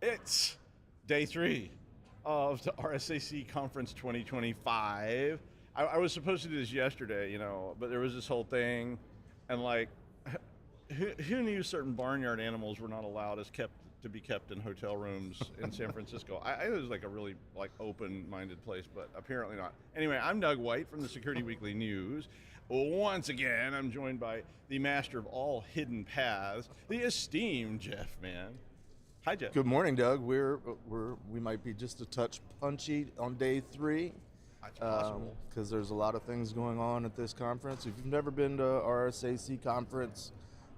It's day 3 of the RSAC Conference 2025. I was supposed to do this yesterday, but there was this whole thing, and like, who knew certain barnyard animals were not allowed to be kept in hotel rooms in San Francisco? I was like a really open-minded place, but apparently not. Anyway, I'm Doug White from the Security Weekly News. Once again, I'm joined by the master of all hidden paths, the esteemed Jeff Mann. Hi, Jeff. Good morning, Doug. We might be just a touch punchy on day 3. That's possible. Because there's a lot of things going on at this conference. If you've never been to RSAC conference,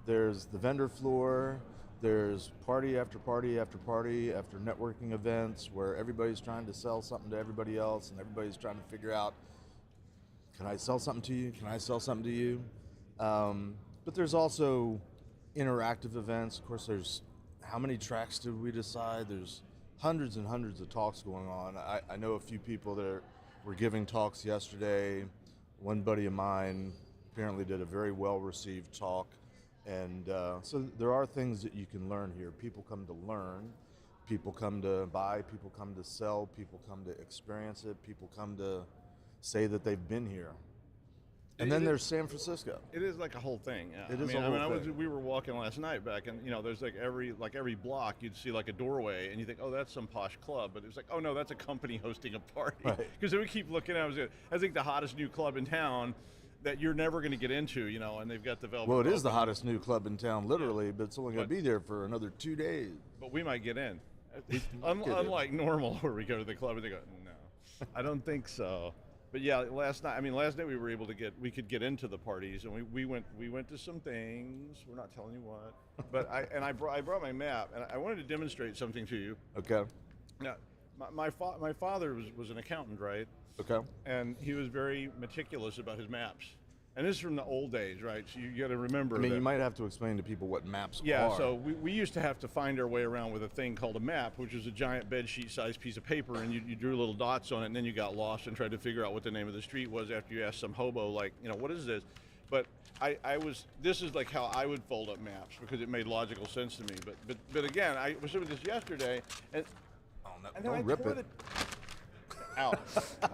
there's the vendor floor, there's party after party after party after networking events where everybody's trying to sell something to everybody else and everybody's trying to figure out, can I sell something to you? Can I sell something to you? But there's also interactive events. Of course, there's how many tracks did we decide? There's hundreds and hundreds of talks going on. I know a few people that were giving talks yesterday. One buddy of mine apparently did a very well-received talk. And so there are things that you can learn here. People come to learn, people come to buy, people come to sell, people come to experience it, people come to say that they've been here. And then there's San Francisco. It is like a whole thing. Yeah. It is a whole thing. We were walking last night back, and there's like every block you'd see like a doorway, and you think, oh, that's some posh club, but it's like, oh no, that's a company hosting a party. Because then we keep looking at it. I think the hottest new club in town that you're never going to get into, and they've got the Velvet. Well, it is the hottest new club in town, literally, but it's only going to be there for another 2 days. But we might get in. Unlike normal, where we go to the club and they go, no, I don't think so. But yeah, last night we were able to we could get into the parties, and we went to some things. We're not telling you what, but I brought my map, and I wanted to demonstrate something to you. Okay. Now, my father was an accountant, right? Okay. And he was very meticulous about his maps. And this is from the old days, right? So you got to remember. You might have to explain to people what maps are. Yeah, so we used to have to find our way around with a thing called a map, which is a giant bed sheet sized piece of paper, and you drew little dots on it, and then you got lost and tried to figure out what the name of the street was after you asked some hobo, like, what is this? But this is like how I would fold up maps because it made logical sense to me. But again, I was doing this yesterday, and don't rip it. Out.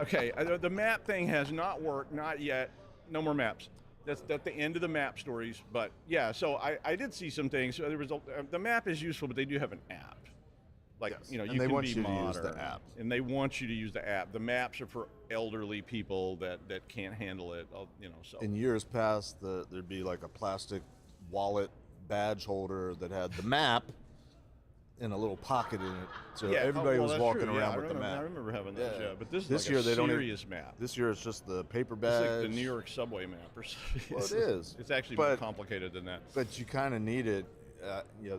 Okay, the map thing has not worked, not yet. No more maps. That's the end of the map stories. But yeah, so I did see some things. So there was the map is useful, but they do have an app. Like yes. You and can they want be you modern, to use the app, and they want you to use the app. The maps are for elderly people that can't handle it. So in years past, there'd be like a plastic wallet badge holder that had the map in a little pocket in it, so everybody was walking around with the map. I remember having those, yeah. But this year like a serious map. This year it's just the paper badge. It's like the New York subway map or something. Well, it is. It's actually more complicated than that. But you kind of need it.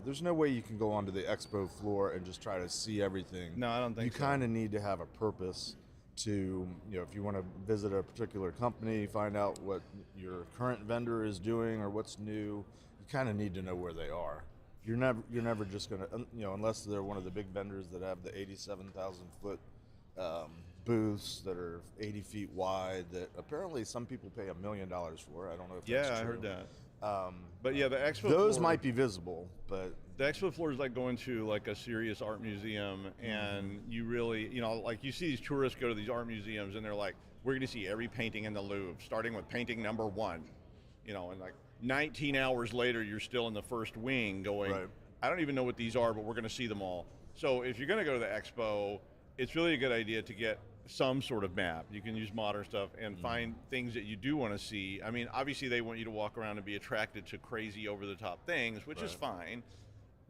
There's no way you can go onto the expo floor and just try to see everything. No, I don't think so. You kind of need to have a purpose to, if you want to visit a particular company, find out what your current vendor is doing or what's new, you kind of need to know where they are. You're never just going to, unless they're one of the big vendors that have the 87,000 foot booths that are 80 feet wide that apparently some people pay $1 million for. I don't know if that's true. Yeah, I heard that. But yeah, the expo those floor, might be visible, but the expo floor is like going to like a serious art museum, and you really, like you see these tourists go to these art museums, and they're like, we're going to see every painting in the Louvre, starting with painting number 1, and like 19 hours later, you're still in the first wing going, right. I don't even know what these are, but we're going to see them all. So if you're going to go to the expo, it's really a good idea to get some sort of map. You can use modern stuff and find things that you do want to see. I mean, obviously they want you to walk around and be attracted to crazy over-the-top things, which is fine,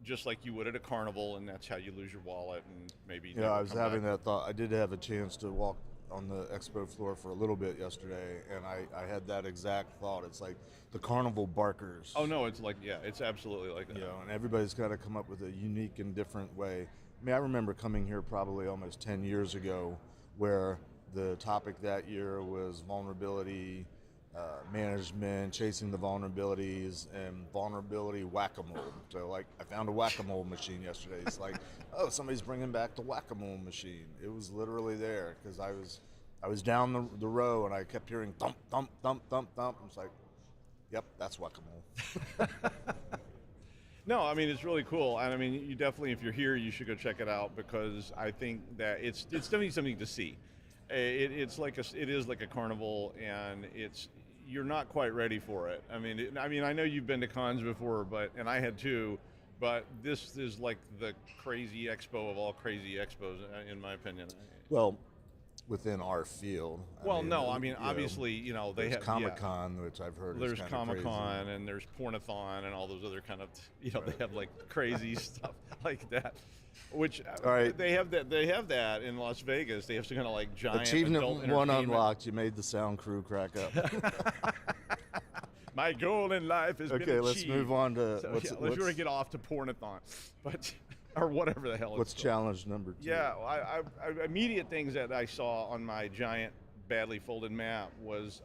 just like you would at a carnival, and that's how you lose your wallet and maybe I was having that thought. I did have a chance to walk on the expo floor for a little bit yesterday, and I had that exact thought. It's like the carnival barkers. Oh no, it's like, it's absolutely like that. And everybody's got to come up with a unique and different way. I mean, I remember coming here probably almost 10 years ago where the topic that year was vulnerability management, chasing the vulnerabilities, and vulnerability whack-a-mole. So like, I found a whack-a-mole machine yesterday. It's like, oh, somebody's bringing back the whack-a-mole machine. It was literally there because I was down the row and I kept hearing thump, thump, thump, thump, thump. I was like, yep, that's whack-a-mole. No, I mean, it's really cool. And I mean, you definitely, if you're here, you should go check it out, because I think that it's definitely something to see. It is like a carnival, and you're not quite ready for it. I mean, I know you've been to cons before, and I had too, but this is like the crazy expo of all crazy expos, in my opinion. Well, within our field. Obviously, they have Comic-Con, which I've heard there's is kind Comic-Con, of crazy. and there's Pornathon, and all those other kind of, they have like crazy stuff like that. Which they have that in Las Vegas. They have some kind of like giant Achievement adult one entertainment. unlocked. You made the sound crew crack up. My goal in life has been achieved. Okay, let's move on to let's sort of get off to Pornathon, but or whatever the hell. What's challenge number 2? Yeah, immediate things that I saw on my giant, badly folded map was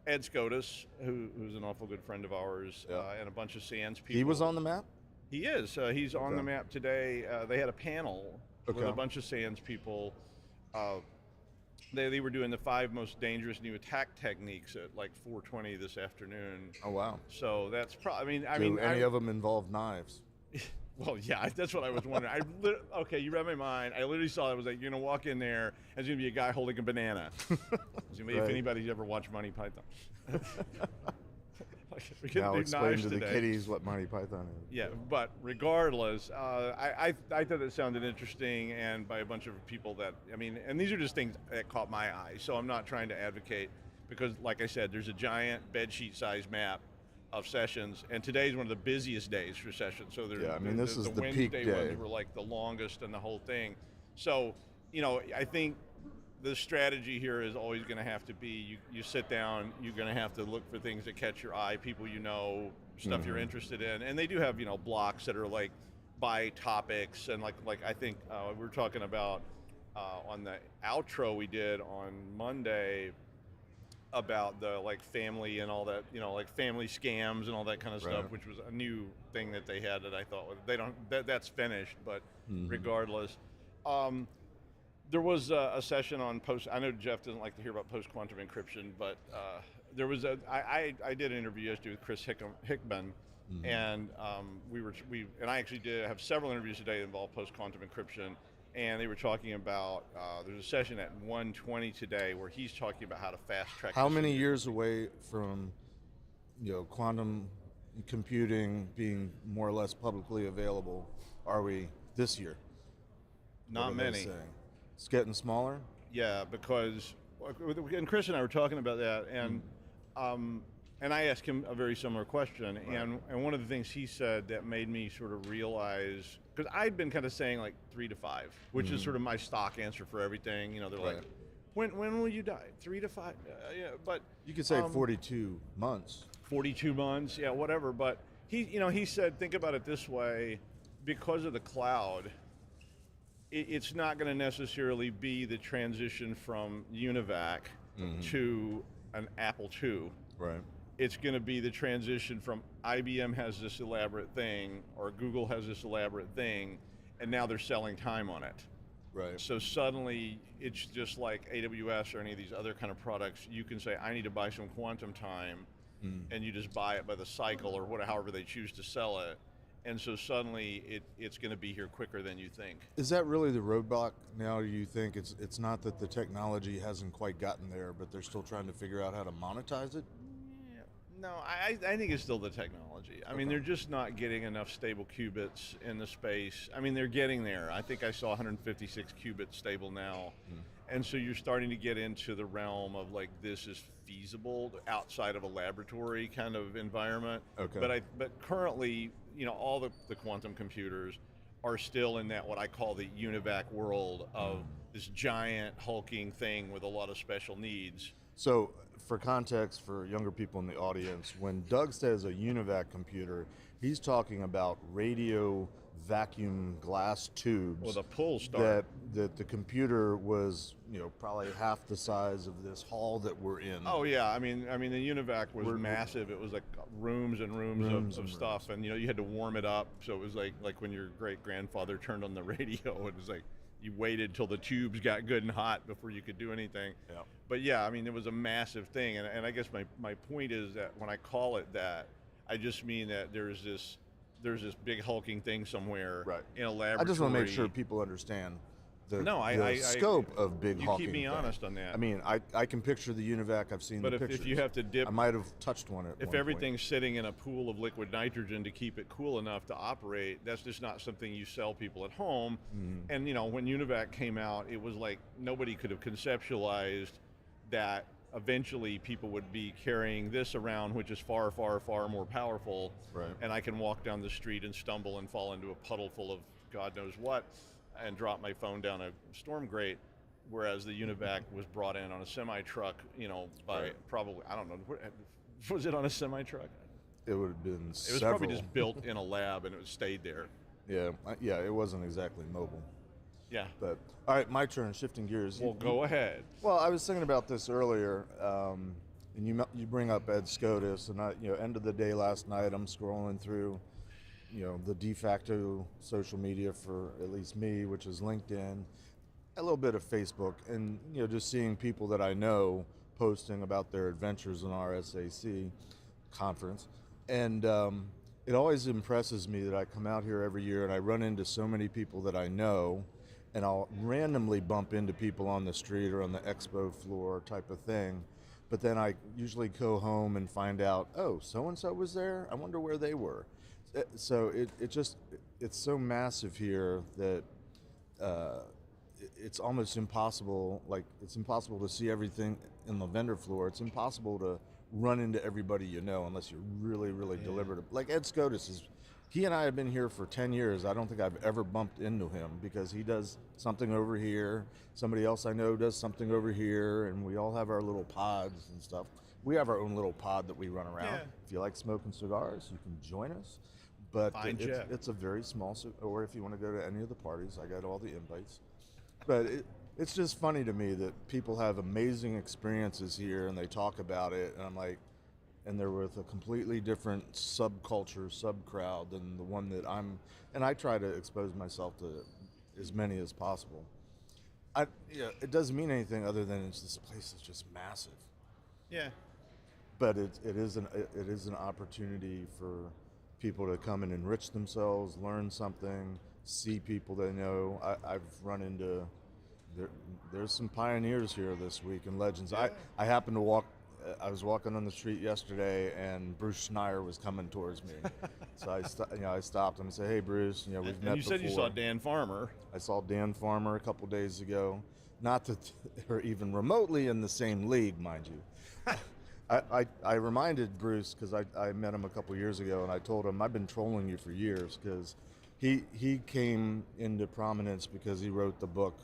Ed Scotus, who's an awful good friend of ours, and a bunch of SANS people. He was on the map? He is. He's on the map today. They had a panel with a bunch of SANS people. They were doing the 5 most dangerous new attack techniques at like 4:20 this afternoon. Oh wow! So that's probably. Do any of them involve knives? Well, yeah, that's what I was wondering. Okay, you read my mind. I literally saw it. I was like, you're gonna walk in there, and there's gonna be a guy holding a banana. If anybody's ever watched Monty Python. We couldn't do explain knives to today. the kiddies what Monty Python is. Yeah, but regardless, I thought it sounded interesting, and by a bunch of people that, and these are just things that caught my eye, so I'm not trying to advocate, because like I said, there's a giant bedsheet size map of sessions, and today's one of the busiest days for sessions, so this is the Wednesday peak day. ones were like the longest and the whole thing. So, I think the strategy here is always going to have to be, you sit down, you're going to have to look for things that catch your eye, people stuff you're interested in, and they do have blocks that are like by topics, and like I think we were talking about on the outro we did on Monday about the like family and all that, like family scams and all that kind of stuff, which was a new thing that they had that I thought that's finished, but regardless. There was a session on I know Jeff doesn't like to hear about post-quantum encryption, but there was I did an interview yesterday with Chris Hickman, and I actually did have several interviews today that involved post-quantum encryption, and they were talking about, there's a session at 1:20 today where he's talking about how to fast-track. How many years away from, quantum computing being more or less publicly available are we this year? Not many. It's getting smaller? Yeah, because, and Chris and I were talking about that, and I asked him a very similar question, and one of the things he said that made me sort of realize, because I'd been kind of saying like 3 to 5, which is sort of my stock answer for everything. They're like, when will you die? 3 to 5? But you could say 42 months. 42 months, yeah, whatever. But he said, think about it this way, because of the cloud, it's not going to necessarily be the transition from UNIVAC to an Apple II. Right. It's going to be the transition from IBM has this elaborate thing, or Google has this elaborate thing, and now they're selling time on it. Right. So suddenly, it's just like AWS or any of these other kind of products. You can say, I need to buy some quantum time, and you just buy it by the cycle or however they choose to sell it. And so suddenly it's going to be here quicker than you think. Is that really the roadblock now? Do you think it's not that the technology hasn't quite gotten there, but they're still trying to figure out how to monetize it? Yeah, no, I think it's still the technology. I mean, they're just not getting enough stable qubits in the space. I mean, they're getting there. I think I saw 156 qubits stable now. And so you're starting to get into the realm of like, this is feasible outside of a laboratory kind of environment. Okay. But currently, all the quantum computers are still in that what I call the UNIVAC world of this giant hulking thing with a lot of special needs. So for context for younger people in the audience, when Doug says a UNIVAC computer, he's talking about radio vacuum glass tubes with a pull start that the computer was probably half the size of this hall that we're in. Oh yeah, I mean the UNIVAC was massive. It was like rooms and rooms of stuff, and you had to warm it up, so it was like when your great grandfather turned on the radio. It was like you waited till the tubes got good and hot before you could do anything. Yeah. But yeah, I mean it was a massive thing, and I guess my point is that when I call it that, I just mean that there's this there's this big hulking thing somewhere Right. in a laboratory. I just want to make sure people understand the scope of big you hulking. keep me thing. honest on that. I mean, I can picture the UNIVAC. I've seen but the pictures. If you have to dip, I might have touched one at if one everything's point. sitting in a pool of liquid nitrogen to keep it cool enough to operate, that's just not something you sell people at home. Mm-hmm. And when UNIVAC came out, it was like nobody could have conceptualized that eventually people would be carrying this around, which is far, far, far more powerful. Right. And I can walk down the street and stumble and fall into a puddle full of God knows what and drop my phone down a storm grate, whereas the UNIVAC was brought in on a semi-truck, by Right. probably, I don't know, was it on a semi-truck? It would have been It was several. probably just built in a lab and it stayed there. Yeah, it wasn't exactly mobile. Yeah. But all right, my turn. Shifting gears. Well, go ahead. Well, I was thinking about this earlier, and you bring up Ed SCOTUS, and end of the day last night, I'm scrolling through, the de facto social media for at least me, which is LinkedIn, a little bit of Facebook, and just seeing people that I know posting about their adventures in RSAC conference, and it always impresses me that I come out here every year and I run into so many people that I know, and I'll randomly bump into people on the street or on the expo floor type of thing, but then I usually go home and find out, oh, so-and-so was there? I wonder where they were. So it's so massive here that it's almost impossible, it's impossible to see everything in the vendor floor. It's impossible to run into everybody unless you're really, really deliberate. Like Ed SCOTUS he and I have been here for 10 years. I don't think I've ever bumped into him because he does something over here. Somebody else I know does something over here, and we all have our little pods and stuff. We have our own little pod that we run around. Yeah. If you like smoking cigars, you can join us. But it's a very small, or if you want to go to any of the parties, I got all the invites. But it's just funny to me that people have amazing experiences here and they talk about it, and I'm like, and they're with a completely different subculture, sub-crowd than the one that and I try to expose myself to as many as possible. It doesn't mean anything other than this place is just massive. Yeah. But it is an opportunity for people to come and enrich themselves, learn something, see people they know. I've run into, there's some pioneers here this week and legends. Yeah. I happened to I was walking on the street yesterday and Bruce Schneier was coming towards me. So I stopped him and said, hey Bruce, we've met before. You said you saw Dan Farmer. I saw Dan Farmer a couple days ago. Not that they're even remotely in the same league, mind you. I reminded Bruce, because I met him a couple years ago, and I told him, I've been trolling you for years, because he came into prominence because he wrote the book,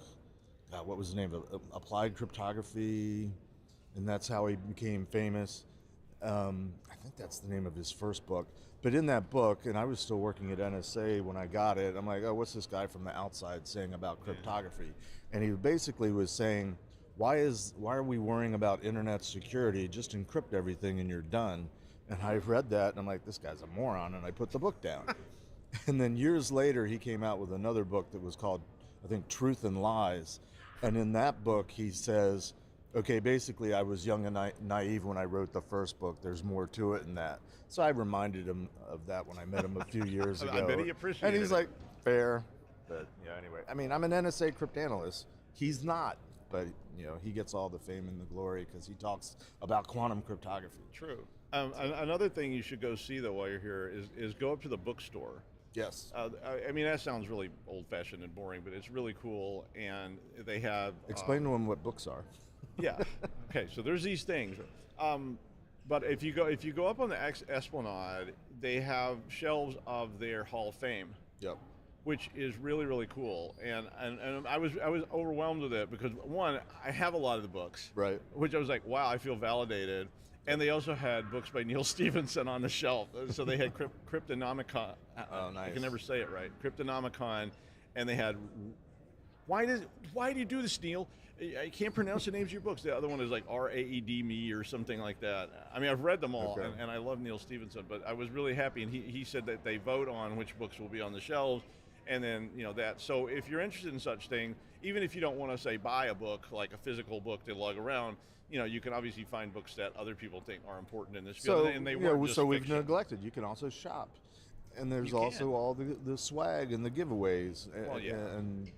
what was the name of it? Applied Cryptography, and that's how he became famous. I think that's the name of his first book. But in that book, and I was still working at NSA when I got it, I'm like, oh, what's this guy from the outside saying about cryptography? And he basically was saying, why are we worrying about internet security? Just encrypt everything and you're done. And I read that and I'm like, this guy's a moron, and I put the book down. And then years later, he came out with another book that was called, I think, Truth and Lies. And in that book, he says, okay, basically I was young and naive when I wrote the first book. There's more to it than that. So I reminded him of that when I met him a few years ago. I bet he appreciated it. And he's like, fair. But anyway, I mean, I'm an NSA cryptanalyst. He's not. But he gets all the fame and the glory because he talks about quantum cryptography. True. Another thing you should go see though while you're here is go up to the bookstore. Yes. I mean, that sounds really old-fashioned and boring, but it's really cool, and they have. Explain to them what books are. Yeah. Okay. So there's these things, but if you go up on the Esplanade, they have shelves of their Hall of Fame. Yep. Which is really, really cool, and I was overwhelmed with it because one, I have a lot of the books, right? Which I was like, wow, I feel validated. And they also had books by Neil Stephenson on the shelf, so they had Cryptonomicon. Oh, nice. I can never say it right. Cryptonomicon, and they had. Why do you do this, Neil? I can't pronounce the names of your books. The other one is like RAED Me or something like that. I mean, I've read them all, okay. and I love Neil Stephenson, but I was really happy, and he said that they vote on which books will be on the shelves. And then, that. So if you're interested in such thing, even if you don't want to say buy a book, like a physical book to lug around, you can obviously find books that other people think are important in this field. So, and they weren't just so we've fiction. neglected. You can also shop. And there's You also can. all the swag and the giveaways. Well, yeah. And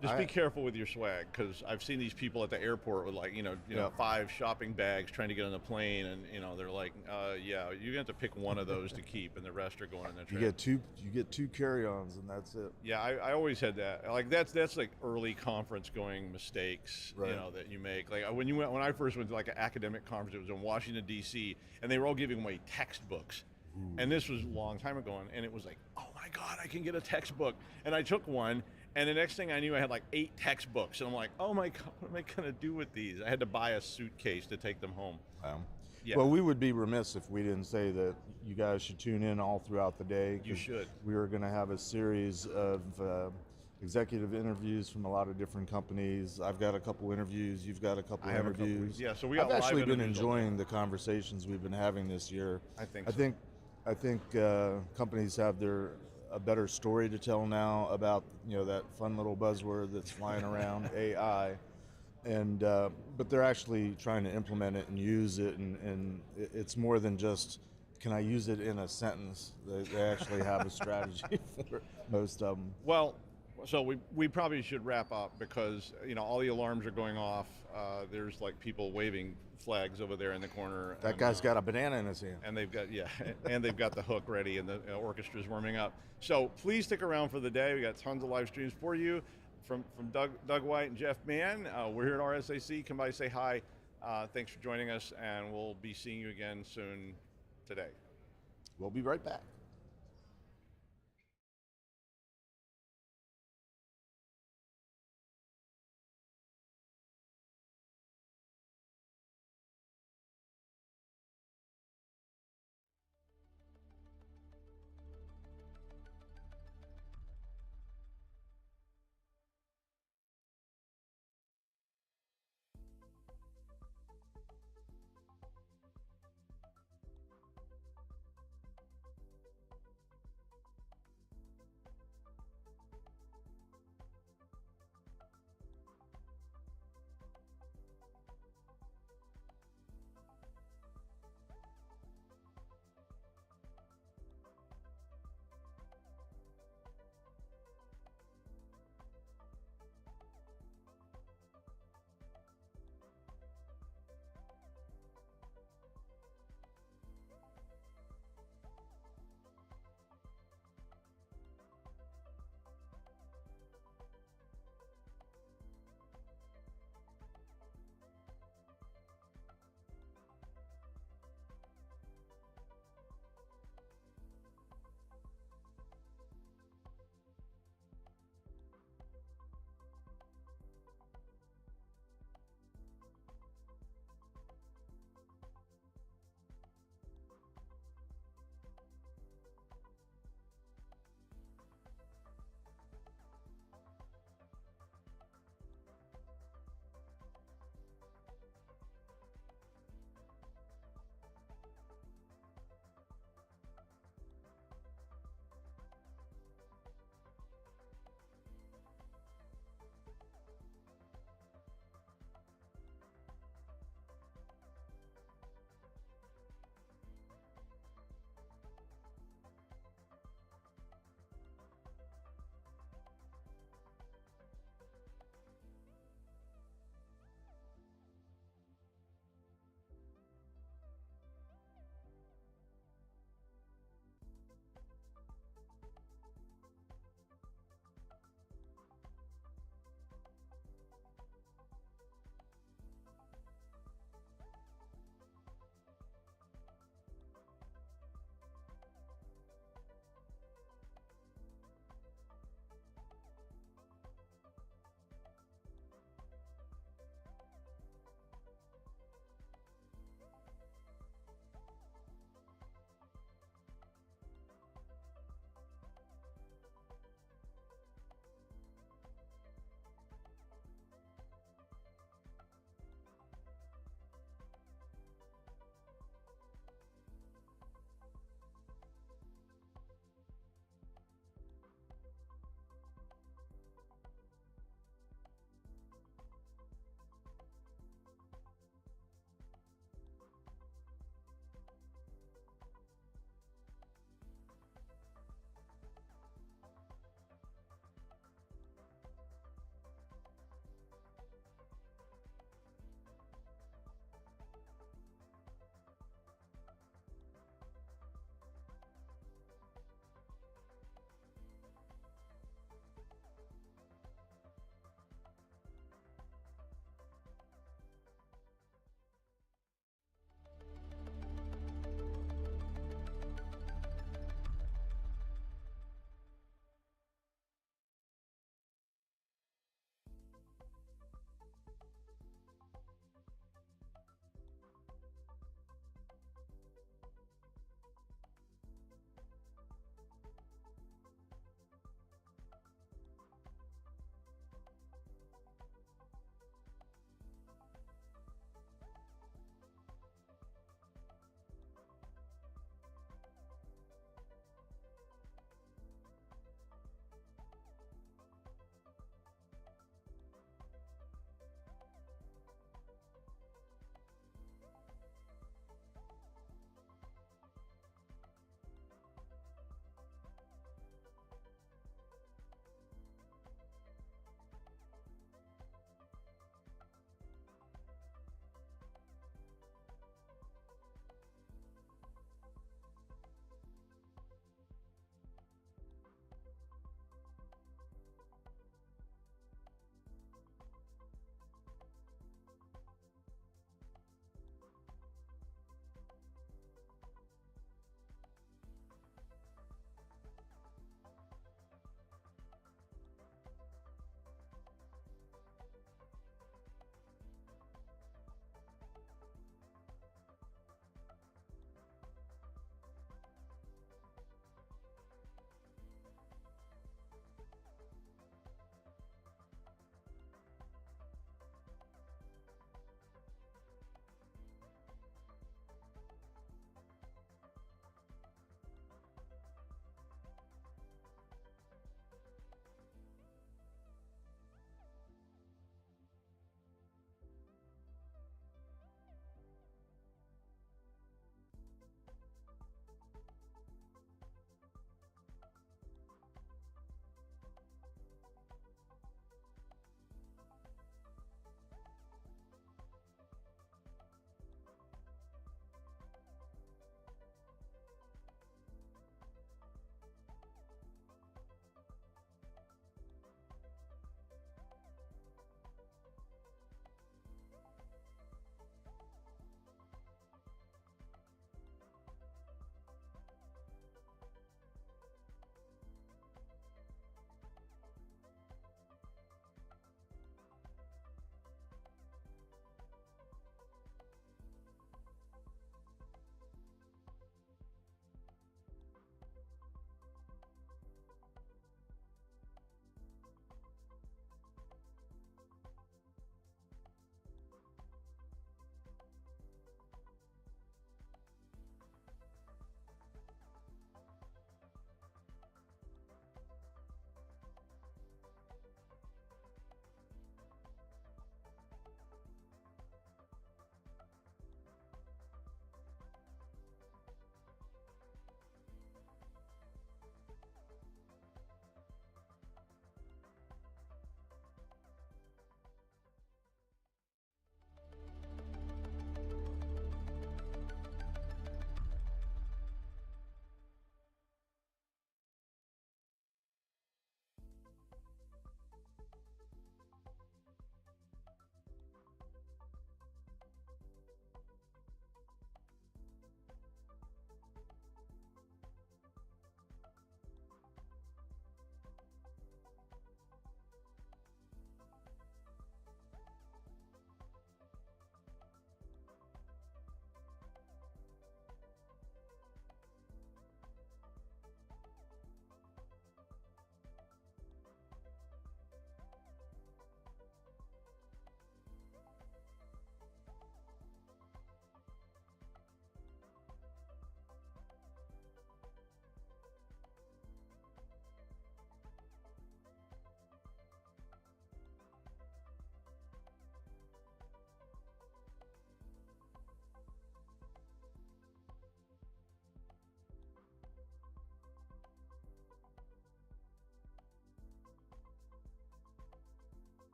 Just be careful with your swag, because I've seen these people at the airport with like, Yeah. 5 shopping bags trying to get on the plane, and they're like, yeah, you have to pick one of those to keep, and the rest are going in the trash. you get two carry-ons, and that's it. Yeah, I always had that. Like that's like early conference going mistakes, Right. that you make. Like when I first went to like an academic conference, it was in Washington D.C., and they were all giving away textbooks. And this was a long time ago, and it was like, oh my God, I can get a textbook. And I took one, and the next thing I knew, I had like 8 textbooks, and I'm like, oh my God, what am I gonna do with these? I had to buy a suitcase to take them home. Yeah. Well, we would be remiss if we didn't say that you guys should tune in all throughout the day. You should. We are going to have a series of executive interviews from a lot of different companies. I've got a couple interviews. You've got a couple I have a couple. interviews. Yeah, so we got I've live actually been interviews all enjoying the conversations we've been having this year. I think I so. think companies have a better story to tell now about that fun little buzzword that's flying around, AI. And but they're actually trying to implement it and use it, and it's more than just, can I use it in a sentence? They actually have a strategy for it, most of them. Well, so we probably should wrap up, because all the alarms are going off. There's like people waving flags over there in the corner. That guy's got a banana in his hand. And they've got and they've got the hook ready, and the orchestra's warming up. So please stick around for the day. We got tons of live streams for you from Doug White and Jeff Mann. We're here at RSAC. Come by, say hi. Thanks for joining us, and we'll be seeing you again soon today. We'll be right back.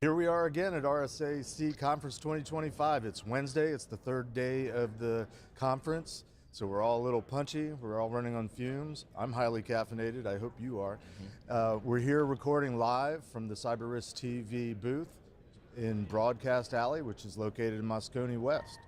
Here we are again at RSAC Conference 2025. It's Wednesday, it's the third day of the conference, so we're all a little punchy, we're all running on fumes. I'm highly caffeinated, I hope you are. We're here recording live from the CyberRiskTV booth in Broadcast Alley, which is located in Moscone West.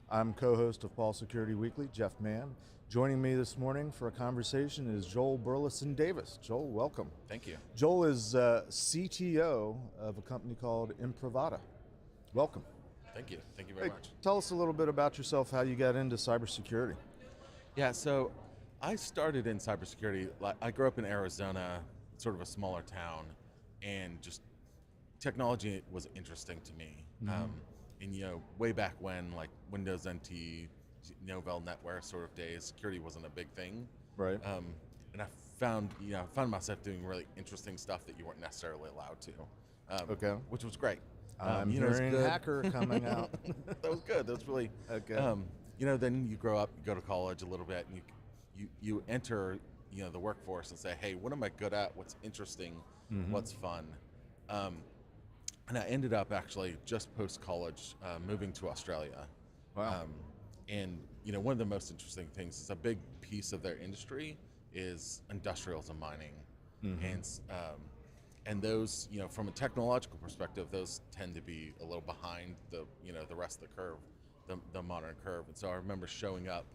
I'm co-host of Paul Security Weekly, Jeff Mann. Joining me this morning for a conversation is Joel Burleson-Davis. Joel, welcome. Thank you. Joel is CTO of a company called Imprivata. Welcome. Thank you. Thank you very much. Tell us a little bit about yourself, how you got into cybersecurity. Yeah, so I started in cybersecurity. I grew up in Arizona, sort of a smaller town, and just technology was interesting to me. And way back when, like Windows NT, Novell NetWare sort of days, security wasn't a big thing. Right. And I found myself doing really interesting stuff that you weren't necessarily allowed to. Okay. Which was great. I'm hearing hacker coming out. That was good. That was really okay. Then you grow up, you go to college a little bit, and you enter the workforce and say, hey, what am I good at? What's interesting? What's fun? And I ended up actually just post college moving to Australia. Wow. And one of the most interesting things is a big piece of their industry is industrials and mining, and those from a technological perspective, those tend to be a little behind the rest of the curve, the modern curve. And so I remember showing up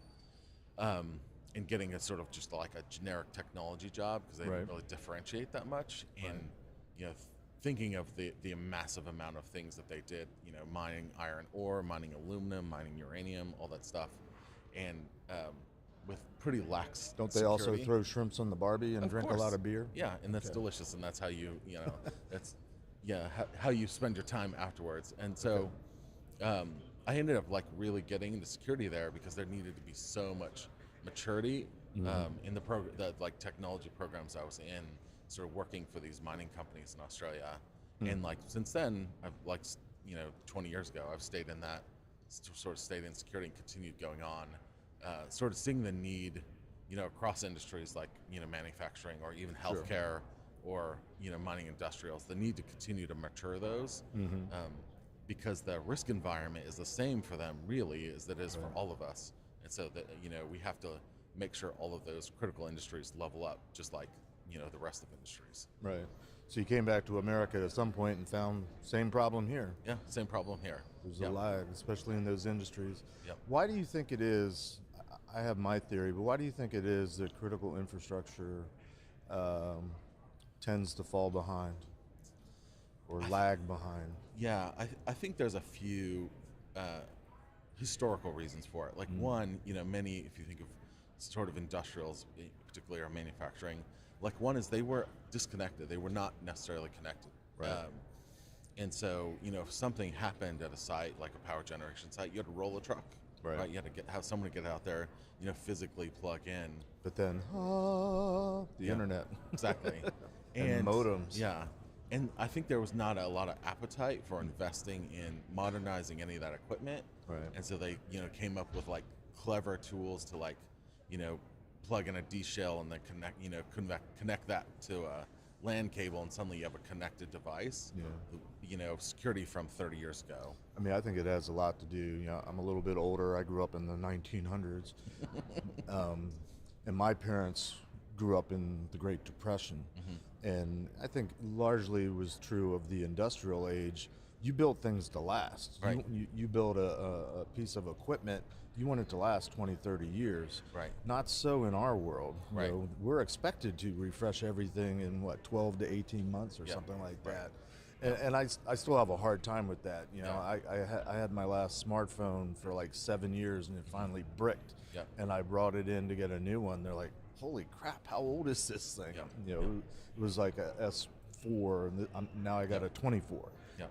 and getting a sort of just like a generic technology job because they didn't really differentiate that much, and thinking of the massive amount of things that they did, mining iron ore, mining aluminum, mining uranium, all that stuff, and with pretty lax Don't they security. also throw shrimps on the Barbie and drink a lot of beer? Yeah, and that's delicious, and that's how that's how you spend your time afterwards. And so I ended up like really getting into security there because there needed to be so much maturity in the like technology programs I was in, sort of working for these mining companies in Australia. And like since then, I've 20 years ago, I've stayed in that, sort of stayed in security and continued going on, sort of seeing the need, across industries like, manufacturing or even healthcare or, mining industrials, the need to continue to mature those because the risk environment is the same for them really as it is for all of us. And so that, we have to make sure all of those critical industries level up just like, the rest of industries. Right. So you came back to America at some point and found same problem here. Yeah, same problem here. There's a lag, especially in those industries. Yep. Why do you think it is, I have my theory, but why do you think it is that critical infrastructure tends to fall behind or lag behind? Yeah, I think there's a few historical reasons for it. Like one, many, if you think of sort of industrials, particularly our manufacturing, like one is they were disconnected. They were not necessarily connected. Right. And so, if something happened at a site, like a power generation site, you had to roll a truck. Right. You had to have someone to get out there, physically plug in. But then, the internet. Exactly. and modems. Yeah. And I think there was not a lot of appetite for investing in modernizing any of that equipment. Right. And so they, came up with like clever tools to like, plug in a D shell and then connect that to a LAN cable, and suddenly you have a connected device. Yeah. Security from 30 years ago. I mean, I think it has a lot to do. I'm a little bit older. I grew up in the 1900s, and my parents grew up in the Great Depression, and I think largely was true of the industrial age. You built things to last. Right. You build a piece of equipment, you want it to last 20, 30 years. Right. Not so in our world. Right. We're expected to refresh everything in 12 to 18 months or something like that. And I still have a hard time with that. I had my last smartphone for like 7 years and it finally bricked. And I brought it in to get a new one. They're like, holy crap, how old is this thing? It was like a S4 and now I got a 24.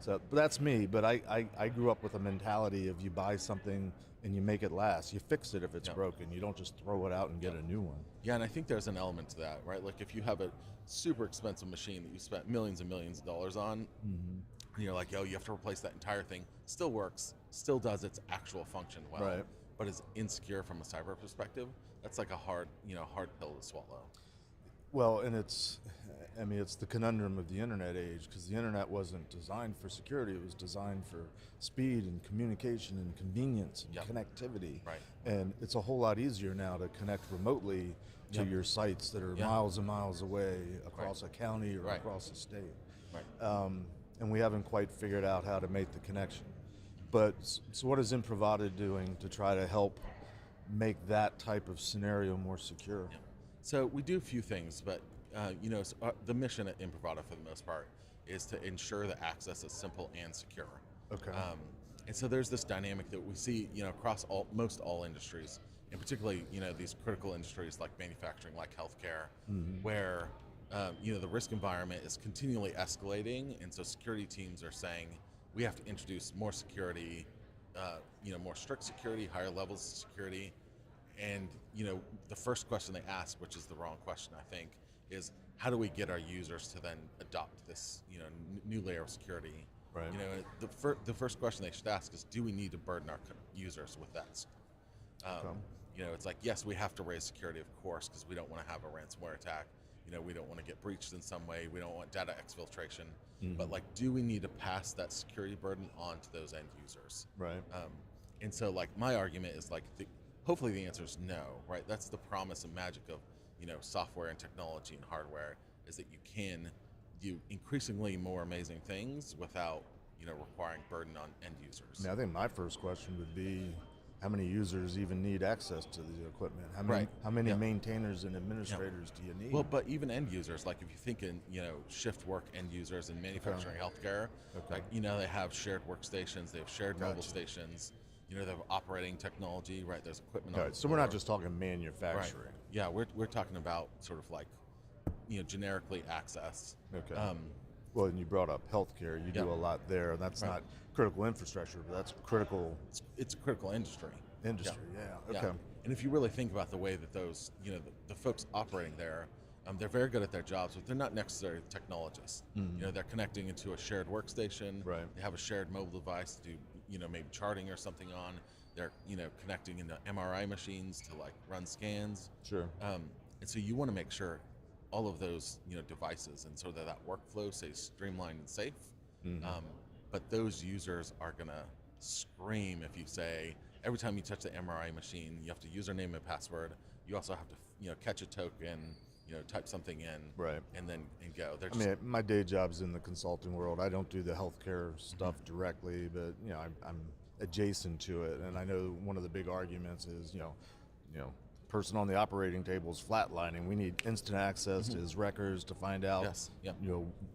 So, but that's me. But I grew up with a mentality of you buy something and you make it last. You fix it if it's broken. You don't just throw it out and get a new one. Yeah, and I think there's an element to that, right? Like if you have a super expensive machine that you spent millions and millions of dollars on, and you're like, you have to replace that entire thing. Still works, still does its actual function well, but is insecure from a cyber perspective. That's like a hard pill to swallow. Well, I mean, it's the conundrum of the internet age, because the internet wasn't designed for security. It was designed for speed and communication and convenience and connectivity. Right. And it's a whole lot easier now to connect remotely to your sites that are miles and miles away across a county or across a state. Right. And we haven't quite figured out how to make the connection. But so what is Imprivata doing to try to help make that type of scenario more secure? Yeah. So we do a few things, but the mission at Imprivata for the most part is to ensure that access is simple and secure. Okay. And so there's this dynamic that we see, across most all industries, and particularly, these critical industries like manufacturing, like healthcare, where the risk environment is continually escalating, and so security teams are saying we have to introduce more security, more strict security, higher levels of security. And the first question they ask, which is the wrong question, I think, is how do we get our users to then adopt this new layer of security? Right. The first question they should ask is, do we need to burden our users with that? It's like, yes, we have to raise security, of course, because we don't want to have a ransomware attack. We don't want to get breached in some way. We don't want data exfiltration. But do we need to pass that security burden on to those end users? Right. And so my argument is hopefully the answer is no, right? That's the promise and magic of software and technology and hardware, is that you can do increasingly more amazing things without requiring burden on end users. I think my first question would be, how many users even need access to the equipment? How many maintainers and administrators do you need? Well, but even end users, like if you think in shift work end users in manufacturing, healthcare, they have shared workstations, they have shared mobile stations. They have operating technology, right? There's equipment. Right. So we're not just talking manufacturing. Right. Yeah, we're talking about sort of generically access. Okay. Well, and you brought up healthcare. You do a lot there, and that's not critical infrastructure, but that's critical. It's a critical industry. Industry, yeah. Okay. And if you really think about the way that those, the folks operating there, they're very good at their jobs, but they're not necessarily technologists. They're connecting into a shared workstation. Right. They have a shared mobile device to do, maybe charting or something on. They're, connecting into MRI machines to run scans. Sure. And so you want to make sure all of those, devices and so that workflow stays streamlined and safe. But those users are gonna scream if you say, every time you touch the MRI machine, you have to username and password. You also have to, catch a token, type something in, right, and then go. My day job's in the consulting world. I don't do the healthcare stuff directly, but I'm adjacent to it, and I know one of the big arguments is, person on the operating table is flatlining. We need instant access to his records to find out,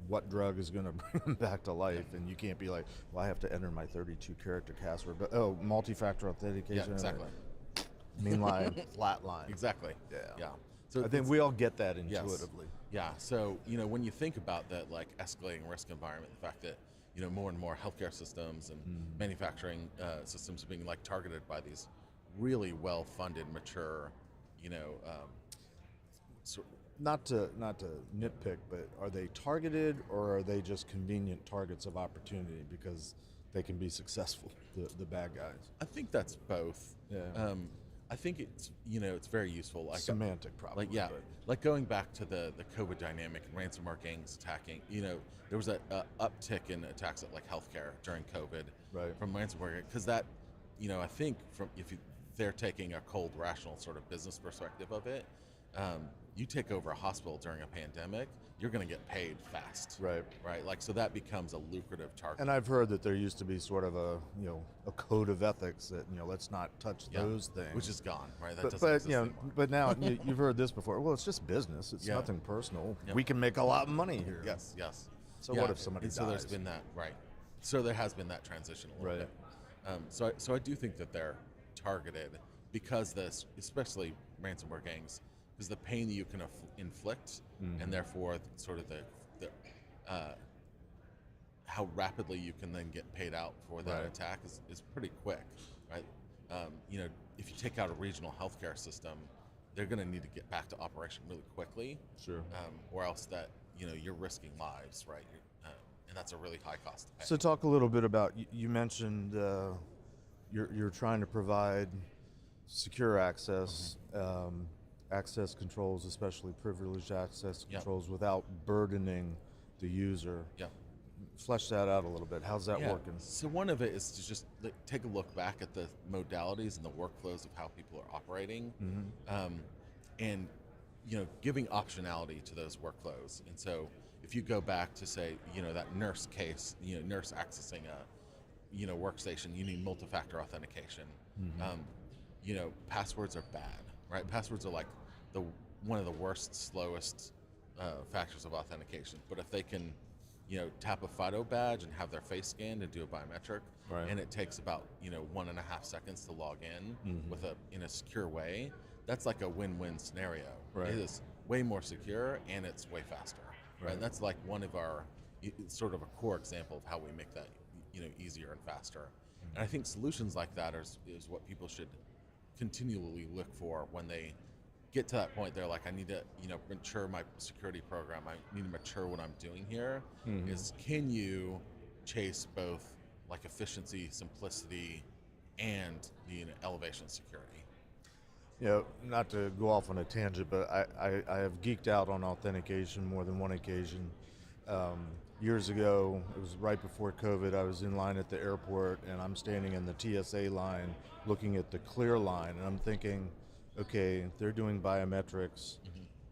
what drug is going to bring him back to life, and you can't be like, well, I have to enter my 32-character password, but multi-factor authentication. Yeah, exactly. Meanwhile, flatline. Exactly. Yeah. So I think we all get that intuitively. Yeah. So when you think about that escalating risk environment, the fact that more and more healthcare systems and manufacturing systems are being targeted by these really well-funded, mature, not to nitpick, but are they targeted or are they just convenient targets of opportunity because they can be successful, the bad guys? I think that's both. Yeah. I think it's it's very useful. Semantic, probably. Going back to the COVID dynamic and ransomware gangs attacking. There was a uptick in attacks at healthcare during COVID from ransomware, because that I think they're taking a cold, rational sort of business perspective of it. You take over a hospital during a pandemic, you're going to get paid fast. Right. So that becomes a lucrative target. And I've heard that there used to be sort of a code of ethics that let's not touch those things, which is gone. Right. But now you've heard this before. Well, it's just business. It's nothing personal. We can make a lot of money here. Yes. So what if somebody dies? So there's been that. Right. So there has been that transition a little bit. So I do think that they're targeted because especially ransomware gangs, is the pain that you can inflict, and therefore sort of the how rapidly you can then get paid out for that attack is pretty quick, right? If you take out a regional healthcare system, they're going to need to get back to operation really quickly, or else that you're risking lives, right? And that's a really high cost to pay. So talk a little bit about, you mentioned you're trying to provide secure access. access controls, especially privileged access Yep. controls, without burdening the user. Yep. Flesh that out a little bit. How's that working? So one of it is to just take a look back at the modalities and the workflows of how people are operating, and giving optionality to those workflows. And so if you go back to say that nurse case, nurse accessing a workstation, you need multi-factor authentication. Passwords are bad, right? Passwords are like one of the worst, slowest factors of authentication. But if they can tap a FIDO badge and have their face scanned and do a biometric, Right. and it takes about 1.5 seconds to log in in a secure way, that's like a win-win scenario. Right. It is way more secure and it's way faster. Right. And that's like one of our sort of a core example of how we make that easier and faster. And I think solutions like that is what people should continually look for when they get to that point. They're like, I need to mature my security program, I need to mature what I'm doing here. Is can you chase both like efficiency, simplicity, and the elevation of security? Not to go off on a tangent, but I have geeked out on authentication more than one occasion. Years ago, it was right before COVID, I was in line at the airport and I'm standing in the TSA line looking at the clear line, and I'm thinking, okay, they're doing biometrics,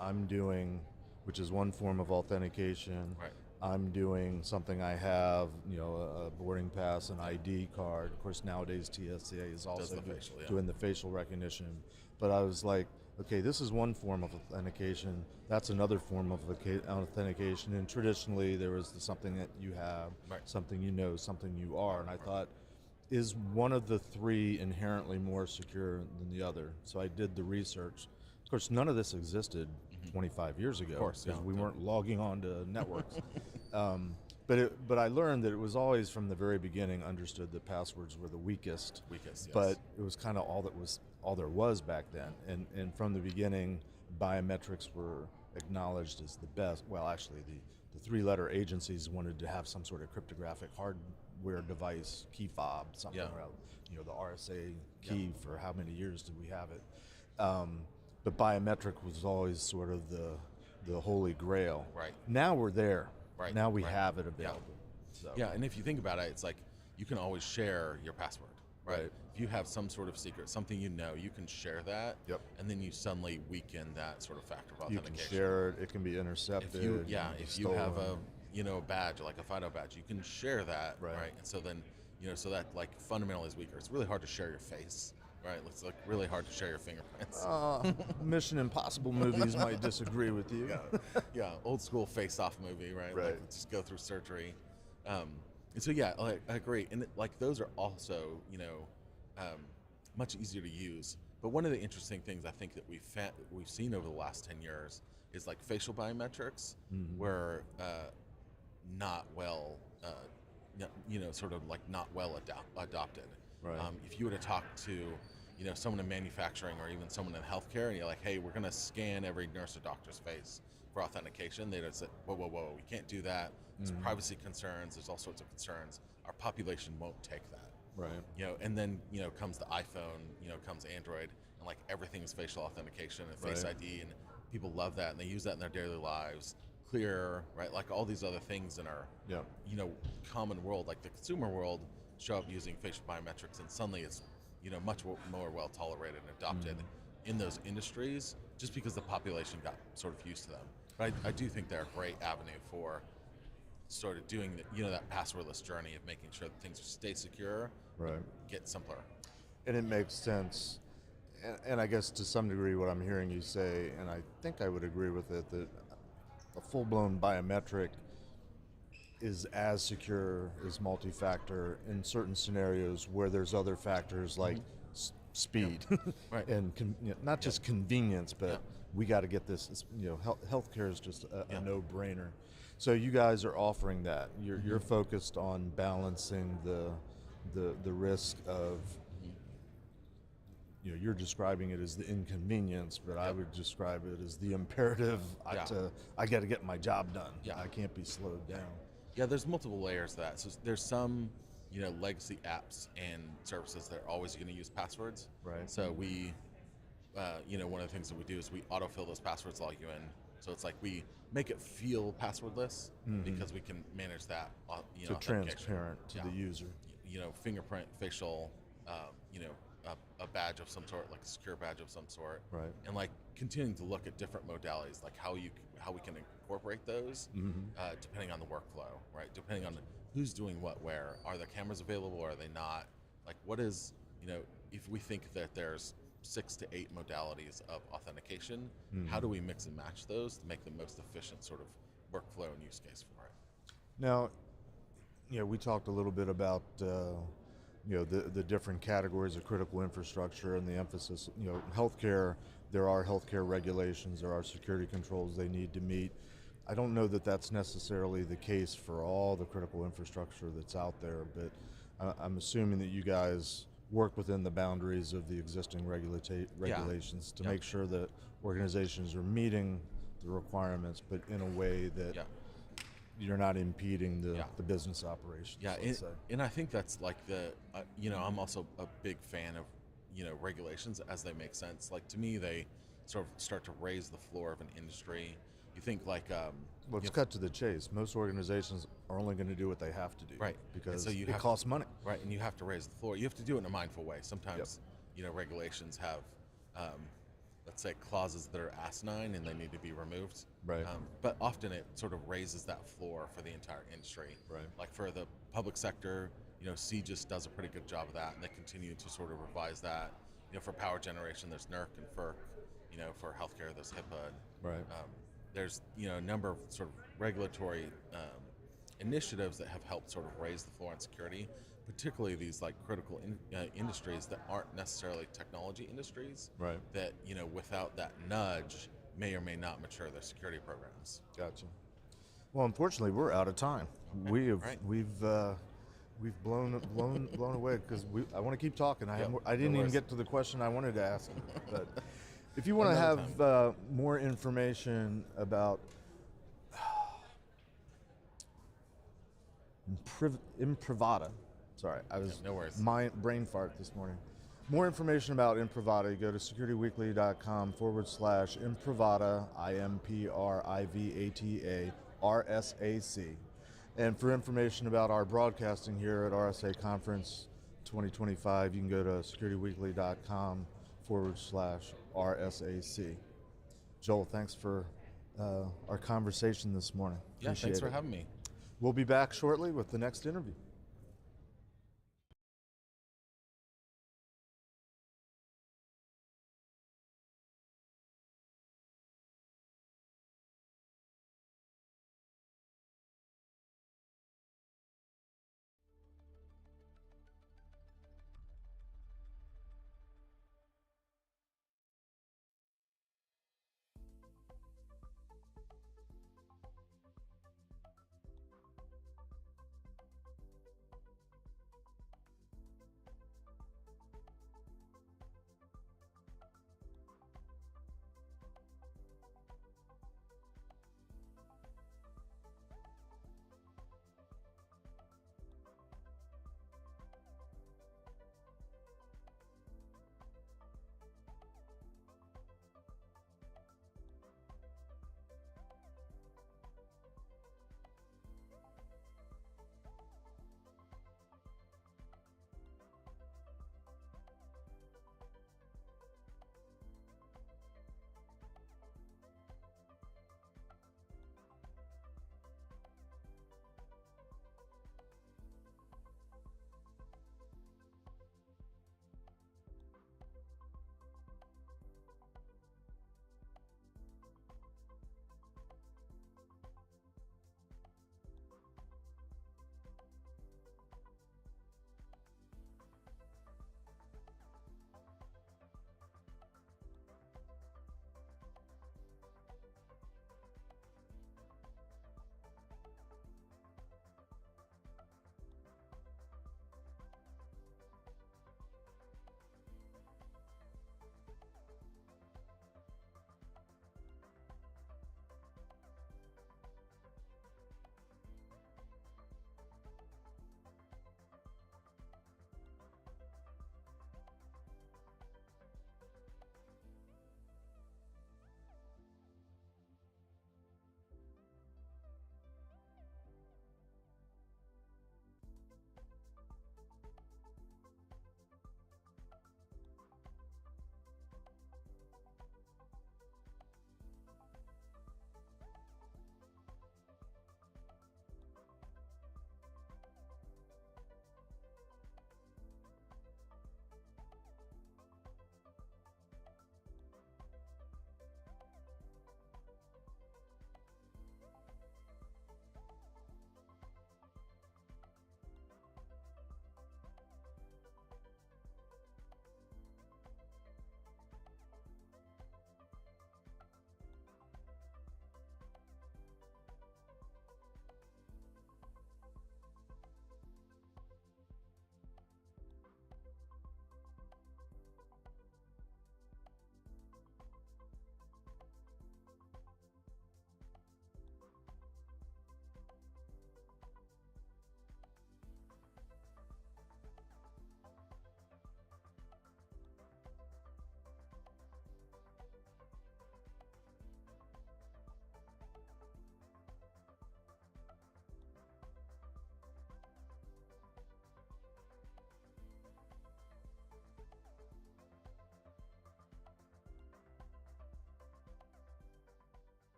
I'm doing, which is one form of authentication. Right. I'm doing something I have, a boarding pass, an ID card. Of course, nowadays TSA is also doing the facial recognition. But I was like, okay, this is one form of authentication. That's another form of authentication. And traditionally, there was something that you have, something you know, something you are. And I thought, is one of the three inherently more secure than the other? So I did the research. Of course, none of this existed 25 years ago, because we weren't logging on to networks. But I learned that it was always from the very beginning understood that passwords were the weakest. Yes. But it was kind of all there was back then. And from the beginning, biometrics were acknowledged as the best. Well, actually, the three-letter agencies wanted to have some sort of cryptographic hardware device, key fob, something around, the RSA key. For how many years did we have it? But biometric was always sort of the holy grail. Right. Now we're there. Right. Now we have it available. Yeah, and if you think about it, it's like you can always share your password. Right. If you have some sort of secret, something you can share that. Yep. And then you suddenly weaken that sort of factor of authentication. You can share it. It can be intercepted. If you have a badge, like a FIDO badge, you can share that. Right. And so then so that like fundamentally is weaker. It's really hard to share your face. Right, it's like really hard to share your fingerprints. Mission Impossible movies might disagree with you. Yeah, old school face-off movie, right? Like just go through surgery. And so I agree. And those are also much easier to use. But one of the interesting things I think that we've seen over the last 10 years is like facial biometrics were not well, sort of like not well adopted. Right. If you were to talk to someone in manufacturing or even someone in healthcare, and you're like, hey, we're going to scan every nurse or doctor's face for authentication, they'd say, whoa, we can't do that. There's privacy concerns, there's all sorts of concerns. Our population won't take that. Right. And then, comes the iPhone, comes Android, and like everything is facial authentication and Face ID, and people love that, and they use that in their daily lives. Clear, right? Like all these other things in our, common world, like the consumer world, show up using facial biometrics, and suddenly it's much more well tolerated and adopted in those industries, just because the population got sort of used to them. But I do think they're a great avenue for sort of doing that passwordless journey of making sure that things stay secure, get simpler. And it makes sense. And I guess to some degree what I'm hearing you say, and I think I would agree with it, that a full-blown biometric is as secure as multi-factor in certain scenarios where there's other factors like speed and not just convenience, but we got to get this. Healthcare is just a no-brainer. So you guys are offering that. You're focused on balancing the risk of. You're describing it as the inconvenience, but I would describe it as the imperative. I got to get my job done. I can't be slowed down. Yeah, there's multiple layers to that. So there's some, legacy apps and services that are always going to use passwords. Right. So we one of the things that we do is we autofill those passwords, log you in. So it's like we make it feel passwordless because we can manage that. So transparent to the user. Fingerprint, facial, a badge of some sort, like a secure badge of some sort, right? And like continuing to look at different modalities, like how we can incorporate those depending on the workflow, right? Depending on who's doing what, where are the cameras available, or are they not? Like, what is if we think that there's 6 to 8 modalities of authentication, how do we mix and match those to make the most efficient sort of workflow and use case for it? Now, we talked a little bit about the different categories of critical infrastructure and the emphasis. Healthcare. There are healthcare regulations. There are security controls they need to meet. I don't know that that's necessarily the case for all the critical infrastructure that's out there, but I'm assuming that you guys work within the boundaries of the existing regulations to make sure that organizations are meeting the requirements, but in a way that you're not impeding the business operations. Yeah, and I think that's like I'm also a big fan of regulations as they make sense. Like, to me, they sort of start to raise the floor of an industry. You think like let's cut to the chase. Most organizations are only going to do what they have to do, right? Because it costs money, right? And you have to raise the floor. You have to do it in a mindful way. Sometimes regulations have let's say clauses that are asinine and they need to be removed, right? But often it sort of raises that floor for the entire industry, right? Like for the public sector, CGIS does a pretty good job of that, and they continue to sort of revise that. For power generation, there's NERC and FERC. For healthcare, there's HIPAA. Right. There's a number of sort of regulatory initiatives that have helped sort of raise the floor on security, particularly these like critical industries that aren't necessarily technology industries. Right. That without that nudge may or may not mature their security programs. Gotcha. Well, unfortunately, we're out of time. Okay. We've blown away because I want to keep talking. I didn't even get to the question I wanted to ask him. But if you want to have more information about Imprivata, sorry, I was no worries. brain fart this morning. More information about Imprivata, go to securityweekly.com/Imprivata, IMPRIVATA, RSAC. And for information about our broadcasting here at RSA Conference 2025, you can go to securityweekly.com/RSAC. Joel, thanks for our conversation this morning. Yeah, thanks for having me. We'll be back shortly with the next interview.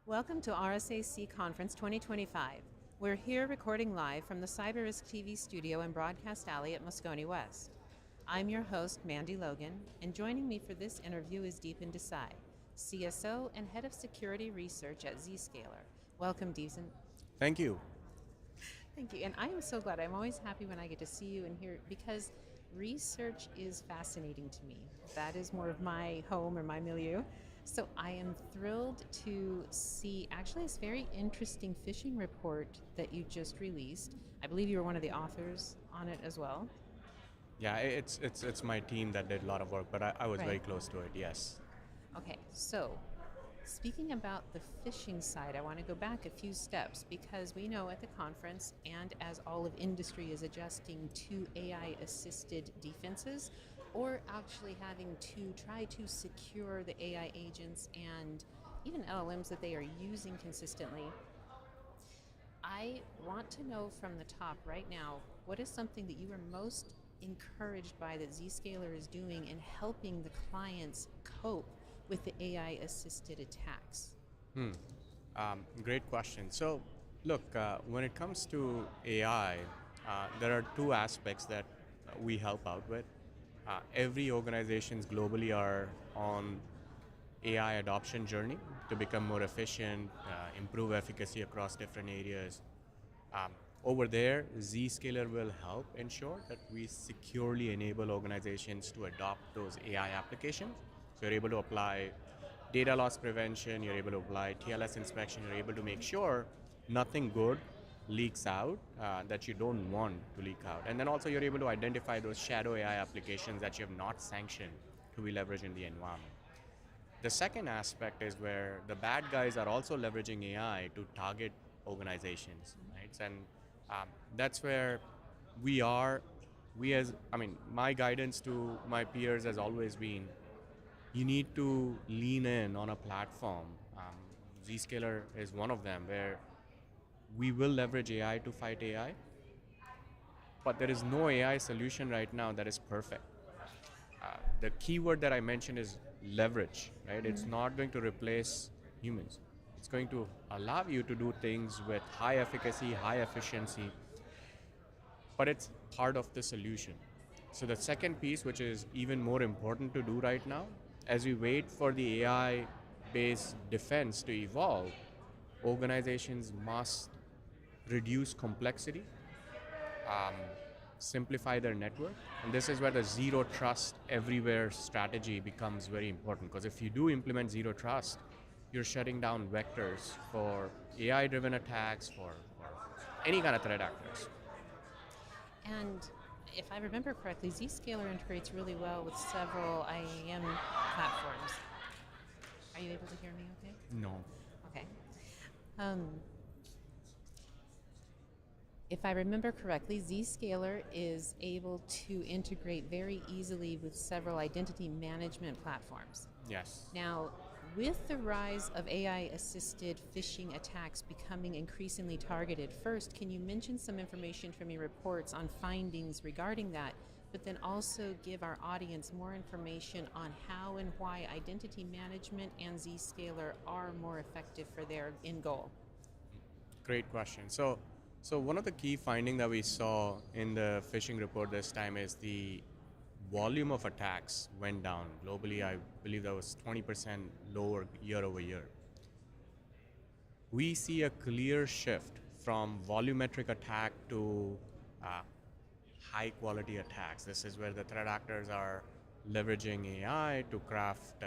Welcome to RSAC Conference 2025. We're here recording live from the CyberRiskTV Studio and Broadcast Alley at Moscone West. I'm your host, Mandy Logan, and joining me for this interview is Deepen Desai, CSO and Head of Security Research at Zscaler. Welcome, Deepen. Thank you. Thank you, and I am so glad. I'm always happy when I get to see you and hear, because research is fascinating to me. That is more of my home or my milieu. So I am thrilled to see actually this very interesting phishing report that you just released. I believe you were one of the authors on it as well. Yeah, it's my team that did a lot of work, but I was Right. very close to it. Yes. Okay, so speaking about the phishing side, I want to go back a few steps because we know at the conference and as all of industry is adjusting to AI-assisted defenses, or actually having to try to secure the AI agents and even LLMs that they are using consistently, I want to know from the top right now, what is something that you are most encouraged by that Zscaler is doing in helping the clients cope with the AI-assisted attacks? Great question. So, look, when it comes to AI, there are two aspects that we help out with. Every organizations globally are on AI adoption journey to become more efficient, improve efficacy across different areas. Over there, Zscaler will help ensure that we securely enable organizations to adopt those AI applications. So you're able to apply data loss prevention, you're able to apply TLS inspection, you're able to make sure nothing good leaks out that you don't want to leak out. And then also you're able to identify those shadow AI applications that you have not sanctioned to be leveraged in the environment. The second aspect is where the bad guys are also leveraging AI to target organizations, right? And that's where my guidance to my peers has always been, you need to lean in on a platform. Zscaler is one of them where we will leverage AI to fight AI, but there is no AI solution right now that is perfect. The keyword that I mentioned is leverage, right? It's not going to replace humans. It's going to allow you to do things with high efficacy, high efficiency, but it's part of the solution. So the second piece, which is even more important to do right now, as we wait for the AI-based defense to evolve, organizations must reduce complexity, simplify their network. And this is where the zero trust everywhere strategy becomes very important. Because if you do implement zero trust, you're shutting down vectors for AI-driven attacks, for any kind of threat actors. And if I remember correctly, Zscaler integrates really well with several IAM platforms. Are you able to hear me okay? No. Okay. If I remember correctly, Zscaler is able to integrate very easily with several identity management platforms. Yes. Now, with the rise of AI-assisted phishing attacks becoming increasingly targeted, first, can you mention some information from your reports on findings regarding that, but then also give our audience more information on how and why identity management and Zscaler are more effective for their end goal? Great question. So one of the key findings that we saw in the phishing report this time is the volume of attacks went down. Globally, I believe that was 20% lower year over year. We see a clear shift from volumetric attack to high quality attacks. This is where the threat actors are leveraging AI to craft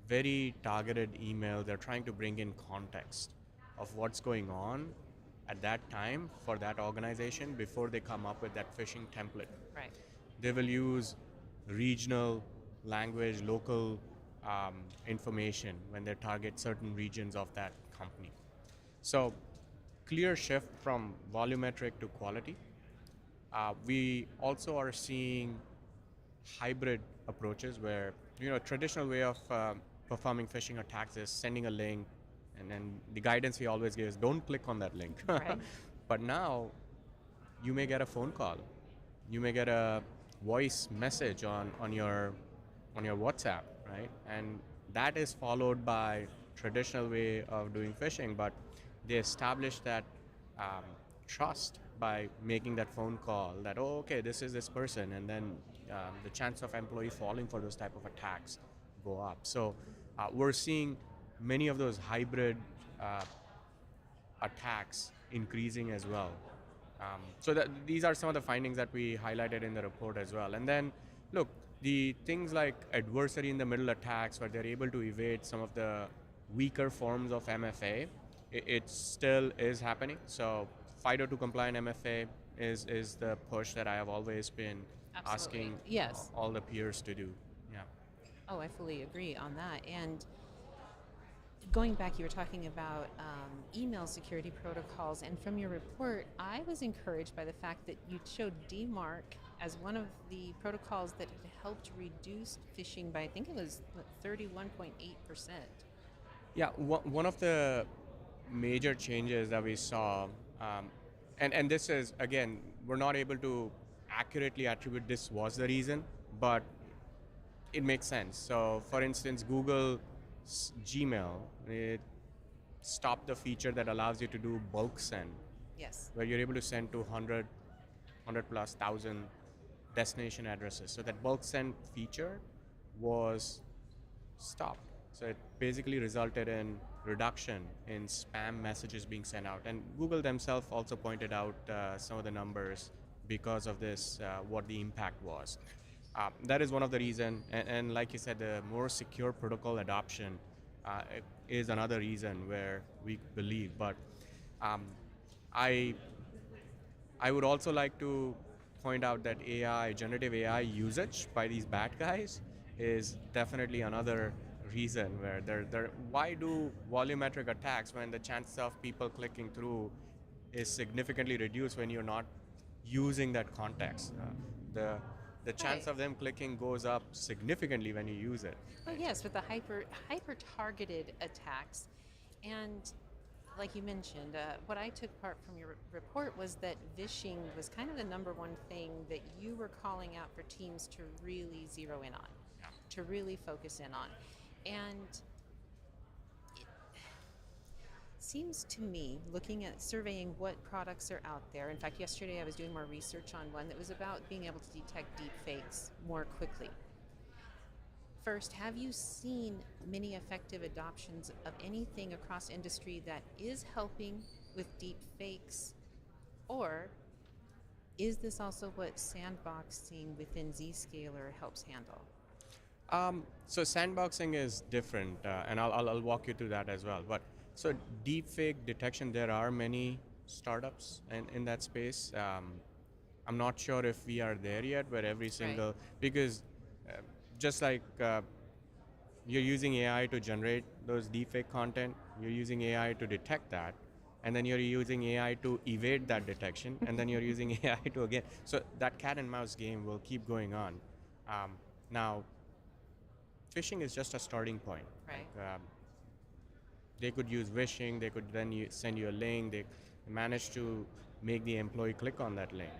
very targeted emails. They're trying to bring in context of what's going on at that time for that organization before they come up with that phishing template. Right. They will use regional language, local information when they target certain regions of that company. So clear shift from volumetric to quality. We also are seeing hybrid approaches where, traditional way of performing phishing attacks is sending a link, and then the guidance we always give is don't click on that link. Right. But now you may get a phone call, you may get a voice message on your WhatsApp, right? And that is followed by traditional way of doing phishing, but they establish that trust by making that phone call that, oh, okay, this is this person, and then the chance of employee falling for those type of attacks go up. So we're seeing many of those hybrid attacks increasing as well. So these are some of the findings that we highlighted in the report as well. And then, look, the things like adversary in the middle attacks, where they're able to evade some of the weaker forms of MFA, it still is happening. So FIDO2 compliant MFA is the push that I have always been asking Yes. all the peers to do. Yeah. Oh, I fully agree on that. And going back, you were talking about email security protocols, and from your report, I was encouraged by the fact that you showed DMARC as one of the protocols that had helped reduce phishing by, I think it was 31.8%. Yeah, one of the major changes that we saw, and this is, again, we're not able to accurately attribute this was the reason, but it makes sense. So for instance, Google's Gmail, it stopped the feature that allows you to do bulk send, Yes. where you're able to send to 100 plus thousand destination addresses. So that bulk send feature was stopped. So it basically resulted in reduction in spam messages being sent out. And Google themselves also pointed out some of the numbers because of this, what the impact was. That is one of the reasons, and like you said, the more secure protocol adoption is another reason where we believe. But I would also like to point out that generative AI usage by these bad guys is definitely another reason where why do volumetric attacks when the chance of people clicking through is significantly reduced when you're not using that context? The chance of them clicking goes up significantly when you use it. Oh yes, with the hyper targeted attacks, and like you mentioned, what I took part from your report was that phishing was kind of the number one thing that you were calling out for teams to really zero in on, to really focus in on, and it seems to me, looking at surveying what products are out there. In fact, yesterday I was doing more research on one that was about being able to detect deep fakes more quickly. First, have you seen many effective adoptions of anything across industry that is helping with deep fakes? Or is this also what sandboxing within Zscaler helps handle? So sandboxing is different, and I'll walk you through that as well. But so deepfake detection, there are many startups in that space. I'm not sure if we are there yet, where every single, because just like you're using AI to generate those deepfake content, you're using AI to detect that, and then you're using AI to evade that detection, and then you're using AI to again. So that cat and mouse game will keep going on. Now, phishing is just a starting point. Right. They could use phishing, they could then send you a link, they manage to make the employee click on that link.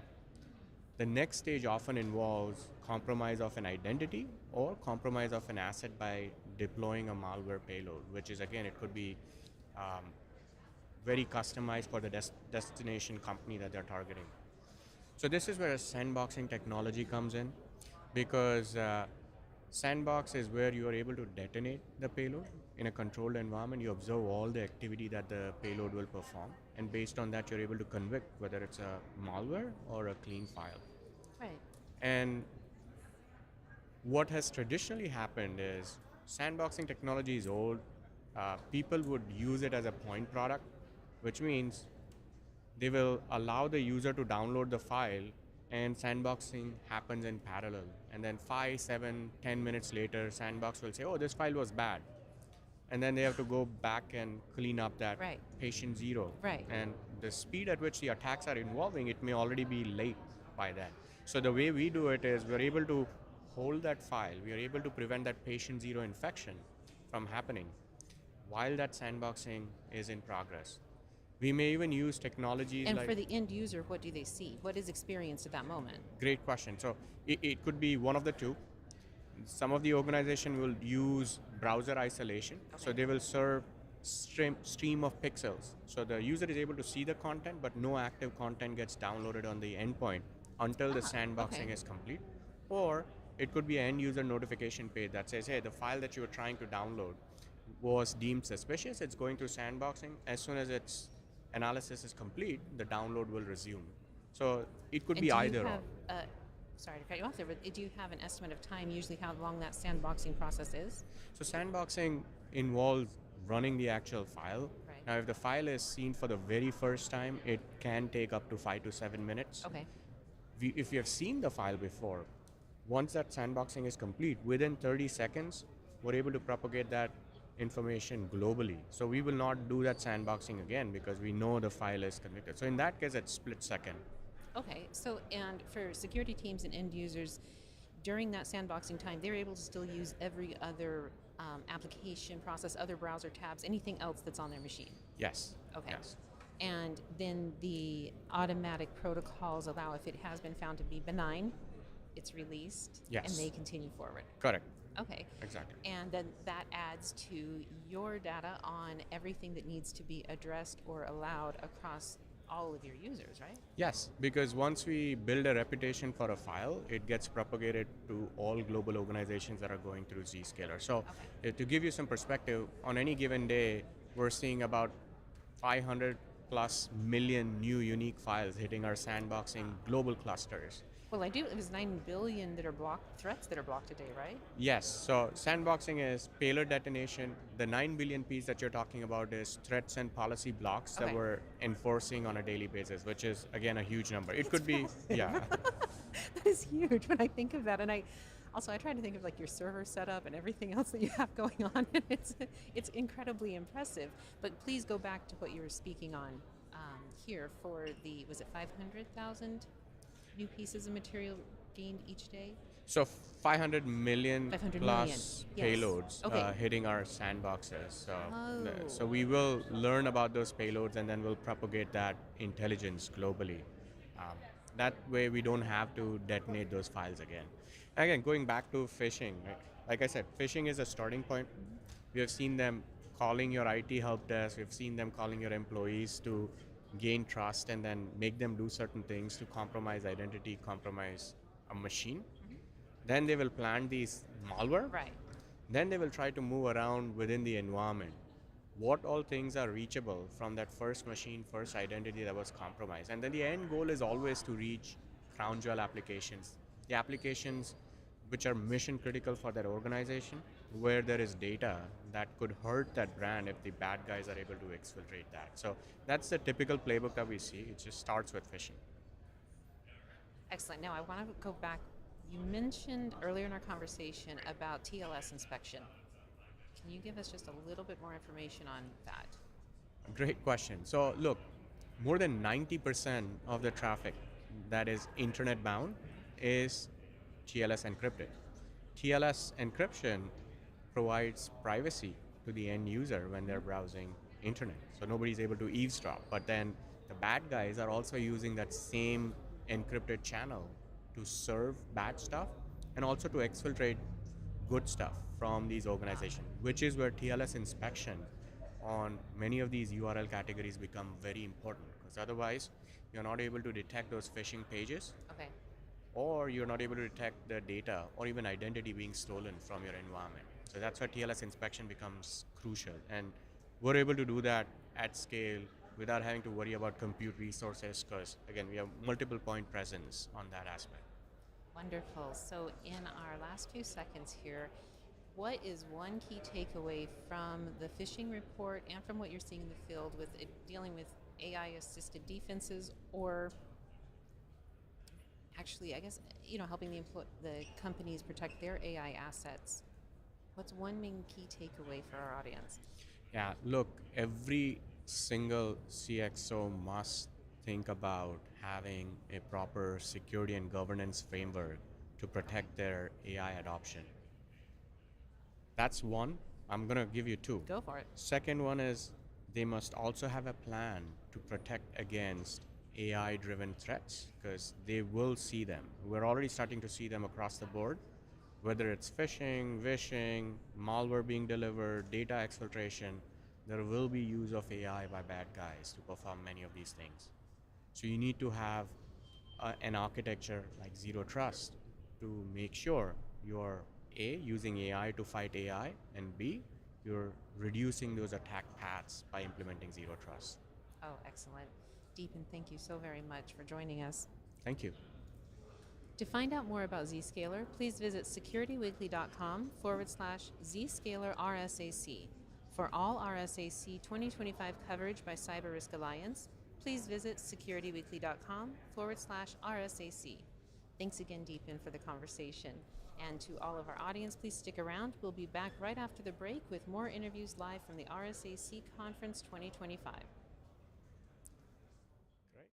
The next stage often involves compromise of an identity or compromise of an asset by deploying a malware payload, which is, again, it could be very customized for the destination company that they're targeting. So this is where a sandboxing technology comes in, because sandbox is where you are able to detonate the payload in a controlled environment. You observe all the activity that the payload will perform, and based on that, you're able to convict whether it's a malware or a clean file. Right. And what has traditionally happened is sandboxing technology is old. People would use it as a point product, which means they will allow the user to download the file, and sandboxing happens in parallel. And then 5, 7, 10 minutes later, sandbox will say, oh, this file was bad. And then they have to go back and clean up that patient zero. Right. And the speed at which the attacks are evolving, it may already be late by then. So the way we do it is we're able to hold that file. We are able to prevent that patient zero infection from happening while that sandboxing is in progress. We may even use technologies And like... for the end user, what do they see? What is experienced at that moment? Great question. So it could be one of the two. Some of the organization will use browser isolation. So Okay. they will serve stream of pixels. So the user is able to see the content, but no active content gets downloaded on the endpoint until the sandboxing okay. is complete. Or it could be an end user notification page that says, hey, the file that you were trying to download was deemed suspicious. It's going through sandboxing. As soon as its analysis is complete, the download will resume. So it could And be do either you or. have, sorry to cut you off there, but do you have an estimate of time, usually how long that sandboxing process is? So sandboxing involves running the actual file. Right. Now, if the file is seen for the very first time, it can take up to 5 to 7 minutes. Okay. If you have seen the file before, once that sandboxing is complete, within 30 seconds, we're able to propagate that information globally. So we will not do that sandboxing again because we know the file is convicted. So in that case, it's split second. Okay, so and for security teams and end users, during that sandboxing time, they're able to still use every other application process, other browser tabs, anything else that's on their machine. Yes. Okay. Yes. And then the automatic protocols allow, if it has been found to be benign, it's released, Yes. and they continue forward. Correct. Okay. Exactly. And then that adds to your data on everything that needs to be addressed or allowed across all of your users, right? Yes, because once we build a reputation for a file, it gets propagated to all global organizations that are going through Zscaler. So to give you some perspective, on any given day, we're seeing about 500 plus million new unique files hitting our sandboxing global clusters. Well, I do. It was 9 billion that are blocked, threats that are blocked a day, right? Yes, so sandboxing is payload detonation. The 9 billion piece that you're talking about is threats and policy blocks that Okay. we're enforcing on a daily basis, which is, again, a huge number. It could be, yeah. That is huge when I think of that. And I try to think of like your server setup and everything else that you have going on. And it's incredibly impressive. But please go back to what you were speaking on here for the, was it 500,000 new pieces of material gained each day? So 500 million 500 plus million, yes. payloads Okay. hitting our sandboxes. So, Oh. so we will learn about those payloads and then we'll propagate that intelligence globally. That way we don't have to detonate those files again. Again, going back to phishing, right? Like I said, phishing is a starting point. We have seen them calling your IT help desk. We've seen them calling your employees to gain trust and then make them do certain things to compromise identity, compromise a machine. Then they will plant these malware. Right. Then they will try to move around within the environment. What all things are reachable from that first machine, first identity that was compromised. And then the end goal is always to reach crown jewel applications. The applications which are mission critical for that organization, where there is data that could hurt that brand if the bad guys are able to exfiltrate that. So that's the typical playbook that we see. It just starts with phishing. Excellent. Now I want to go back. You mentioned earlier in our conversation about TLS inspection. Can you give us just a little bit more information on that? Great question. So look, more than 90% of the traffic that is internet bound is TLS encrypted. TLS encryption provides privacy to the end user when they're browsing internet. So nobody's able to eavesdrop. But then the bad guys are also using that same encrypted channel to serve bad stuff and also to exfiltrate good stuff from these organizations, which is where TLS inspection on many of these URL categories become very important, because otherwise you're not able to detect those phishing pages, Okay. or you're not able to detect the data or even identity being stolen from your environment. So that's why TLS inspection becomes crucial. And we're able to do that at scale without having to worry about compute resources, because again, we have multiple point presence on that aspect. Wonderful. So in our last few seconds here, what is one key takeaway from the phishing report and from what you're seeing in the field with it dealing with AI-assisted defenses, or actually, I guess, helping the companies protect their AI assets? What's one main key takeaway for our audience? Yeah, look, every single CXO must think about having a proper security and governance framework to protect their AI adoption. That's one. I'm going to give you two. Go for it. Second one is they must also have a plan to protect against AI-driven threats, because they will see them. We're already starting to see them across the board. whether it's phishing, vishing, malware being delivered, data exfiltration, there will be use of AI by bad guys to perform many of these things. So you need to have an architecture like zero trust to make sure you're A, using AI to fight AI, and B, you're reducing those attack paths by implementing zero trust. Oh, excellent. Deepen, thank you so very much for joining us. Thank you. To find out more about Zscaler, please visit securityweekly.com/Zscaler RSAC. For all RSAC 2025 coverage by CyberRisk Alliance, please visit securityweekly.com/RSAC. Thanks again, Deepen, for the conversation. And to all of our audience, please stick around. We'll be back right after the break with more interviews live from the RSAC Conference 2025. Great.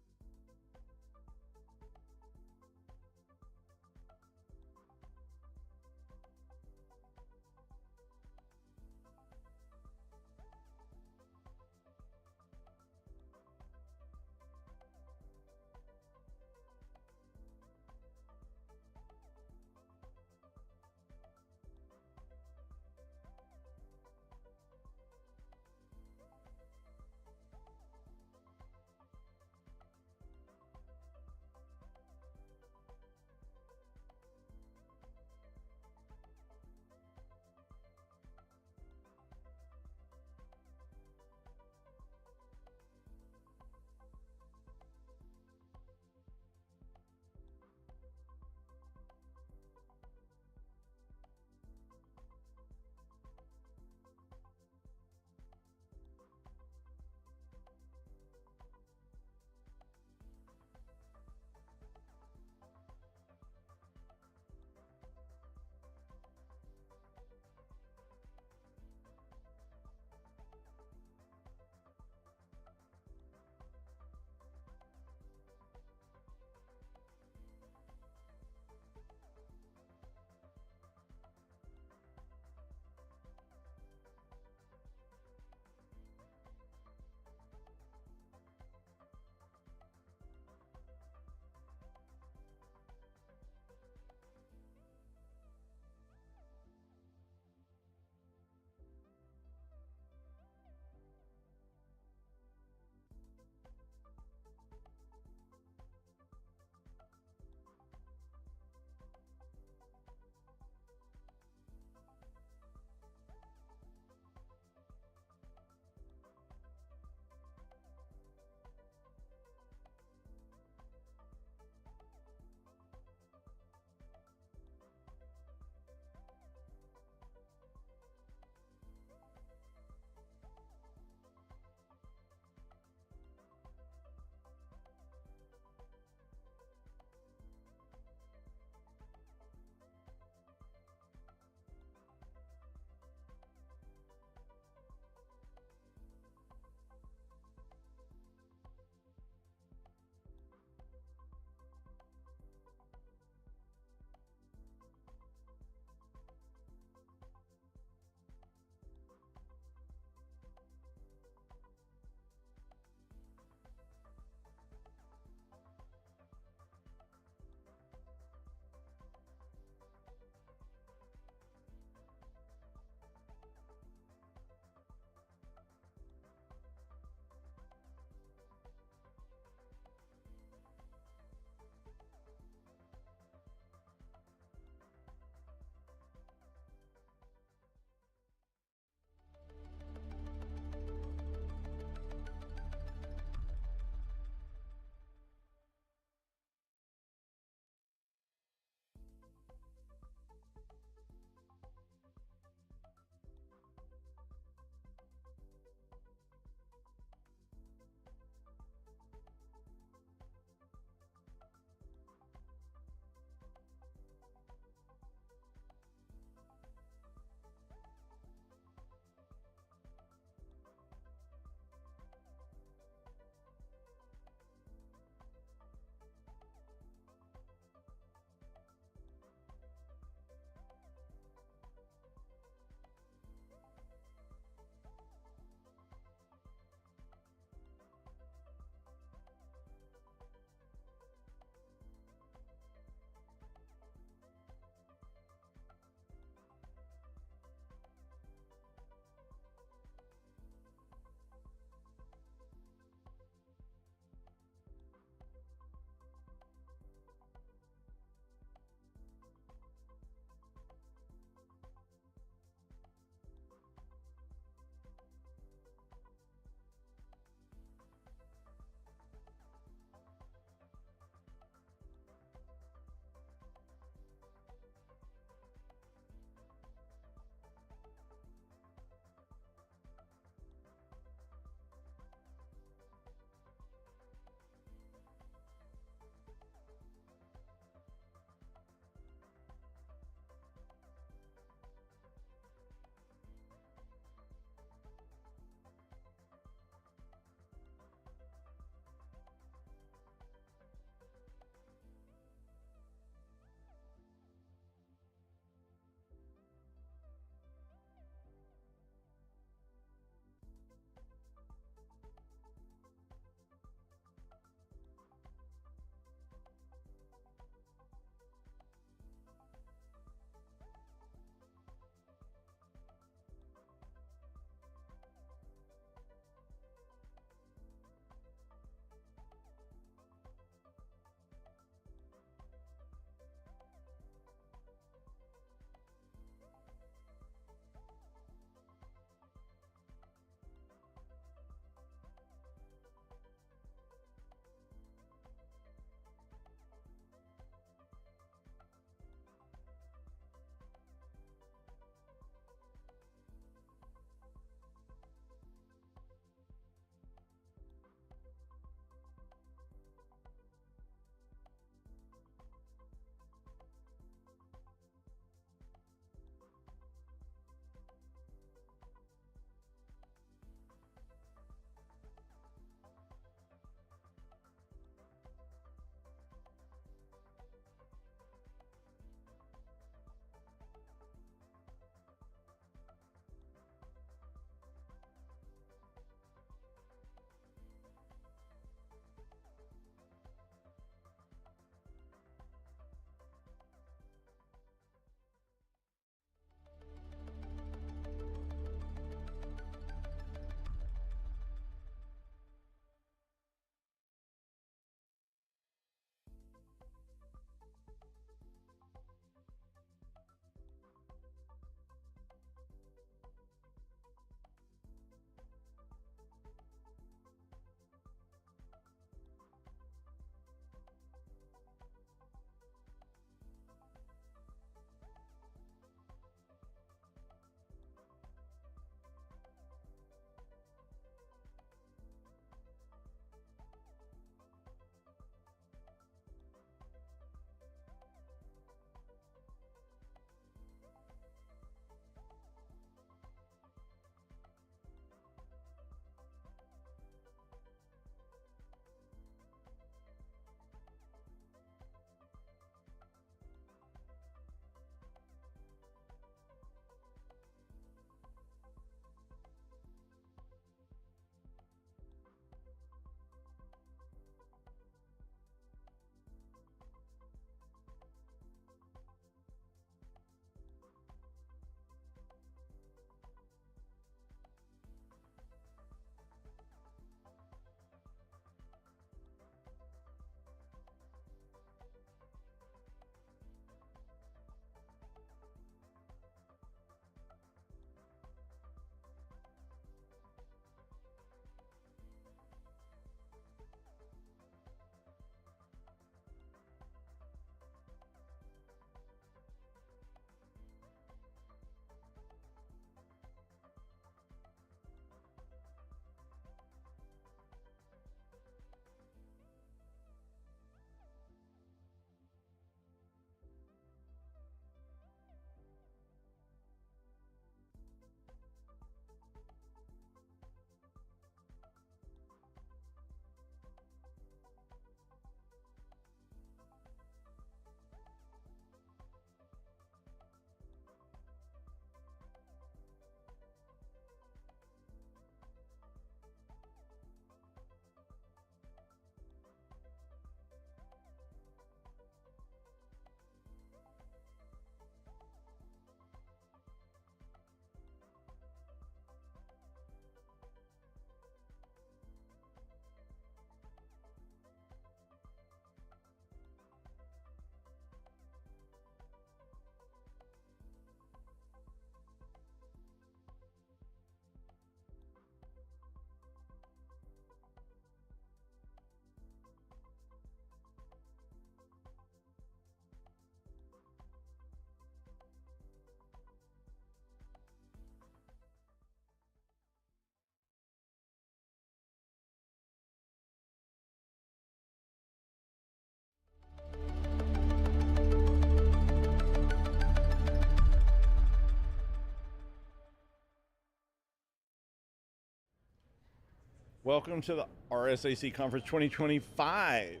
Welcome to the RSAC Conference 2025.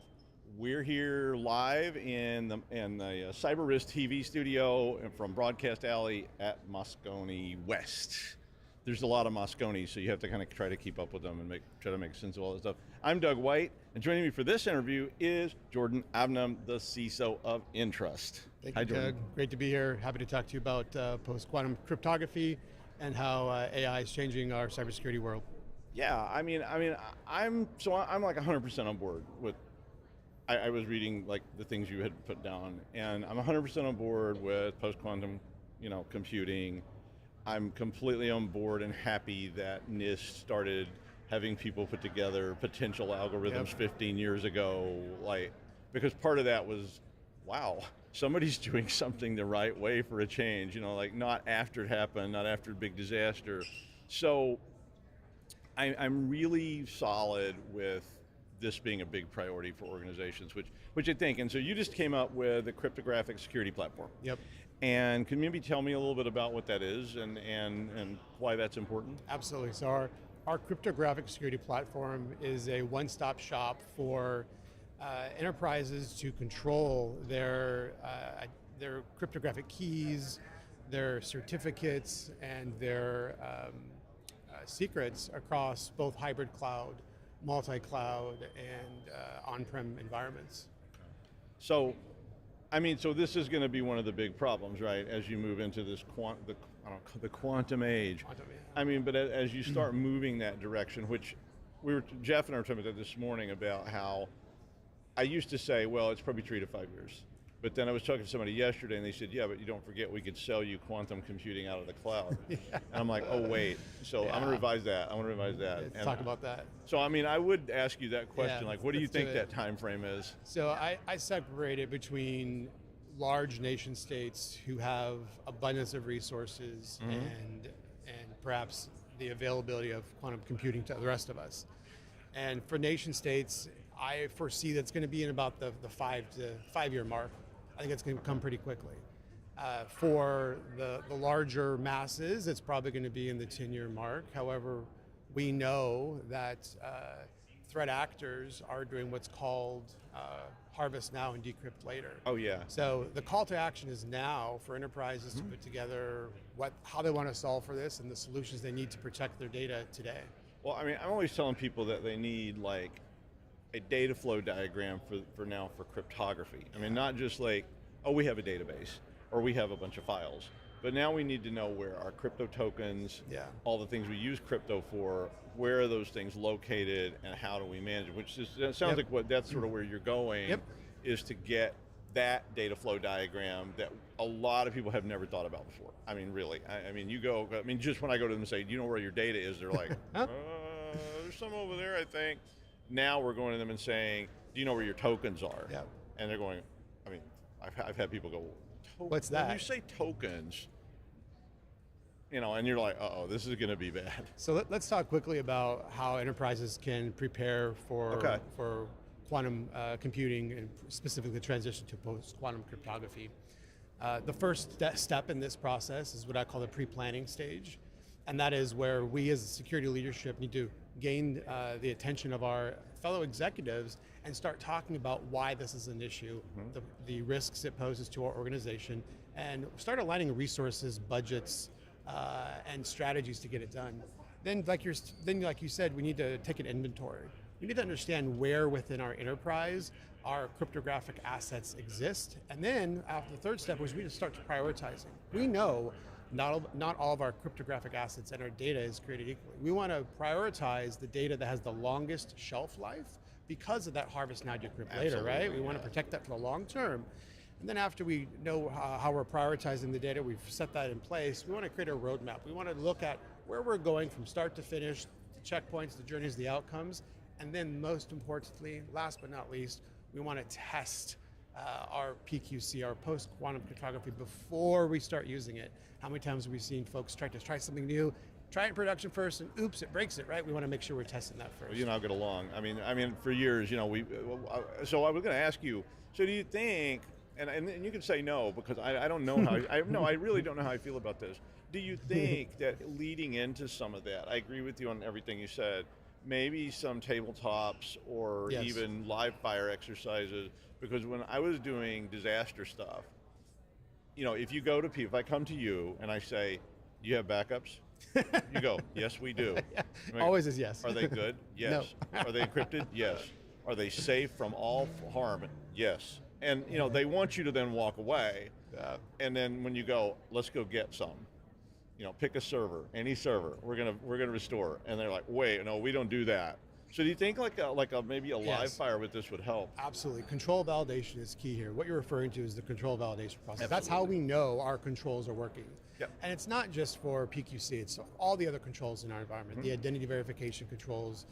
We're here live in the CyberRiskTV Studio from Broadcast Alley at Moscone West. There's a lot of Moscones, so you have to kind of try to keep up with them and try to make sense of all that stuff. I'm Doug White, and joining me for this interview is Jordan Avnaim, the CISO of Entrust. Thank you, Doug. Great to be here. Happy to talk to you about post-quantum cryptography and how AI is changing our cybersecurity world. Yeah, I'm like 100% on board with. I was reading like the things you had put down, and I'm 100% on board with post-quantum, computing. I'm completely on board and happy that NIST started having people put together potential algorithms 15 years ago, because part of that was, wow, somebody's doing something the right way for a change, not after it happened, not after a big disaster. So I'm really solid with this being a big priority for organizations, which I think, and so you just came up with a cryptographic security platform. Yep. And can you maybe tell me a little bit about what that is and why that's important? Absolutely. So our cryptographic security platform is a one-stop shop for enterprises to control their cryptographic keys, their certificates, and their secrets across both hybrid cloud, multi-cloud, and on-prem environments. So this is going to be one of the big problems, right? As you move into this the quantum age. But as you start moving that direction, which Jeff and I were talking about that this morning about how I used to say, well, it's probably 3 to 5 years. But then I was talking to somebody yesterday and they said, yeah, but you don't forget we could sell you quantum computing out of the cloud. And I'm like, oh, wait. So I'm going to revise that. Let's talk about that. So, I would ask you that question, what do you think that time frame is? So I separate it between large nation states who have abundance of resources and perhaps the availability of quantum computing to the rest of us. And for nation states, I foresee that's going to be in about the 5 year mark. I think it's going to come pretty quickly. For the larger masses, it's probably going to be in the 10-year mark. However, we know that threat actors are doing what's called harvest now and decrypt later. Oh yeah. So the call to action is now for enterprises to put together how they want to solve for this and the solutions they need to protect their data today. Well, I'm always telling people that they need a data flow diagram for cryptography. Not just we have a database or we have a bunch of files, but now we need to know where our crypto tokens, all the things we use crypto for, where are those things located and how do we manage it? Which sounds like that's sort of where you're going, is to get that data flow diagram that a lot of people have never thought about before. Really. Just when I go to them and say, do you know where your data is? They're like, there's some over there, I think. Now we're going to them and saying, do you know where your tokens are? Yeah. And they're going, I've had people go, what's that? When you say tokens, and you're like, this is going to be bad. So let's talk quickly about how enterprises can prepare for quantum computing and specifically the transition to post-quantum cryptography. The first step in this process is what I call the pre-planning stage. And that is where we as a security leadership need to gain the attention of our fellow executives and start talking about why this is an issue, the risks it poses to our organization, and start aligning resources, budgets, and strategies to get it done. Then, like you said, we need to take an inventory. We need to understand where within our enterprise our cryptographic assets exist, and then after the third step was we need to start prioritizing. We know not all of our cryptographic assets and our data is created equally. We want to prioritize the data that has the longest shelf life because of that harvest now decrypt later, right? We want to protect that for the long term. And then after we know how we're prioritizing the data, we've set that in place, we want to create a roadmap. We want to look at where we're going from start to finish, the checkpoints, the journeys, the outcomes, and then most importantly, last but not least, we want to test our PQC, our post-quantum cryptography, before we start using it. How many times have we seen folks try something new, try it in production first, and oops, it breaks it, right? We want to make sure we're testing that first. Well, get along. For years, so I was going to ask you, so do you think, and you can say no, because I don't know how, I really don't know how I feel about this. Do you think that leading into some of that, I agree with you on everything you said, maybe some tabletops or Yes. even live fire exercises, because when I was doing disaster stuff, you know, if you go to people, if I come to you and I say, do you have backups? You go, yes, we do. I mean, Always is yes. Are they good? Yes. Are they encrypted? Yes. Are they safe from all harm? Yes. And you know, they want you to then walk away. And then when you go, let's go get some. You know, pick a server, any server. We're gonna restore. And they're like, wait, no, we don't do that. So do you think like a maybe a live Yes. fire with this would help? Absolutely. Control validation is key here. What you're referring to is the control validation process. That's how we know our controls are working. Yep. And it's not just for PQC, it's all the other controls in our environment, the identity verification controls,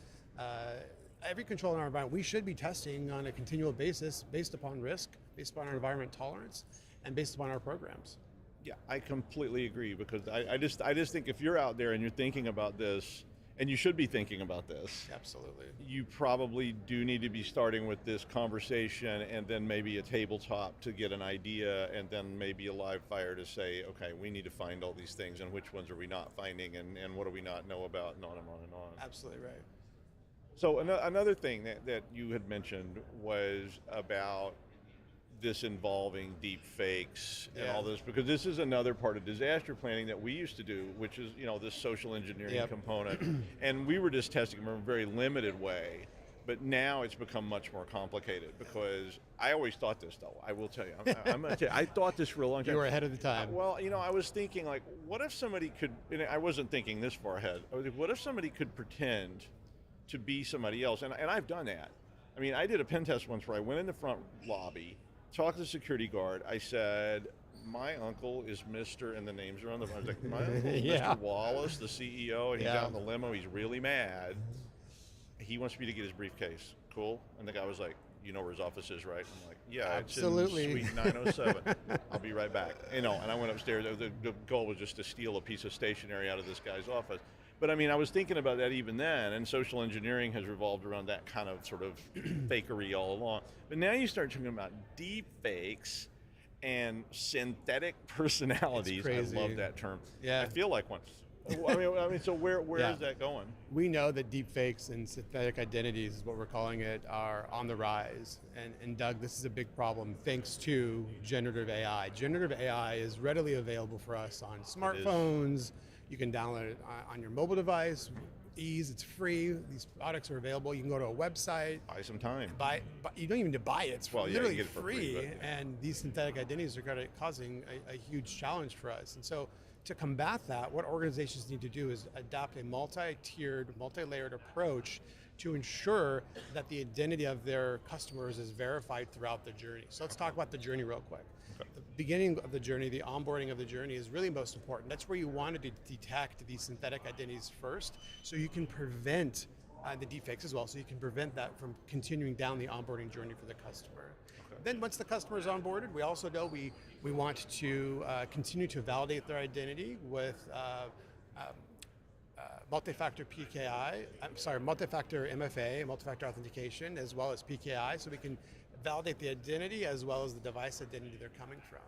every control in our environment, we should be testing on a continual basis based upon risk, based upon our environment tolerance, and based upon our programs. Yeah, I completely agree, because I just think if you're out there and you're thinking about this, and you should be thinking about this, Absolutely. you probably do need to be starting with this conversation, and then maybe a tabletop to get an idea, and then maybe a live fire to say, okay, we need to find all these things, and which ones are we not finding, and what do we not know about, and on and on and on. Absolutely right. So another thing that you had mentioned was about this involving deep fakes and all this, because this is another part of disaster planning that we used to do, which is, you know, this social engineering component. And we were just testing them in a very limited way, but now it's become much more complicated, because I always thought this, though, I will tell you, I'm gonna tell you, I thought this for a long time. You were ahead of the time. Well, you know, I was thinking, like, what if somebody could, and I wasn't thinking this far ahead, I was like, what if somebody could pretend to be somebody else? And I've done that. I mean, I did a pen test once where I went in the front lobby, talked to the security guard. I said, my uncle is Mr. and the names are on the phone. I was like, my uncle is Mr. Wallace, the CEO, and he's out in the limo. He's really mad. He wants me to get his briefcase. Cool. And the guy was like, you know where his office is, right? I'm like, yeah, Absolutely. It's in Suite 907. I'll be right back. You know, and I went upstairs. The goal was just to steal a piece of stationery out of this guy's office. But I mean, I was thinking about that even then, and social engineering has revolved around that kind of sort of fakery all along. But now you start talking about deep fakes and synthetic personalities. I love that term. Yeah. I feel like one. I mean, so where is that going? We know that deep fakes and synthetic identities, is what we're calling it, are on the rise. And Doug, this is a big problem thanks to generative AI. Generative AI is readily available for us on smartphones. You can download it on your mobile device. Ease, it's free. These products are available. You can go to a website. Buy some time. You don't even need to buy it. It's literally you get it for free. And these synthetic identities are causing a huge challenge for us. And so to combat that, what organizations need to do is adopt a multi-tiered, multi-layered approach to ensure that the identity of their customers is verified throughout the journey. So let's talk about the journey real quick. The beginning of the journey, the onboarding of the journey, is really most important. That's where you want to detect these synthetic identities first, so you can prevent the deepfakes as well, so you can prevent that from continuing down the onboarding journey for the customer. Then once the customer is onboarded, we also know we want to continue to validate their identity with multi-factor multi-factor MFA, multi-factor authentication, as well as PKI, so we can validate the identity as well as the device identity they're coming from.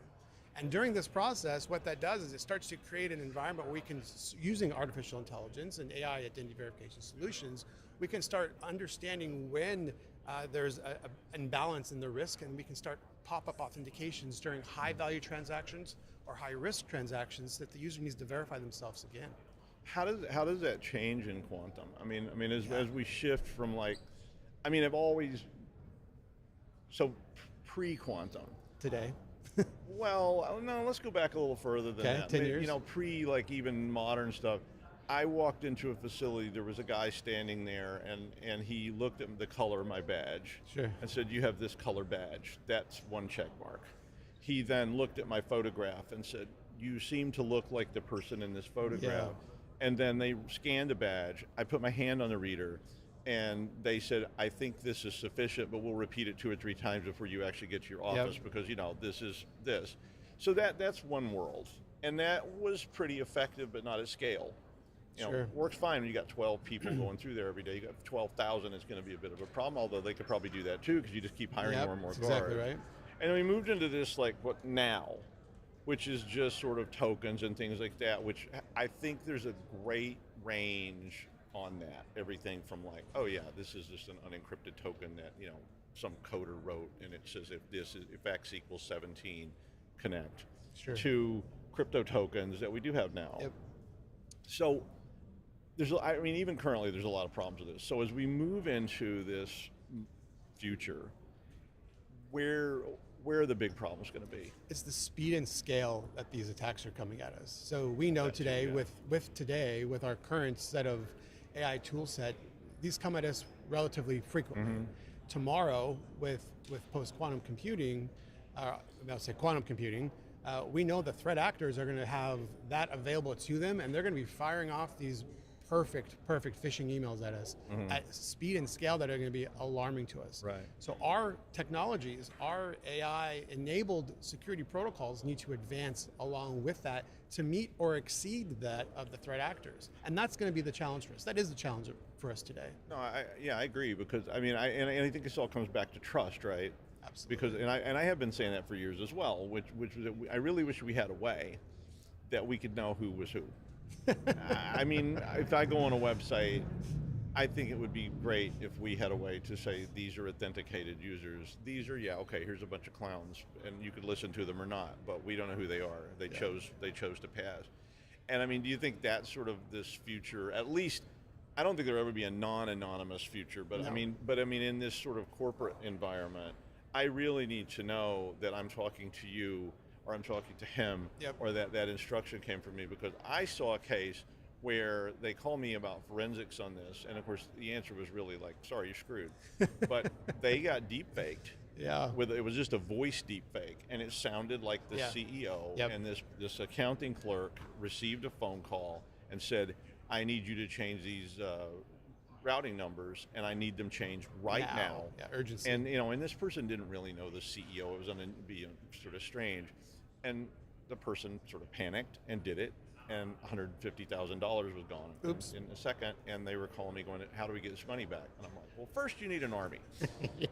And during this process, what that does is it starts to create an environment where we can, using artificial intelligence and AI identity verification solutions, we can start understanding when there's an imbalance in the risk, and we can start pop-up authentications during high-value transactions or high-risk transactions that the user needs to verify themselves again. How does that change in quantum? I mean, as we shift from I've always, so pre-quantum. Today. Well, no, let's go back a little further than that. 10 years? You know, even modern stuff. I walked into a facility, there was a guy standing there, and he looked at the color of my badge. Sure. And said, you have this color badge. That's one check mark. He then looked at my photograph and said, you seem to look like the person in this photograph. Yeah. And then they scanned a badge. I put my hand on the reader, and they said, I think this is sufficient, but we'll repeat it 2 or 3 times before you actually get to your office, because, you know, this is this. So that's one world. And that was pretty effective, but not at scale. You know, works fine when you got 12 people going through there every day. You got 12,000, it's going to be a bit of a problem, although they could probably do that too, because you just keep hiring more and more guards. Exactly right. And then we moved into this, like, what now, which is just sort of tokens and things like that, which I think there's a great range on that. Everything from like, oh yeah, this is just an unencrypted token that, you know, some coder wrote and it says if X equals 17, connect. Sure. To crypto tokens that we do have now. Yep. So I mean, even currently there's a lot of problems with this. So as we move into this future, where are the big problems going to be? It's the speed and scale that these attacks are coming at us. So we know today, with our current set of AI tool set, these come at us relatively frequently. Mm-hmm. Tomorrow, with post-quantum computing, I'll say quantum computing, we know the threat actors are going to have that available to them, and they're going to be firing off these perfect phishing emails at us at speed and scale that are going to be alarming to us. Right. So our technologies, our AI-enabled security protocols need to advance along with that to meet or exceed that of the threat actors. And that's going to be the challenge for us. That is the challenge for us today. No, I agree, because I mean, I think this all comes back to trust, right? Absolutely. Because I have been saying that for years as well, which I really wish we had a way that we could know who was who. I mean, if I go on a website, I think it would be great if we had a way to say these are authenticated users. These are, okay, here's a bunch of clowns, and you could listen to them or not, but we don't know who they are. They chose to pass. And I mean, do you think that's sort of this future? At least, I don't think there'll ever be a non-anonymous future, but no. I mean, in this sort of corporate environment, I really need to know that I'm talking to you, or I'm talking to him, or that instruction came from me, because I saw a case where they called me about forensics on this, and of course the answer was really like, sorry, you're screwed. But they got deep faked. Yeah. It was just a voice deep fake, and it sounded like the CEO, and this accounting clerk received a phone call and said, I need you to change these routing numbers, and I need them changed right now. Yeah, urgency. And and this person didn't really know the CEO. It was going to be sort of strange, and the person sort of panicked and did it, and $150,000 was gone in a second. And they were calling me, going, "How do we get this money back?" And I'm like, "Well, first you need an army, exactly.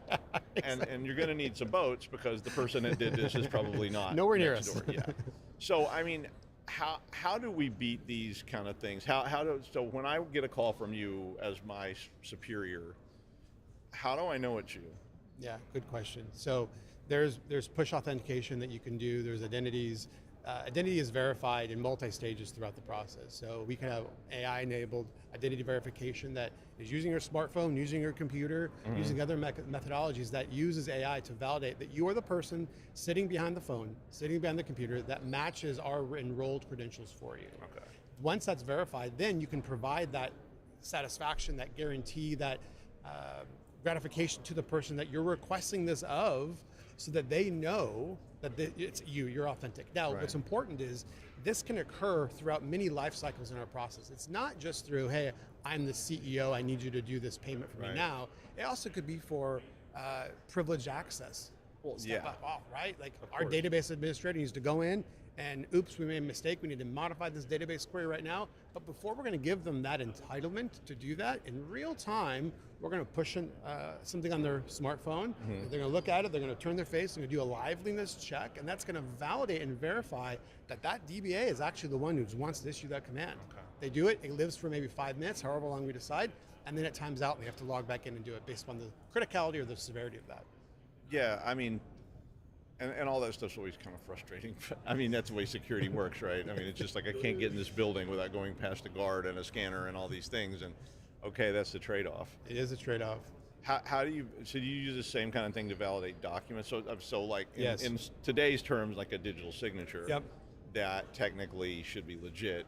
and you're going to need some boats, because the person that did this is probably not nowhere near us." Yeah. So I mean, how do we beat these kind of things? So when I get a call from you as my superior, how do I know it's you? Yeah, good question. So there's push authentication that you can do. There's identities. Identity is verified in multi-stages throughout the process. So we can have AI-enabled identity verification that is using your smartphone, using your computer, using other methodologies that uses AI to validate that you are the person sitting behind the phone, sitting behind the computer, that matches our enrolled credentials for you. Okay. Once that's verified, then you can provide that satisfaction, that guarantee, that gratification to the person that you're requesting this of, so that they know that it's you're authentic. Now, what's important is this can occur throughout many life cycles in our process. It's not just through, hey, I'm the CEO, I need you to do this payment for me now. It also could be for privileged access. Right? Like our database administrator needs to go in and, oops, we made a mistake, we need to modify this database query right now. But before we're going to give them that entitlement to do that, in real time, we're going to push something on their smartphone. They're going to look at it, they're going to turn their face, they're going to do a liveliness check, and that's going to validate and verify that that DBA is actually the one who wants to issue that command. Okay. They do it, it lives for maybe 5 minutes, however long we decide, and then it times out and they have to log back in and do it based on the criticality or the severity of that. Yeah, I mean, and all that stuff's always kind of frustrating. I mean, that's the way security works, right? I mean, it's just like, I can't get in this building without going past a guard and a scanner and all these things, and okay, that's the trade-off. It is a trade-off. How do you use the same kind of thing to validate documents? So like in today's terms, like a digital signature, that technically should be legit.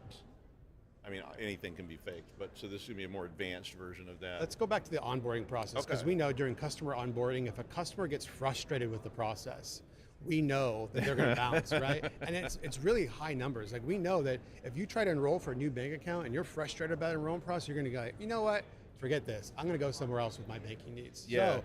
I mean, anything can be faked, but so this would be a more advanced version of that. Let's go back to the onboarding process, because we know during customer onboarding, if a customer gets frustrated with the process, we know that they're going to bounce, right? And it's really high numbers. Like, we know that if you try to enroll for a new bank account and you're frustrated about the enrollment process, you're going to go, you know what? Forget this. I'm going to go somewhere else with my banking needs. Yeah. So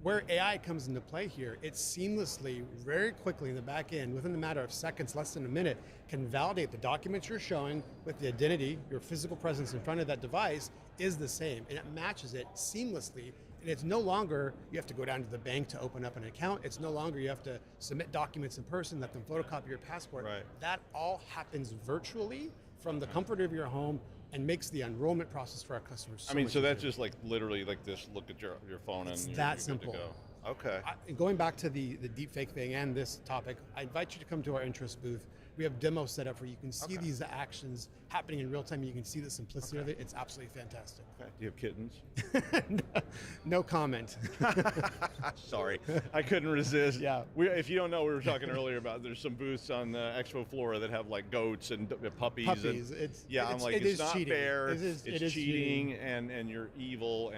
where AI comes into play here, it seamlessly, very quickly in the back end, within a matter of seconds, less than a minute, can validate the documents you're showing with the identity, your physical presence in front of that device is the same, and it matches it seamlessly. And it's no longer you have to go down to the bank to open up an account. It's no longer you have to submit documents in person, let them photocopy your passport. Right. That all happens virtually from the comfort of your home and makes the enrollment process for our customers I mean, much so that's easier. just like literally like this, look at your phone It's and you're that good simple. to go. Okay. Going back to the deepfake thing and this topic, I invite you to come to our Entrust booth. We have demos set up where you can see these actions happening in real time. You can see the simplicity of it. It's absolutely fantastic. Okay. Do you have kittens? No comment. Sorry, I couldn't resist. Yeah. If you don't know, we were talking earlier about there's some booths on the expo floor that have like goats and puppies. Puppies. I'm like, it it's is not cheating. fair. It is It's cheating. cheating, and you're evil.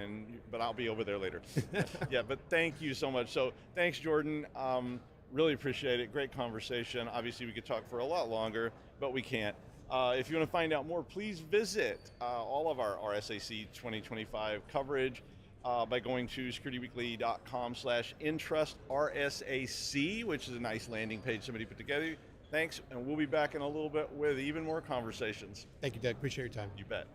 But I'll be over there later. Yeah, but thank you so much. So thanks, Jordan. Really appreciate it. Great conversation. Obviously, we could talk for a lot longer, but we can't. If you want to find out more, please visit all of our RSAC 2025 coverage by going to securityweekly.com/EntrustRSAC, which is a nice landing page somebody put together. Thanks, and we'll be back in a little bit with even more conversations. Thank you, Doug. Appreciate your time. You bet.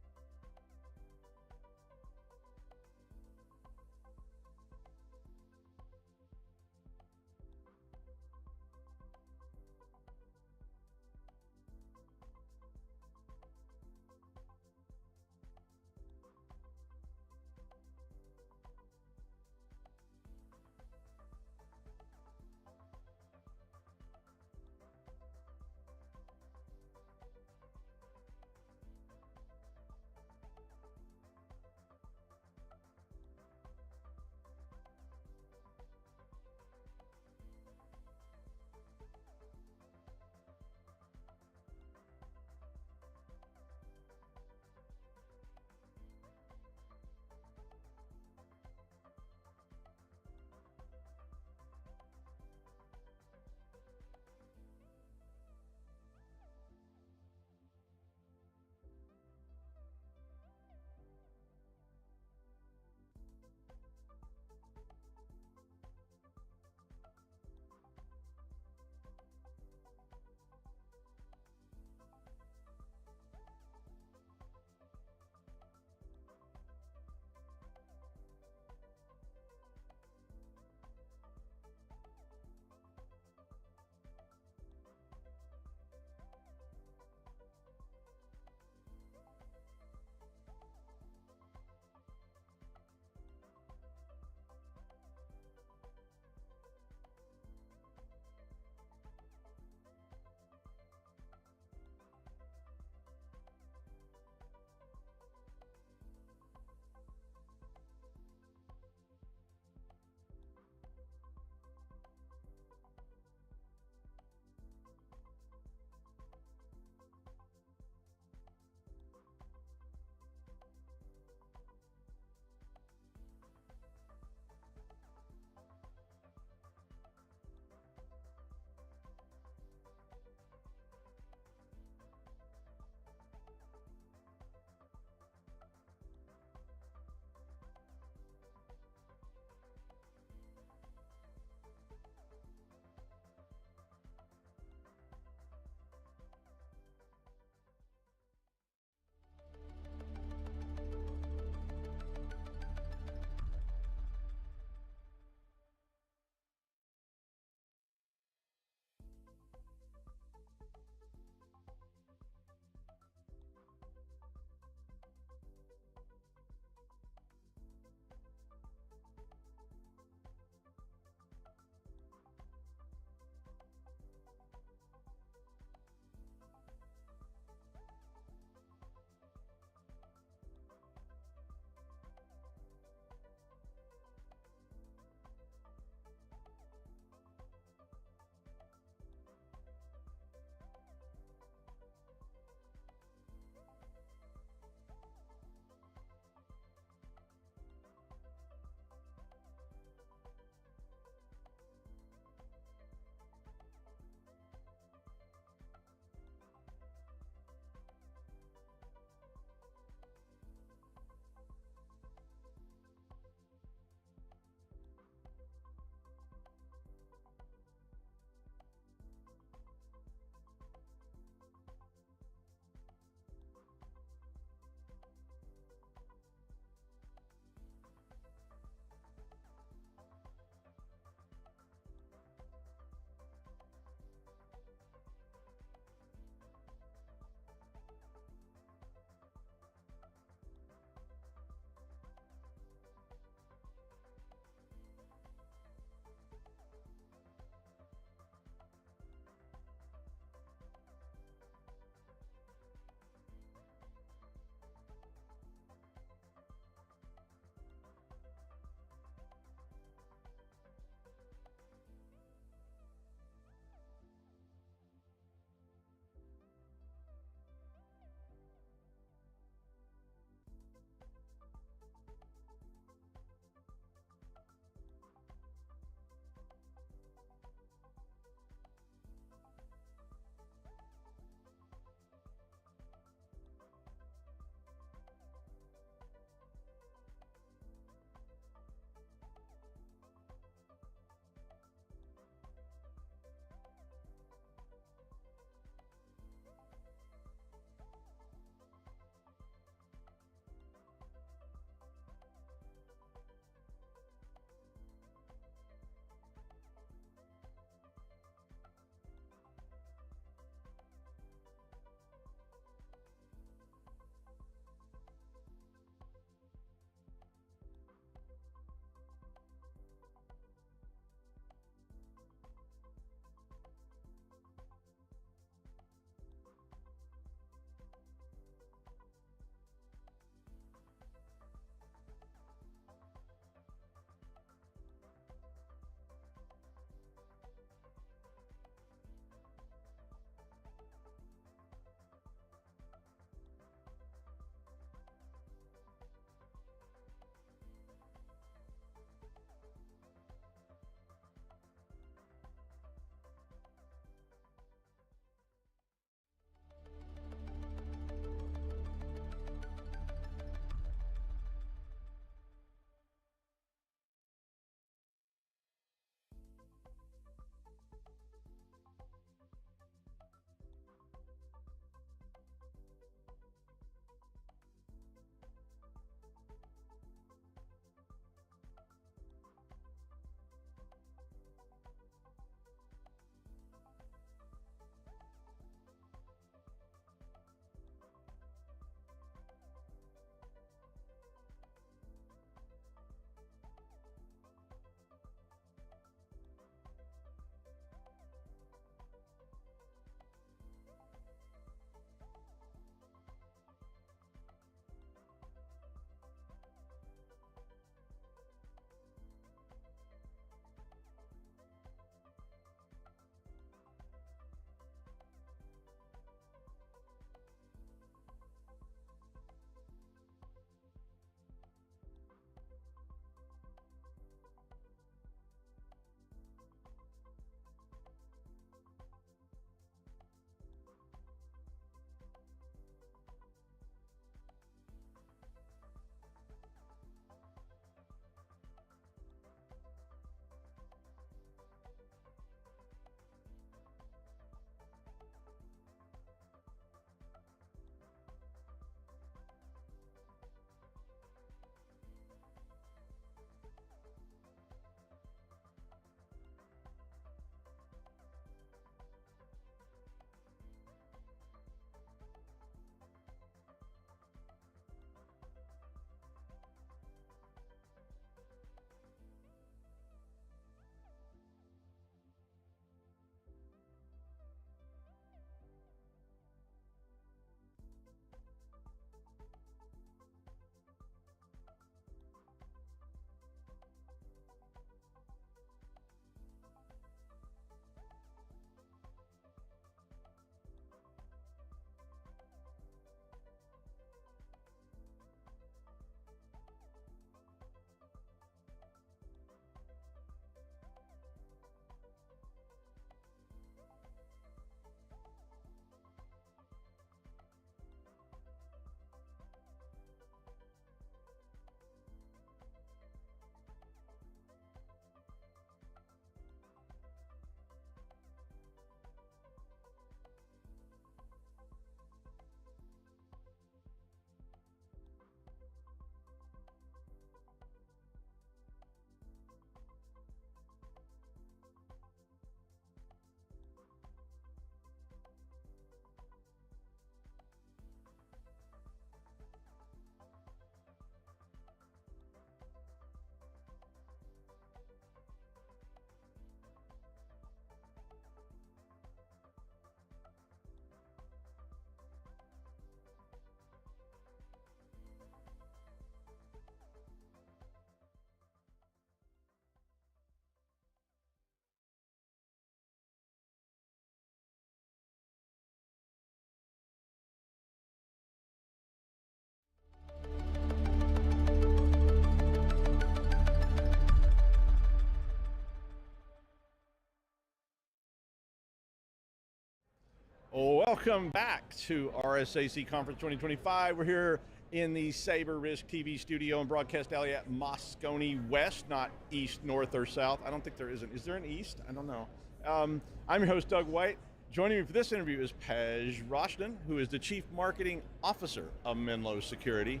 Welcome back to RSAC Conference 2025. We're here in the CyberRiskTV Studio and Broadcast Alley at Moscone West, not east, north, or south. I don't think there is an. Is there an east? I don't know. I'm your host, Doug White. Joining me for this interview is Pej Roshdin, who is the Chief Marketing Officer of Menlo Security.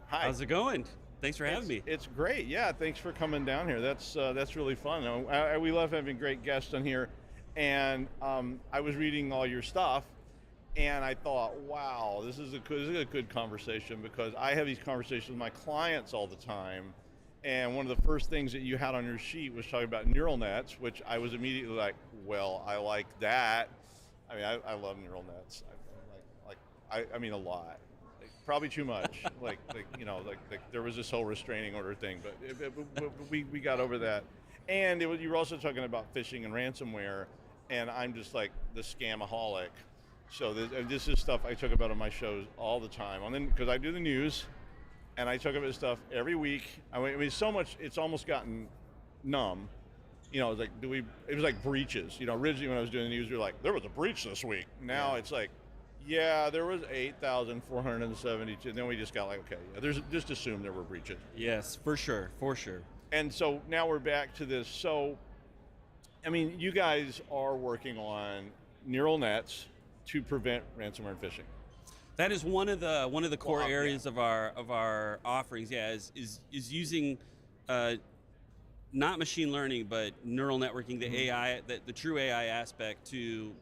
Hi. How's it going? Thanks for having me. It's great. Yeah, thanks for coming down here. That's really fun. We love having great guests on here. And I was reading all your stuff, and I thought, wow, this is a good conversation, because I have these conversations with my clients all the time. And one of the first things that you had on your sheet was talking about neural nets, which I was immediately like, well, I like that. I mean, I love neural nets. I mean, a lot. Probably too much. like there was this whole restraining order thing, but we got over that. And you were also talking about phishing and ransomware, and I'm just like the scamaholic. So this is stuff I talk about on my shows all the time. And then, because I do the news, and I talk about this stuff every week. I mean, so much, it's almost gotten numb. You know, it was like breaches. You know, originally when I was doing the news, we were like, there was a breach this week. Now it's like, yeah, there was 8,472. And then we just got like, okay, yeah, just assume there were breaches. Yes, for sure. And so now we're back to this. So, I mean, you guys are working on neural nets to prevent ransomware and phishing. That is one of the core areas of our offerings. Yeah, is using not machine learning, but neural networking, the AI, the true AI aspect, to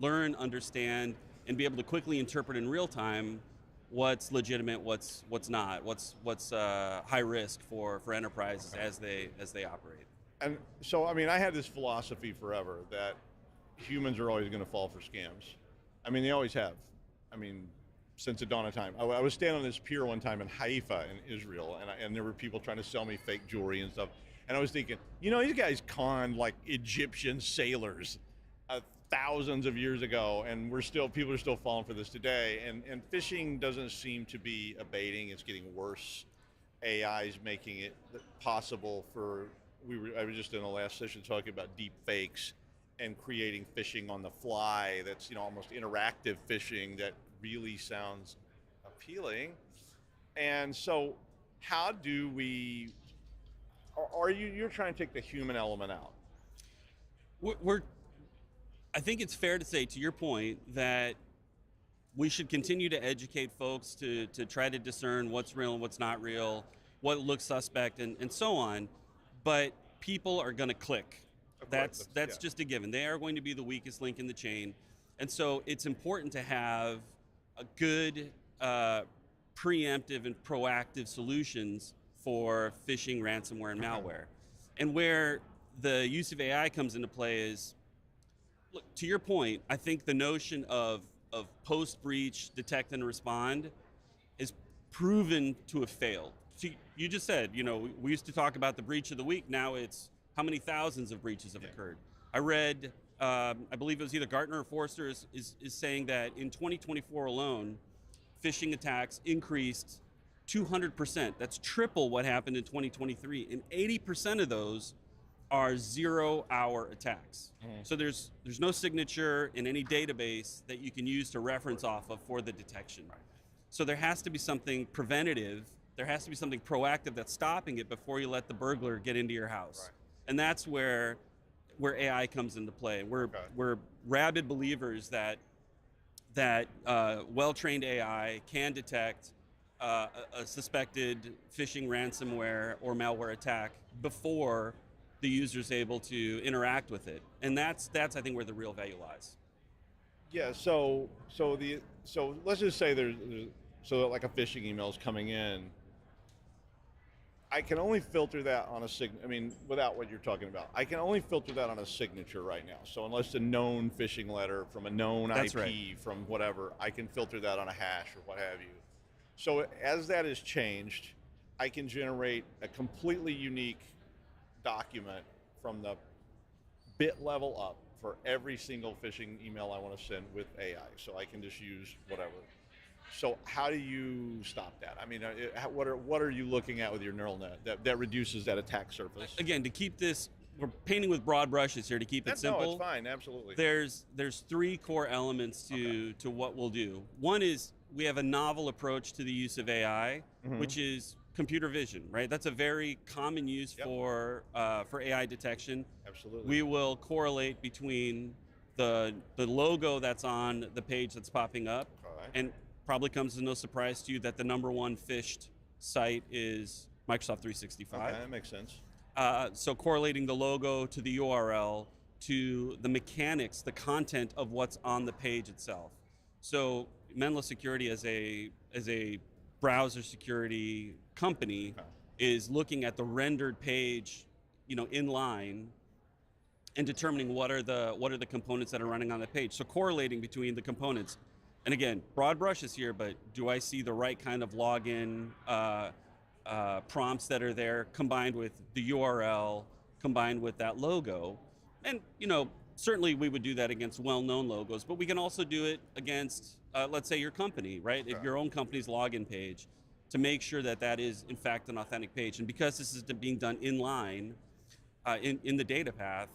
learn, understand, and be able to quickly interpret in real time what's legitimate, what's not, what's high risk for enterprises as they operate. And so, I mean, I had this philosophy forever that humans are always going to fall for scams. I mean, they always have. I mean, since the dawn of time. I was standing on this pier one time in Haifa in Israel, and there were people trying to sell me fake jewelry and stuff. And I was thinking, you know, these guys conned like Egyptian sailors thousands of years ago, and people are still falling for this today. And phishing doesn't seem to be abating. It's getting worse. AI is making it possible for, I was just in the last session talking about deep fakes and creating phishing on the fly. That's, you know, almost interactive phishing that really sounds appealing. And so how do we, you're trying to take the human element out? I think it's fair to say, to your point, that we should continue to educate folks to try to discern what's real and what's not real, what looks suspect, and so on. But people are going to click. That's just a given. They are going to be the weakest link in the chain. And so it's important to have a good preemptive and proactive solutions for phishing, ransomware, and malware. And where the use of AI comes into play is, look, to your point, I think the notion of post-breach detect and respond is proven to have failed. So you just said, you know, we used to talk about the breach of the week. Now it's how many thousands of breaches have occurred. I read, I believe it was either Gartner or Forrester is saying that in 2024 alone, phishing attacks increased 200%. That's triple what happened in 2023. And 80% of those are 0-hour attacks. So there's no signature in any database that you can use to reference off of for the detection. So there has to be something preventative. There has to be something proactive that's stopping it before you let the burglar get into your house. And that's where AI comes into play. We're rabid believers that well-trained AI can detect a suspected phishing, ransomware, or malware attack before the user's able to interact with it. And that's I think where the real value lies. Yeah, so let's just say there's like a phishing email is coming in. I can only filter that on a without what you're talking about. I can only filter that on a signature right now. So unless it's a known phishing letter from a known IP from whatever, I can filter that on a hash or what have you. So as that has changed, I can generate a completely unique document from the bit level up for every single phishing email I want to send with AI. So I can just use whatever. So how do you stop that? I mean, what are you looking at with your neural net that reduces that attack surface? Again, to keep this we're painting with broad brushes here to keep it simple. No, it's fine, absolutely. There's three core elements to what we'll do. One is we have a novel approach to the use of AI, which is computer vision, right? That's a very common use for AI detection. Absolutely. We will correlate between the logo that's on the page that's popping up, and probably comes as no surprise to you that the #1 phished site is Microsoft 365. Okay, that makes sense. So correlating the logo to the URL to the mechanics, the content of what's on the page itself. So Menlo Security as a browser security company is looking at the rendered page, inline, and determining what are the components that are running on the page. So correlating between the components. And again, broad brushes here, but do I see the right kind of login prompts that are there combined with the URL, combined with that logo? And certainly we would do that against well-known logos, but we can also do it against, let's say, your company, right? If your own company's login page, to make sure that that is in fact an authentic page. And because this is being done inline in the data path,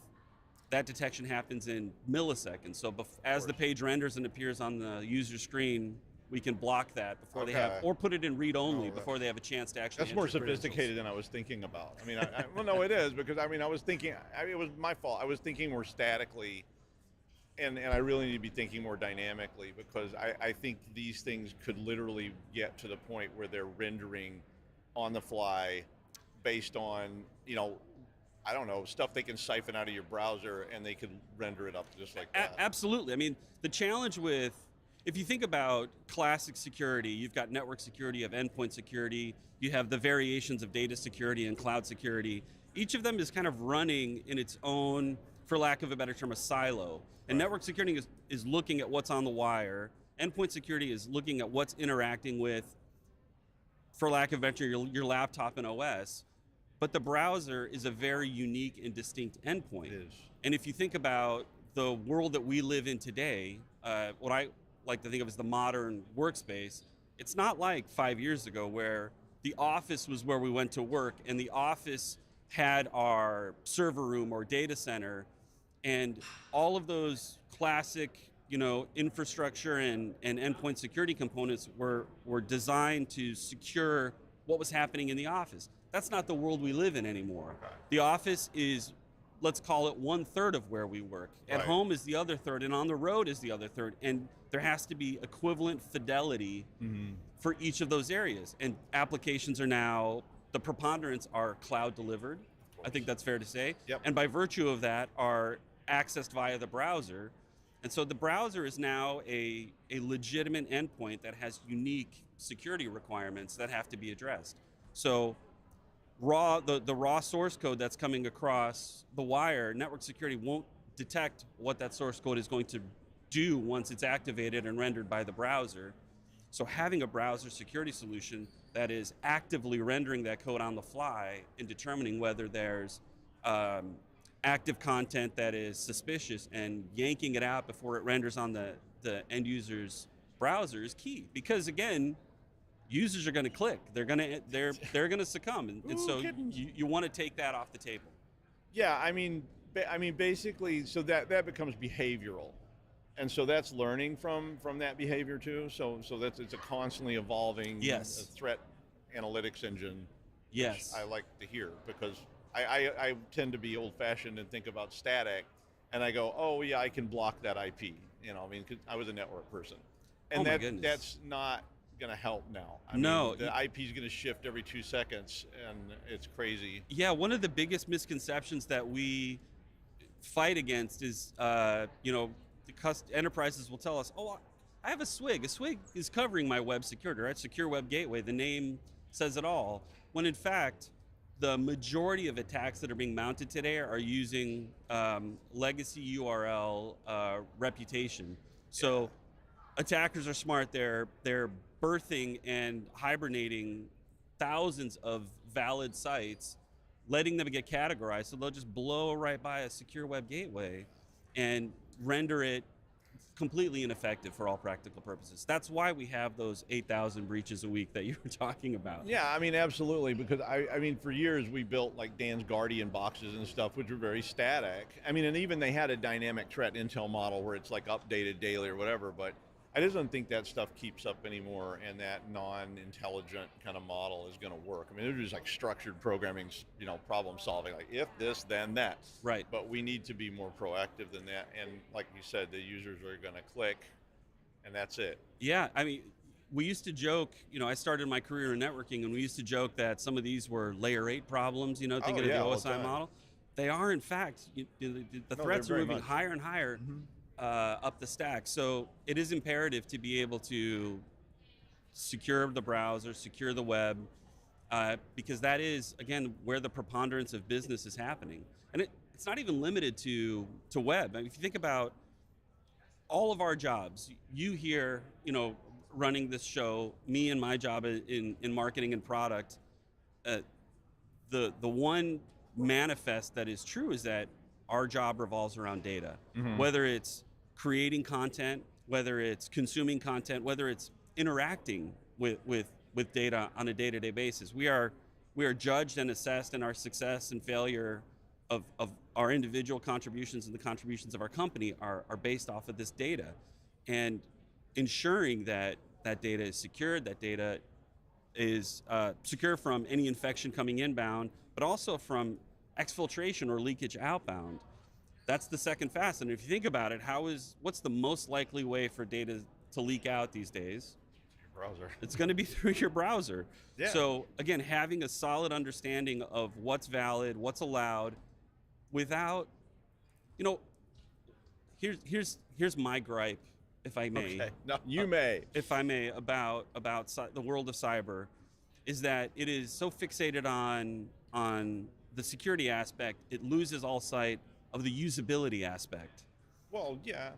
that detection happens in milliseconds. So as the page renders and appears on the user screen, we can block that before they have, or put it in read-only before they have a chance to actually. That's more sophisticated than I was thinking about. I mean, well, no, it is, because I was thinking, it was my fault. I was thinking more statically, and I really need to be thinking more dynamically, because I think these things could literally get to the point where they're rendering on the fly based on, I don't know, stuff they can siphon out of your browser, and they could render it up just like that. Absolutely. I mean, the challenge with, if you think about classic security, you've got network security, you have endpoint security, you have the variations of data security and cloud security. Each of them is kind of running in its own, for lack of a better term, a silo. And network security is looking at what's on the wire. Endpoint security is looking at what's interacting with, for lack of a better term, your laptop and OS. But the browser is a very unique and distinct endpoint. It is. And if you think about the world that we live in today, what I like to think of as the modern workspace, it's not like 5 years ago where the office was where we went to work, and the office had our server room or data center, and all of those classic infrastructure and endpoint security components were designed to secure what was happening in the office. That's not the world we live in anymore. The office is, let's call it 1/3 of where we work. At home is the other third, and on the road is the other third. And there has to be equivalent fidelity for each of those areas. And applications are now, the preponderance are cloud delivered. I think that's fair to say. Yep. And by virtue of that are accessed via the browser. And so the browser is now a legitimate endpoint that has unique security requirements that have to be addressed. So the raw source code that's coming across the wire, network security won't detect what that source code is going to do once it's activated and rendered by the browser. So having a browser security solution that is actively rendering that code on the fly and determining whether there's active content that is suspicious and yanking it out before it renders on the end user's browser is key. Because again, users are going to click. They're going to succumb, and so you want to take that off the table. Yeah, I mean, basically, so that becomes behavioral, and so that's learning from that behavior too. So it's a constantly evolving threat analytics engine. Yes, which I like to hear, because I tend to be old-fashioned and think about static, and I go, oh yeah, I can block that IP. 'Cause I was a network person, and that's not going to help now. I mean, the IP is going to shift every 2 seconds, and it's crazy. Yeah, one of the biggest misconceptions that we fight against is, enterprises will tell us, oh, I have a SWIG. A SWIG is covering my web security, right? Secure Web Gateway. The name says it all. When in fact, the majority of attacks that are being mounted today are using legacy URL reputation. So attackers are smart. They're birthing and hibernating thousands of valid sites, letting them get categorized, so they'll just blow right by a secure web gateway and render it completely ineffective for all practical purposes. That's why we have those 8,000 breaches a week that you were talking about. Yeah, I mean, absolutely, because I mean, for years we built like Dan's Guardian boxes and stuff, which were very static. I mean, and even they had a dynamic threat intel model where it's like updated daily or whatever, but I just don't think that stuff keeps up anymore, and that non-intelligent kind of model is going to work. I mean, they're just like structured programming, you know, problem solving, like if this, then that. Right. But we need to be more proactive than that, and like you said, the users are going to click, and that's it. Yeah, I mean, we used to joke, you know, I started my career in networking, and we used to joke that some of these were layer 8 problems, you know, thinking of the OSI model. They are, in fact, the threats are moving higher and higher. Up the stack. So it is imperative to be able to secure the browser, secure the web, because that is, again, where the preponderance of business is happening. And it's not even limited to web. I mean, if you think about all of our jobs, you here, you know, running this show, me and my job in marketing and product, the one manifest that is true is that our job revolves around data, whether it's creating content, whether it's consuming content, whether it's interacting with data on a day-to-day basis. We are judged and assessed in our success and failure of our individual contributions, and the contributions of our company are based off of this data. And ensuring that that data is secured, that data is secure from any infection coming inbound, but also from exfiltration or leakage outbound. That's the second facet. And if you think about it, what's the most likely way for data to leak out these days? Your browser. It's going to be through your browser. Yeah. So again, having a solid understanding of what's valid, what's allowed, without, you know, here's my gripe, if I may. Okay. No, you may. If I may, about the world of cyber, is that it is so fixated on the security aspect, it loses all sight of the usability aspect. Well, yeah.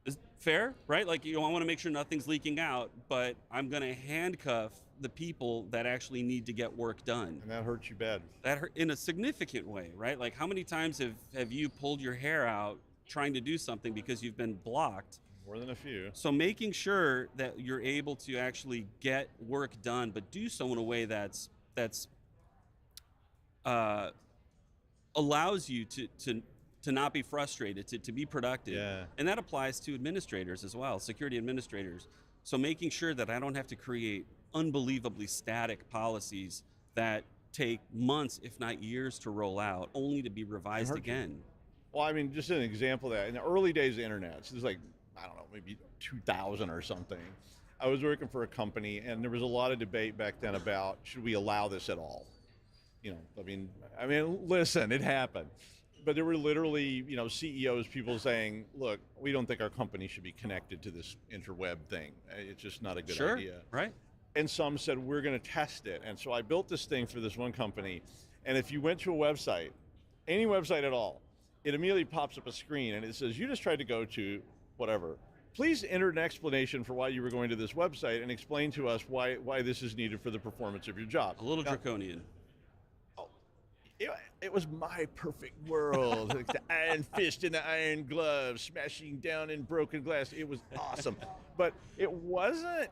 Is fair, right? Like, you know, I want to make sure nothing's leaking out, but I'm going to handcuff the people that actually need to get work done. And that hurts you bad. That hurt in a significant way, right? Like, how many times have you pulled your hair out trying to do something because you've been blocked? More than a few. So making sure that you're able to actually get work done, but do so in a way that's allows you to not be frustrated, to be productive. Yeah. And that applies to administrators as well, security administrators. So making sure that I don't have to create unbelievably static policies that take months, if not years, to roll out, only to be revised again. Well, I mean, just an example of that. In the early days of the internet, so this is like, I don't know, maybe 2000 or something, I was working for a company, and there was a lot of debate back then about, should we allow this at all? You know, I mean, listen, it happened. But there were literally, you know, CEOs, people saying, look, we don't think our company should be connected to this interweb thing. It's just not a good idea. Right. And some said, we're going to test it. And so I built this thing for this one company. And if you went to a website, any website at all, it immediately pops up a screen and it says, you just tried to go to whatever. Please enter an explanation for why you were going to this website and explain to us why this is needed for the performance of your job. A little draconian. It was my perfect world. Like the iron fist and the iron gloves, smashing down in broken glass. It was awesome. But it wasn't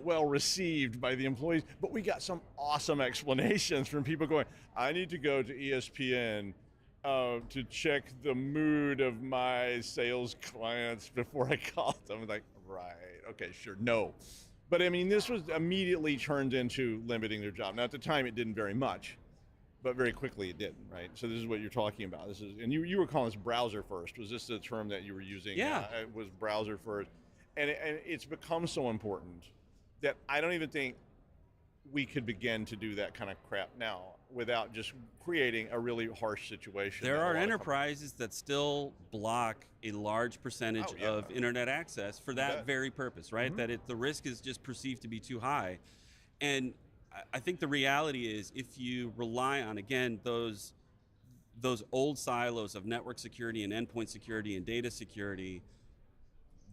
well received by the employees, but we got some awesome explanations from people going, I need to go to ESPN to check the mood of my sales clients before I call them. I'm like, right, okay, sure, no. But I mean, this was immediately turned into limiting their job. Now at the time it didn't very much, but very quickly it did, right? So this is what you're talking about. This is, and you were calling this browser first. Was this the term that you were using? Yeah. It was browser first. And it's become so important that I don't even think we could begin to do that kind of crap now without just creating a really harsh situation. There are enterprises that still block a large percentage of internet access for that very purpose, right? That the risk is just perceived to be too high. And I think the reality is, if you rely on, again, those old silos of network security and endpoint security and data security,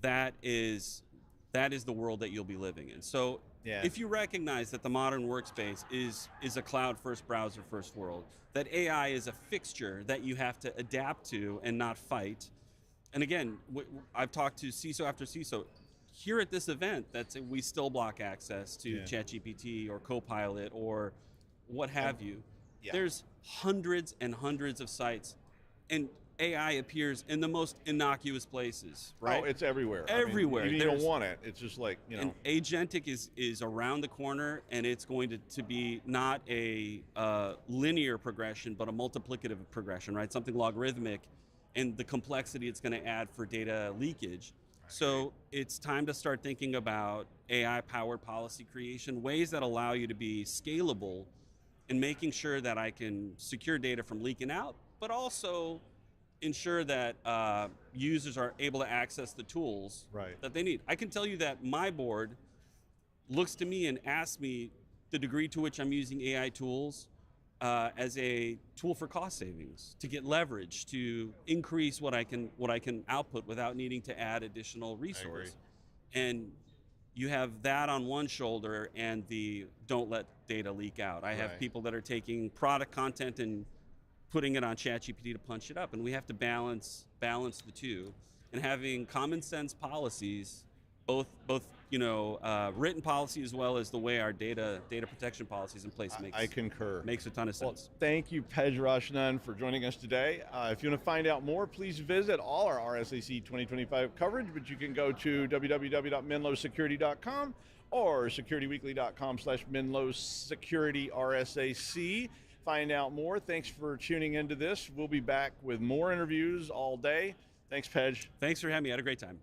that is the world that you'll be living in. So if you recognize that the modern workspace is a cloud-first, browser-first world, that AI is a fixture that you have to adapt to and not fight, and again, I've talked to CISO after CISO. Here at this event, we still block access to ChatGPT or Copilot or what have you. Yeah. There's hundreds and hundreds of sites, and AI appears in the most innocuous places, right? Oh, it's everywhere. Everywhere. I mean, you don't want it. It's just like, And agentic is around the corner, and it's going to be not a linear progression, but a multiplicative progression, right? Something logarithmic, and the complexity it's going to add for data leakage. So it's time to start thinking about AI-powered policy creation, ways that allow you to be scalable, and making sure that I can secure data from leaking out, but also ensure that users are able to access the tools that they need. I can tell you that my board looks to me and asks me the degree to which I'm using AI tools as a tool for cost savings, to get leverage, to increase what I can output without needing to add additional resource. And you have that on one shoulder and the don't let data leak out. I have people that are taking product content and putting it on ChatGPT to punch it up, and we have to balance the two, and having common sense policies, both written policy as well as the way our data protection policies in place I concur. Makes a ton of sense. Well, thank you, Pej Rashnan, for joining us today. If you want to find out more, please visit all our RSAC 2025 coverage, but you can go to www.menlosecurity.com or securityweekly.com/menlosecurityRSAC. Find out more. Thanks for tuning into this. We'll be back with more interviews all day. Thanks, Pej. Thanks for having me. I had a great time.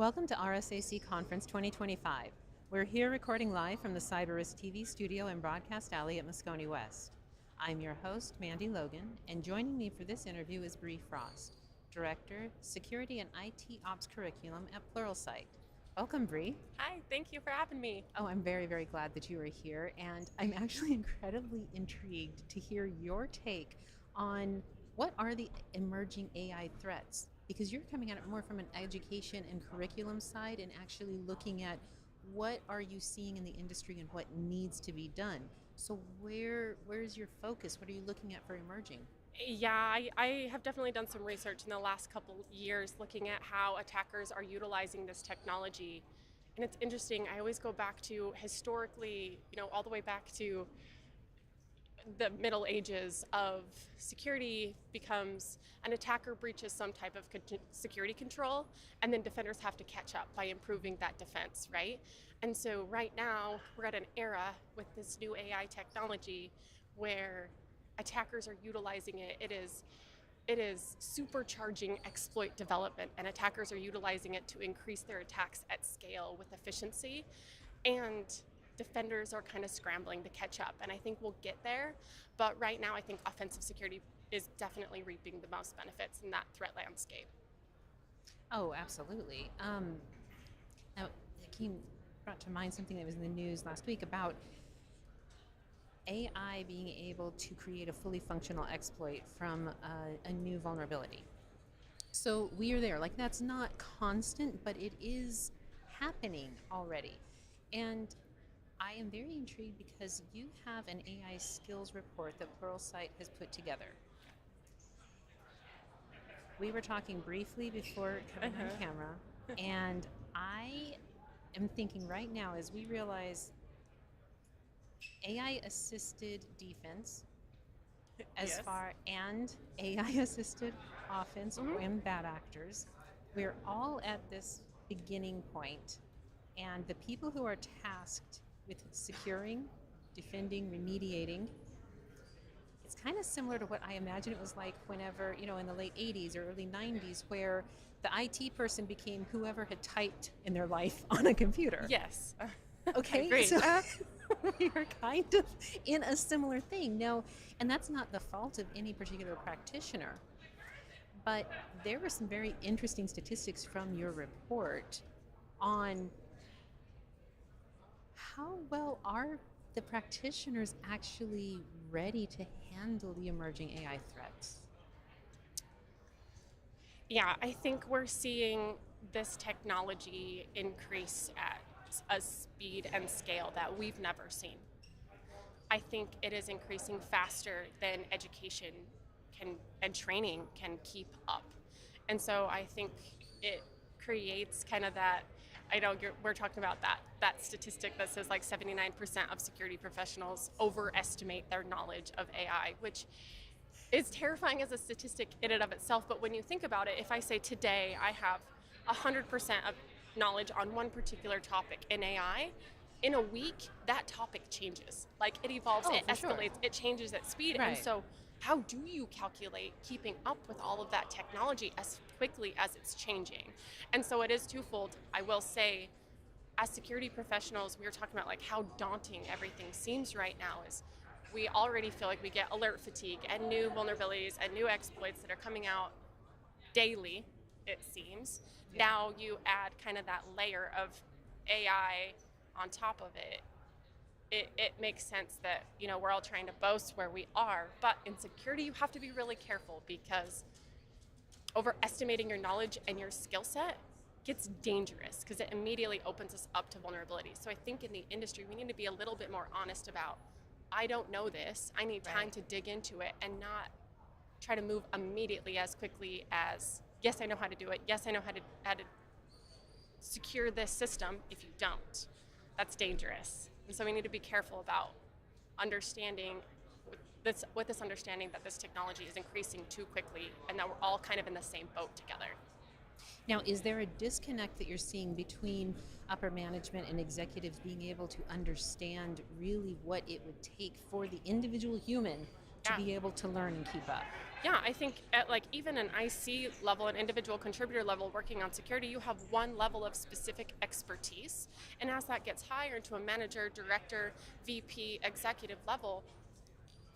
Welcome to RSAC Conference 2025. We're here recording live from the CyberRiskTV Studio and Broadcast Alley at Moscone West. I'm your host, Mandy Logan, and joining me for this interview is Bree Frost, Director, Security and IT Ops Curriculum at Pluralsight. Welcome, Bree. Hi, thank you for having me. Oh, I'm very, very glad that you are here, and I'm actually incredibly intrigued to hear your take on what are the emerging AI threats, because you're coming at it more from an education and curriculum side and actually looking at what are you seeing in the industry and what needs to be done. So where's your focus? What are you looking at for emerging? Yeah, I have definitely done some research in the last couple years looking at how attackers are utilizing this technology. And it's interesting, I always go back to historically, all the way back to the Middle Ages of security becomes an attacker breaches some type of security control, and then defenders have to catch up by improving that defense, right? And so right now, we're at an era with this new AI technology where attackers are utilizing it. It is supercharging exploit development, and attackers are utilizing it to increase their attacks at scale with efficiency. And defenders are kind of scrambling to catch up, and I think we'll get there. But right now, I think offensive security is definitely reaping the most benefits in that threat landscape. Oh, absolutely. Now, it brought to mind something that was in the news last week about AI being able to create a fully functional exploit from a new vulnerability. So we are there. Like, that's not constant, but it is happening already. And I am very intrigued because you have an AI skills report that Pluralsight has put together. We were talking briefly before coming on camera, and I am thinking right now as we realize AI-assisted defense and AI-assisted offense and bad actors, we're all at this beginning point, and the people who are tasked with securing, defending, remediating, it's kind of similar to what I imagine it was like whenever, in the late 80s or early 90s, where the IT person became whoever had typed in their life on a computer. Yes. Okay, Great. so we are kind of in a similar thing. Now, and that's not the fault of any particular practitioner, but there were some very interesting statistics from your report on how well are the practitioners actually ready to handle the emerging AI threats? Yeah, I think we're seeing this technology increase at a speed and scale that we've never seen. I think it is increasing faster than education and training can keep up. And so I think it creates kind of that, I know we're talking about that statistic that says like 79% of security professionals overestimate their knowledge of AI, which is terrifying as a statistic in and of itself. But when you think about it, if I say today I have 100% of knowledge on one particular topic in AI, in a week, that topic changes. Like, it evolves, it escalates, it changes at speed. Right. And so how do you calculate keeping up with all of that technology as quickly as it's changing? And so it is twofold. I will say, as security professionals, we were talking about like how daunting everything seems right now. Is we already feel like we get alert fatigue and new vulnerabilities and new exploits that are coming out daily, it seems. Yeah. Now you add kind of that layer of AI on top of it. It makes sense that, we're all trying to boast where we are, but in security you have to be really careful, because overestimating your knowledge and your skill set gets dangerous because it immediately opens us up to vulnerability. So I think in the industry we need to be a little bit more honest about, I don't know this, I need time to dig into it, and not try to move immediately as quickly as, yes, I know how to do it, yes, I know how to secure this system. If you don't, that's dangerous. And so we need to be careful about understanding with this understanding that this technology is increasing too quickly and that we're all kind of in the same boat together. Now, is there a disconnect that you're seeing between upper management and executives being able to understand really what it would take for the individual human to Yeah. be able to learn and keep up. Yeah, I think at like even an IC level, an individual contributor level working on security, you have one level of specific expertise. And as that gets higher into a manager, director, VP, executive level,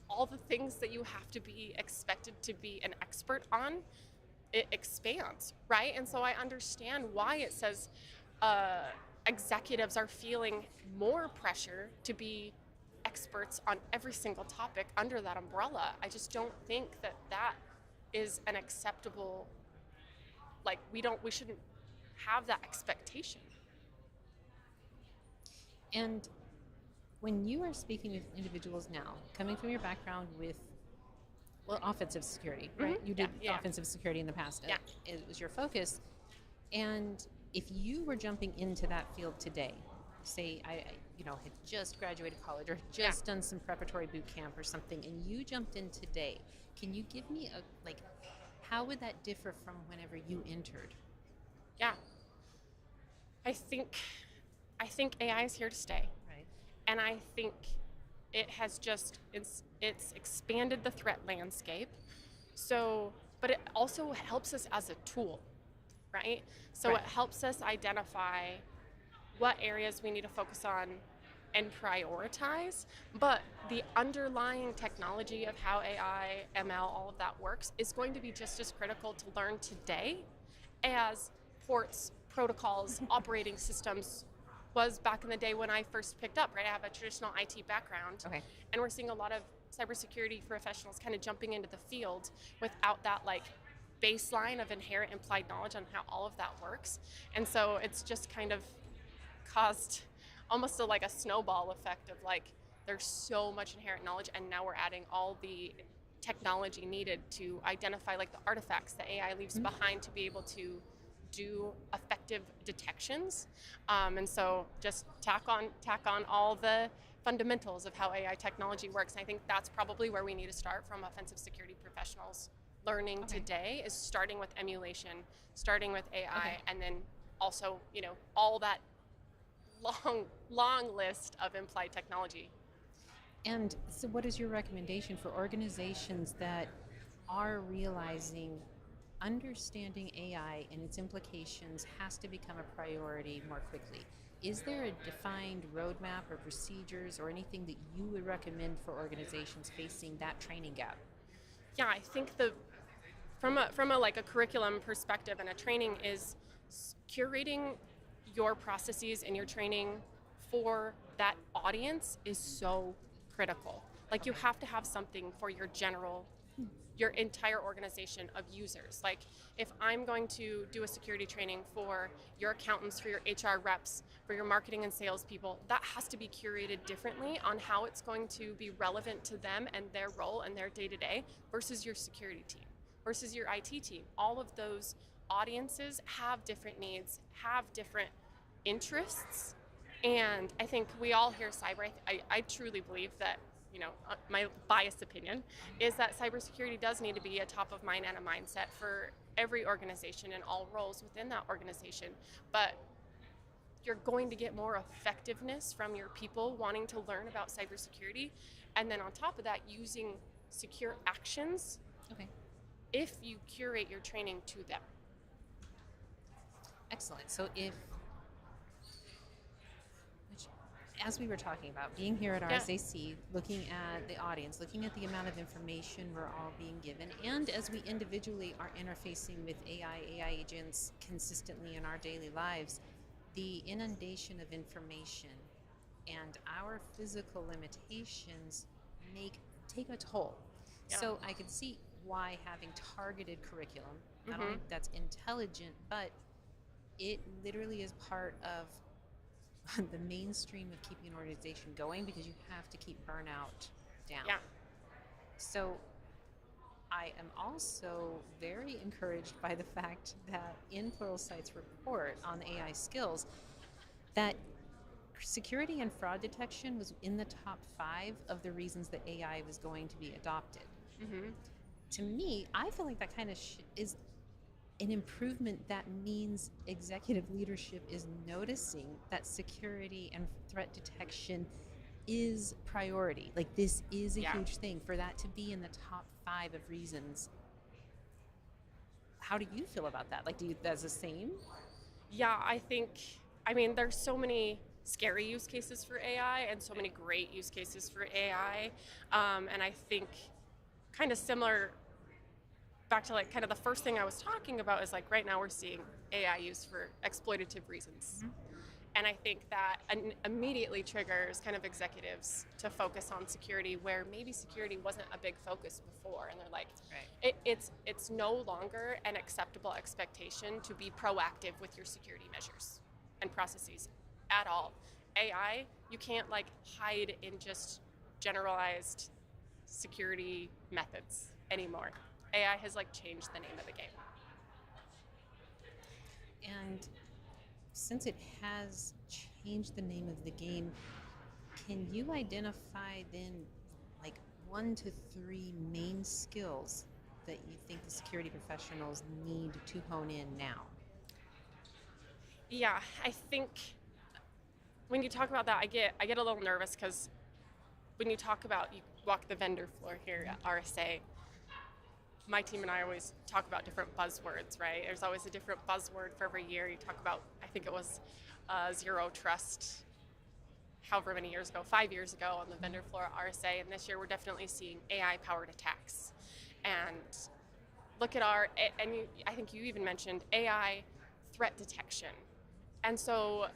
all the things that you have to be expected to be an expert on, it expands, right? And so I understand why it says executives are feeling more pressure to be experts on every single topic under that umbrella. I just don't think that that is an acceptable, like we shouldn't have that expectation. And when you are speaking with individuals now, coming from your background with, well, offensive security, right? You did Yeah. offensive security in the past. Yeah. It was your focus. And if you were jumping into that field today, say I had just graduated college or just done some preparatory boot camp or something, and you jumped in today, can you give me how would that differ from whenever you entered? Yeah. I think AI is here to stay. Right. And I think it has just it's expanded the threat landscape. So, but it also helps us as a tool, right? So Right. it helps us identify what areas we need to focus on and prioritize, but the underlying technology of how AI, ML, all of that works is going to be just as critical to learn today as ports, protocols, operating systems was back in the day when I first picked up, right? I have a traditional IT background. Okay. And we're seeing a lot of cybersecurity professionals kind of jumping into the field without that like baseline of inherent implied knowledge on how all of that works. And so it's just kind of caused almost like a snowball effect of like there's so much inherent knowledge, and now we're adding all the technology needed to identify like the artifacts that AI leaves behind to be able to do effective detections. And so just tack on all the fundamentals of how AI technology works. And I think that's probably where we need to start from offensive security professionals learning today, is starting with emulation, starting with AI, and then also, all that long list of implied technology. And so what is your recommendation for organizations that are realizing understanding AI and its implications has to become a priority more quickly? Is there a defined roadmap or procedures or anything that you would recommend for organizations facing that training gap? Yeah, I think from a like a curriculum perspective and a training is curating your processes and your training for that audience is so critical. Like you have to have something for your entire organization of users. Like if I'm going to do a security training for your accountants, for your HR reps, for your marketing and sales people, that has to be curated differently on how it's going to be relevant to them and their role and their day-to-day versus your security team, versus your IT team. All of those audiences have different needs, have different interests. And I think we all hear cyber. I truly believe that, my biased opinion is that cybersecurity does need to be a top of mind and a mindset for every organization and all roles within that organization. But you're going to get more effectiveness from your people wanting to learn about cybersecurity. And then on top of that, using secure actions if you curate your training to them. Excellent. So as we were talking about, being here at RSAC, looking at the audience, looking at the amount of information we're all being given, and as we individually are interfacing with AI agents consistently in our daily lives, the inundation of information and our physical limitations take a toll. Yeah. So I can see why having targeted curriculum, not only that's intelligent, but it literally is part of the mainstream of keeping an organization going, because you have to keep burnout down. Yeah. So I am also very encouraged by the fact that in Pluralsight's report on AI skills, that security and fraud detection was in the top 5 of the reasons that AI was going to be adopted. To me, I feel like that kind of is an improvement. That means executive leadership is noticing that security and threat detection is priority. Like, this is a Yeah. huge thing. For that to be in the top 5 of reasons, how do you feel about that? Like, do you, that's the same? Yeah, I mean, there's so many scary use cases for AI and so many great use cases for AI. And I think kind of similar back to like kind of the first thing I was talking about is like right now we're seeing AI used for exploitative reasons. And I think that immediately triggers kind of executives to focus on security where maybe security wasn't a big focus before. And they're like, it's no longer an acceptable expectation to be proactive with your security measures and processes at all. AI, you can't like hide in just generalized security methods anymore. AI has like changed the name of the game. And since it has changed the name of the game, can you identify then like 1 to 3 main skills that you think the security professionals need to hone in now? Yeah, I think when you talk about that, I get a little nervous because when you talk about, you walk the vendor floor here at RSA, my team and I always talk about different buzzwords, right? There's always a different buzzword for every year. You talk about, I think it was zero trust, however many years ago, 5 years ago on the vendor floor at RSA, and this year we're definitely seeing AI-powered attacks. And look at I think you even mentioned AI threat detection. And so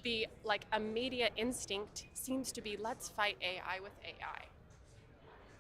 the like immediate instinct seems to be, let's fight AI with AI.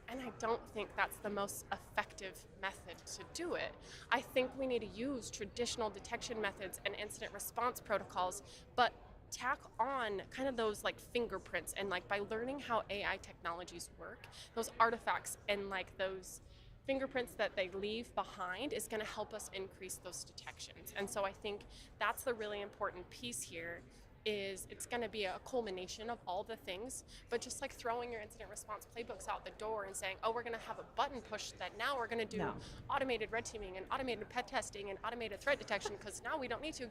And I don't think that's the most effective method to do it. I think we need to use traditional detection methods and incident response protocols, but tack on kind of those like fingerprints, and like by learning how AI technologies work, those artifacts and like those fingerprints that they leave behind is going to help us increase those detections. And so I think that's the really important piece here, is it's going to be a culmination of all the things, but just like throwing your incident response playbooks out the door and saying, oh, we're going to have a button push that now we're going to do automated red teaming and automated pet testing and automated threat detection because now we don't need to.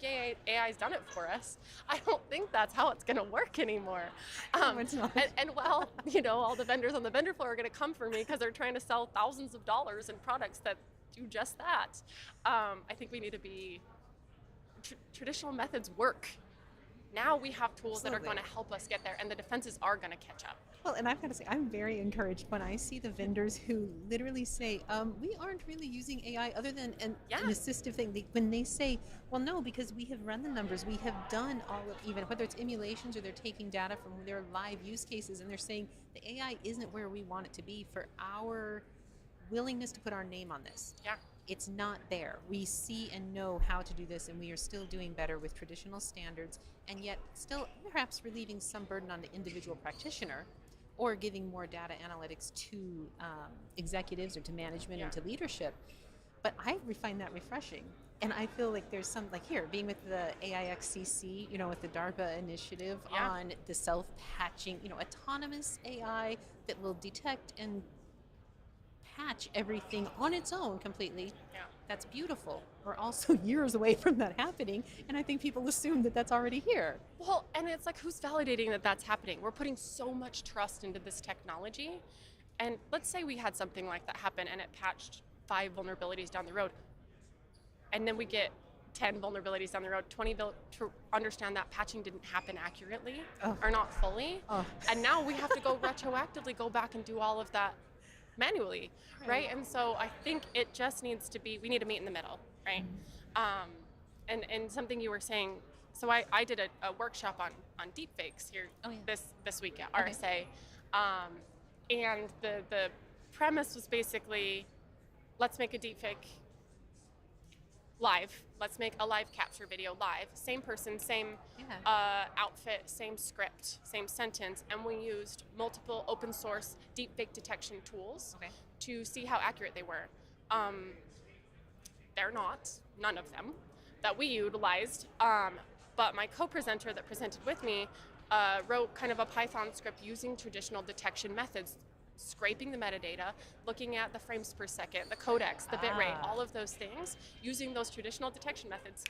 AI's done it for us. I don't think that's how it's going to work anymore. And well, you know, all the vendors on the vendor floor are going to come for me because they're trying to sell thousands of dollars in products that do just that. I think we need to be, traditional methods work. Now we have tools that are going to help us get there, and the defenses are going to catch up. Well, and I've got to say, I'm very encouraged when I see the vendors who literally say, we aren't really using AI other than an assistive thing. When they say, well, no, because we have run the numbers, we have done all of, even whether it's emulations or they're taking data from their live use cases, and they're saying the AI isn't where we want it to be for our willingness to put our name on this. Yeah. It's not there. We see and know how to do this, and we are still doing better with traditional standards, and yet still perhaps relieving some burden on the individual practitioner or giving more data analytics to executives or to management and to leadership. But I find that refreshing. And I feel like there's some, like here, being with the AIXCC, you know, with the DARPA initiative on the self-patching, you know, autonomous AI that will detect and patch everything on its own completely. That's beautiful. We're also years away from that happening, and I think people assume that that's already here. Well, and it's like, who's validating that that's happening? We're putting so much trust into this technology, and let's say we had something like that happen and it patched 5 vulnerabilities down the road, and then we get 10 vulnerabilities down the road, 20 to understand that patching didn't happen accurately or not fully, and now we have to go retroactively go back and do all of that manually, right? And so I think it just needs to be, we need to meet in the middle, right? And something you were saying, so I did a workshop on deepfakes here this week at RSA, and the premise was basically, let's make a deepfake live. Let's make a live capture video live. Same person, same outfit, same script, same sentence, and we used multiple open source deepfake detection tools to see how accurate they were. They're not, none of them, that we utilized, but my co-presenter that presented with me wrote kind of a Python script using traditional detection methods, scraping the metadata, looking at the frames per second, the codecs, the bitrate, all of those things, using those traditional detection methods,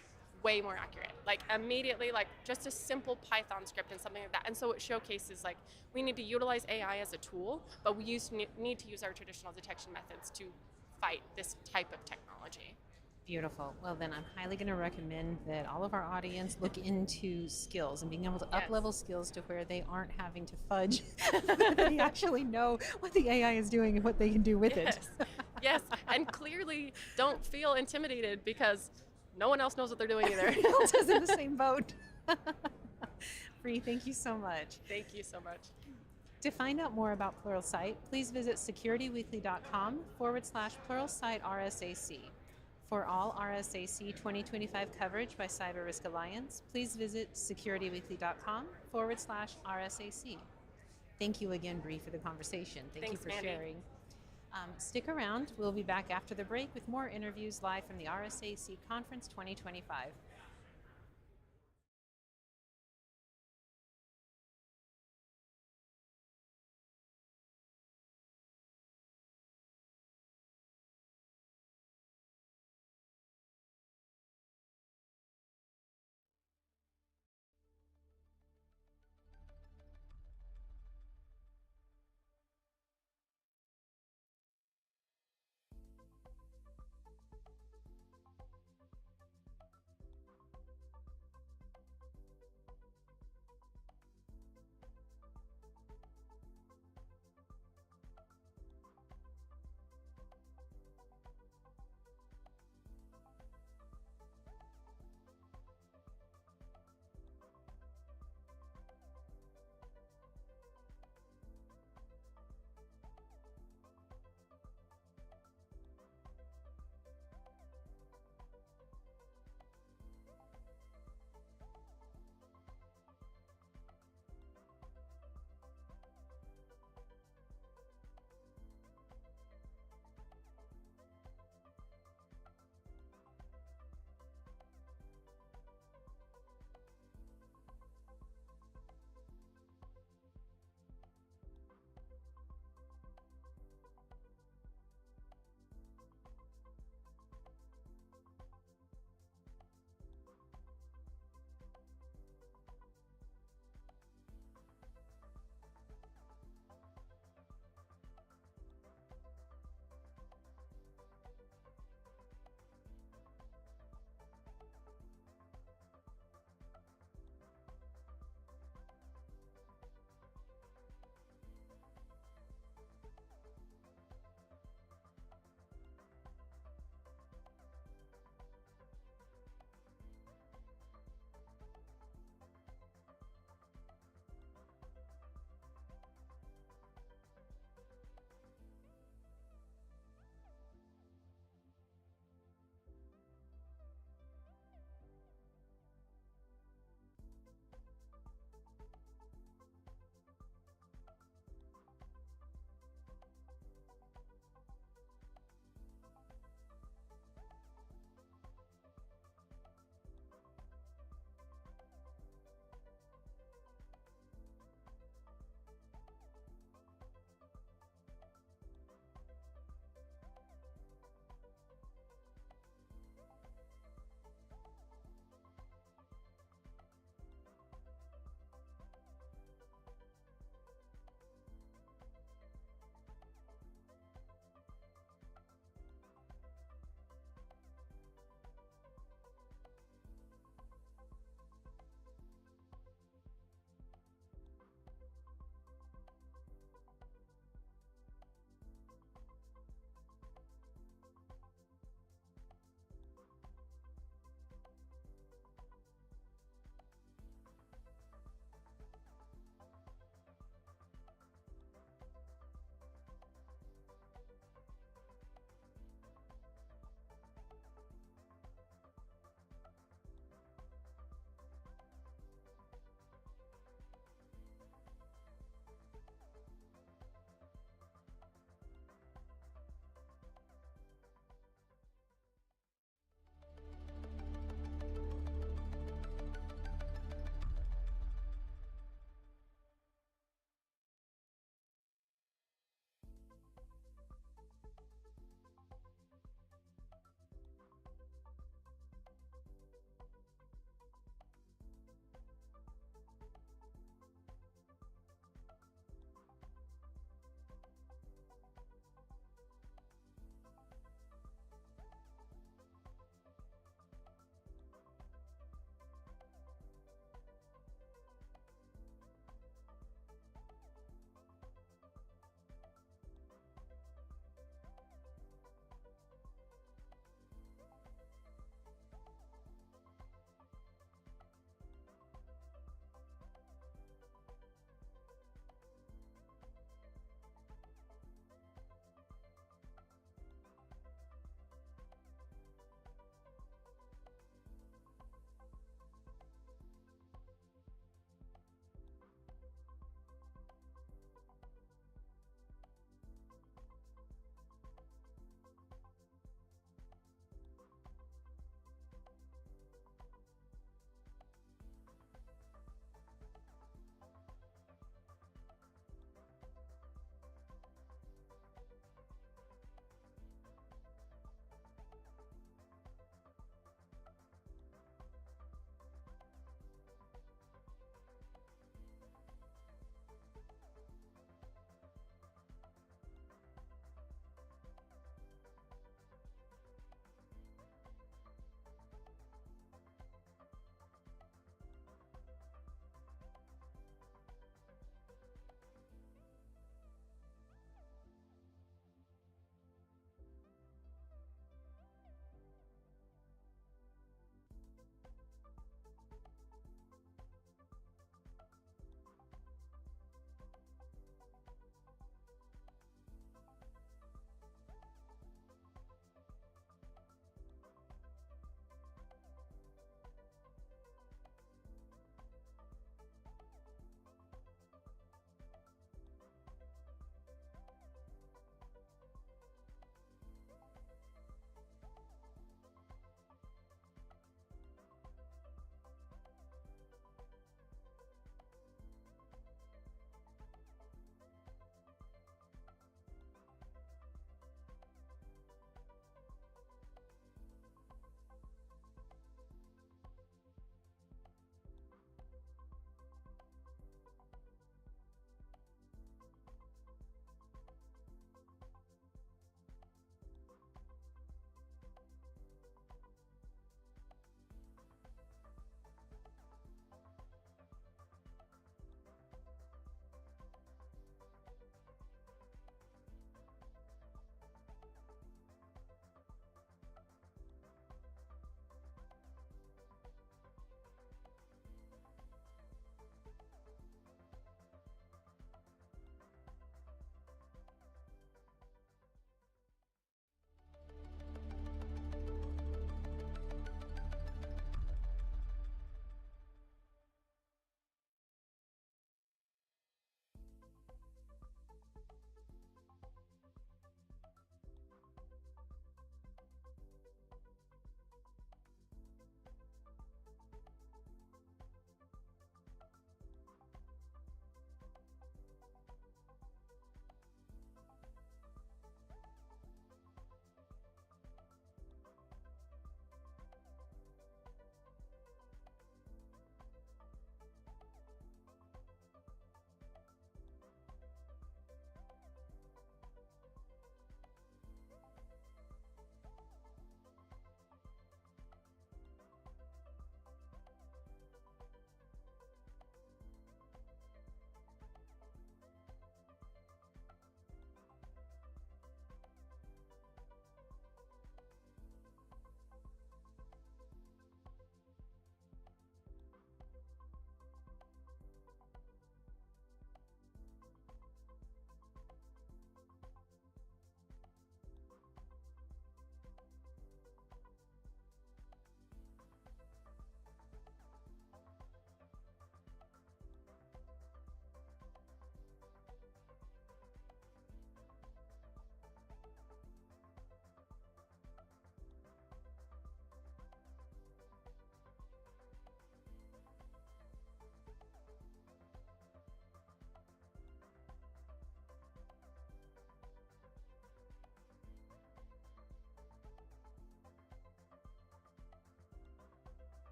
way more accurate. Like immediately, like just a simple Python script and something like that. And so it showcases like we need to utilize AI as a tool, but we need to use our traditional detection methods to fight this type of technology. Beautiful. Well, then I'm highly going to recommend that all of our audience look into skills and being able to up-level skills to where they aren't having to fudge. They actually know what the AI is doing and what they can do with it. Yes, and clearly don't feel intimidated because no one else knows what they're doing either. Everyone else is in the same boat. Bree, thank you so much. Thank you so much. To find out more about Pluralsight, please visit securityweekly.com/Pluralsight RSAC. For all RSAC 2025 coverage by CyberRisk Alliance, please visit securityweekly.com/RSAC. Thank you again, Bree, for the conversation. Thanks, you for Mandy. sharing. Stick around. We'll be back after the break with more interviews live from the RSAC Conference 2025.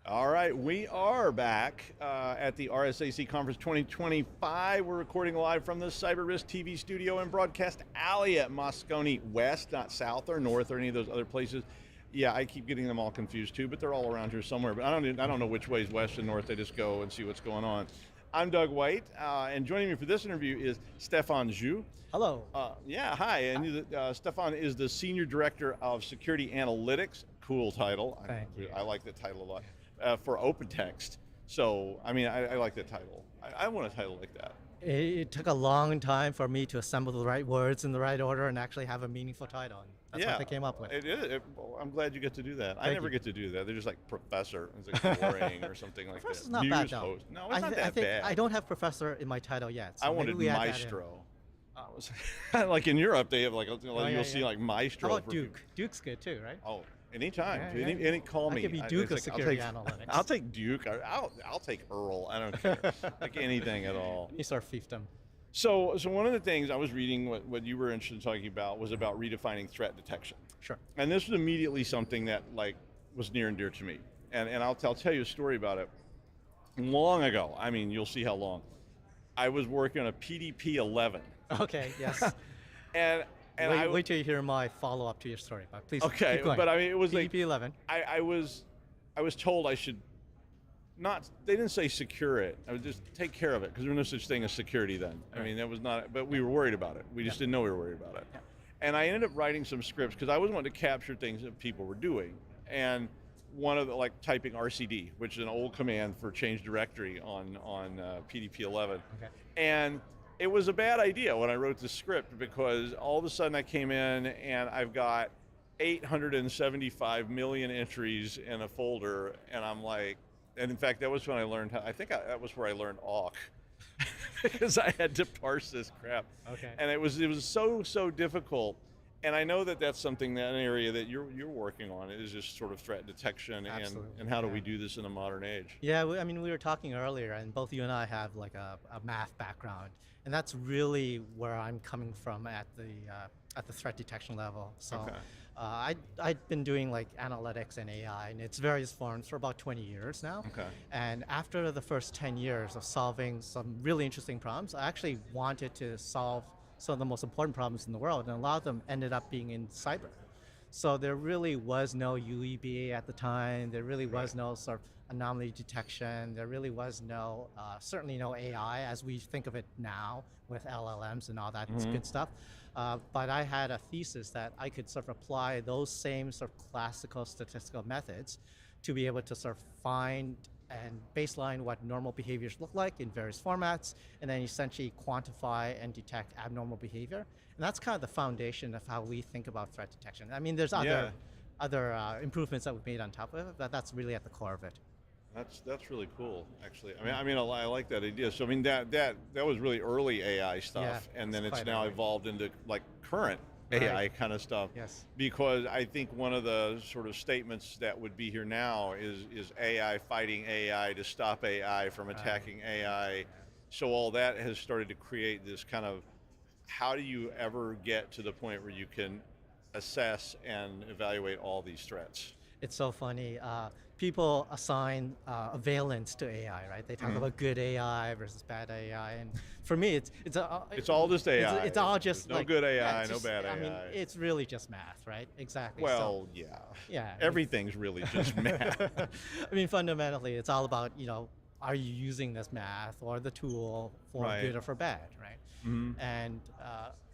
All right, we are back at the RSAC Conference 2025. We're recording live from the CyberRiskTV Studio and Broadcast Alley at Moscone West, not South or North or any of those other places. Yeah, I keep getting them all confused too, but they're all around here somewhere. But I don't know which way is West and North. I just go and see what's going on. I'm Doug White, and joining me for this interview is Stefan Zhu. Hello. Yeah, hi. And Stefan is the Senior Director of Security Analytics. Cool title. Thank you. I like that title a lot. For OpenText. So, I mean, I like that title. I want a title like that. It took a long time for me to assemble the right words in the right order and actually have a meaningful title. And that's what they came up with. Well, I'm glad you get to do that. I never get to do that. They're just like professor. It's like boring or something like that. Professor's not bad, though. Host. No, it's not that bad. I don't have professor in my title yet. So I wanted maestro. Like in Europe, they have you'll see like maestro. How about Duke? Duke's good too, right? Oh. Anytime. Any call me. I could be Duke of Security Analytics. I'll take Duke. I'll take Earl. I don't care. Like anything at all. You sort of fiefdom. So one of the things I was reading, what you were interested in talking about, was about redefining threat detection. Sure. And this was immediately something that was near and dear to me. And I'll tell you a story about it. Long ago, I mean, you'll see how long. I was working on a PDP 11. Okay. Yes. And wait till you hear my follow-up to your story, but please okay, keep going. But I mean, it was PDP 11. I was told I should not. They didn't say secure it. I would just take care of it because there was no such thing as security then. Right. I mean, that was not. But we were worried about it. We just didn't know we were worried about it. Yeah. And I ended up writing some scripts because I was wanting to capture things that people were doing. And one of the typing RCD, which is an old command for change directory on PDP 11. Okay. And it was a bad idea when I wrote the script because all of a sudden I came in and I've got 875 million entries in a folder, and I'm like, and in fact that was when I learned that was where I learned awk because I had to parse this crap. Okay. And it was so difficult. And I know that's something, that an area that you're working on is just sort of threat detection. Absolutely. and how do we do this in a modern age? Yeah, I mean, we were talking earlier, and both you and I have like a math background, and that's really where I'm coming from at the threat detection level. So, Okay. I've been doing like analytics and AI in its various forms for about 20 years now. Okay. And after the first 10 years of solving some really interesting problems, I actually wanted to solve some of the most important problems in the world, and a lot of them ended up being in cyber. So there really was no UEBA at the time. There really was no sort of anomaly detection. There really was no, certainly no AI as we think of it now with LLMs and all that good stuff. But I had a thesis that I could sort of apply those same sort of classical statistical methods to be able to sort of find and baseline what normal behaviors look like in various formats, and then essentially quantify and detect abnormal behavior. And that's kind of the foundation of how we think about threat detection. I mean, there's other improvements that we've made on top of it, but that's really at the core of it. That's really cool, actually. I mean, I like that idea. So I mean, that was really early AI stuff, and then it's now evolved into like current AI kind of stuff. Yes. Because I think one of the sort of statements that would be here now is AI fighting AI to stop AI from attacking AI. So all that has started to create this kind of, how do you ever get to the point where you can assess and evaluate all these threats? It's so funny. People assign a valence to AI, right? They talk about good AI versus bad AI, and for me, it's all just AI. It's all just no good AI, no bad AI. I mean, it's really just math, right? Exactly. Well, so, yeah. Everything's really just math. I mean, fundamentally, it's all about, are you using this math or the tool for good or for bad, right? Mm-hmm. And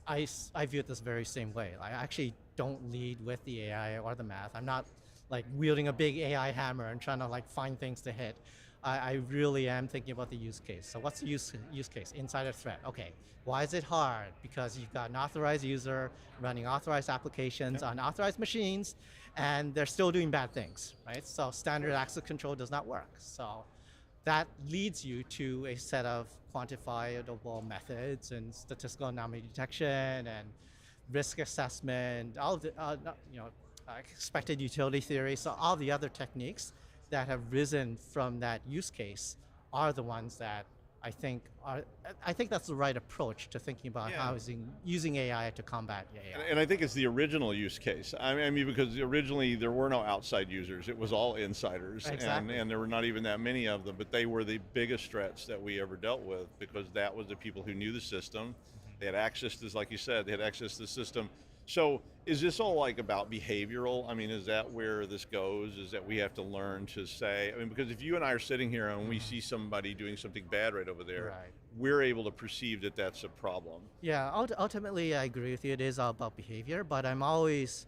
I view it this very same way. I actually don't lead with the AI or the math. I'm not like wielding a big AI hammer and trying to like find things to hit. I really am thinking about the use case. So what's the use case? Insider threat. Okay, why is it hard? Because you've got an authorized user running authorized applications on authorized machines, and they're still doing bad things, right? So standard access control does not work. So that leads you to a set of quantifiable methods and statistical anomaly detection and risk assessment, all of the, expected utility theory. So all the other techniques that have risen from that use case are the ones that I think that's the right approach to thinking about how using AI to combat AI. And I think it's the original use case. I mean, because originally there were no outside users; it was all insiders, Exactly. and there were not even that many of them. But they were the biggest threats that we ever dealt with because that was the people who knew the system. They had access to, like you said, they had access to the system. So is this all like about behavioral? I mean, is that where this goes? Is that we have to learn to say, I mean, because if you and I are sitting here and we see somebody doing something bad right over there, Right. we're able to perceive that that's a problem. Yeah, ultimately I agree with you. It is all about behavior, but I'm always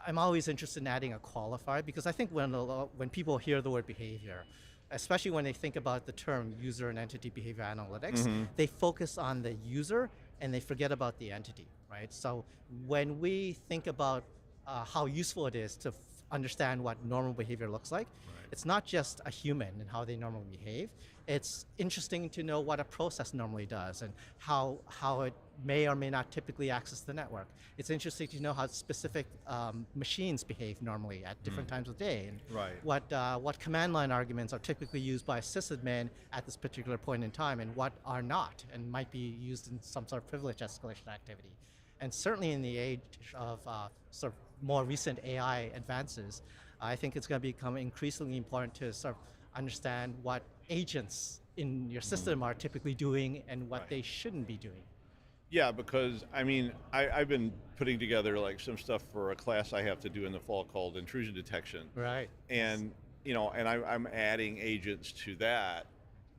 interested in adding a qualifier because I think when people hear the word behavior, especially when they think about the term user and entity behavior analytics, they focus on the user and they forget about the entity, right? So when we think about how useful it is to understand what normal behavior looks like, it's not just a human and how they normally behave. It's interesting to know what a process normally does and how it may or may not typically access the network. It's interesting to know how specific machines behave normally at different times of day and what command line arguments are typically used by a sysadmin at this particular point in time and what are not and might be used in some sort of privilege escalation activity. And certainly in the age of sort of more recent AI advances, I think it's going to become increasingly important to sort of understand what agents in your system are typically doing and what they shouldn't be doing. Yeah, because I mean, I've been putting together like some stuff for a class I have to do in the fall called intrusion detection. Right. And I'm adding agents to that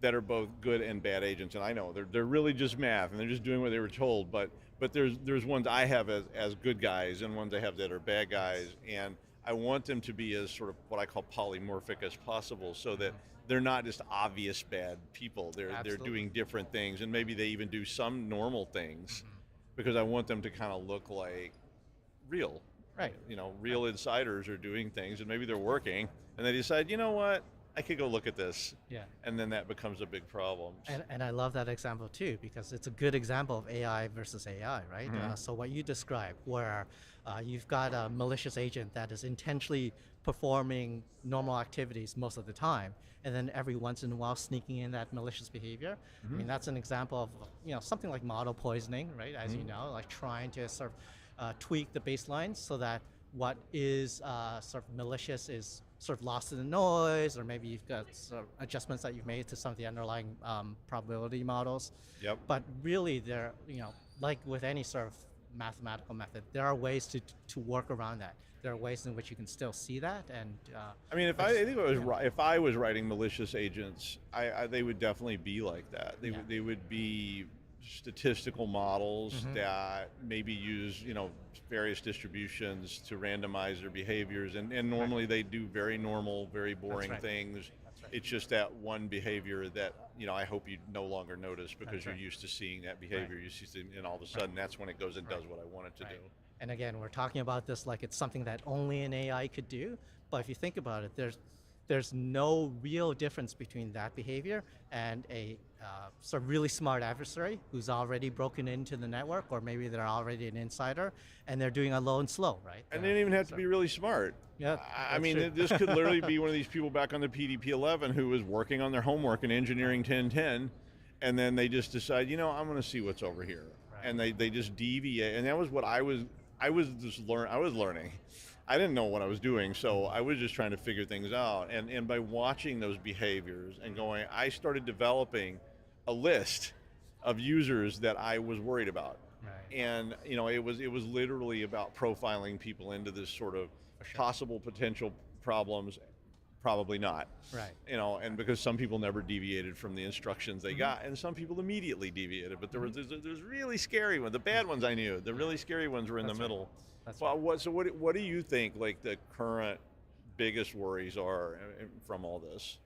are both good and bad agents. And I know they're really just math and they're just doing what they were told. But there's ones I have as good guys and ones I have that are bad guys. And I want them to be as sort of what I call polymorphic as possible, so that they're not just obvious bad people. They're doing different things, and maybe they even do some normal things, because I want them to kind of look like real. Right. Real insiders are doing things, and maybe they're working, and they decide, you know what, I could go look at this. Yeah. And then that becomes a big problem. And I love that example too, because it's a good example of AI versus AI, right? So what you described, where you've got a malicious agent that is intentionally performing normal activities most of the time, and then every once in a while sneaking in that malicious behavior. I mean, that's an example of something like model poisoning, right? As you know, like trying to sort of tweak the baselines so that what is sort of malicious is sort of lost in the noise, or maybe you've got sort of adjustments that you've made to some of the underlying probability models. Yep. But really, there, like with any sort of mathematical method, there are ways to work around that. There are ways in which you can still see that, and I mean, if I was writing malicious agents, they would definitely be like that. They would be statistical models that maybe use various distributions to randomize their behaviors, and normally they do very normal, very boring things. It's just that one behavior that I hope you no longer notice because you're used to seeing that behavior. You see, and all of a sudden that's when it goes and does what I want it to do. And again, we're talking about this like it's something that only an AI could do. But if you think about it, there's no real difference between that behavior and a sort of really smart adversary who's already broken into the network, or maybe they're already an insider and they're doing a low and slow, right? And they don't even have to be really smart. Yeah, I mean, this could literally be one of these people back on the PDP-11 who was working on their homework in engineering 1010, and then they just decide, I'm going to see what's over here, and they just deviate. And that was what I was learning. I didn't know what I was doing, so I was just trying to figure things out. And by watching those behaviors and going, I started developing a list of users that I was worried about. Right. And it was literally about profiling people into this sort of possible potential problems, probably not. Right. And because some people never deviated from the instructions they got, and some people immediately deviated. But there's really scary ones. The bad ones I knew. The really scary ones were in the middle. That's well, what do you think like the current biggest worries are from all this?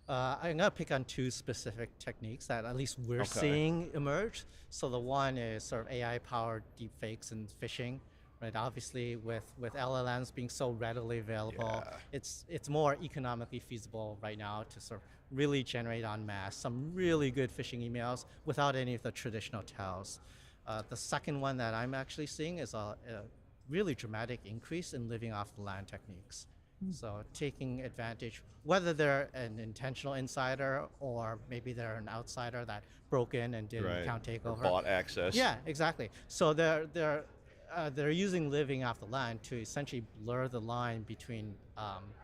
I'm going to pick on two specific techniques that at least we're seeing emerge. So the one is sort of AI-powered deepfakes and phishing. Right, obviously with LLMs being so readily available, it's more economically feasible right now to sort of really generate en masse some really good phishing emails without any of the traditional tells. The second one that I'm actually seeing is a really dramatic increase in living off the land techniques. So taking advantage, whether they're an intentional insider or maybe they're an outsider that broke in and did an account takeover. Or bought access. Yeah, exactly. So they're using living off the land to essentially blur the line between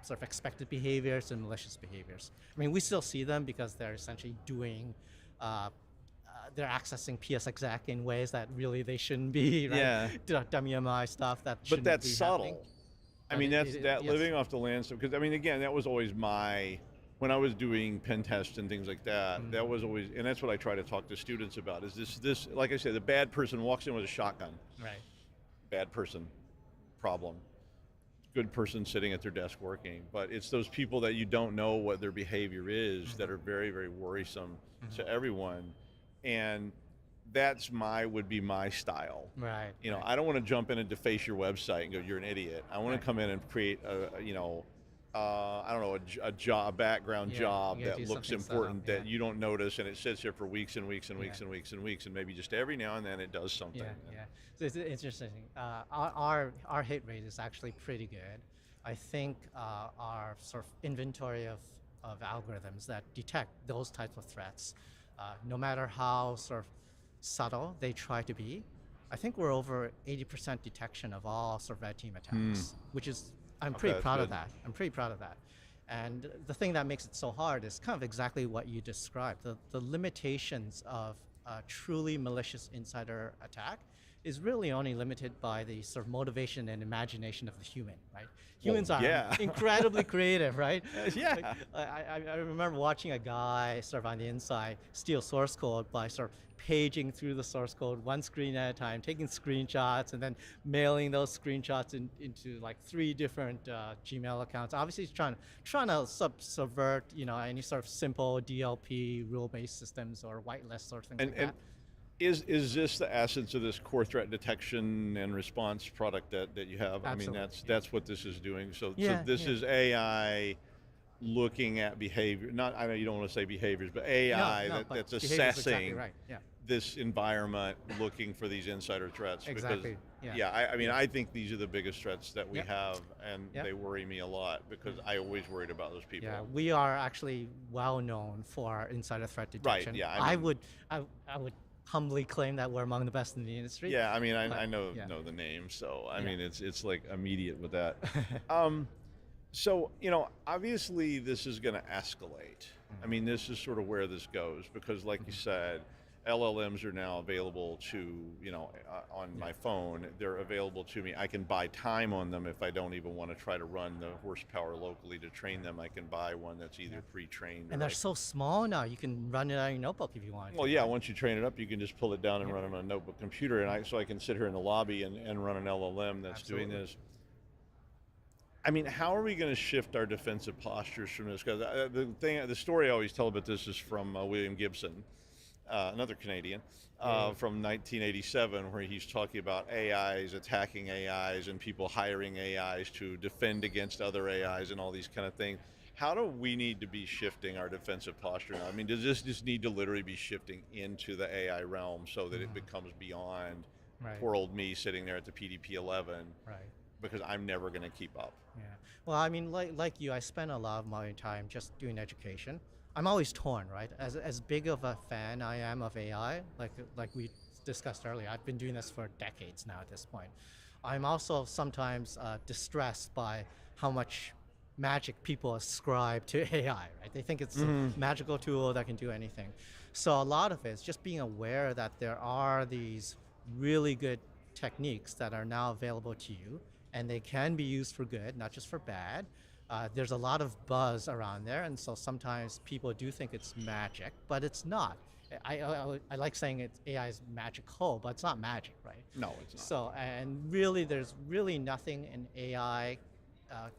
sort of expected behaviors and malicious behaviors. I mean, we still see them because they're essentially doing, they're accessing PSExec in ways that really they shouldn't be, right? Yeah. WMI stuff that But shouldn't that's be subtle. happening. I mean, that's yes. living off the land stuff. Because I mean, again, that was always when I was doing pen tests and things like that. That was always, and that's what I try to talk to students about. Is this like I said, the bad person walks in with a shotgun. Right. Bad person, problem. Good person sitting at their desk working. But it's those people that you don't know what their behavior is that are very, very worrisome to everyone. And that's would be my style. Right. You know, I don't want to jump in and deface your website and go, you're an idiot. I want to come in and create I don't know, a background job that looks important that you don't notice, and it sits there for weeks and weeks and weeks and weeks and weeks, and maybe just every now and then it does something. Yeah. So it's interesting. Our hit rate is actually pretty good. I think our sort of inventory of algorithms that detect those types of threats, no matter how sort of subtle they try to be, I think we're over 80% detection of all sort of red team attacks, which is, I'm pretty proud of that. I'm pretty proud of that. And the thing that makes it so hard is kind of exactly what you described. The limitations of a truly malicious insider attack is really only limited by the sort of motivation and imagination of the human, right? Humans are incredibly creative, right? Like, I remember watching a guy sort of on the inside steal source code by sort of paging through the source code one screen at a time, taking screenshots and then mailing those screenshots into like 3 different Gmail accounts. Obviously he's trying to subvert, you know, any sort of simple DLP rule-based systems or whitelist or things like that. Is this the essence of this core threat detection and response product that you have? Absolutely. I mean, that's what this is doing. So this is AI looking at behavior. Not, I know you don't want to say behaviors, but AI that's assessing this environment, looking for these insider threats. Exactly. Because, I mean, I think these are the biggest threats that we have, and they worry me a lot because I always worried about those people. Yeah, we are actually well known for our insider threat detection. Right. Yeah. I would humbly claim that we're among the best in the industry. Yeah, I mean, I know the name, so I mean, it's like immediate with that. So, you know, obviously this is going to escalate. I mean, this is sort of where this goes because, like you said, LLMs are now available to, you know, on my phone. They're available to me. I can buy time on them if I don't even want to try to run the horsepower locally to train them. I can buy one that's either pre-trained. And they're so small now. You can run it on your notebook if you want. Well, yeah. Once you train it up, you can just pull it down and run it on a notebook computer. And so I can sit here in the lobby and run an LLM that's doing this. I mean, how are we going to shift our defensive postures from this? Because the story I always tell about this is from William Gibson, another Canadian, from 1987, where he's talking about AIs attacking AIs and people hiring AIs to defend against other AIs and all these kind of things. How do we need to be shifting our defensive posture now? I mean, does this just need to literally be shifting into the AI realm so that it becomes beyond poor old me sitting there at the PDP-11? Right. Because I'm never going to keep up. Yeah. Well, I mean, like you, I spend a lot of my time just doing education. I'm always torn, right? As big of a fan I am of AI, like we discussed earlier, I've been doing this for decades now at this point. I'm also sometimes distressed by how much magic people ascribe to AI, right? They think it's a magical tool that can do anything. So a lot of it is just being aware that there are these really good techniques that are now available to you, and they can be used for good, not just for bad. There's a lot of buzz around there, and so sometimes people do think it's magic, but it's not. I like saying AI is magical, but it's not magic, right? No, it's not. So, and really, there's really nothing an AI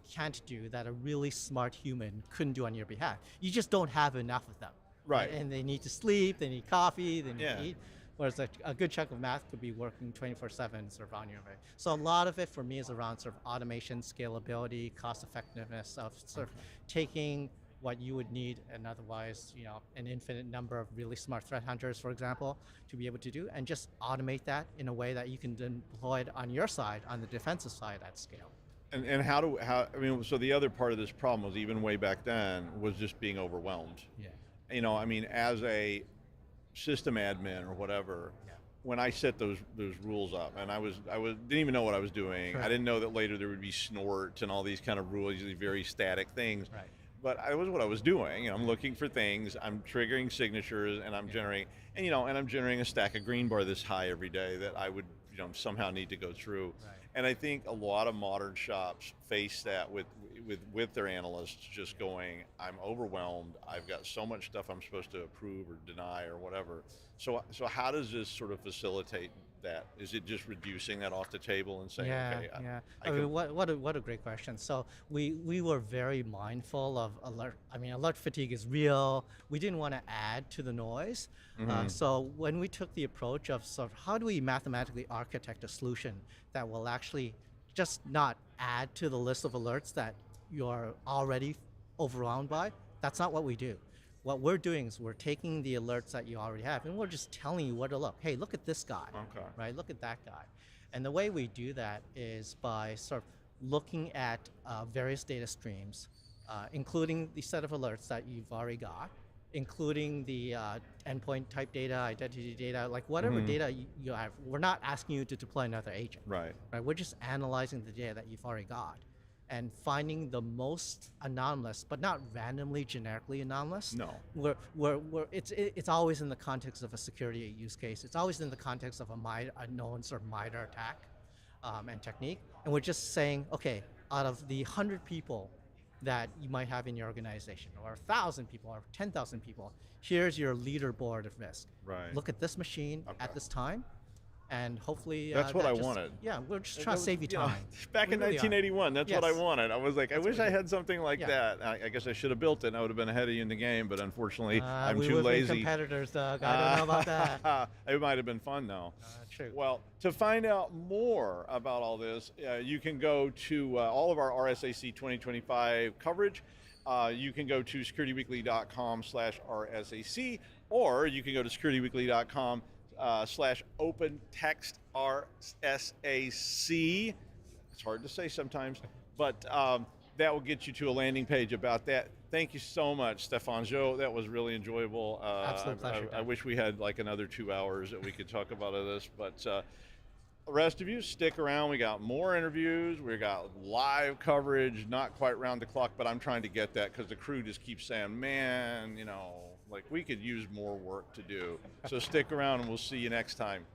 can't do that a really smart human couldn't do on your behalf. You just don't have enough of them. Right. And they need to sleep, they need coffee, they need to eat. Whereas a good chunk of math could be working 24/7 sort of on your way. So a lot of it for me is around sort of automation, scalability, cost effectiveness of sort of taking what you would need and otherwise, you know, an infinite number of really smart threat hunters, for example, to be able to do, and just automate that in a way that you can deploy it on your side, on the defensive side at scale. And how I mean, so the other part of this problem was even way back then was just being overwhelmed. Yeah. You know, I mean, as a system admin or whatever, when I set those rules up, and I didn't even know what I was doing. Right. I didn't know that later there would be snort and all these kind of rules, these very static things. Right. But I was what I was doing. I'm looking for things. I'm triggering signatures, and I'm generating, and I'm generating a stack of green bar this high every day that I would somehow need to go through. Right. And I think a lot of modern shops face that with their analysts just going, I'm overwhelmed. I've got so much stuff I'm supposed to approve or deny or whatever. So how does this sort of facilitate that? Is it just reducing that off the table and saying, okay, I mean, what a great question. So we were very mindful of alert. I mean, alert fatigue is real. We didn't want to add to the noise. So when we took the approach of sort of how do we mathematically architect a solution that will actually just not add to the list of alerts that you're already overwhelmed by, that's not what we do. What we're doing is we're taking the alerts that you already have and we're just telling you where to look. Hey, look at this guy, right? Look at that guy. And the way we do that is by sort of looking at various data streams, including the set of alerts that you've already got, including the endpoint type data, identity data, like whatever data you have. We're not asking you to deploy another agent. Right. We're just analyzing the data that you've already got and finding the most anomalous, but not randomly generically anomalous. No. It's always in the context of a security use case. It's always in the context of a known sort of MITRE attack and technique. And we're just saying, okay, out of the 100 people that you might have in your organization, or 1,000 people, or 10,000 people, here's your leaderboard of risk. Right. Look at this machine at this time, and hopefully that's what I wanted. Yeah, we're just trying to save you time. Back in 1981, that's what I wanted. I was like, I wish I had something like that. I guess I should have built it, and I would have been ahead of you in the game, but unfortunately, I'm too lazy. Competitors, Doug. I don't know about that. It might have been fun, though. True. Well, to find out more about all this, you can go to all of our RSAC 2025 coverage. You can go to securityweekly.com/RSAC, or you can go to securityweekly.com /open text RSAC. It's hard to say sometimes, but that will get you to a landing page about that. Thank you so much, Stefan Joe. That was really enjoyable. Absolute pleasure. I wish we had like another 2 hours that we could talk about this, but the rest of you, stick around. We got more interviews. We got live coverage, not quite round the clock, but I'm trying to get that because the crew just keeps saying, man, like we could use more work to do. So stick around and we'll see you next time.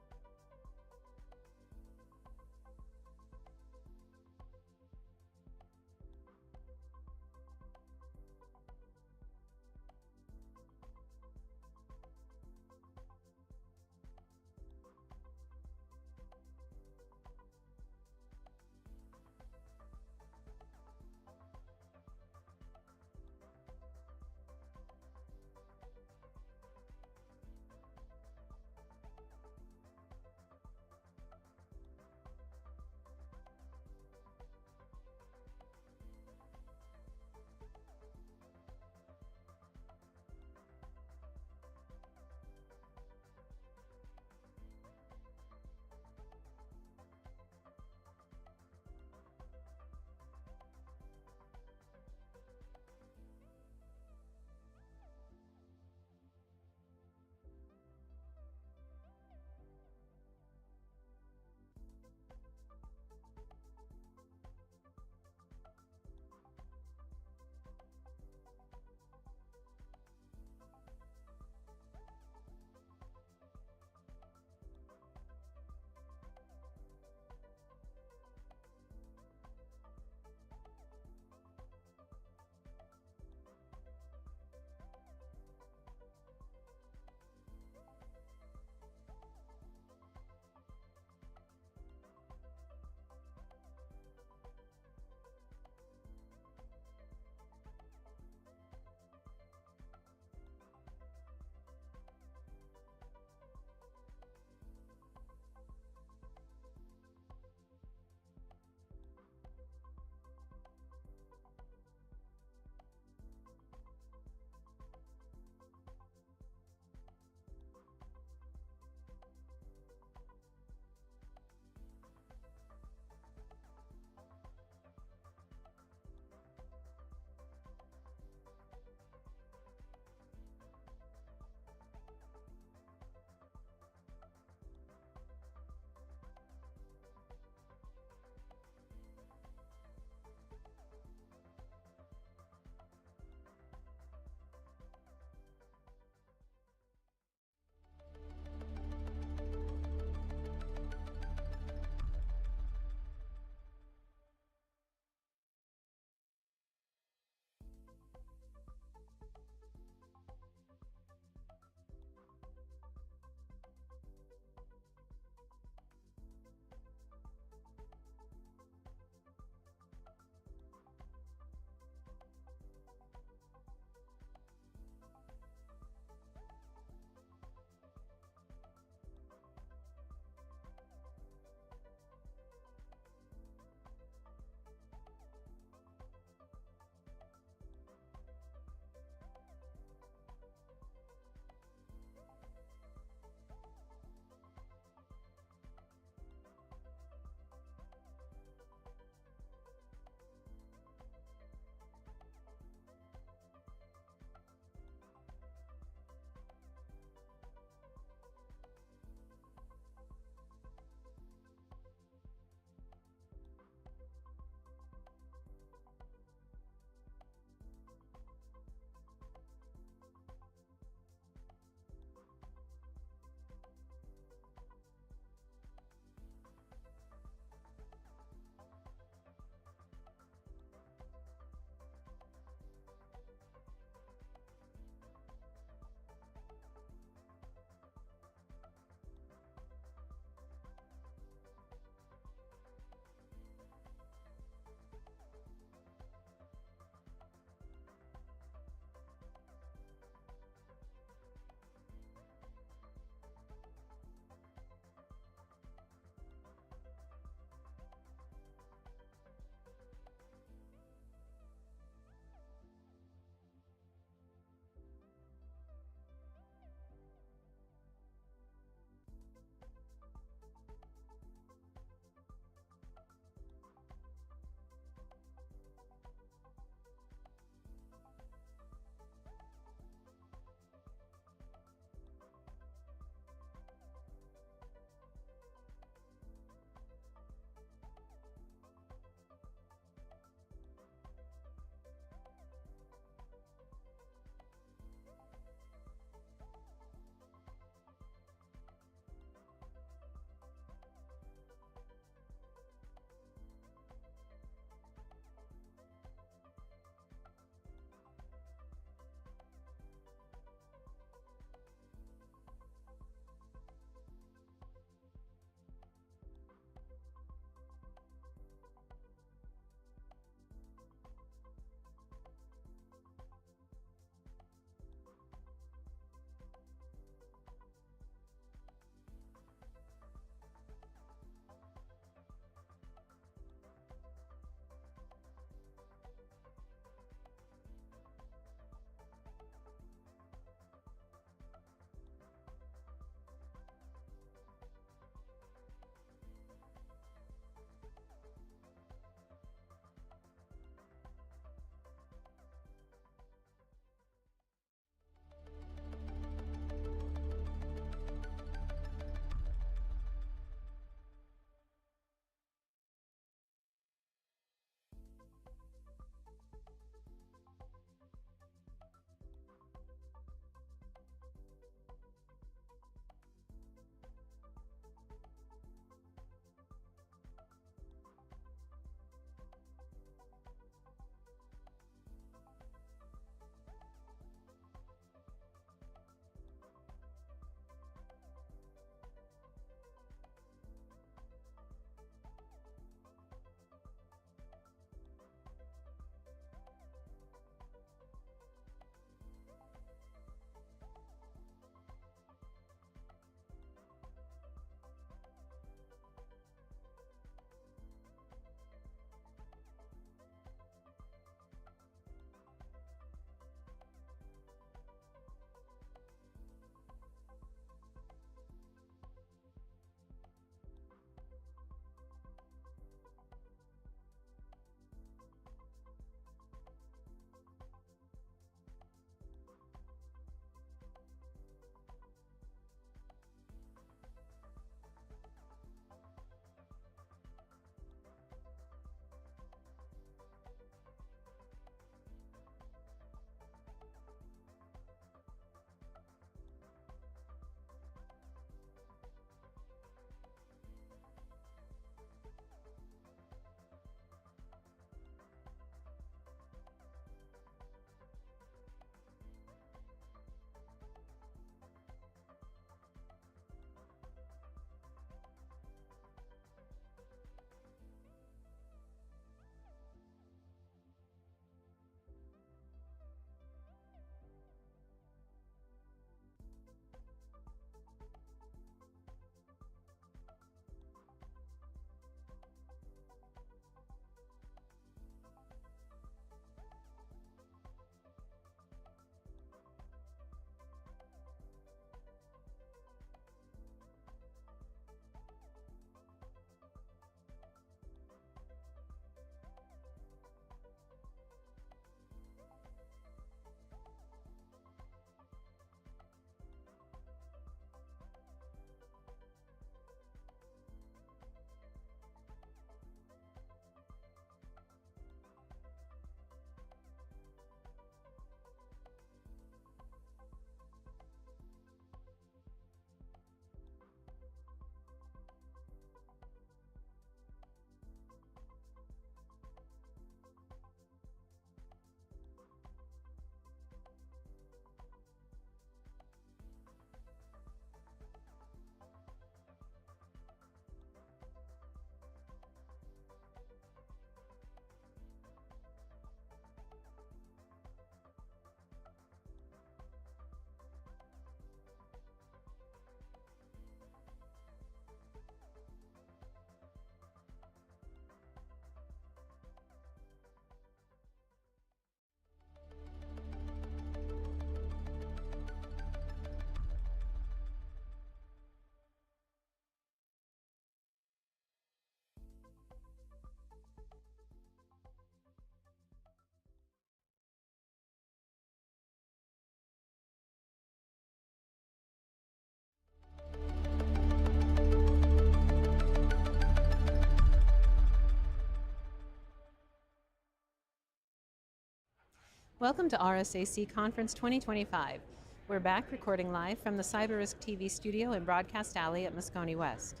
Welcome to RSAC Conference 2025. We're back recording live from the CyberRiskTV Studio in Broadcast Alley at Moscone West.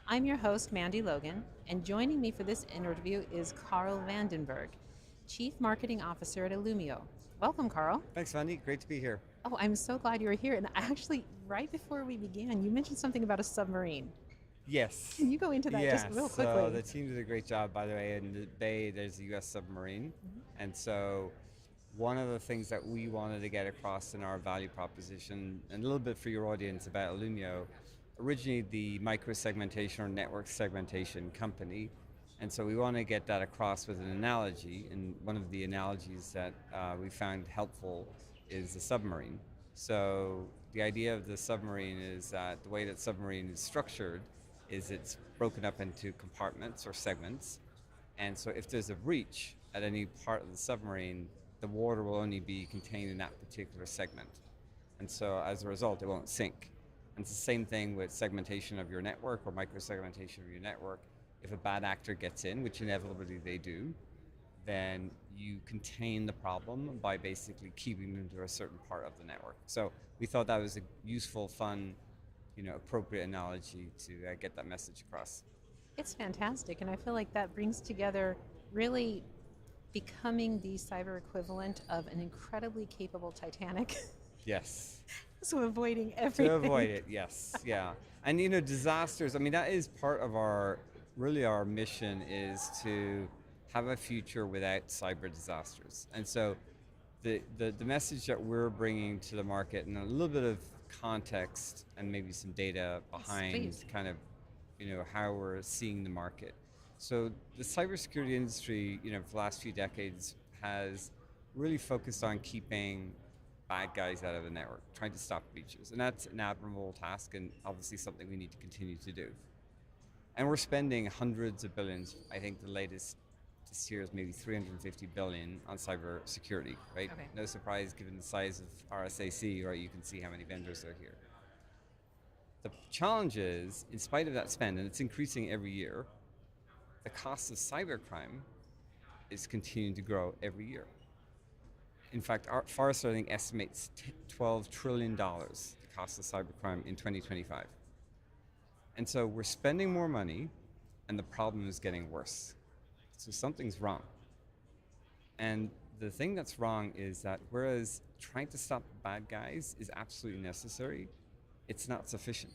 I'm your host, Mandy Logan, and joining me for this interview is Carl Vandenberg, Chief Marketing Officer at Illumio. Welcome, Carl. Thanks, Mandy. Great to be here. Oh, I'm so glad you're here. And actually, right before we began, you mentioned something about a submarine. Yes. Can you go into that just real quickly? So the team did a great job, by the way. In the Bay, there's a U.S. submarine. And so one of the things that we wanted to get across in our value proposition, and a little bit for your audience about Illumio, originally the micro-segmentation or network segmentation company. And so we want to get that across with an analogy. And one of the analogies that we found helpful is the submarine. So the idea of the submarine is that the way that submarine is structured is it's broken up into compartments or segments. And so if there's a breach at any part of the submarine, the water will only be contained in that particular segment. And so as a result, it won't sink. And it's the same thing with segmentation of your network or micro-segmentation of your network. If a bad actor gets in, which inevitably they do, then you contain the problem by basically keeping them to a certain part of the network. So we thought that was a useful, fun, appropriate analogy to get that message across. It's fantastic, and I feel like that brings together really becoming the cyber equivalent of an incredibly capable Titanic. Yes. So avoiding everything. To avoid it, yes, yeah. And disasters, that is part of our mission is to have a future without cyber disasters. And so the message that we're bringing to the market and a little bit of context and maybe some data behind kind of, how we're seeing the market. So the cybersecurity industry, for the last few decades has really focused on keeping bad guys out of the network, trying to stop breaches. And that's an admirable task and obviously something we need to continue to do. And we're spending hundreds of billions. I think the latest this year is maybe 350 billion on cyber security, right? Okay. No surprise given the size of RSAC, right? You can see how many vendors are here. The challenge is, in spite of that spend, and it's increasing every year, the cost of cybercrime is continuing to grow every year. In fact, Forrester, I think, estimates $12 trillion the cost of cybercrime in 2025. And so we're spending more money, and the problem is getting worse. So something's wrong. And the thing that's wrong is that whereas trying to stop the bad guys is absolutely necessary, it's not sufficient.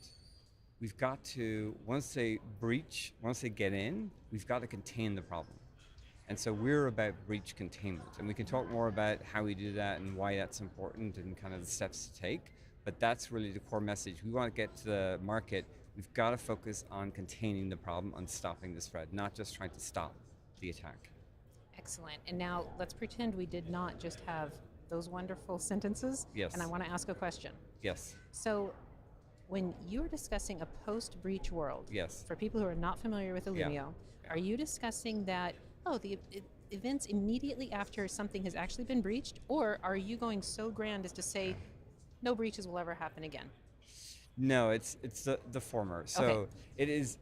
We've got to, once they breach, once they get in, we've got to contain the problem. And so we're about breach containment. And we can talk more about how we do that and why that's important and kind of the steps to take. But that's really the core message. We want to get to the market. We've got to focus on containing the problem, on stopping the spread, not just trying to stop the attack. Excellent. And now let's pretend we did not just have those wonderful sentences. Yes. And I want to ask a question. Yes. So when you're discussing a post-breach world, Yes. for people who are not familiar with Illumio, are you discussing that, the events immediately after something has actually been breached, or are you going so grand as to say no breaches will ever happen again? No, it's the former. So Okay. it is,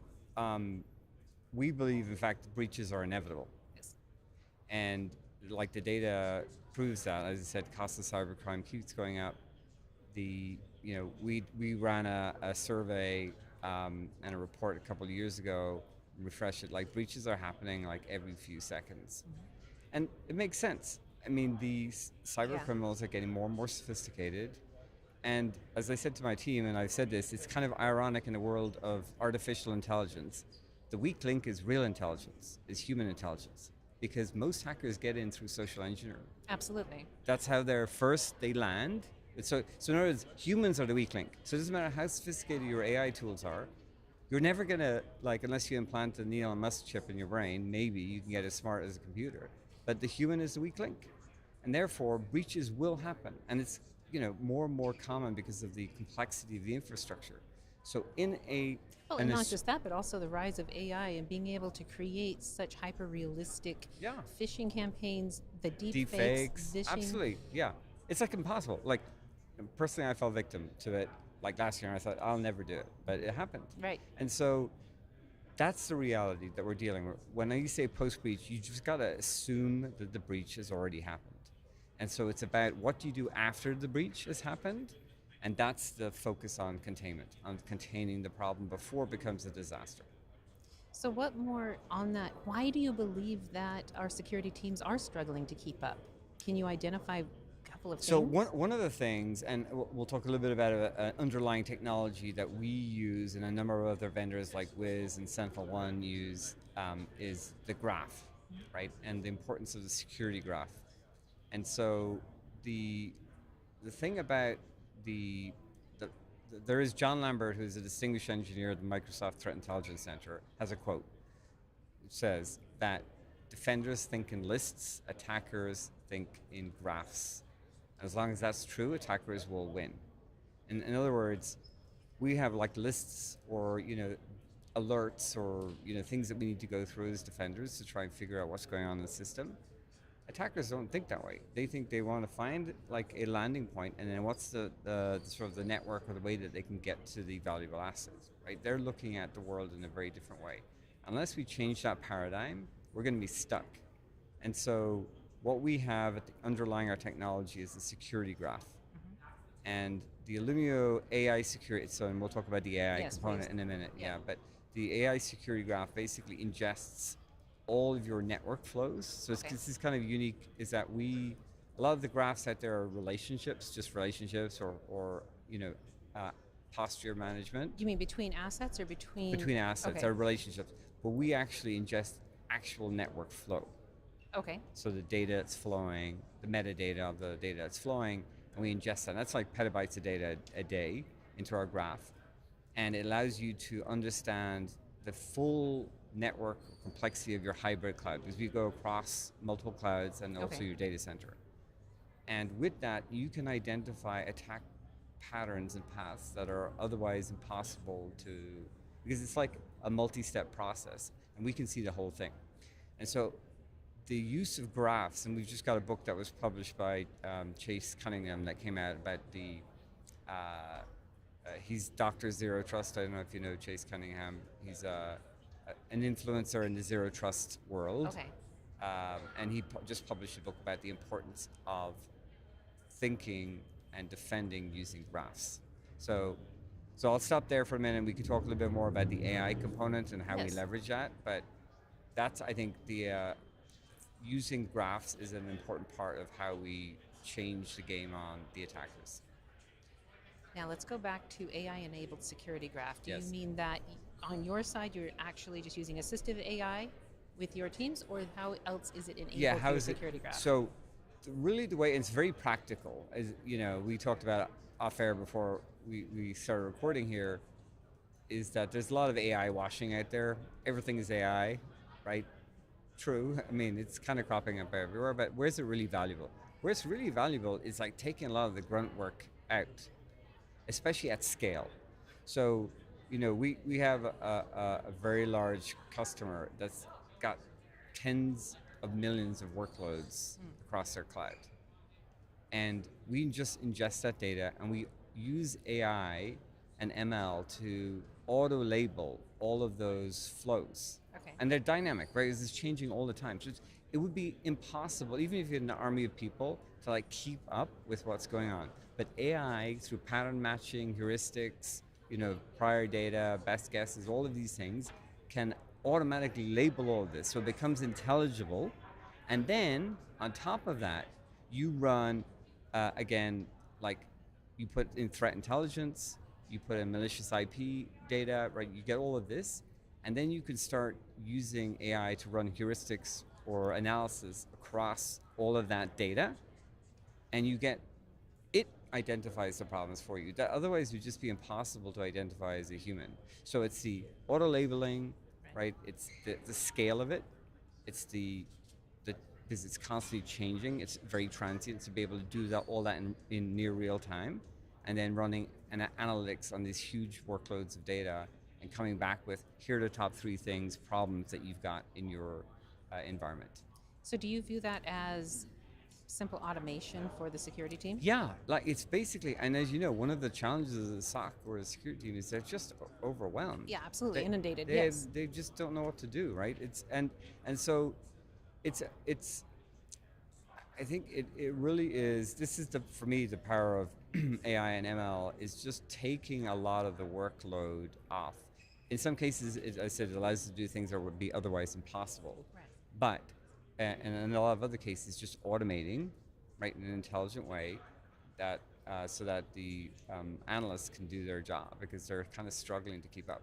we believe, in fact, breaches are inevitable. Yes. And like the data proves that, as I said, cost of cybercrime keeps going up. We ran a survey and a report a couple of years ago, refresh it, like breaches are happening like every few seconds. And it makes sense. These cyber criminals are getting more and more sophisticated. And as I said to my team, and I've said this, it's kind of ironic in the world of artificial intelligence. The weak link is real intelligence, is human intelligence, because most hackers get in through social engineering. Absolutely. That's how they land. So in other words, humans are the weak link. So it doesn't matter how sophisticated your AI tools are, you're never gonna, unless you implant a Elon Musk chip in your brain, maybe you can get as smart as a computer. But the human is the weak link. And therefore, breaches will happen. And it's more and more common because of the complexity of the infrastructure. So and not just that, but also the rise of AI and being able to create such hyper-realistic phishing campaigns, the deep fakes, phishing. Absolutely, yeah. It's impossible. Personally, I fell victim to it last year, and I thought, I'll never do it, but it happened. Right. And so that's the reality that we're dealing with. When you say post-breach, you just got to assume that the breach has already happened. And so it's about what do you do after the breach has happened, and that's the focus on containment, on containing the problem before it becomes a disaster. So what more on that? Why do you believe that our security teams are struggling to keep up? Can you identify a couple of things? So one of the things, and we'll talk a little bit about an underlying technology that we use and a number of other vendors like Wiz and SentinelOne use, is the graph, right? And the importance of the security graph. And so the thing about there is John Lambert, who's a distinguished engineer at the Microsoft Threat Intelligence Center, has a quote which says that defenders think in lists, attackers think in graphs. As long as that's true, attackers will win. In other words, we have like lists or alerts or things that we need to go through as defenders to try and figure out what's going on in the system. Attackers don't think that way. They think they want to find like a landing point, and then what's the sort of the network or the way that they can get to the valuable assets, right? They're looking at the world in a very different way. Unless we change that paradigm, we're going to be stuck. And so what we have underlying our technology is the security graph. And the Illumio AI security, and we'll talk about the AI component please. In a minute, but the AI security graph basically ingests all of your network flows. So this is kind of unique, is that a lot of the graphs out there are relationships, just relationships or posture management. You mean between assets or between? Between assets or relationships. But we actually ingest actual network flow. Okay. So the data that's flowing, the metadata of the data that's flowing, and we ingest that. That's like petabytes of data a day into our graph. And it allows you to understand the full network complexity of your hybrid cloud, because we go across multiple clouds and also your data center. And with that, you can identify attack patterns and paths that are otherwise impossible to, because it's like a multi-step process, and we can see the whole thing. And so the use of graphs, and we've just got a book that was published by Chase Cunningham that came out about he's Dr. Zero Trust. I don't know if you know Chase Cunningham. He's an influencer in the Zero Trust world. Okay. And he just published a book about the importance of thinking and defending using graphs. So I'll stop there for a minute. We could talk a little bit more about the AI component and how we leverage that. But that's, I think, the using graphs is an important part of how we change the game on the attackers. Now let's go back to AI-enabled security graph. Do you mean that on your side you're actually just using assistive AI with your teams, or how else is it enabled through security graph? So really the way it's very practical, is we talked about off air before we started recording here, is that there's a lot of AI washing out there. Everything is AI, right? True. I mean, it's kind of cropping up everywhere, but where's it really valuable? Where it's really valuable is like taking a lot of the grunt work out, especially at scale. So, we have a very large customer that's got tens of millions of workloads across their cloud. And we just ingest that data and we use AI and ML to auto-label all of those flows. Okay. And they're dynamic, right? It's changing all the time. So it would be impossible, even if you had an army of people, to like keep up with what's going on. But AI, through pattern matching, heuristics, prior data, best guesses, all of these things, can automatically label all of this. So it becomes intelligible. And then, on top of that, you run, again, like you put in threat intelligence, you put in malicious IP data, right? You get all of this. And then you can start using AI to run heuristics or analysis across all of that data. And it identifies the problems for you. That otherwise would just be impossible to identify as a human. So it's the auto-labeling, right? It's the scale of it. It's because it's constantly changing. It's very transient to be able to do all that in near real time. And then running analytics on these huge workloads of data and coming back with, here are the top 3 problems that you've got in your environment. So do you view that as simple automation for the security team? Yeah, like it's basically, and as you know, one of the challenges of the SOC or the security team is they're just overwhelmed. Yeah, absolutely, inundated, They just don't know what to do, right? So it's I think it really is. This is for me the power of AI and ML is just taking a lot of the workload off. In some cases, as I said, it allows us to do things that would be otherwise impossible. Right. But and in a lot of other cases, just automating, right, in an intelligent way, that so that the analysts can do their job because they're kind of struggling to keep up.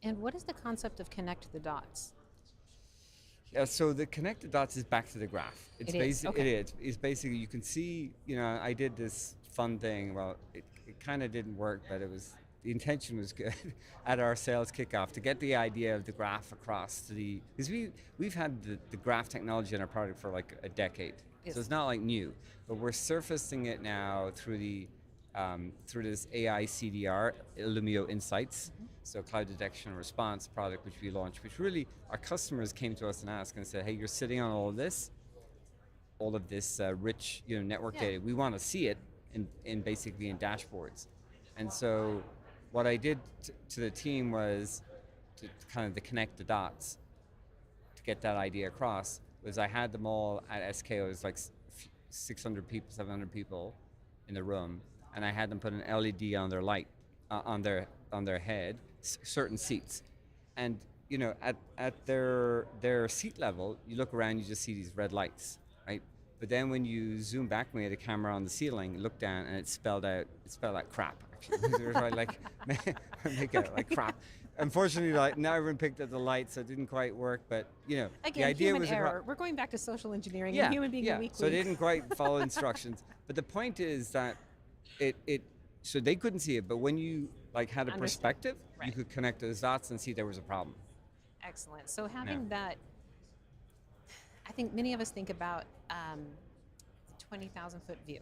And what is the concept of connect the dots? Yeah, so the connected dots is back to the graph. It is, okay. It is. It's basically, you can see, I did this fun thing. Well, it kind of didn't work, but the intention was good at our sales kickoff to get the idea of the graph across to because we've had the graph technology in our product for like a decade. Yes. So it's not like new, but we're surfacing it now through this AI CDR, Illumio Insights, so cloud detection and response product which we launched, which really our customers came to us and asked and said, hey, you're sitting on all of this rich network data. We want to see it in basically in dashboards. And so what I did to the team was to kind of connect the dots to get that idea across. Was I had them all at SK. It was like 600 people, 700 people in the room, and I had them put an LED on their light, on their head, certain seats, and at their seat level, you look around, you just see these red lights, right? But then when you zoom back, we had a camera on the ceiling, look down, and it spelled out crap. Actually, it was like make it like crap. Unfortunately, not everyone picked up the light, so it didn't quite work. But again, the idea human was error. We're going back to social engineering and human being weak. So they didn't quite follow instructions. But the point is that so they couldn't see it, but when you had a perspective, right, you could connect those dots and see there was a problem. Excellent. So having that, I think many of us think about the 20,000-foot view,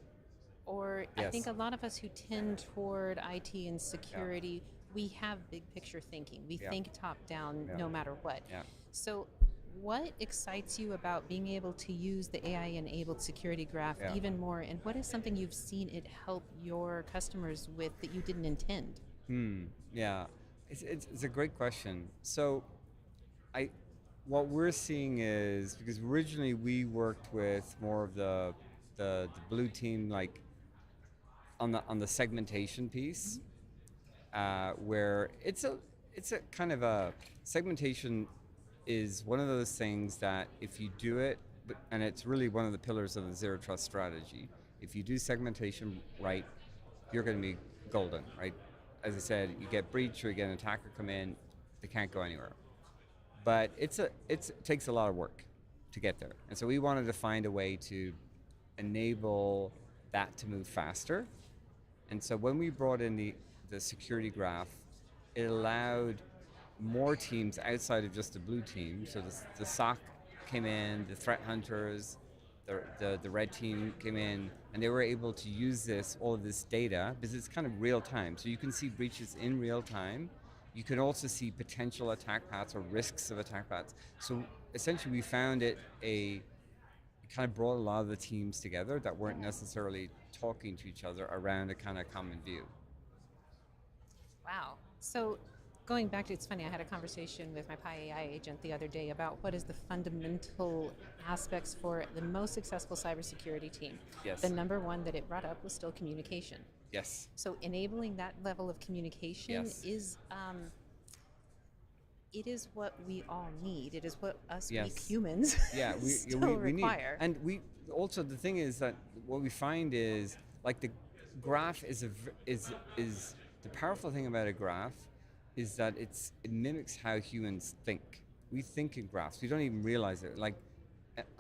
or I think a lot of us who tend toward IT and security, we have big picture thinking. We think top down no matter what. Yeah. So what excites you about being able to use the AI-enabled security graph even more, and what is something you've seen it help your customers with that you didn't intend? Yeah, it's a great question. So what we're seeing is, because originally we worked with more of the blue team, like on the segmentation piece, where it's a kind of a segmentation is one of those things that if you do it, and it's really one of the pillars of the zero trust strategy, if you do segmentation right, you're going to be golden, right? As I said, you get breached or you get an attacker come in, they can't go anywhere. But it takes a lot of work to get there. And so we wanted to find a way to enable that to move faster. And so when we brought in the security graph, it allowed more teams outside of just the blue team. So the SOC came in, the threat hunters, the red team came in, and they were able to use all of this data, because it's kind of real time. So you can see breaches in real time. You can also see potential attack paths or risks of attack paths. So essentially we found it kind of brought a lot of the teams together that weren't necessarily talking to each other around a kind of common view. Wow. So going back to, it's funny, I had a conversation with my Pi AI agent the other day about what is the fundamental aspects for the most successful cybersecurity team. Yes. The number one that it brought up was still communication. Yes. So enabling that level of communication is, it is what we all need. It is what us weak humans still require. Need. And we also, the thing is that what we find is, like, the graph is the powerful thing about a graph is that it mimics how humans think. We think in graphs. We don't even realize it. Like,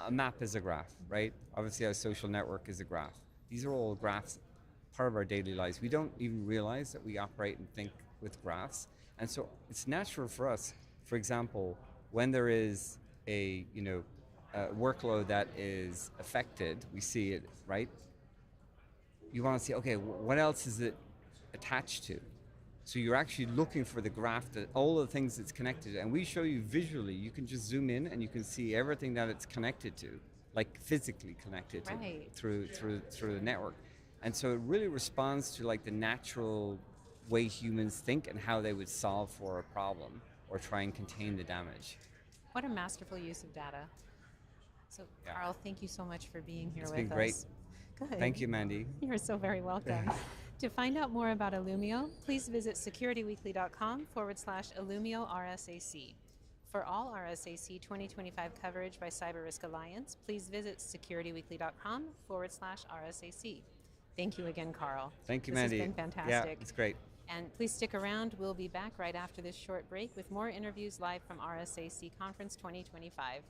a map is a graph, right? Obviously, a social network is a graph. These are all graphs, part of our daily lives. We don't even realize that we operate and think with graphs. And so it's natural for us, for example, when there is a workload that is affected, we see it, right? You want to see, okay, what else is it attached to? So you're actually looking for the graph, that all the things it's connected to. And we show you visually, you can just zoom in and you can see everything that it's connected to, like physically connected to through the network. And so it really responds to like the natural way humans think and how they would solve for a problem or try and contain the damage. What a masterful use of data. So, Yeah. Carl, thank you so much for being here It's with been great. us. Good. Thank you, Mandy. You're so very welcome. To find out more about Illumio, please visit securityweekly.com/Illumio RSAC. For all RSAC 2025 coverage by CyberRisk Alliance, please visit securityweekly.com/RSAC. Thank you again, Carl. Thank you, This Mandy. has been fantastic. Yeah, it's great. And please stick around. We'll be back right after this short break with more interviews live from RSAC Conference 2025.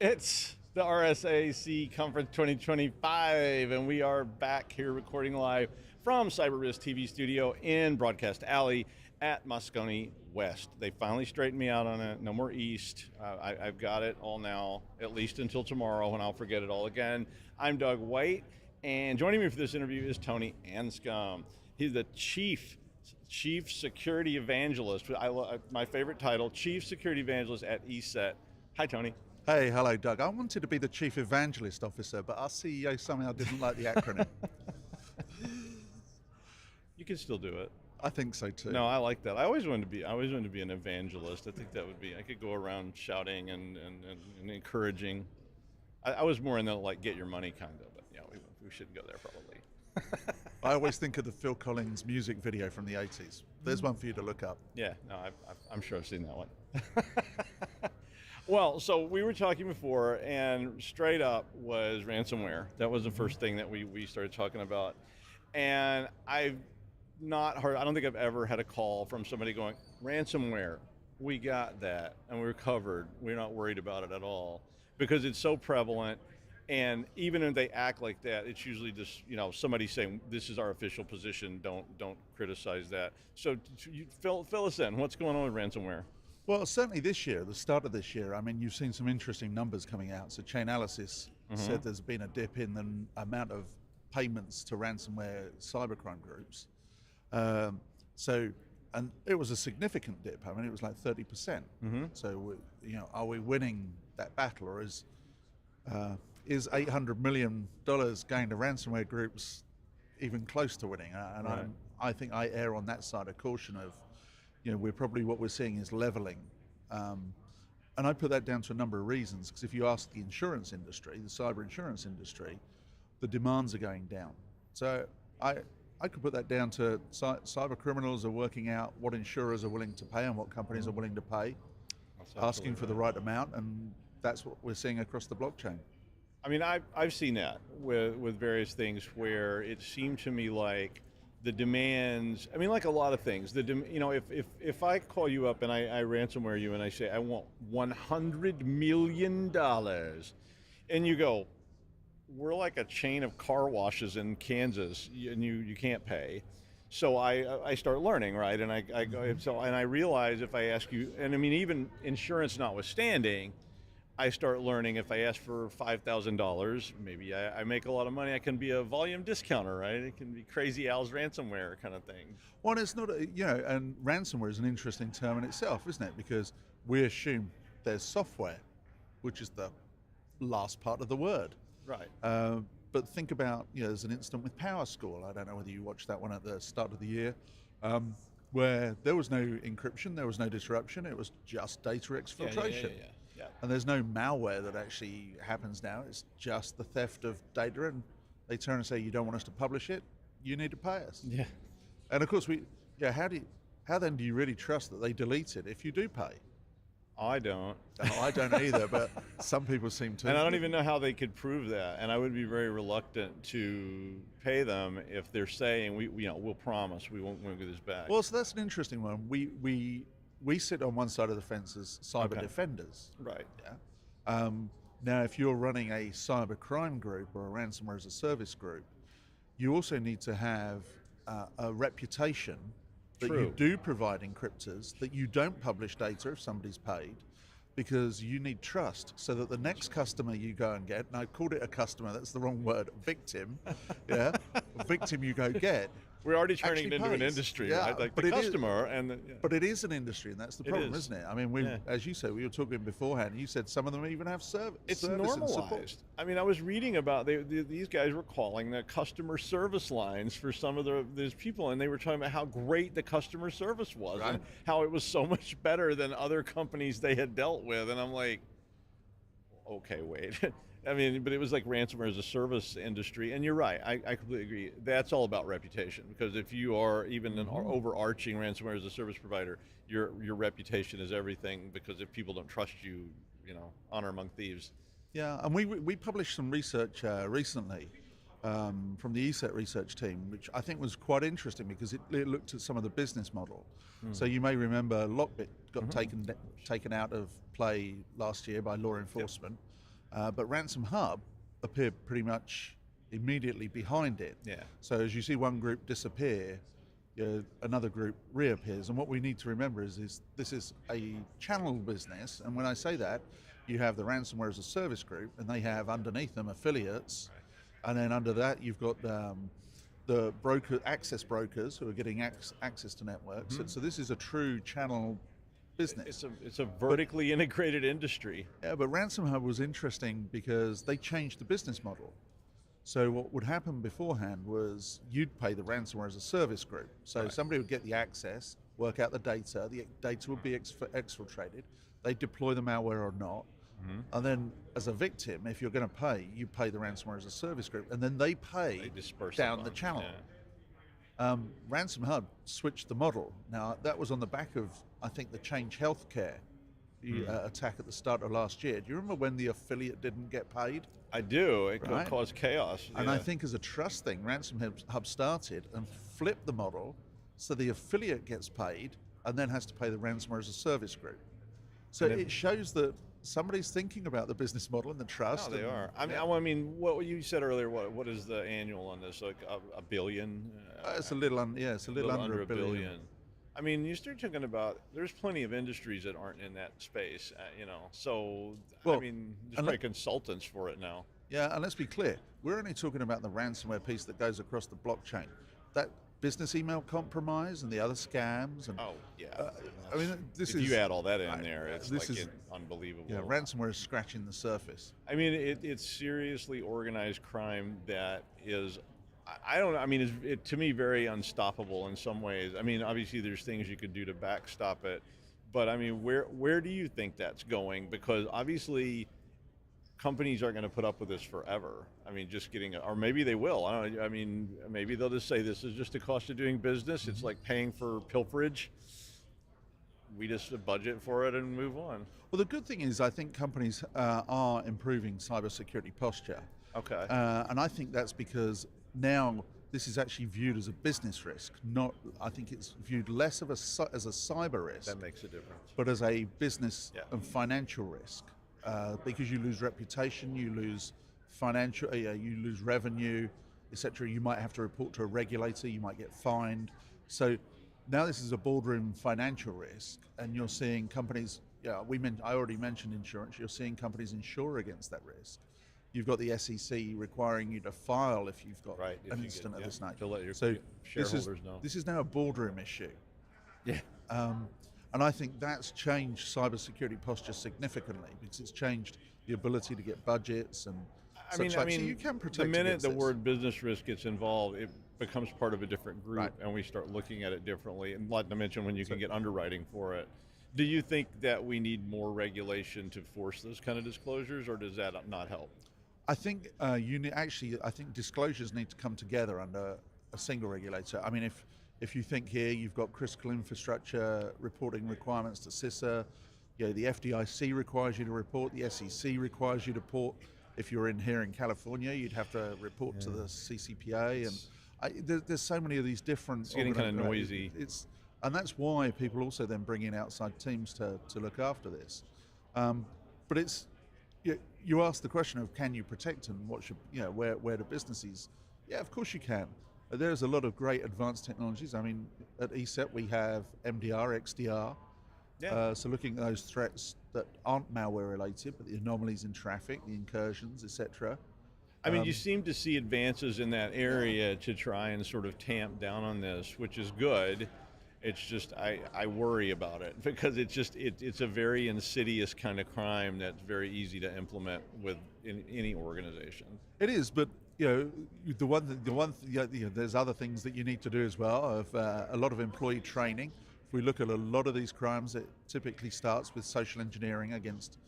It's the RSAC Conference 2025, and we are back here recording live from CyberRiskTV Studio in Broadcast Alley at Moscone West. They finally straightened me out on it. No more East. I've got it all now, at least until tomorrow, when I'll forget it all again. I'm Doug White, and joining me for this interview is Tony Anscombe. He's the Chief Security Evangelist. My favorite title, Chief Security Evangelist at ESET. Hi, Tony. Hey, hello, Doug. I wanted to be the Chief Evangelist Officer, but our CEO somehow didn't like the acronym. You can still do it. I think so too. No, I like that. I always wanted to be an evangelist. I think that would be. I could go around shouting and encouraging. I was more in the like get your money kind of, but yeah, we shouldn't go there probably. I always think of the Phil Collins music video from the 80s. There's one for you to look up. Yeah, no, I'm sure I've seen that one. Well, so we were talking before, and straight up was ransomware. That was the first thing that we started talking about. And I've not heard, I don't think I've ever had a call from somebody going, ransomware, we got that, and we're covered. We're not worried about it at all. Because it's so prevalent, and even if they act like that, it's usually just, somebody saying, this is our official position, don't criticize that. So fill us in, what's going on with ransomware? Well, certainly this year, the start of this year, I mean, you've seen some interesting numbers coming out. So Chainalysis said there's been a dip in the amount of payments to ransomware cybercrime groups. And it was a significant dip. I mean, it was like 30%. So, are we winning that battle, or is $800 million going to ransomware groups even close to winning? And right. I think I err on that side of caution of, what we're seeing is leveling. And I put that down to a number of reasons, because if you ask the insurance industry, the cyber insurance industry, the demands are going down. So I could put that down to cyber criminals are working out what insurers are willing to pay and what companies are willing to pay, asking for the right amount, and that's what we're seeing across the blockchain. I mean, I've seen that with various things where it seemed to me like the demands, I mean, like a lot of things, if I call you up and I ransomware you and I say, I want $100 million, and you go, we're like a chain of car washes in Kansas, and you can't pay. So I start learning, right? And I go, and I realize if I ask you, and I mean, even insurance notwithstanding, I start learning if I ask for $5,000, maybe I make a lot of money, I can be a volume discounter, right? It can be Crazy Al's ransomware kind of thing. Well, it's not, and ransomware is an interesting term in itself, isn't it? Because we assume there's software, which is the last part of the word. Right. But think about, there's an incident with PowerSchool. I don't know whether you watched that one at the start of the year, where there was no encryption, there was no disruption, it was just data exfiltration. Yeah. And there's no malware that actually happens now, it's just the theft of data, and they turn and say, you don't want us to publish it, you need to pay us. Yeah. And of course, how then do you really trust that they delete it if you do pay? I don't. No, I don't either, but some people seem to. And I don't even know how they could prove that. And I would be very reluctant to pay them if they're saying, we'll promise we won't give this back. Well, so that's an interesting one. We sit on one side of the fence as cyber defenders. Right. Yeah. Now, if you're running a cyber crime group or a ransomware as a service group, you also need to have a reputation that you do provide encryptors, that you don't publish data if somebody's paid, because you need trust so that the next customer you go and get, and I called it a customer, that's the wrong word, victim, victim you go get. We're already turning it into an industry, right? Like the customer But it is an industry, and that's the problem, isn't it? I mean, as you say, we were talking beforehand, you said some of them even have service. It's normalized. I mean, I was reading about, these guys were calling the customer service lines for some of these people, and they were talking about how great the customer service was, and how it was so much better than other companies they had dealt with, and I'm like, okay, wait. I mean, but it was like ransomware as a service industry, and you're right, I completely agree. That's all about reputation, because if you are even an overarching ransomware as a service provider, your reputation is everything, because if people don't trust you, honor among thieves. Yeah, and we published some research recently from the ESET research team, which I think was quite interesting because it looked at some of the business model. So you may remember Lockbit got taken out of play last year by law enforcement. but Ransom Hub appeared pretty much immediately behind it. Yeah. So as you see one group disappear, another group reappears. And what we need to remember is this is a channel business. And when I say that, you have the ransomware as a service group, and they have underneath them affiliates. Right. And then under that, you've got the access brokers who are getting access to networks. So this is a true channel business. It's a vertically integrated industry. Yeah, but Ransom Hub was interesting because they changed the business model. So what would happen beforehand was you'd pay the ransomware as a service group. So somebody would get the access, work out the data would be exfiltrated, they'd deploy the malware or not, and then as a victim, if you're going to pay, you pay the ransomware as a service group, and then they pay down the channel. Yeah. Ransom Hub switched the model. Now that was on the back of, I think, the Change Healthcare attack at the start of last year. Do you remember when the affiliate didn't get paid? I do. It caused chaos. And I think as a trust thing, Ransom Hub started and flipped the model so the affiliate gets paid and then has to pay the ransomware as a service group. So it shows that somebody's thinking about the business model and the trust. No, they are. I mean, what you said earlier, what is the annual on this? Like a billion? It's a little under a billion. I mean, you start talking about, there's plenty of industries that aren't in that space, so, I mean, there's probably consultants for it now. Yeah, and let's be clear, we're only talking about the ransomware piece that goes across the blockchain. That business email compromise and the other scams. And, I mean, if you add all that in there, it's unbelievable. Yeah, ransomware is scratching the surface. I mean, it's seriously organized crime that is, to me, very unstoppable in some ways. I mean, obviously there's things you could do to backstop it, but I mean, where do you think that's going? Because obviously companies aren't going to put up with this forever. I mean, or maybe they will. I don't know. I mean, maybe they'll just say this is just a cost of doing business. It's like paying for pilferage. We just budget for it and move on. Well, the good thing is I think companies are improving cybersecurity posture. Okay. And I think that's because now this is actually viewed as a business risk. I think it's viewed less as a cyber risk. That makes a difference. But as a business and financial risk, because you lose reputation, you lose financial, you lose revenue, etc. You might have to report to a regulator. You might get fined. So now this is a boardroom financial risk, and you're seeing companies. I already mentioned insurance. You're seeing companies insure against that risk. You've got the SEC requiring you to file if you've got an incident of this nature. To let your shareholders know. This is now a boardroom issue. Yeah. And I think that's changed cybersecurity posture significantly because it's changed the ability to get budgets and I mean, so you can protect the minute the this. word business risk gets involved, it becomes part of a different group, and we start looking at it differently. And like I mentioned, when you can get underwriting for it. Do you think that we need more regulation to force those kind of disclosures, or does that not help? I think I think disclosures need to come together under a single regulator. I mean, if you think here, you've got critical infrastructure reporting requirements to CISA. The FDIC requires you to report. The SEC requires you to report. If you're in here in California, you'd have to report to the CCPA, and there's so many of these different. It's getting kind of noisy. And that's why people also then bring in outside teams to look after this. But it's. You ask the question of can you protect and what should where do businesses? Yeah, of course you can. There's a lot of great advanced technologies. I mean, at ESET we have MDR, XDR. Yeah. So looking at those threats that aren't malware related, but the anomalies in traffic, the incursions, etc. I mean, you seem to see advances in that area to try and sort of tamp down on this, which is good. It's just I worry about it because it's a very insidious kind of crime that's very easy to implement with any organization. It is, but there's other things that you need to do as well. A lot of employee training. If we look at a lot of these crimes, it typically starts with social engineering against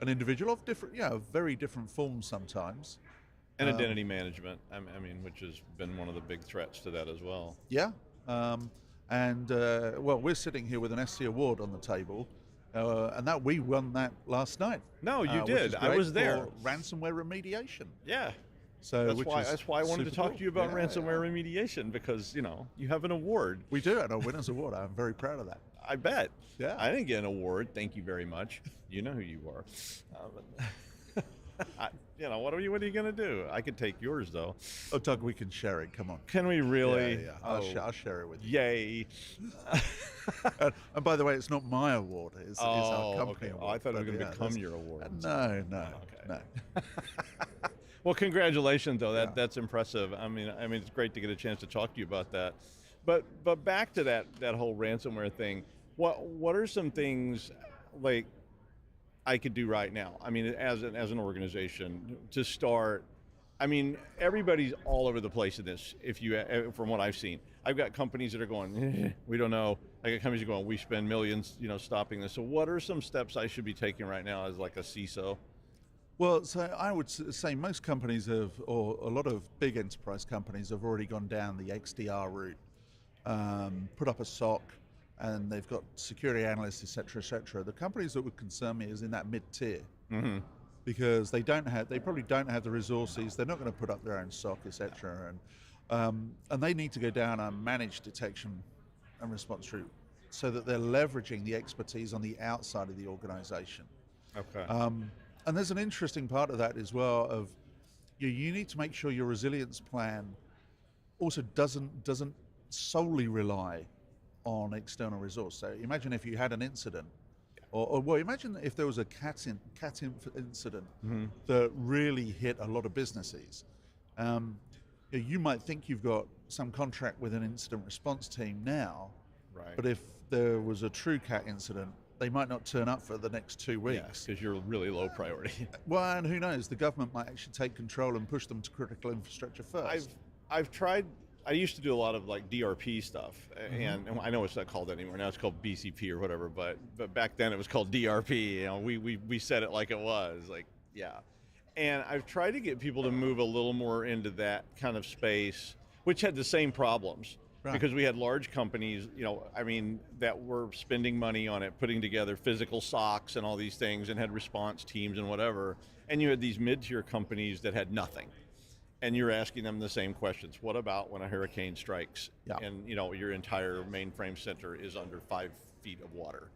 an individual of different, very different forms sometimes. And identity management. I mean, which has been one of the big threats to that as well. Yeah. We're sitting here with an SC award on the table, and that we won that last night. No, you did. I was there. For ransomware remediation. Yeah. So that's why I wanted to talk to you about ransomware remediation because you have an award. We do, and a winner's award. I'm very proud of that. I bet. Yeah. I didn't get an award. Thank you very much. You know who you are. What are you going to do? I could take yours though. Oh, Doug, we can share it. Come on. Can we really? Yeah. I'll share it with you. Yay. And by the way, it's not my award. It's our company award. I thought it was going to become your award. No. Well, congratulations, though. That's impressive. I mean, it's great to get a chance to talk to you about that. But back to that whole ransomware thing. What are some things like I could do right now? I mean, as an organization to start. I mean, everybody's all over the place in this. From what I've seen, I've got companies that are going, we don't know. I got companies going, we spend millions, stopping this. So, what are some steps I should be taking right now as like a CISO? Well, so I would say most companies or a lot of big enterprise companies have already gone down the XDR route, put up a SOC, and they've got security analysts, et cetera. The companies that would concern me is in that mid-tier. Mm-hmm. Because they probably don't have the resources. They're not going to put up their own SOC, etc. And they need to go down a managed detection and response route, so that they're leveraging the expertise on the outside of the organization. Okay. And there's an interesting part of that as well. Of you need to make sure your resilience plan also doesn't solely rely on external resource. So imagine if you had an incident. Or imagine if there was a cat incident that really hit a lot of businesses. You might think you've got some contract with an incident response team now, right? But if there was a true cat incident, they might not turn up for the next 2 weeks. Because you're really low priority. Well, and who knows? The government might actually take control and push them to critical infrastructure first. I've tried. I used to do a lot of like DRP stuff, and I know it's not called that anymore. Now it's called BCP or whatever. But back then it was called DRP. We said it like it was, like yeah. And I've tried to get people to move a little more into that kind of space, which had the same problems. Right. Because we had large companies, that were spending money on it, putting together physical SOCs and all these things, and had response teams and whatever. And you had these mid-tier companies that had nothing. And you're asking them the same questions. What about when a hurricane strikes and your entire mainframe center is under 5 feet of water?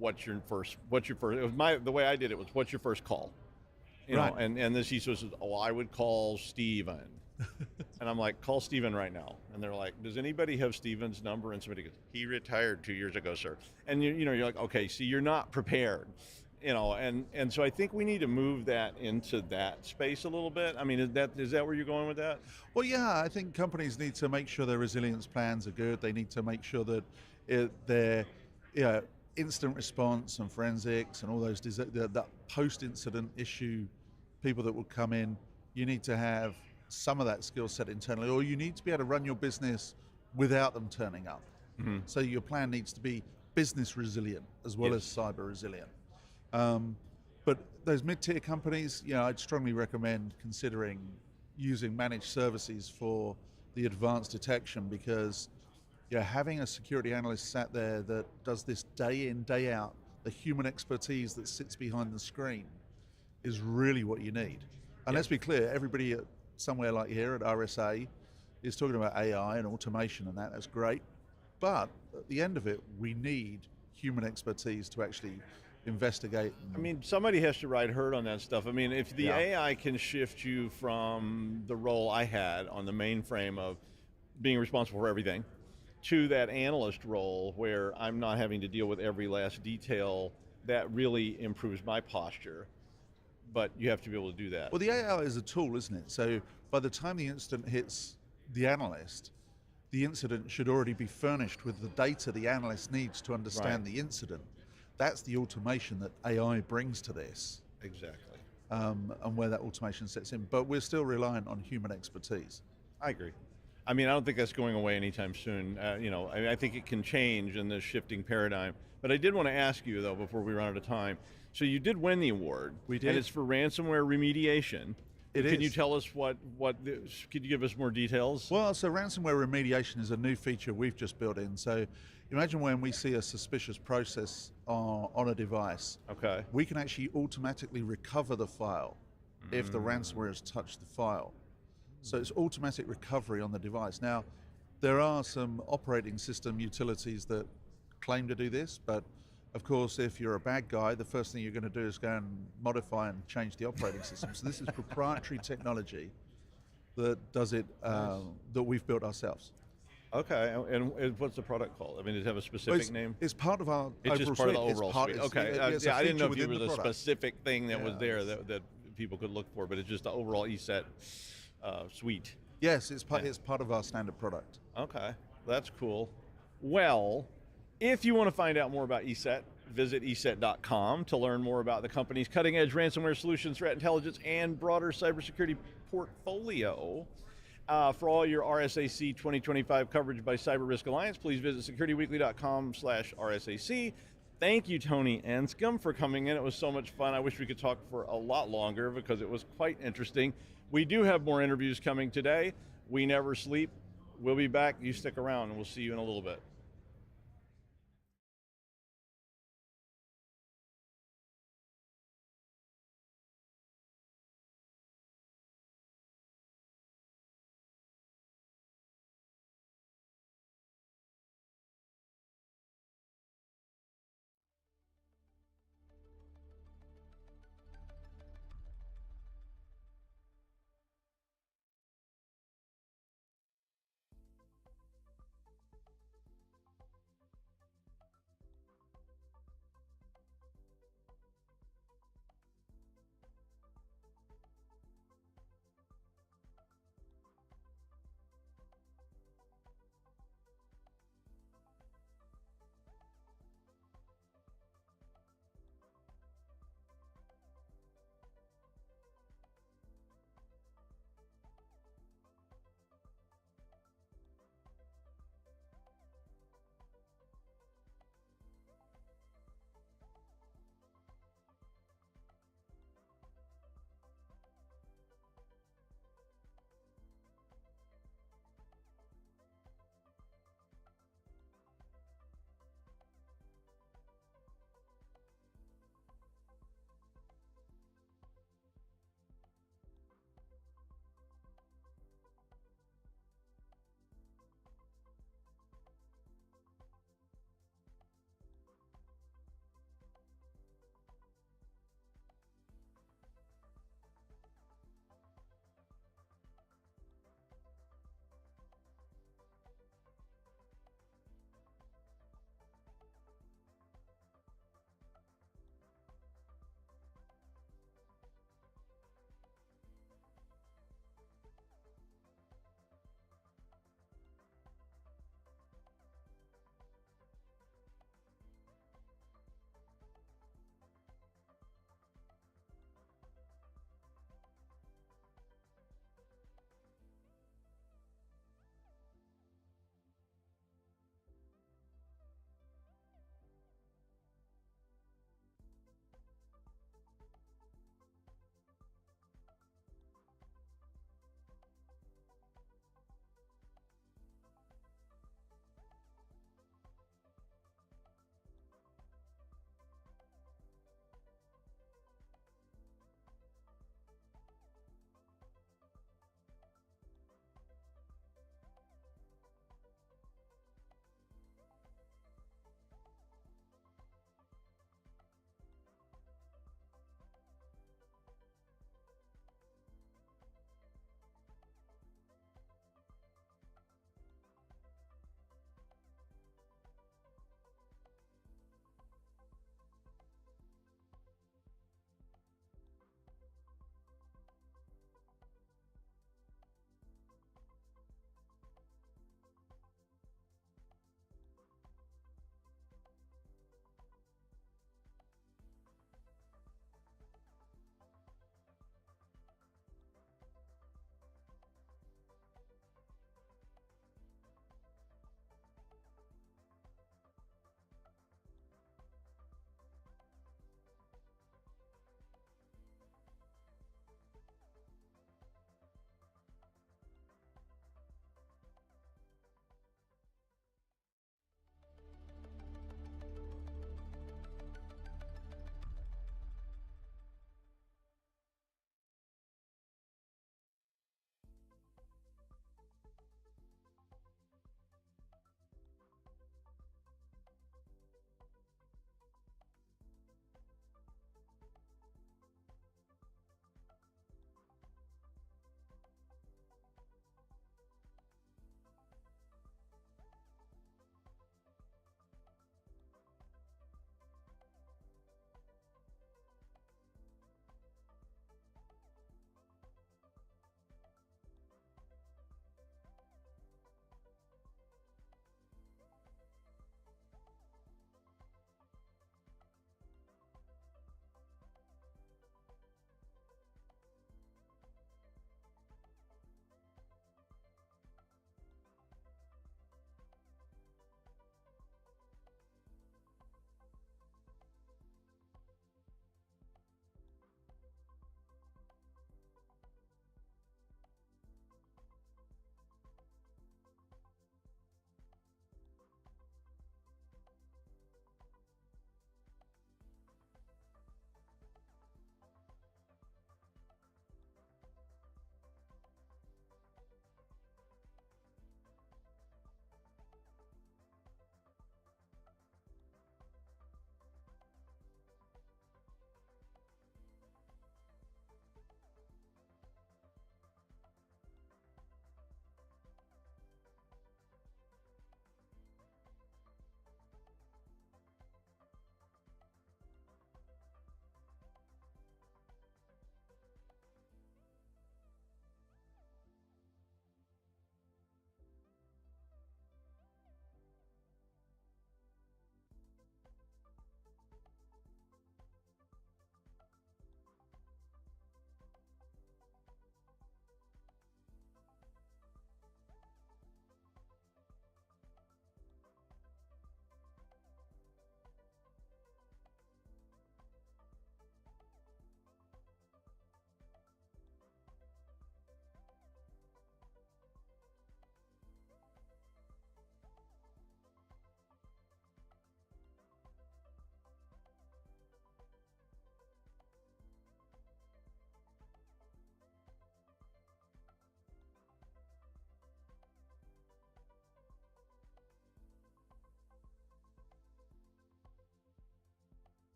What's your first? The way I did it was, what's your first call? Right. And the CISO says, I would call Steven. And I'm like, call Steven right now. And they're like, does anybody have Steven's number? And somebody goes, he retired 2 years ago, sir. And you're like, okay, see, you're not prepared. And so I think we need to move that into that space a little bit. I mean, is that where you're going with that? Well, yeah, I think companies need to make sure their resilience plans are good. They need to make sure that their instant response and forensics and all those that post-incident issue people that will come in, you need to have some of that skill set internally, or you need to be able to run your business without them turning up. Mm-hmm. So your plan needs to be business resilient as well as cyber resilient. But those mid-tier companies, I'd strongly recommend considering using managed services for the advanced detection, because having a security analyst sat there that does this day in, day out, the human expertise that sits behind the screen is really what you need. And let's be clear, everybody somewhere like here at RSA is talking about AI and automation and that's great. But at the end of it, we need human expertise to actually investigate. Somebody has to ride herd on that stuff. If the AI can shift you from the role I had on the mainframe of being responsible for everything to that analyst role where I'm not having to deal with every last detail, that really improves my posture. But you have to be able to do that. Well, the AI is a tool, isn't it? So by the time the incident hits the analyst, the incident should already be furnished with the data the analyst needs to understand the incident. That's the automation that AI brings to this. Exactly. And where that automation sets in. But we're still reliant on human expertise. I agree. I don't think that's going away anytime soon. I think it can change in this shifting paradigm. But I did want to ask you, though, before we run out of time. So you did win the award. We did. And it's for ransomware remediation. Can you tell us could you give us more details? Well, so ransomware remediation is a new feature we've just built in. So imagine when we see a suspicious process on a device. Okay. We can actually automatically recover the file if the ransomware has touched the file. So it's automatic recovery on the device. Now, there are some operating system utilities that claim to do this, but Of course, if you're a bad guy, the first thing you're going to do is go and modify and change the operating system. So this is proprietary technology that does it, that we've built ourselves. Okay, and what's the product called? I mean, does it have a specific name? It's part of our It's overall just part of the suite. overall suite. Okay, it's I didn't know if within there was the a product. specific thing that was there Yeah, that people could look for, but it's just the overall ESET suite. Yes, it's part of our standard product. Okay, that's cool. Well, if you want to find out more about ESET, visit ESET.com to learn more about the company's cutting-edge ransomware solutions, threat intelligence, and broader cybersecurity portfolio. For all your RSAC 2025 coverage by CyberRisk Alliance, please visit securityweekly.com/RSAC. Thank you, Tony Anscombe, for coming in. It was so much fun. I wish we could talk for a lot longer because it was quite interesting. We do have more interviews coming today. We never sleep. We'll be back. You stick around, and we'll see you in a little bit.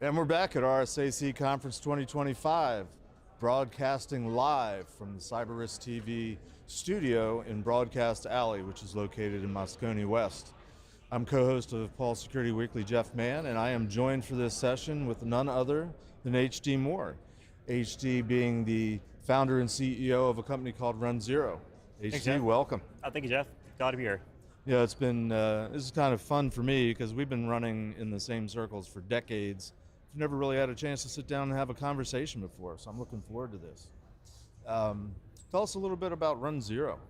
And we're back at RSAC Conference 2025, broadcasting live from the CyberRiskTV Studio in Broadcast Alley, which is located in Moscone West. I'm co-host of Paul Security Weekly, Jeff Mann, and I am joined for this session with none other than HD Moore. HD being the founder and CEO of a company called Run Zero. HD, welcome. Thank you, Jeff. Glad to be here. Yeah, it's been, this is kind of fun for me because we've been running in the same circles for decades. I've never really had a chance to sit down and have a conversation before, so I'm looking forward to this. Tell us a little bit about Run Zero.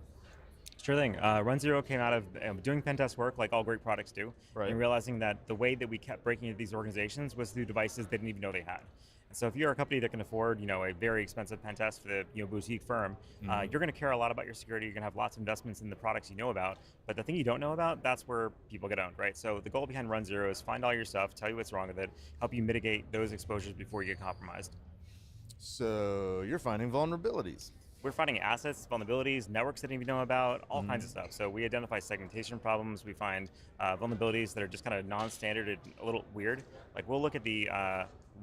Sure thing. Run Zero came out of doing pen test work like all great products do, and realizing that the way that we kept breaking into these organizations was through devices they didn't even know they had. And so if you're a company that can afford, a very expensive pen test for the boutique firm, you're going to care a lot about your security. You're going to have lots of investments in the products you know about, but the thing you don't know about, that's where people get owned, right? So the goal behind Run Zero is find all your stuff, tell you what's wrong with it, help you mitigate those exposures before you get compromised. So you're finding vulnerabilities. We're finding assets, vulnerabilities, networks that you didn't even know about, all kinds of stuff. So we identify segmentation problems. We find vulnerabilities that are just kind of non-standard and a little weird. Like we'll look at the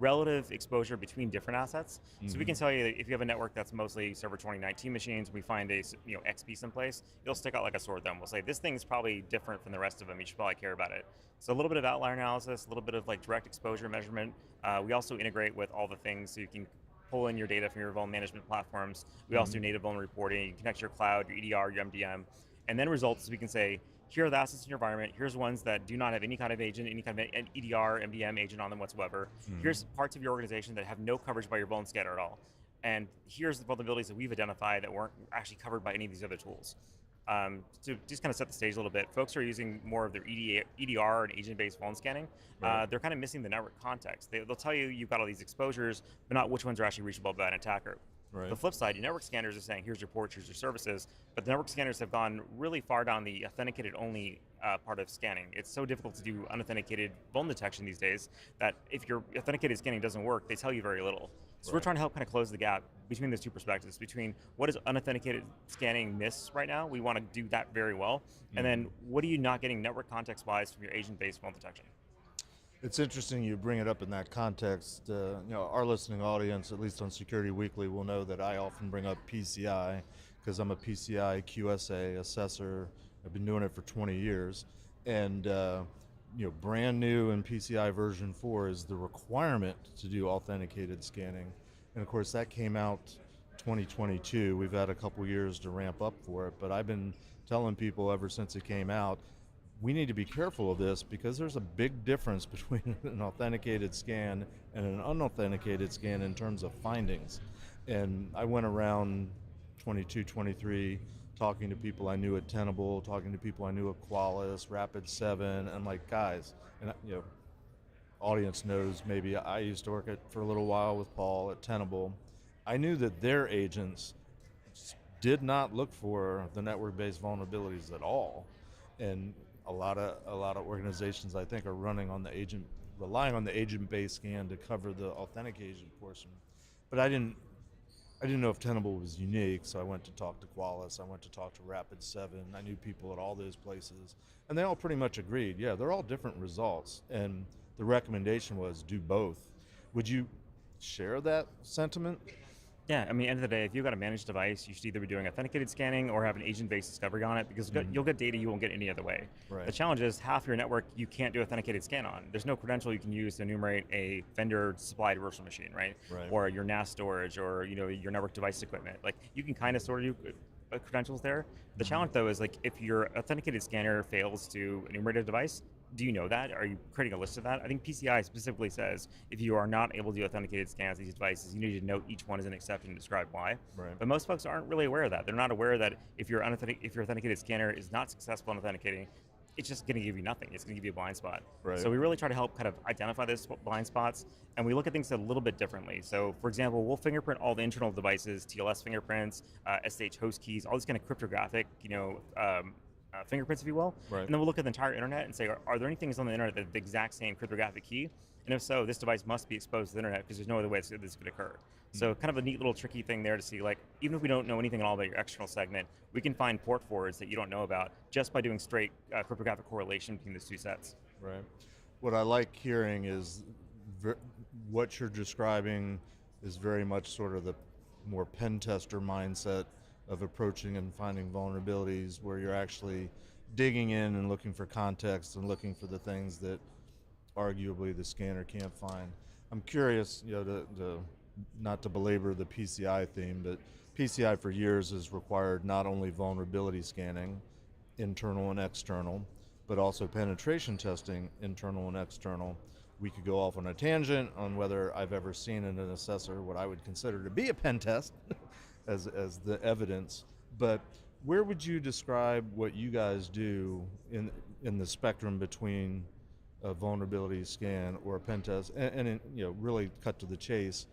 relative exposure between different assets. So we can tell you that if you have a network that's mostly server 2019 machines, we find a XP someplace, it'll stick out like a sore thumb. We'll say this thing's probably different from the rest of them. You should probably care about it. So a little bit of outlier analysis, a little bit of like direct exposure measurement. We also integrate with all the things so you can pull in your data from your vuln management platforms. We also do native vuln reporting. You connect your cloud, your EDR, your MDM, and then results. We can say, here are the assets in your environment. Here's ones that do not have any kind of agent, any kind of an EDR, MDM agent on them whatsoever. Here's parts of your organization that have no coverage by your vuln scanner at all. And here's the vulnerabilities that we've identified that weren't actually covered by any of these other tools. To just kind of set the stage a little bit, folks are using more of their EDR and agent-based vuln scanning. They're kind of missing the network context. They'll tell you you've got all these exposures, but not which ones are actually reachable by an attacker. The flip side, your network scanners are saying, here's your ports, here's your services, but the network scanners have gone really far down the authenticated only part of scanning. It's so difficult to do unauthenticated vuln detection these days that if your authenticated scanning doesn't work, they tell you very little. So we're trying to help kind of close the gap between those two perspectives, between what does unauthenticated scanning miss right now? We want to do that very well. And then what are you not getting network context-wise from your agent-based vuln detection? It's interesting you bring it up in that context. Our listening audience, at least on Security Weekly, will know that I often bring up PCI because I'm a PCI QSA assessor. I've been doing it for 20 years. And brand new in PCI version 4 is the requirement to do authenticated scanning. And of course that came out 2022. We've had a couple years to ramp up for it, but I've been telling people ever since it came out, we need to be careful of this because there's a big difference between an authenticated scan and an unauthenticated scan in terms of findings. And I went around 22, 23, talking to people I knew at Tenable, talking to people I knew at Qualys, Rapid7, and I'm like, guys, and audience knows maybe I used to work for a little while with Paul at Tenable. I knew that their agents did not look for the network-based vulnerabilities at all. And a lot of organizations, I think, are relying on the agent-based scan to cover the authentication portion. But I didn't know if Tenable was unique, so I went to talk to Qualys, I went to talk to Rapid7, I knew people at all those places, and they all pretty much agreed, yeah, they're all different results, and the recommendation was do both. Would you share that sentiment? Yeah, I mean, end of the day, if you've got a managed device, you should either be doing authenticated scanning or have an agent-based discovery on it because you'll get data you won't get any other way. The challenge is half your network you can't do authenticated scan on. There's no credential you can use to enumerate a vendor-supplied virtual machine, right? Or your NAS storage or your network device equipment. Like you can kind of sort of do credentials there. The challenge though is like if your authenticated scanner fails to enumerate a device, do you know that? Are you creating a list of that? I think PCI specifically says if you are not able to do authenticated scans of these devices, you need to note each one as an exception and describe why. But most folks aren't really aware of that. They're not aware that if your authenticated scanner is not successful in authenticating, it's just going to give you nothing. It's going to give you a blind spot. So we really try to help kind of identify those blind spots, and we look at things a little bit differently. So for example, we'll fingerprint all the internal devices, TLS fingerprints, SSH host keys, all these kind of cryptographic, fingerprints, if you will. And then we'll look at the entire internet and say, are there any things on the internet that have the exact same cryptographic key? And if so, this device must be exposed to the internet because there's no other way this could occur. So kind of a neat little tricky thing there to see, like, even if we don't know anything at all about your external segment, we can find port forwards that you don't know about just by doing straight cryptographic correlation between those two sets. What I like hearing is what you're describing is very much sort of the more pen tester mindset of approaching and finding vulnerabilities, where you're actually digging in and looking for context and looking for the things that arguably the scanner can't find. I'm curious, not to belabor the PCI theme, but PCI for years has required not only vulnerability scanning, internal and external, but also penetration testing, internal and external. We could go off on a tangent on whether I've ever seen in an assessor what I would consider to be a pen test as the evidence. But where would you describe what you guys do in the spectrum between a vulnerability scan or a pen test, and really cut to the chase?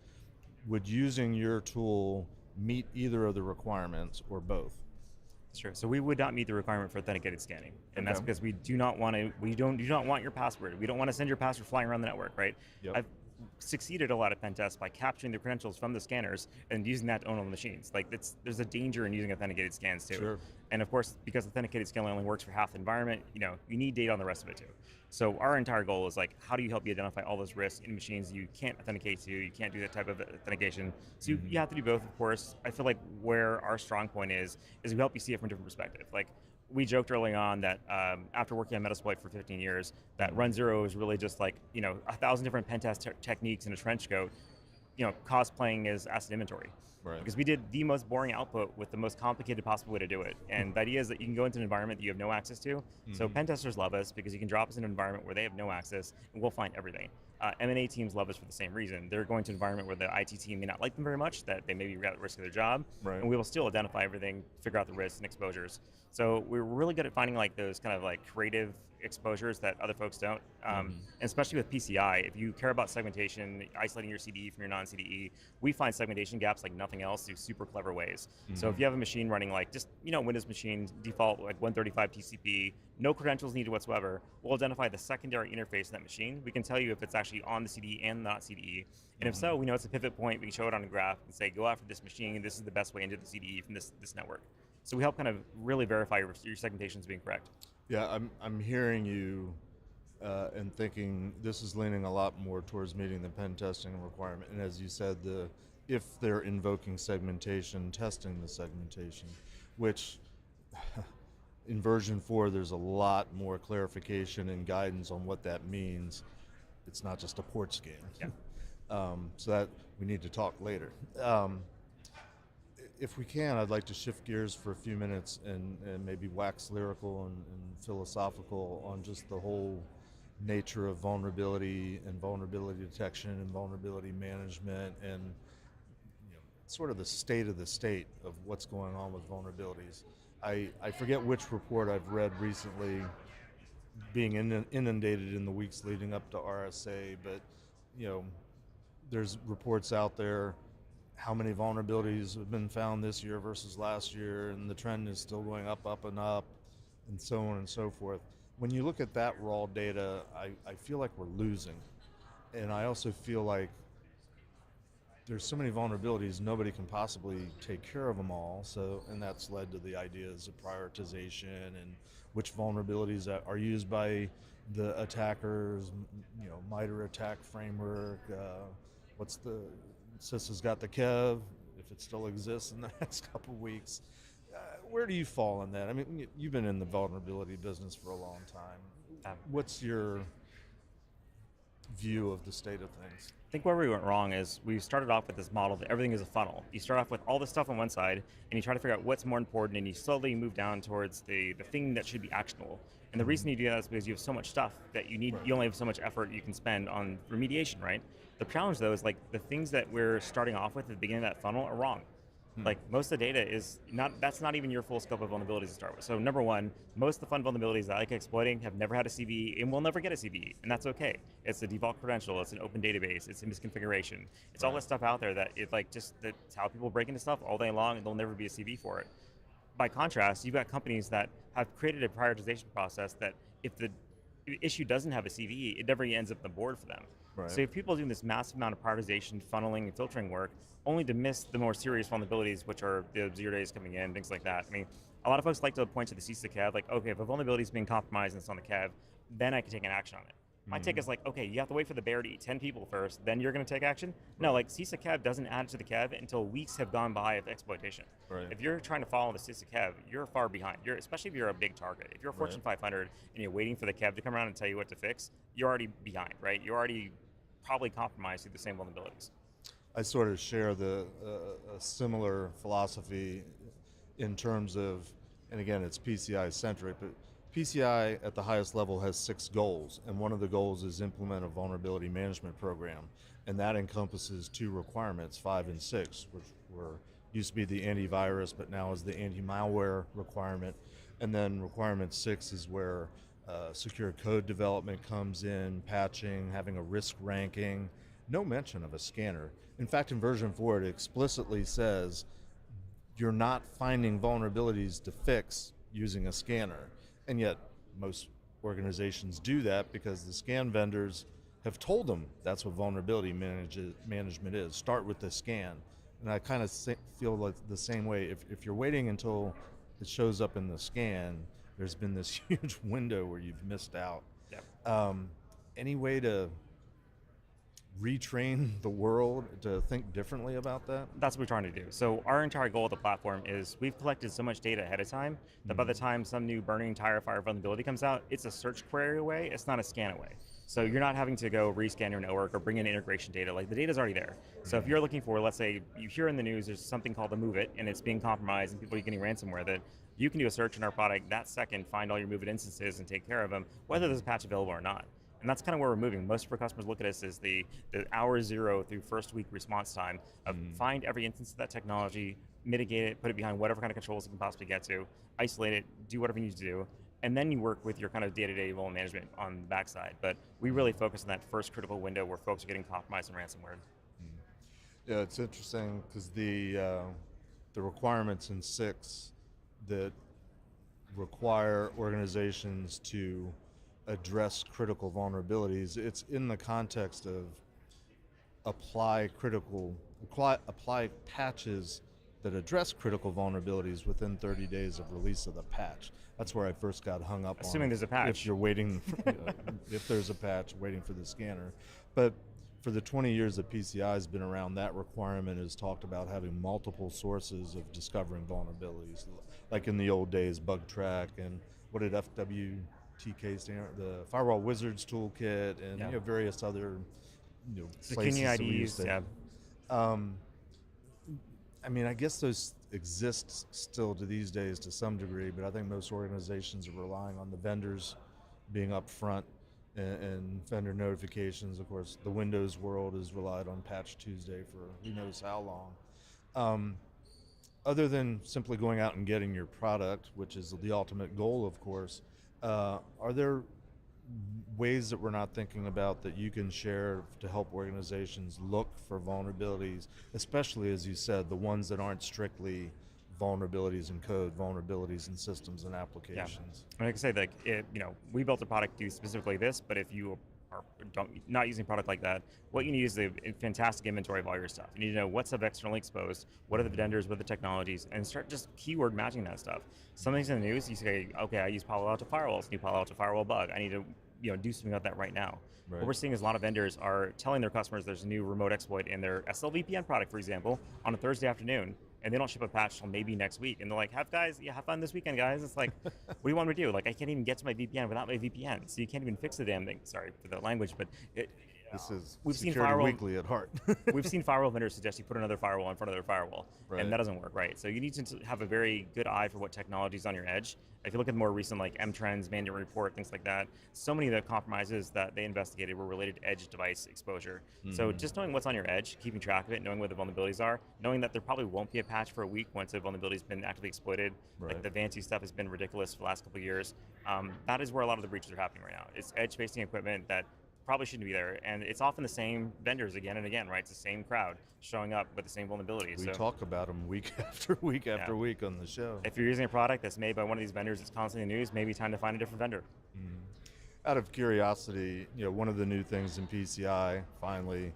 Would using your tool meet either of the requirements or both? Sure. So we would not meet the requirement for authenticated scanning, and that's because we do not want to. We do not want your password. We don't want to send your password flying around the network, right? Yep. I've succeeded a lot of pen tests by capturing the credentials from the scanners and using that to own all the machines. Like there's a danger in using authenticated scans too. Sure. And of course, because authenticated scanning only works for half the environment, you need data on the rest of it too. So our entire goal is like, how do you help you identify all those risks in machines you can't authenticate to, you can't do that type of authentication. So you have to do both, of course. I feel like where our strong point is we help you see it from a different perspective. Like we joked early on that after working on Metasploit for 15 years, that Run Zero is really just like, 1,000 different pen test techniques in a trench coat, cosplaying as asset inventory. Right. Because we did the most boring output with the most complicated possible way to do it. And the idea is that you can go into an environment that you have no access to. So pen testers love us because you can drop us in an environment where they have no access and we'll find everything. M&A teams love us for the same reason. They're going to an environment where the IT team may not like them very much, that they may be at risk of their job, Right. and we will still identify everything, figure out the risks and exposures. So we're really good at finding like those kind of like creative exposures that other folks don't, and especially with PCI. If you care about segmentation, isolating your CDE from your non-CDE, we find segmentation gaps like nothing else through super clever ways. So if you have a machine running like just Windows machine default like 135 TCP, no credentials needed whatsoever, we'll identify the secondary interface of that machine. We can tell you if it's actually on the CDE and not CDE, and if so, we know it's a pivot point. We can show it on a graph and say, go after this machine. This is the best way into the CDE from this network. So we help kind of really verify your segmentation is being correct. Yeah, I'm hearing you and thinking this is leaning a lot more towards meeting the pen testing requirement. And as you said, if they're invoking segmentation, testing the segmentation, which in version 4, there's a lot more clarification and guidance on what that means. It's not just a port scan. Yeah. So that we need to talk later. If we can, I'd like to shift gears for a few minutes and maybe wax lyrical and philosophical on just the whole nature of vulnerability and vulnerability detection and vulnerability management, and sort of the state of what's going on with vulnerabilities. I forget which report I've read recently, being inundated in the weeks leading up to RSA, but there's reports out there how many vulnerabilities have been found this year versus last year, and the trend is still going up, and up, and so on and so forth. When you look at that raw data, I feel like we're losing. And I also feel like there's so many vulnerabilities, nobody can possibly take care of them all. And that's led to the ideas of prioritization and which vulnerabilities are used by the attackers, MITRE attack framework, CISA's got the KEV, if it still exists in the next couple of weeks. Where do you fall in that? I mean, you've been in the vulnerability business for a long time. What's your view of the state of things? I think where we went wrong is we started off with this model that everything is a funnel. You start off with all this stuff on one side, and you try to figure out what's more important, and you slowly move down towards the thing that should be actionable. And the reason you do that is because you have so much stuff that you only have so much effort you can spend on remediation, right? The challenge though is like the things that we're starting off with at the beginning of that funnel are wrong. Like most of the data is that's not even your full scope of vulnerabilities to start with. So number one, most of the fun vulnerabilities that I like exploiting have never had a CVE and will never get a CVE, and that's okay. It's a default credential, it's an open database, it's a misconfiguration. It's all that stuff out there that that's how people break into stuff all day long, and there'll never be a CVE for it. By contrast, you've got companies that have created a prioritization process that if the issue doesn't have a CVE, it never ends up on the board for them. Right. So if people are doing this massive amount of prioritization, funneling, and filtering work, only to miss the more serious vulnerabilities, which are the 0 days coming in, things like that. I mean, a lot of folks like to point to the CISA KEV, like, okay, if a vulnerability is being compromised and it's on the KEV, then I can take an action on it. My take is like, okay, you have to wait for the bear to eat 10 people first, then you're going to take action. No, like CISA Kev doesn't add to the Kev until weeks have gone by of exploitation. Right. If you're trying to follow the CISA Kev, you're far behind. Especially if you're a big target. If you're a Fortune 500 and you're waiting for the Kev to come around and tell you what to fix, you're already behind, right? You're already probably compromised through the same vulnerabilities. I sort of share a similar philosophy in terms of, and again, it's PCI centric, but PCI at the highest level has 6 goals, and one of the goals is implement a vulnerability management program, and that encompasses 2 requirements, 5 and 6, which used to be the antivirus, but now is the anti-malware requirement, and then requirement 6 is where secure code development comes in, patching, having a risk ranking, no mention of a scanner. In fact, in version 4, it explicitly says you're not finding vulnerabilities to fix using a scanner. And yet, most organizations do that because the scan vendors have told them that's what vulnerability management is. Start with the scan. And I kind of feel like the same way. If you're waiting until it shows up in the scan, there's been this huge window where you've missed out. Yep. Any way to retrain the world to think differently about that? That's what we're trying to do. So our entire goal of the platform is we've collected so much data ahead of time that by the time some new burning tire fire vulnerability comes out, it's a search query away, it's not a scan away. So you're not having to go rescan your network or bring in integration data, like the data's already there. So if you're looking for, let's say you hear in the news there's something called the Move It and it's being compromised and people are getting ransomware, that you can do a search in our product that second, find all your Move It instances and take care of them, whether there's a patch available or not. And that's kind of where we're moving. Most of our customers look at us as the hour 0 through first week response time of find every instance of that technology, mitigate it, put it behind whatever kind of controls you can possibly get to, isolate it, do whatever you need to do, and then you work with your kind of day-to-day vulnerability management on the backside. But we really focus on that first critical window where folks are getting compromised and ransomware. Yeah, it's interesting because the requirements in 6 that require organizations to address critical vulnerabilities, it's in the context of apply patches that address critical vulnerabilities within 30 days of release of the patch. That's where I first got hung up on. Assuming there's a patch. If you're waiting, if there's a patch, waiting for the scanner. But for the 20 years that PCI has been around, that requirement is talked about having multiple sources of discovering vulnerabilities. Like in the old days, Bug Track and what did FWTK stand for? The Firewall Wizards Toolkit and various other places that we used to. I mean, I guess those exist still to these days to some degree, but I think most organizations are relying on the vendors being upfront and vendor notifications. Of course, the Windows world has relied on Patch Tuesday for who knows how long. Other than simply going out and getting your product, which is the ultimate goal, of course, are there ways that we're not thinking about that you can share to help organizations look for vulnerabilities, especially, as you said, the ones that aren't strictly vulnerabilities in code, vulnerabilities in systems and applications? Yeah. Like I say, like we built a product to do specifically this, but if you are not using a product like that, what you need is a fantastic inventory of all your stuff. You need to know what's externally exposed, what are the vendors, what are the technologies, and start just keyword matching that stuff. Some things in the news, you say, okay, I use Palo Alto firewalls, new Palo Alto firewall bug. I need to do something about that right now. Right. What we're seeing is a lot of vendors are telling their customers there's a new remote exploit in their SLVPN product, for example, on a Thursday afternoon, and they don't ship a patch till maybe next week. And they're like, have fun this weekend, guys. It's like, what do you want me to do? Like, I can't even get to my VPN without my VPN, so you can't even fix the damn thing. Sorry for the language, but this is we've seen Security firewall Weekly at heart. We've seen firewall vendors suggest you put another firewall in front of their firewall, Right. and that doesn't work, right? So you need to have a very good eye for what technology is on your edge. If you look at more recent, like M-Trends, Mandiant Report, things like that, so many of the compromises that they investigated were related to edge device exposure. So just knowing what's on your edge, keeping track of it, knowing where the vulnerabilities are, knowing that there probably won't be a patch for a week once a vulnerability's been actively exploited. Right. Like the Vanti stuff has been ridiculous for the last couple of years. That is where a lot of the breaches are happening right now. It's edge-facing equipment that probably shouldn't be there, and it's often the same vendors again and again, right? It's the same crowd showing up with the same vulnerabilities. We talk about them week after week after week on the show. If you're using a product that's made by one of these vendors that's constantly in the news, maybe time to find a different vendor. Out of curiosity, one of the new things in PCI, finally,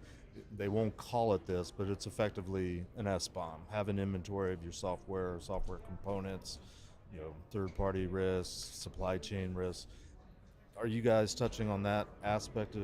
they won't call it this, but it's effectively an SBOM. Have an inventory of your software components, third-party risks, supply chain risks. Are you guys touching on that aspect of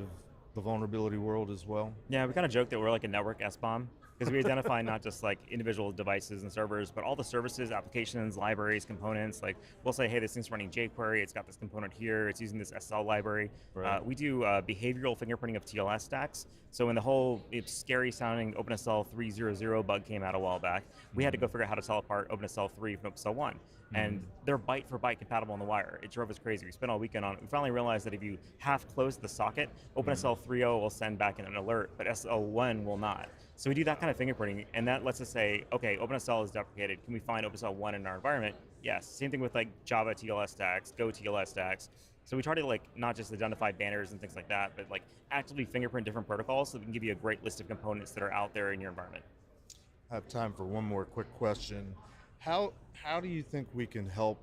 the vulnerability world as well? Yeah, we kind of joke that we're like a network SBOM because we identify not just like individual devices and servers, but all the services, applications, libraries, components. Like we'll say, hey, this thing's running jQuery, it's got this component here, it's using this SSL library. Right. We do behavioral fingerprinting of TLS stacks. So when the whole scary sounding OpenSL 3.0.0 bug came out a while back, we had to go figure out how to tell apart OpenSL 3 from OpenSL 1. And they're byte for byte compatible on the wire. It drove us crazy. We spent all weekend on it. We finally realized that if you half close the socket, OpenSL 3.0 will send back an alert, but SL1 will not. So we do that kind of fingerprinting, and that lets us say, okay, OpenSL is deprecated. Can we find OpenSL 1 in our environment? Yes. Same thing with like Java TLS stacks, Go TLS stacks. So we try to like not just identify banners and things like that, but like actively fingerprint different protocols so we can give you a great list of components that are out there in your environment. I have time for one more quick question. How do you think we can help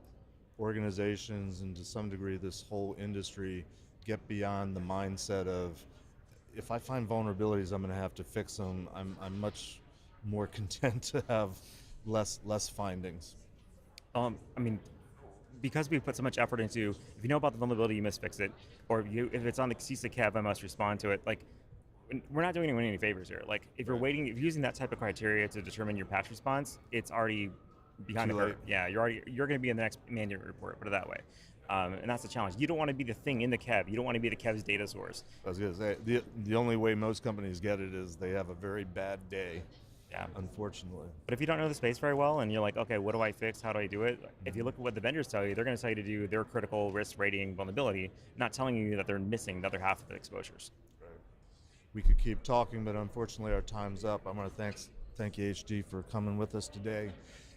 organizations and to some degree this whole industry get beyond the mindset of, if I find vulnerabilities, I'm going to have to fix them. I'm much more content to have less findings. I mean, because we put so much effort into, if you know about the vulnerability, you must fix it, or if it's on the CISA CAB, I must respond to it. Like, we're not doing anyone any favors here. Like, if you're waiting, if you're using that type of criteria to determine your patch response, it's already behind the curve. Yeah, you're going to be in the next mandate report, put it that way. And that's the challenge. You don't want to be the thing in the KEV. You don't want to be the KEV's data source. I was going to say, the only way most companies get it is they have a very bad day. Yeah, unfortunately. But if you don't know the space very well and you're like, okay, what do I fix? How do I do it? If you look at what the vendors tell you, they're going to tell you to do their critical risk rating vulnerability, not telling you that they're missing the other half of the exposures. Right. We could keep talking, but unfortunately our time's up. I want to thank you, HD, for coming with us today.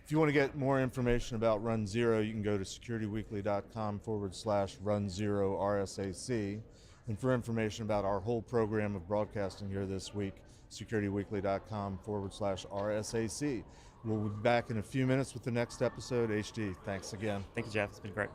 If you want to get more information about Run Zero, you can go to securityweekly.com/Run0RSAC. And for information about our whole program of broadcasting here this week, securityweekly.com/RSAC. We'll be back in a few minutes with the next episode. HD, thanks again. Thank you, Jeff. It's been great.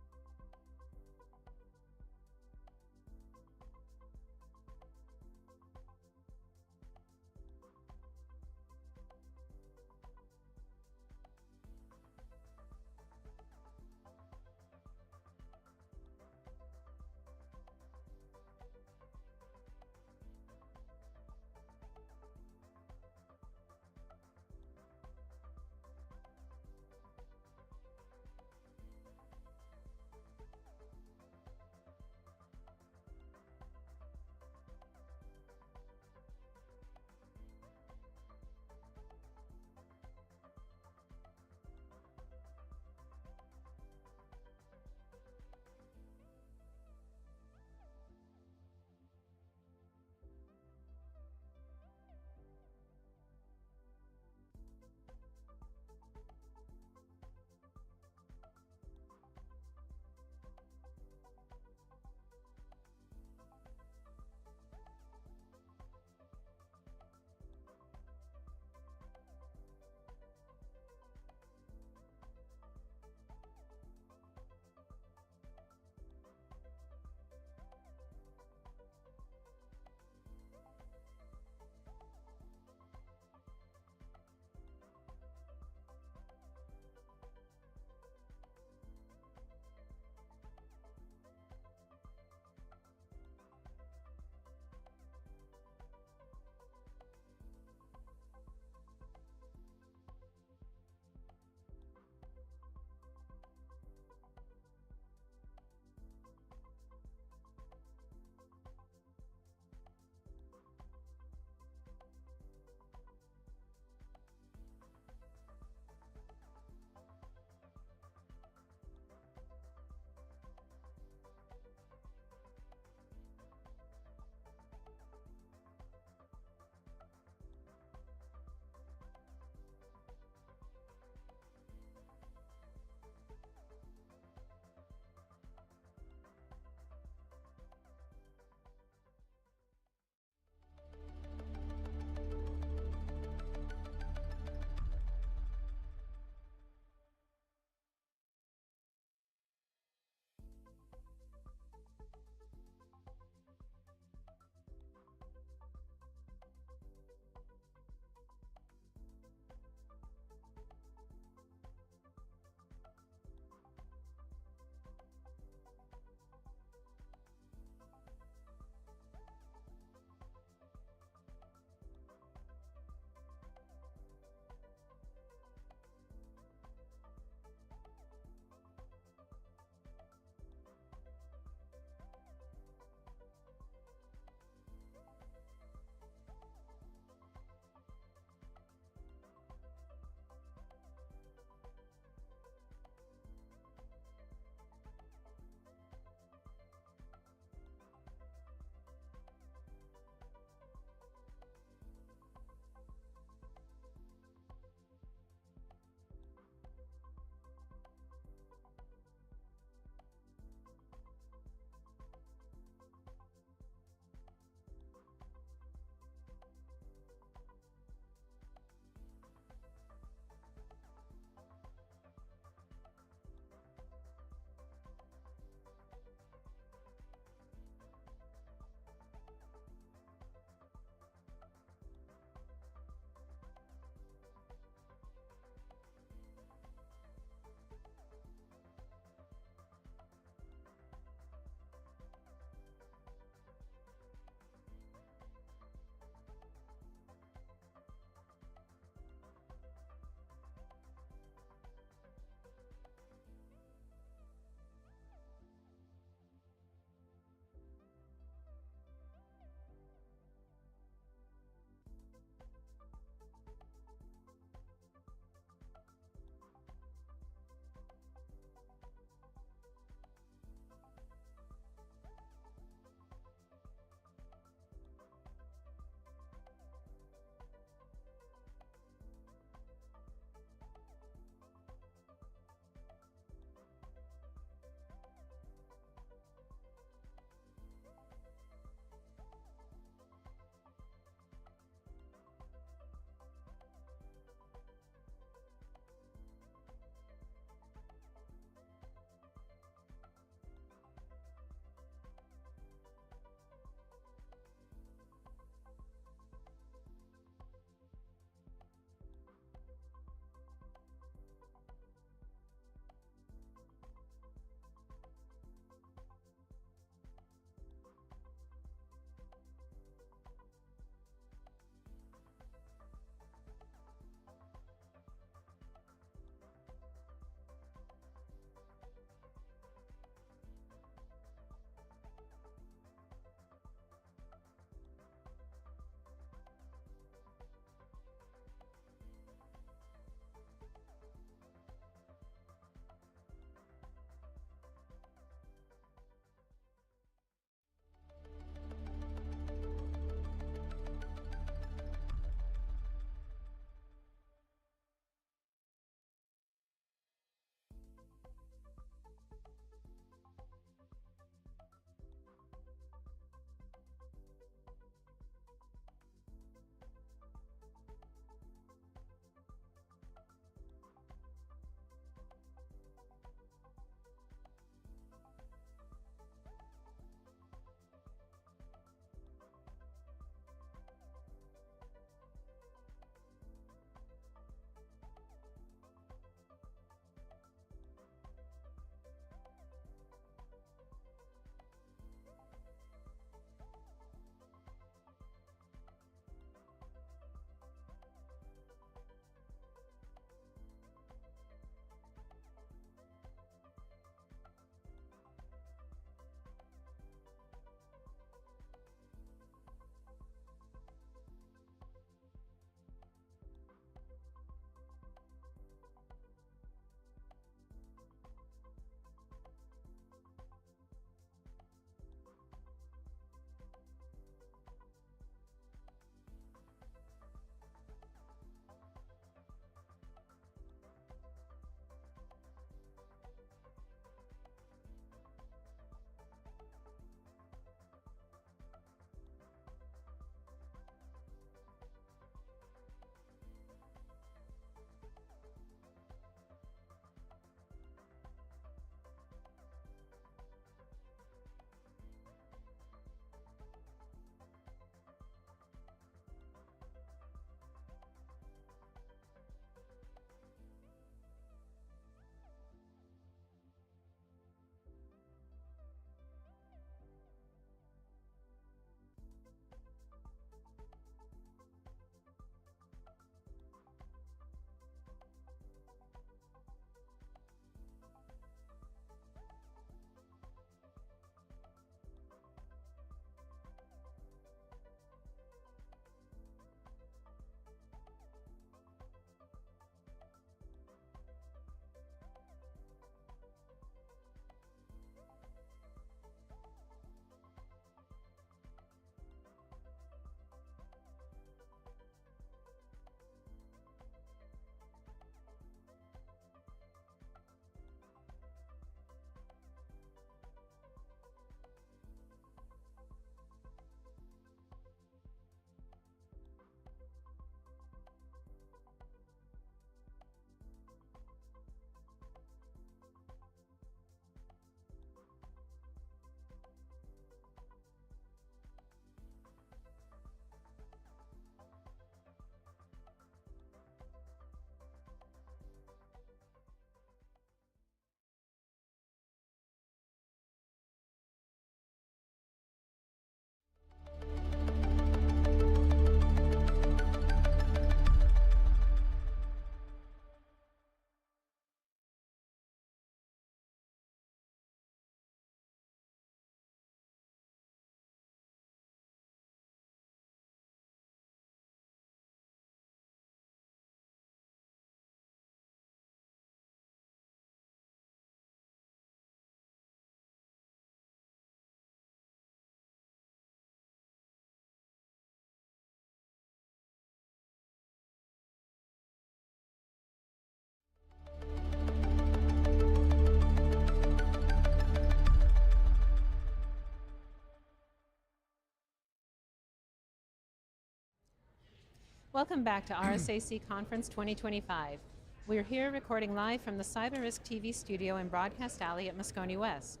Welcome back to RSAC Conference 2025. We're here recording live from the CyberRiskTV Studio in Broadcast Alley at Moscone West.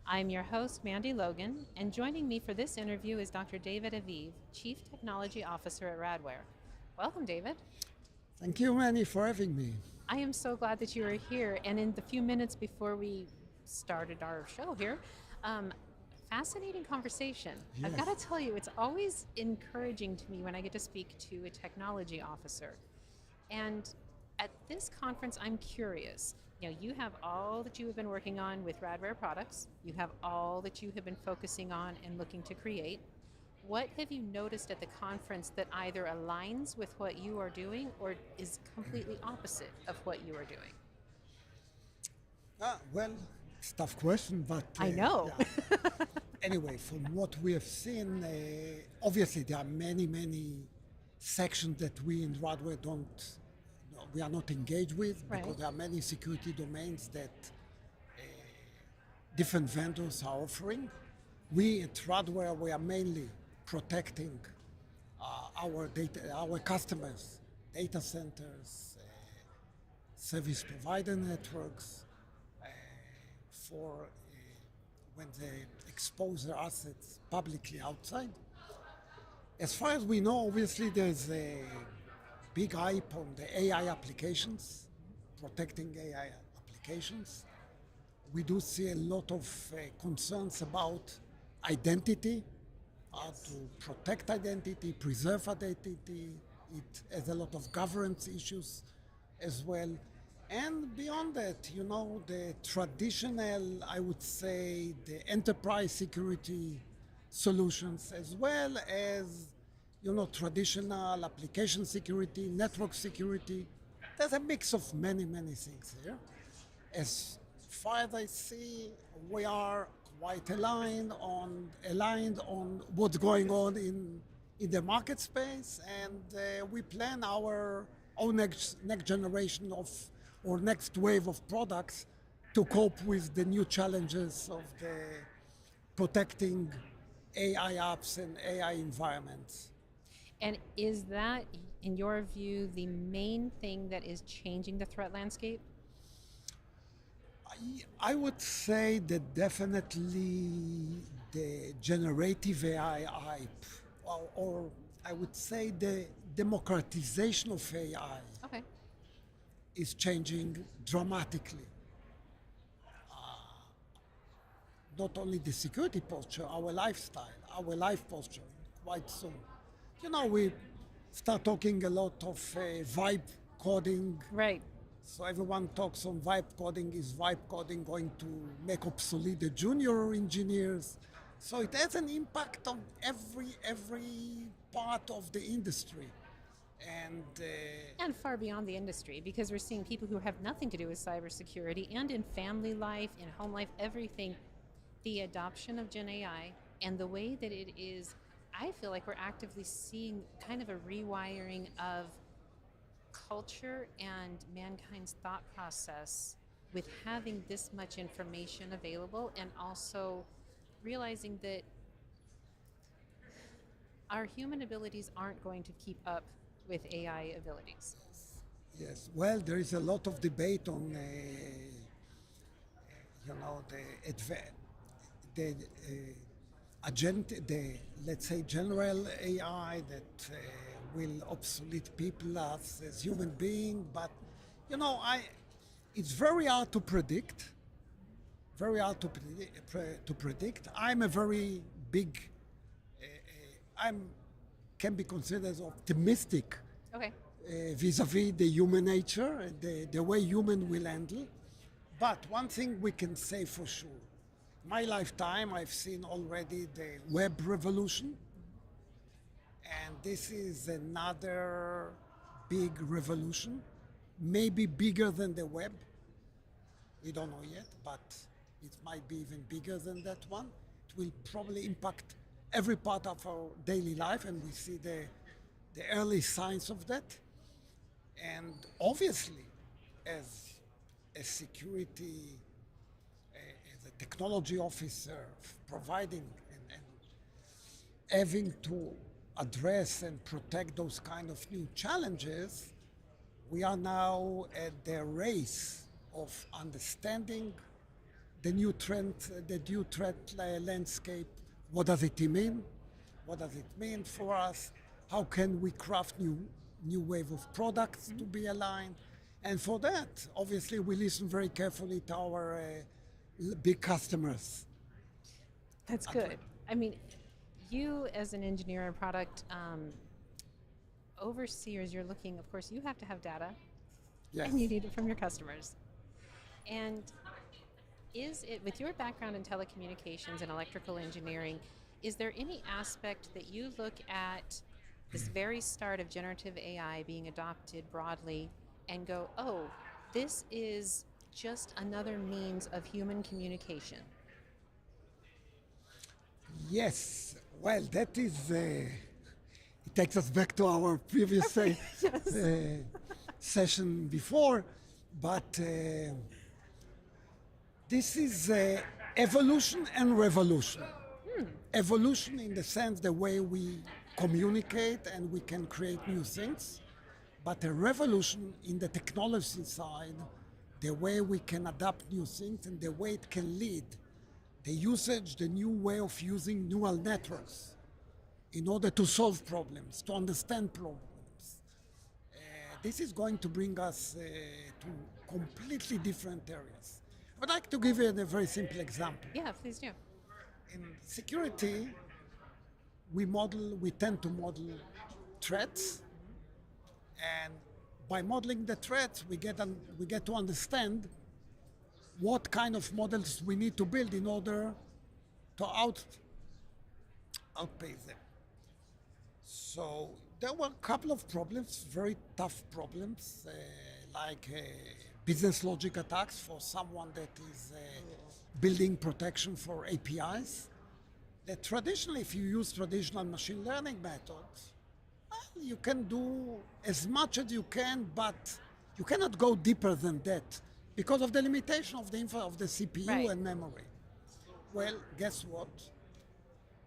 I'm your host, Mandy Logan, and joining me for this interview is Dr. David Aviv, Chief Technology Officer at Radware. Welcome, David. Thank you, Mandy, for having me. I am so glad that you are here, and in the few minutes before we started our show here, fascinating conversation. Yes. I've got to tell you, it's always encouraging to me when I get to speak to a technology officer. And at this conference, I'm curious. You know, you have all that you have been working on with Radware products. You have all that you have been focusing on and looking to create. What have you noticed at the conference that either aligns with what you are doing or is completely opposite of what you are doing? Well, it's a tough question, but... I know. Yeah. Anyway, from what we have seen, obviously there are many sections that we in Radware we are not engaged with, right, because there are many security domains that different vendors are offering. We at Radware, we are mainly protecting our customers, data centers, service provider networks, for when they expose their assets publicly outside. As far as we know, obviously there's a big hype on the AI applications, protecting AI applications. We do see a lot of concerns about identity, how to protect identity, preserve identity. It has a lot of governance issues as well. And beyond that, you know, the traditional, I would say, the enterprise security solutions, as well as, you know, traditional application security, network security. There's a mix of many things here. As far as I see, we are quite aligned on what's going on in the market space, and we plan our own next generation of, or next wave of products to cope with the new challenges of the protecting AI apps and AI environments. And is that, in your view, the main thing that is changing the threat landscape? I would say that definitely the generative AI hype, or I would say the democratization of AI, okay, is changing dramatically. Not only the security posture, our lifestyle, our life posture, quite soon. You know, we start talking a lot of vibe coding. Right. So everyone talks on vibe coding. Is vibe coding going to make obsolete the junior engineers? So it has an impact on every part of the industry. And far beyond the industry, because we're seeing people who have nothing to do with cybersecurity, and in family life, in home life, everything, the adoption of Gen AI and the way that it is, I feel like we're actively seeing kind of a rewiring of culture and mankind's thought process with having this much information available, and also realizing that our human abilities aren't going to keep up with AI abilities. Yes, well, there is a lot of debate on, you know, let's say general AI that will obsolete people as human being, but you know, it's very hard to predict. Very hard to predict. I'm a very big. Can be considered as optimistic. Okay. Vis-a-vis the human nature, the way human will handle. But one thing we can say for sure. My lifetime, I've seen already the web revolution, and this is another big revolution, maybe bigger than the web. We don't know yet, but it might be even bigger than that one. It will probably impact every part of our daily life, and we see the early signs of that. And obviously, as a security, as a technology officer, providing and having to address and protect those kind of new challenges, we are now at the race of understanding the new threat landscape. What does it mean? What does it mean for us? How can we craft new wave of products to be aligned? And for that, obviously, we listen very carefully to our big customers. That's good. I mean, you as an engineer and product overseers, you're looking, of course, you have to have data. Yes. And you need it from your customers. And is it, with your background in telecommunications and electrical engineering, is there any aspect that you look at this very start of generative AI being adopted broadly and go, oh, this is just another means of human communication? Yes, well, that is, it takes us back to our previous session before, but this is evolution and revolution. Evolution in the sense the way we communicate and we can create new things, but a revolution in the technology side, the way we can adapt new things and the way it can lead the usage, the new way of using neural networks in order to solve problems, to understand problems. This is going to bring us to completely different areas. I'd like to give you a very simple example. Yeah, please do. In security, we tend to model threats, and by modeling the threats, we get to understand what kind of models we need to build in order to outpace them. So there were a couple of problems, very tough problems, like business logic attacks for someone that is building protection for APIs. That traditionally, if you use traditional machine learning methods, you can do as much as you can, but you cannot go deeper than that because of the limitation of the CPU and memory. Well, guess what?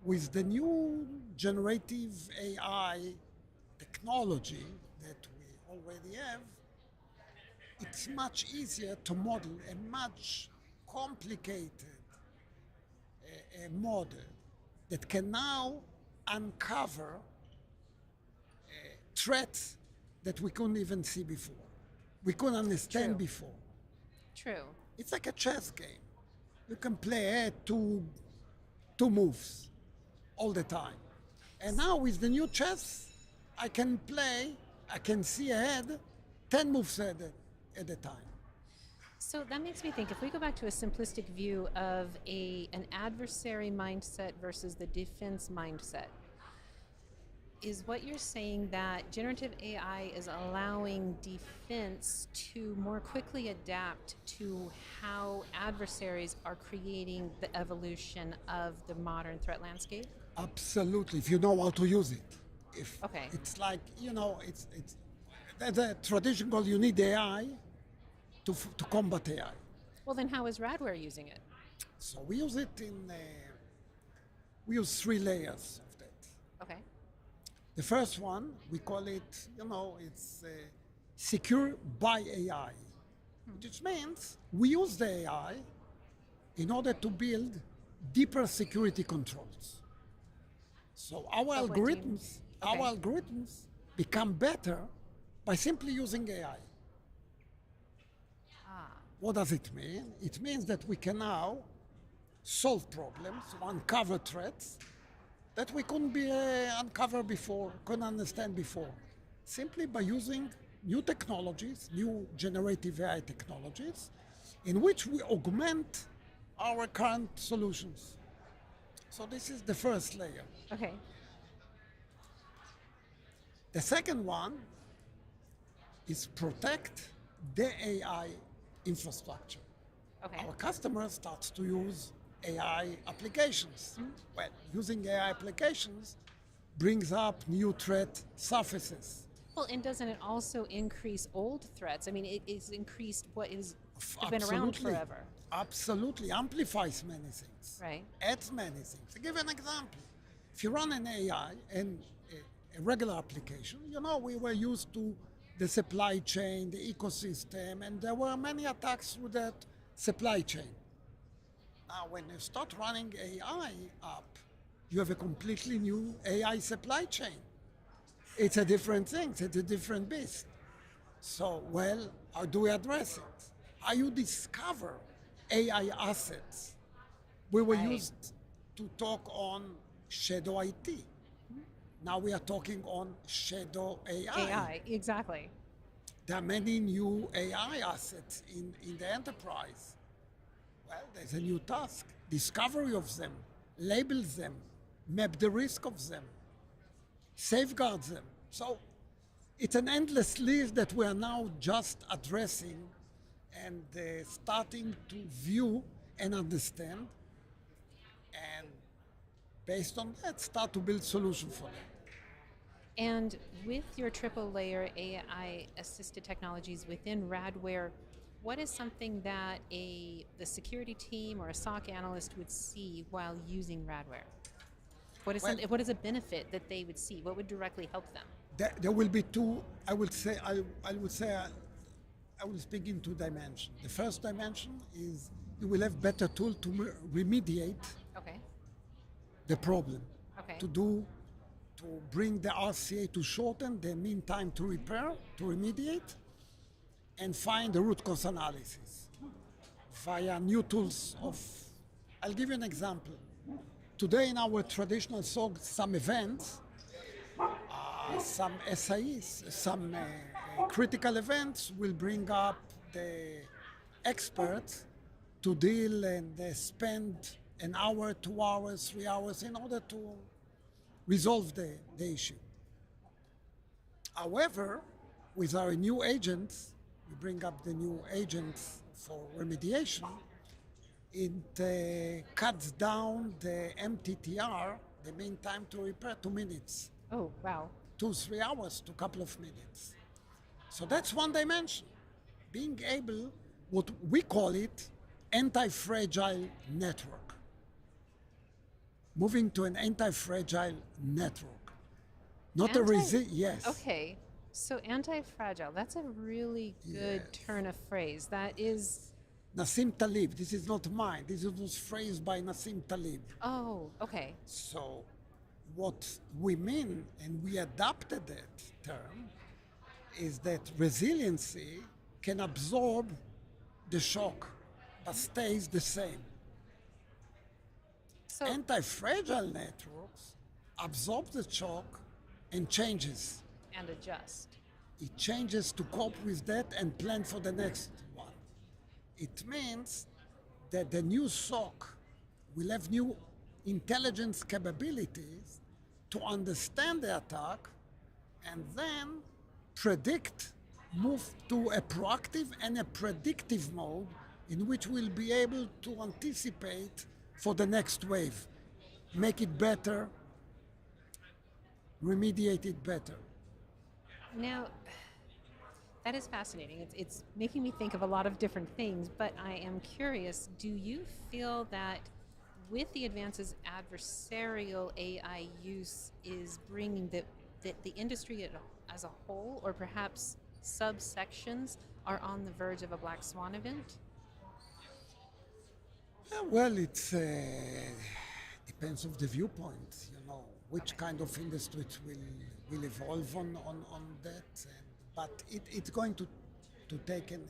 With the new generative AI technology that we already have, it's much easier to model a much complicated model that can now uncover threats that we couldn't even see before. We couldn't understand before. True. It's like a chess game. You can play two moves all the time. And now with the new chess, I can see ahead 10 moves at a time. So that makes me think, if we go back to a simplistic view of an adversary mindset versus the defense mindset, is what you're saying that generative AI is allowing defense to more quickly adapt to how adversaries are creating the evolution of the modern threat landscape? Absolutely, if you know how to use it. It's like, it's the traditional, you need AI to combat AI. Well, then how is Radware using it? So we use it we use 3 layers of that. Okay. The first one, we call it, it's secure by AI, which means we use the AI in order to build deeper security controls. So our algorithms become better by simply using AI. What does it mean? It means that we can now solve problems, uncover threats that we couldn't uncover before, couldn't understand before, simply by using new technologies, new generative AI technologies, in which we augment our current solutions. So this is the first layer. Okay. The second one is protect the AI infrastructure. Okay. Our customers start to use AI applications. Well, using AI applications brings up new threat surfaces. Well, and doesn't it also increase old threats? I mean, it is increased what is been around forever. Absolutely, amplifies many things. Right. Adds many things. To give an example, if you run an AI and a regular application, we were used to the supply chain, the ecosystem, and there were many attacks through that supply chain. Now, when you start running AI up, you have a completely new AI supply chain. It's a different thing, it's a different beast. So, well, how do we address it? How you discover AI assets? We were used to talk on shadow IT. Now we are talking on shadow AI. AI, exactly. There are many new AI assets in the enterprise. Well, there's a new task. Discovery of them, label them, map the risk of them, safeguard them. So it's an endless list that we are now just addressing and starting to view and understand. And based on that, start to build solutions for them. And with your triple layer AI assisted technologies within Radware, what is something that the security team or a SOC analyst would see while using Radware? What is a benefit that they would see? What would directly help them? There will be two. I will speak in two dimensions. The first dimension is you will have better tool to remediate the problem. To bring the RCA to shorten the mean time to repair, to remediate, and find the root cause analysis via new tools I'll give you an example. Today in our traditional SOC, some events, some SIEs, some critical events will bring up the experts to deal and spend an hour, 2 hours, 3 hours in order to resolve the issue. However, with our new agents, we bring up the new agents for remediation, it cuts down the MTTR, the mean time to repair, 2 minutes. Oh, wow. 2-3 hours to a couple of minutes. So that's one dimension. Being able, what we call it, anti-fragile network. Moving to an anti-fragile network. Yes. Okay, so anti-fragile, that's a really good turn of phrase. That is... Nassim Taleb, this is not mine. This was phrased by Nassim Taleb. Oh, okay. So what we mean, and we adopted that term, is that resiliency can absorb the shock, but stays the same. So anti-fragile networks absorb the shock and changes. And adjust. It changes to cope with that and plan for the next one. It means that the new SOC will have new intelligence capabilities to understand the attack and then predict, move to a proactive and a predictive mode in which we'll be able to anticipate for the next wave, make it better, remediate it better. Now, that is fascinating. It's making me think of a lot of different things, but I am curious, do you feel that with the advances adversarial AI use is bringing the industry as a whole, or perhaps subsections, are on the verge of a black swan event? Well, it depends on the viewpoint, which kind of industries will evolve on that. But it's going to take an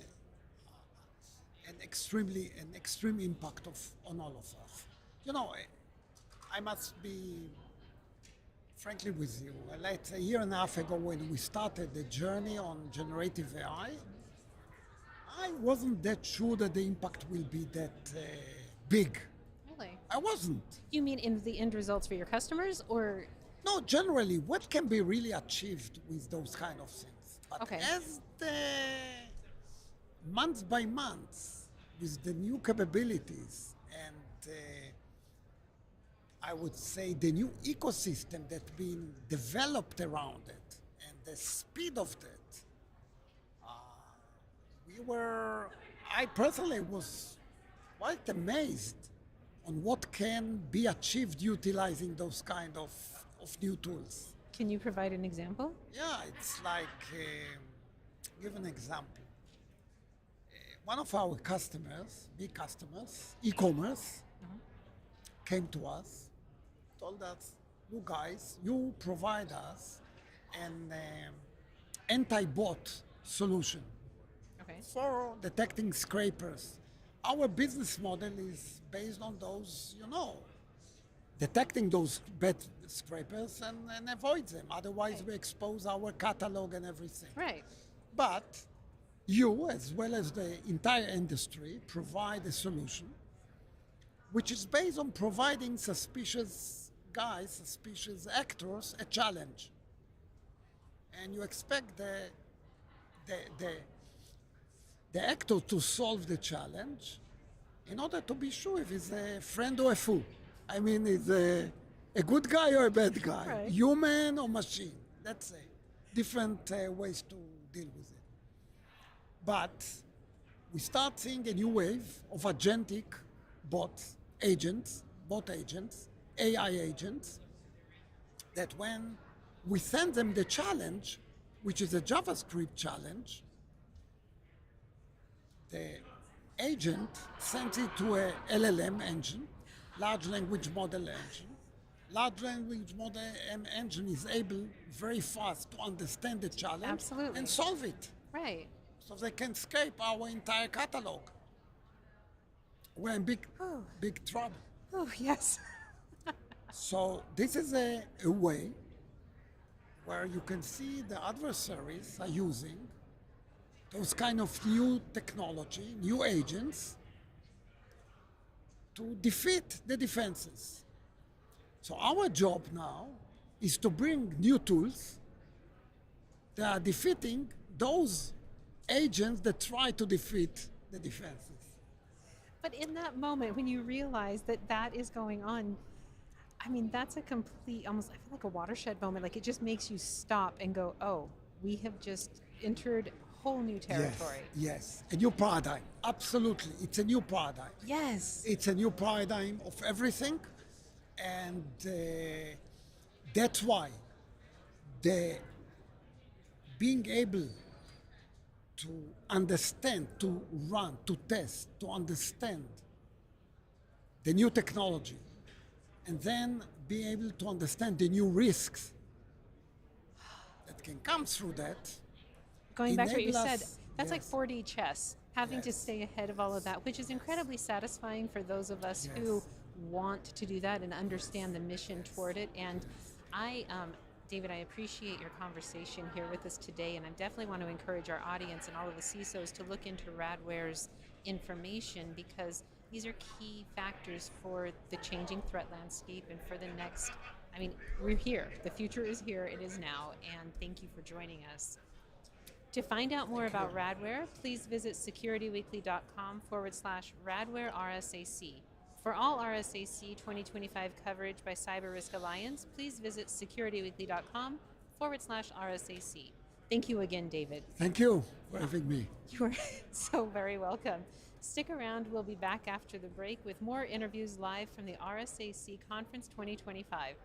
extreme impact on all of us. I must be frankly with you. Like a year and a half ago when we started the journey on generative AI, I wasn't that sure that the impact will be that big. Really? I wasn't. You mean in the end results for your customers, or? No, generally, what can be really achieved with those kind of things. But as the month by month, with the new capabilities and I would say the new ecosystem that's been developed around it and the speed of that, I personally was quite amazed on what can be achieved utilizing those kind of new tools. Can you provide an example? Yeah, it's like, give an example. One of our customers, big customers, e-commerce, came to us, told us, you guys, you provide us an anti-bot solution for detecting scrapers. Our business model is based on those, detecting those bad scrapers and avoid them. Otherwise, we expose our catalog and everything. Right. But you, as well as the entire industry, provide a solution which is based on providing suspicious guys, suspicious actors, a challenge. And you expect the actor to solve the challenge in order to be sure if he's a friend or a fool. I mean, is a good guy or a bad guy, human or machine. That's different ways to deal with it. But we start seeing a new wave of agentic bot agents, AI agents, that when we send them the challenge, which is a JavaScript challenge, the agent sends it to a LLM engine, large language model engine. Large language model engine is able very fast to understand the challenge and solve it. Right. So they can scrape our entire catalog. We're in big trouble. Oh, yes. So this is a way where you can see the adversaries are using those kind of new technology, new agents, to defeat the defenses. So our job now is to bring new tools that are defeating those agents that try to defeat the defenses. But in that moment, when you realize that that is going on, I mean, that's a complete, almost, I feel like a watershed moment. Like, it just makes you stop and go, oh, we have just entered whole new territory. Yes, a new paradigm. Absolutely, it's a new paradigm. Yes. It's a new paradigm of everything, and that's why being able to understand, to run, to test, to understand the new technology, and then be able to understand the new risks that can come through that. Going back to what you said, that's like 4D chess, having to stay ahead of all of that, which is incredibly satisfying for those of us who want to do that and understand the mission toward it. And David, I appreciate your conversation here with us today, and I definitely want to encourage our audience and all of the CISOs to look into Radware's information, because these are key factors for the changing threat landscape and for the next, I mean, we're here. The future is here. It is now. And thank you for joining us. To find out more about Radware, please visit securityweekly.com/Radware RSAC. For all RSAC 2025 coverage by CyberRisk Alliance, please visit securityweekly.com/RSAC. Thank you again, David. Thank you for having me. You are so very welcome. Stick around. We'll be back after the break with more interviews live from the RSAC Conference 2025.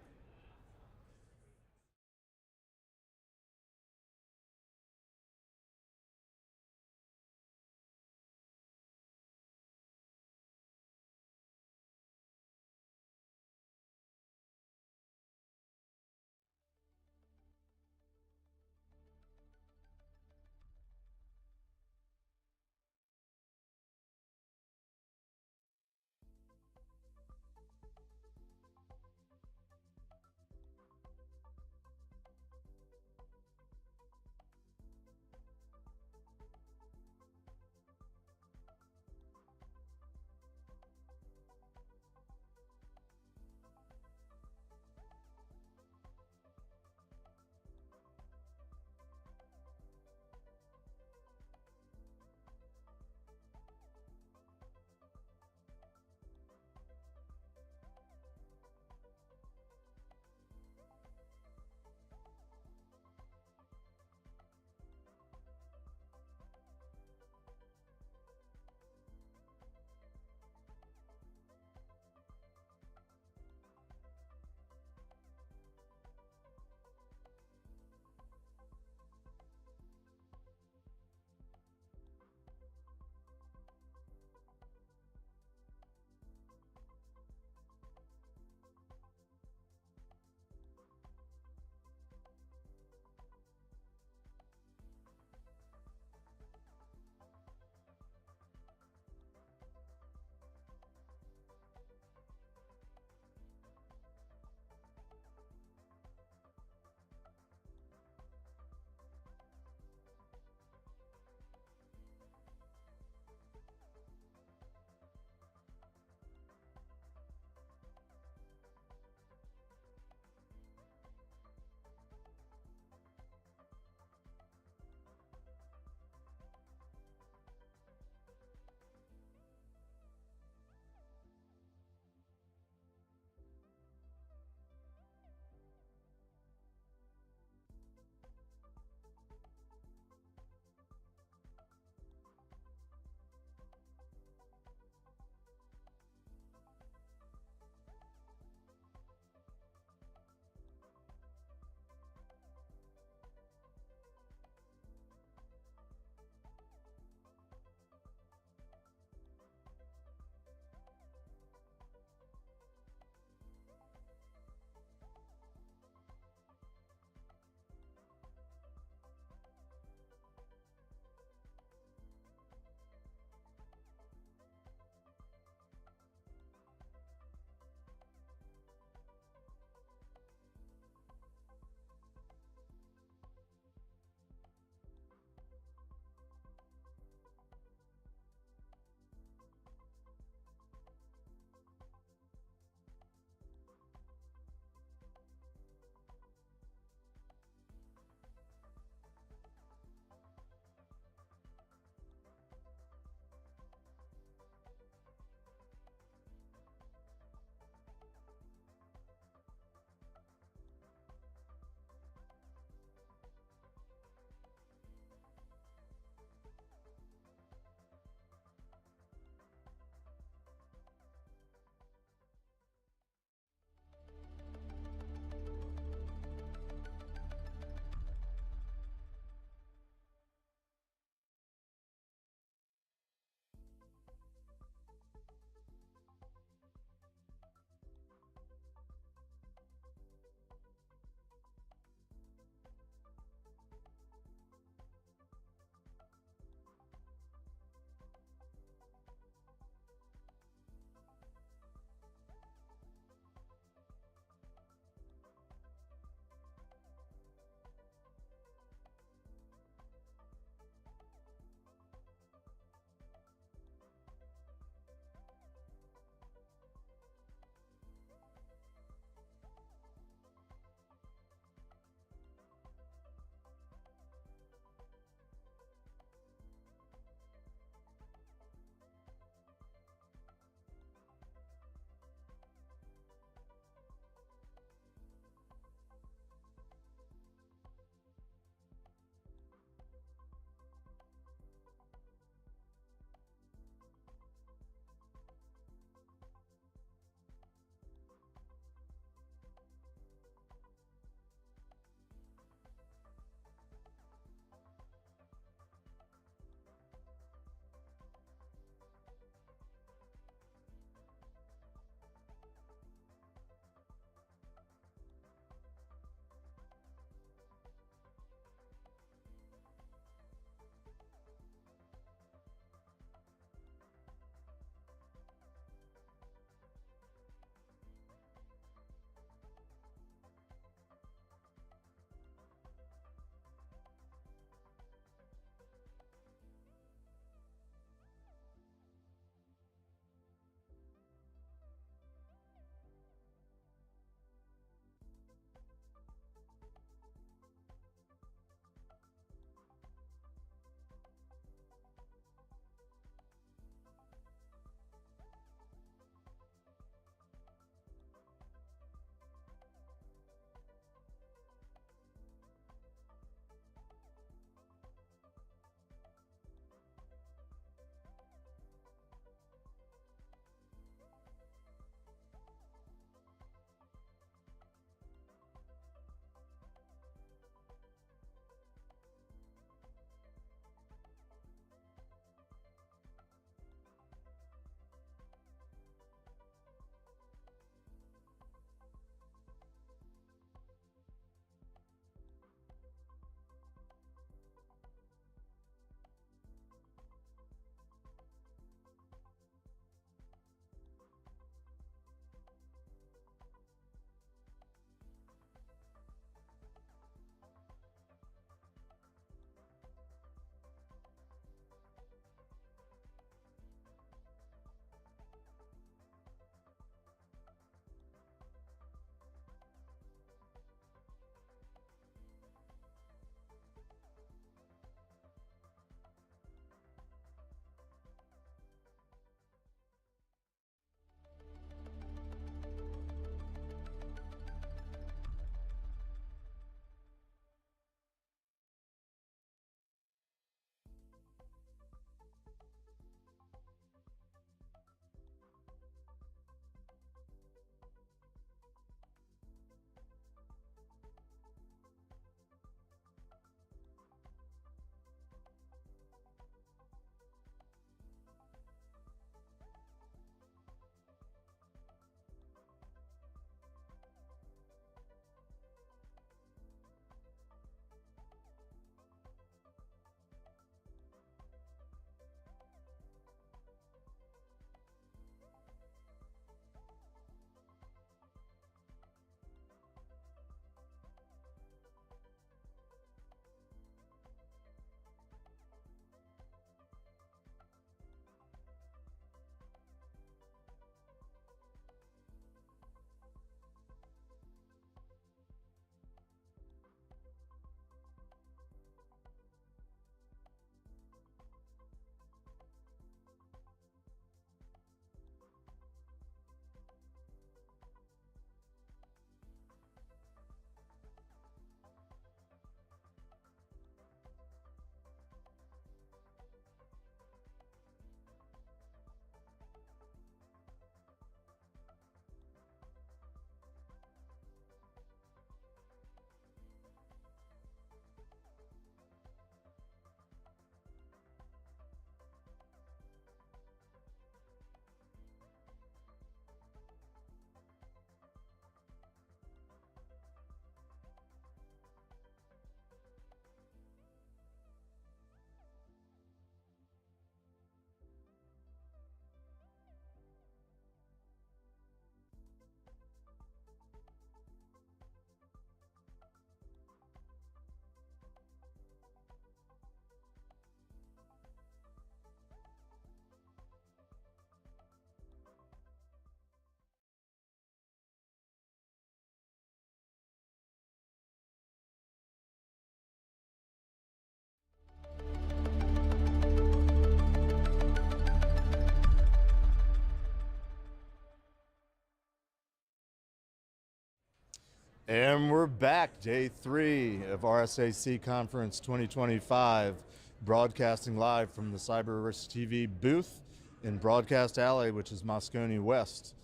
And we're back, day 3 of RSAC Conference 2025, broadcasting live from the CyberRiskTV booth in Broadcast Alley, which is Moscone West.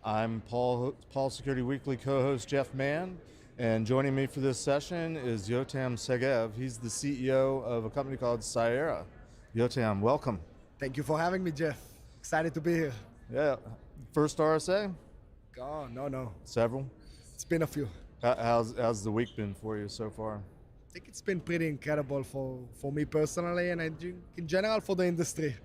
I'm Paul Security Weekly co-host Jeff Mann, and joining me for this session is Yotam Segev. He's the CEO of a company called Cyera. Yotam, welcome. Thank you for having me, Jeff. Excited to be here. Yeah, first RSA? Oh, no. Several? It's been a few. How's the week been for you so far? I think it's been pretty incredible for me personally, and I think in general for the industry.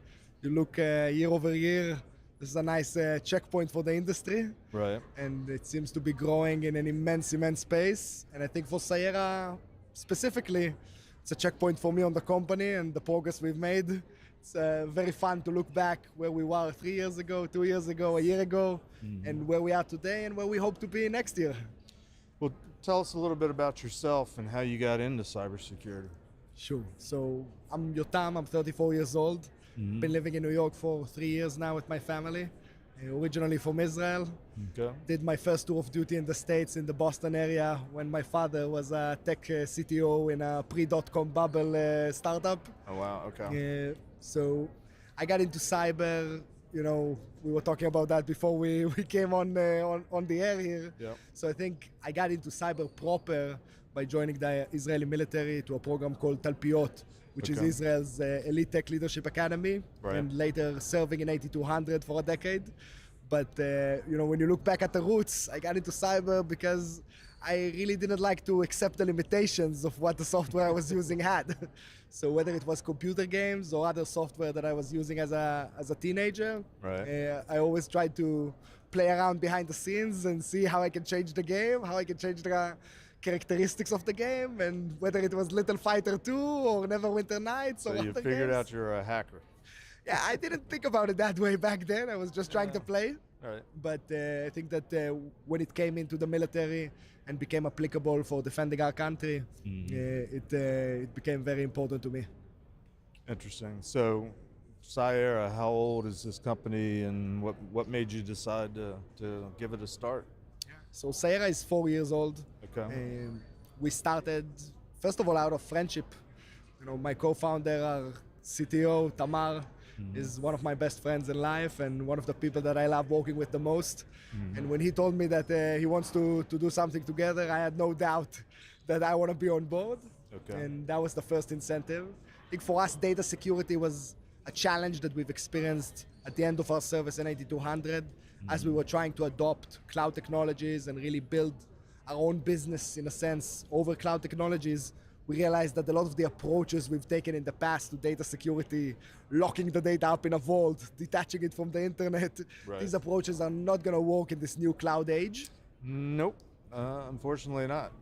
You look year over year, this is a nice checkpoint for the industry. Right. And it seems to be growing in an immense space. And I think for Cyera specifically, it's a checkpoint for me on the company and the progress we've made. It's very fun to look back where we were 3 years ago, 2 years ago, a year ago, and where we are today and where we hope to be next year. Well, tell us a little bit about yourself and how you got into cybersecurity. Sure. So I'm Yotam, I'm 34 years old. Been living in New York for 3 years now with my family. Originally from Israel. Okay. Did my first tour of duty in the States in the Boston area when my father was a tech CTO in a pre-dot-com bubble startup. Oh, wow, okay. So I got into cyber, we were talking about that before we came on the air here. Yep. So I think I got into cyber proper by joining the Israeli military to a program called Talpiot, which is Israel's elite tech leadership academy, and later serving in 8200 for a decade. But when you look back at the roots, I got into cyber because I really didn't like to accept the limitations of what the software I was using had. So whether it was computer games or other software that I was using as a teenager, I always tried to play around behind the scenes and see how I can change the game, how I can change the characteristics of the game, and whether it was Little Fighter 2 or Neverwinter Nights or other games. So you figured out you're a hacker. Yeah, I didn't think about it that way back then. I was just trying to play. Right. But I think that when it came into the military and became applicable for defending our country, it became very important to me. Interesting. So, Cyera, how old is this company, and what made you decide to give it a start? So Cyera is 4 years old. Okay. We started, first of all, out of friendship. My co-founder, our CTO, Tamar, is one of my best friends in life and one of the people that I love working with the most. And when he told me that he wants to do something together, I had no doubt that I want to be on board. Okay. And that was the first incentive. I think for us, data security was a challenge that we've experienced at the end of our service in 8200 as we were trying to adopt cloud technologies and really build our own business, in a sense, over cloud technologies. We realized that a lot of the approaches we've taken in the past to data security, locking the data up in a vault, detaching it from the internet, these approaches are not going to work in this new cloud age. Nope, unfortunately not.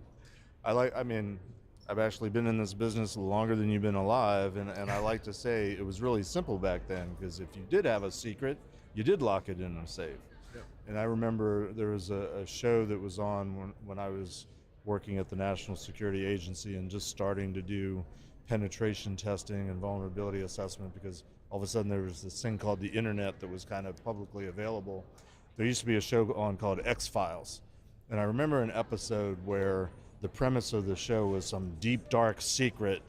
I've actually been in this business longer than you've been alive, and I like to say it was really simple back then, because if you did have a secret, you did lock it in a safe. Yeah. And I remember there was a show that was on when I was working at the National Security Agency and just starting to do penetration testing and vulnerability assessment, because all of a sudden there was this thing called the internet that was kind of publicly available. There used to be a show on called X-Files. And I remember an episode where the premise of the show was some deep, dark secret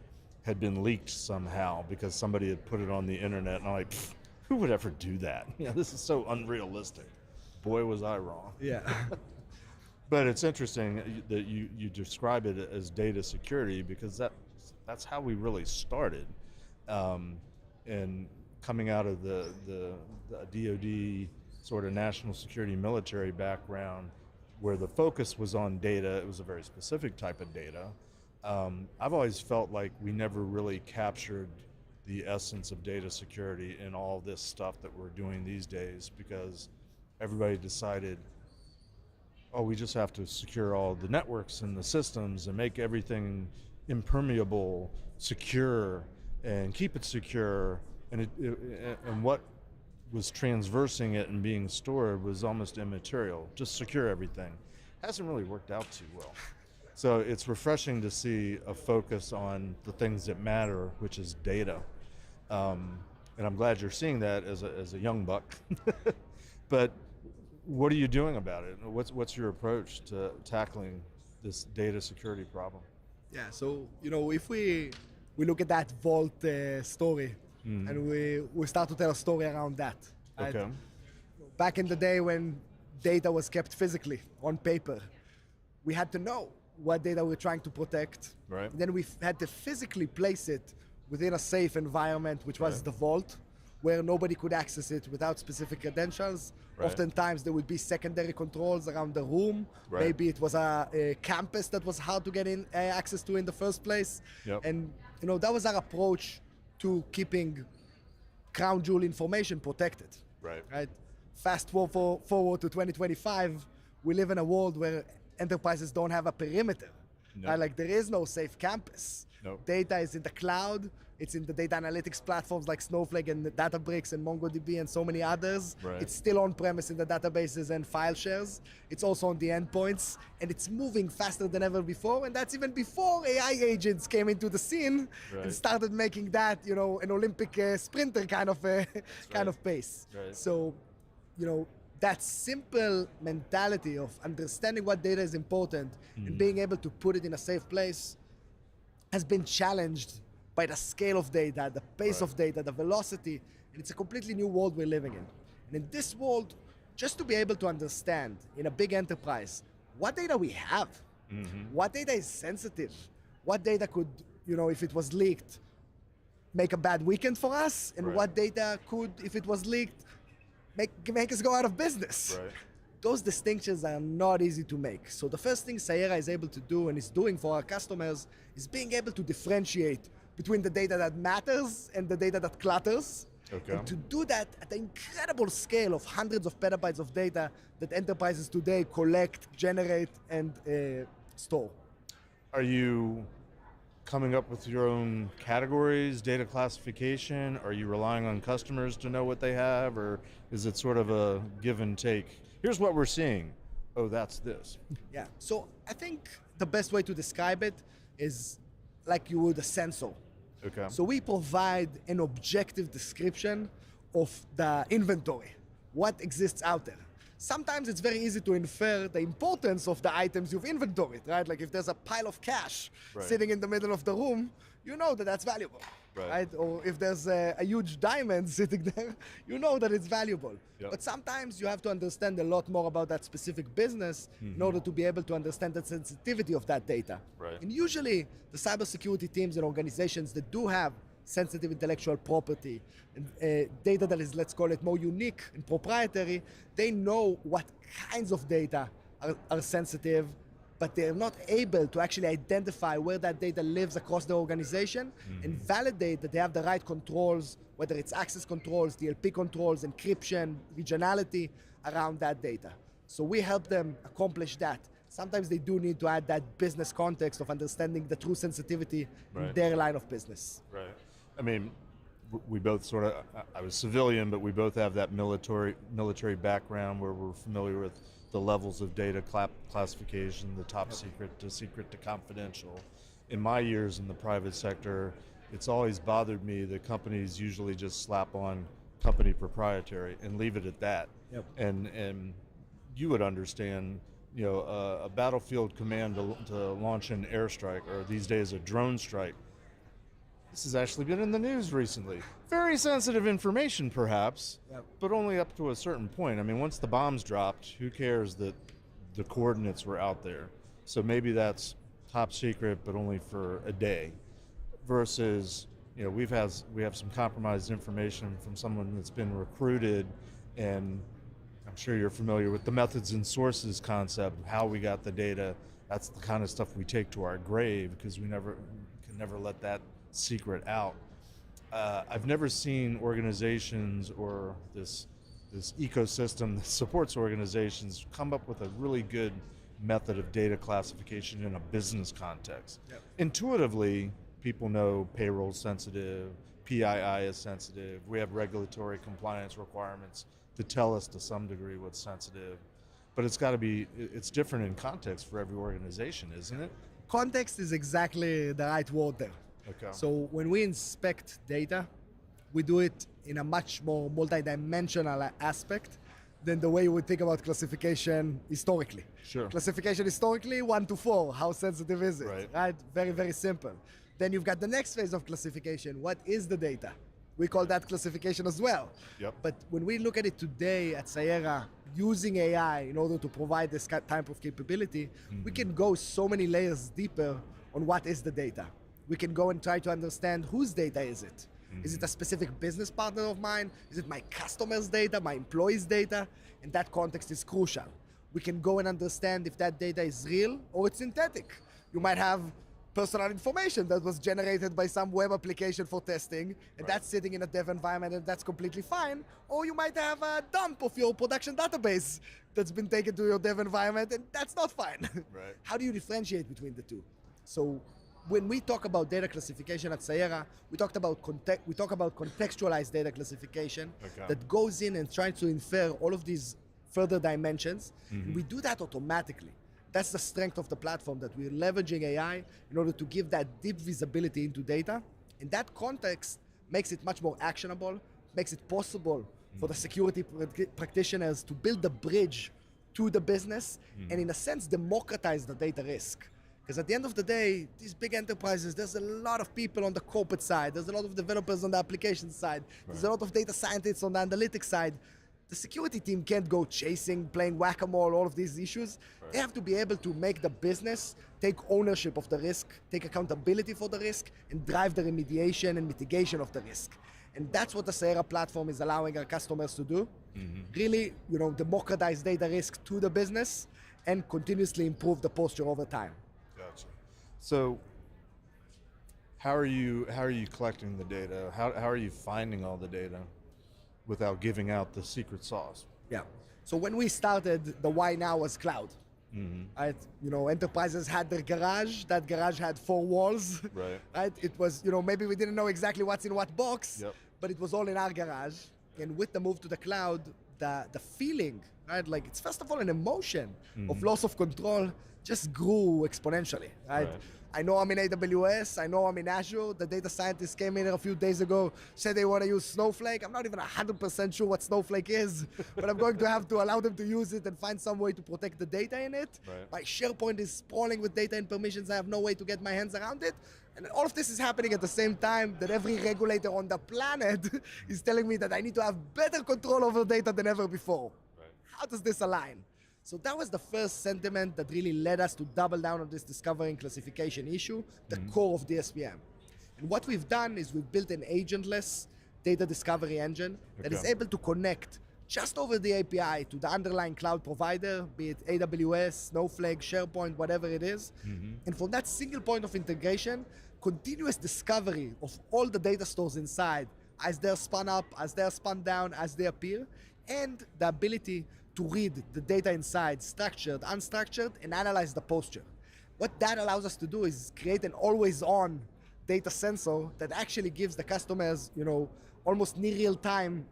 had been leaked somehow because somebody had put it on the internet. And I'm like, who would ever do that? This is so unrealistic. Boy, was I wrong. Yeah. But it's interesting that you describe it as data security, because that's how we really started. And coming out of the DoD sort of national security military background, where the focus was on data, it was a very specific type of data. I've always felt like we never really captured the essence of data security in all this stuff that we're doing these days, because everybody decided, oh, we just have to secure all the networks and the systems and make everything impermeable, secure, and keep it secure. And what was transversing it and being stored was almost immaterial. Just secure everything. Hasn't really worked out too well. So it's refreshing to see a focus on the things that matter, which is data. And I'm glad you're seeing that as a young buck. But what are you doing about it? What's your approach to tackling this data security problem? Yeah, so if we look at that vault story, and we start to tell a story around that. Right? Okay. Back in the day when data was kept physically on paper, we had to know what data we're trying to protect. Right. Then we had to physically place it within a safe environment, which was the vault, where nobody could access it without specific credentials. Right. Oftentimes there would be secondary controls around the room. Right. Maybe it was a campus that was hard to get in access to in the first place. Yep. And that was our approach to keeping crown jewel information protected. Right. Fast forward to 2025, we live in a world where enterprises don't have a perimeter. No. Right? Like there is no safe campus. No. Data is in the cloud. It's in the data analytics platforms like Snowflake and Databricks and MongoDB and so many others. Right. It's still on-premise in the databases and file shares. It's also on the endpoints, and it's moving faster than ever before. And that's even before AI agents came into the scene and started making that, an Olympic sprinter kind of pace. Right. So, that simple mentality of understanding what data is important and being able to put it in a safe place has been challenged by the scale of data, the pace of data, the velocity, and it's a completely new world we're living in. And in this world, just to be able to understand in a big enterprise what data we have, what data is sensitive, what data could, if it was leaked, make a bad weekend for us, and what data could, if it was leaked, make us go out of business. Right. Those distinctions are not easy to make. So the first thing Cyera is able to do and is doing for our customers is being able to differentiate between the data that matters and the data that clutters. Okay. And to do that at the incredible scale of hundreds of petabytes of data that enterprises today collect, generate, and store. Are you coming up with your own categories, data classification? Are you relying on customers to know what they have, or is it sort of a give and take? Here's what we're seeing. Oh, that's this. Yeah, so I think the best way to describe it is like you would a sensor. Okay. So we provide an objective description of the inventory, what exists out there. Sometimes it's very easy to infer the importance of the items you've inventoried, right? Like if there's a pile of cash sitting in the middle of the room, you know that that's valuable, right? Or if there's a huge diamond sitting there, you know that it's valuable. Yep. But sometimes you have to understand a lot more about that specific business in order to be able to understand the sensitivity of that data. Right. And usually the cybersecurity teams and organizations that do have sensitive intellectual property and data that is, let's call it, more unique and proprietary, they know what kinds of data are sensitive, but they're not able to actually identify where that data lives across the organization and validate that they have the right controls, whether it's access controls, DLP controls, encryption, regionality around that data. So we help them accomplish that. Sometimes they do need to add that business context of understanding the true sensitivity in their line of business. Right. I mean, we both sort of, I was civilian, but we both have that military background where we're familiar with the levels of data classification, the top secret to confidential. In my years in the private sector, it's always bothered me that companies usually just slap on company proprietary and leave it at that. Yep. And you would understand, a battlefield command to launch an airstrike, or these days a drone strike. This has actually been in the news recently. Very sensitive information, perhaps, but only up to a certain point. I mean, once the bomb's dropped, who cares that the coordinates were out there? So maybe that's top secret, but only for a day. Versus, we have some compromised information from someone that's been recruited, and I'm sure you're familiar with the methods and sources concept, how we got the data. That's the kind of stuff we take to our grave because we can never let that secret out. I've never seen organizations or this ecosystem that supports organizations come up with a really good method of data classification in a business context. Yep. Intuitively, people know payroll sensitive, PII is sensitive, we have regulatory compliance requirements to tell us to some degree what's sensitive, but it's different in context for every organization, isn't it? Context is exactly the right word there. Okay. So when we inspect data, we do it in a much more multidimensional aspect than the way you would think about classification historically. Sure. Classification historically, 1 to 4. How sensitive is it? Right? Very, very simple. Then you've got the next phase of classification. What is the data? We call that classification as well. Yep. But when we look at it today at Cyera, using AI in order to provide this type of capability, we can go so many layers deeper on what is the data. We can go and try to understand whose data is it. Is it a specific business partner of mine? Is it my customer's data, my employees' data? And that context is crucial. We can go and understand if that data is real or it's synthetic. You might have personal information that was generated by some web application for testing, and that's sitting in a dev environment, and that's completely fine. Or you might have a dump of your production database that's been taken to your dev environment, and that's not fine. Right. How do you differentiate between the two? So when we talk about data classification at Cyera, we talk about contextualized data classification that goes in and tries to infer all of these further dimensions. And we do that automatically. That's the strength of the platform, that we're leveraging AI in order to give that deep visibility into data. And that context makes it much more actionable, makes it possible for the security practitioners to build the bridge to the business and in a sense democratize the data risk. Because at the end of the day, these big enterprises, there's a lot of people on the corporate side, there's a lot of developers on the application side, there's a lot of data scientists on the analytics side. The security team can't go chasing, playing whack-a-mole, all of these issues. They have to be able to make the business take ownership of the risk, take accountability for the risk, and drive the remediation and mitigation of the risk. And that's what the Cyera platform is allowing our customers to do. Really, democratize data risk to the business and continuously improve the posture over time. Gotcha. So how are you collecting the data? How are you finding all the data without giving out the secret sauce? Yeah. So when we started, the why now was cloud. Right? Enterprises had their garage. That garage had 4 walls. Right? It was, maybe we didn't know exactly what's in what box, but it was all in our garage. And with the move to the cloud, the feeling, right? Like, it's first of all an emotion of loss of control just grew exponentially, right? I know I'm in AWS, I know I'm in Azure. The data scientists came in a few days ago, said they want to use Snowflake. I'm not even 100% sure what Snowflake is, but I'm going to have to allow them to use it and find some way to protect the data in it. My SharePoint is sprawling with data and permissions. I have no way to get my hands around it. And all of this is happening at the same time that every regulator on the planet is telling me that I need to have better control over data than ever before. How does this align? So that was the first sentiment that really led us to double down on this discovery and classification issue, the core of DSPM. And what we've done is we've built an agentless data discovery engine that is able to connect just over the API to the underlying cloud provider, be it AWS, Snowflake, SharePoint, whatever it is. And from that single point of integration, continuous discovery of all the data stores inside as they're spun up, as they're spun down, as they appear, and the ability to read the data inside, structured, unstructured, and analyze the posture. What that allows us to do is create an always-on data sensor that actually gives the customers, almost near real-time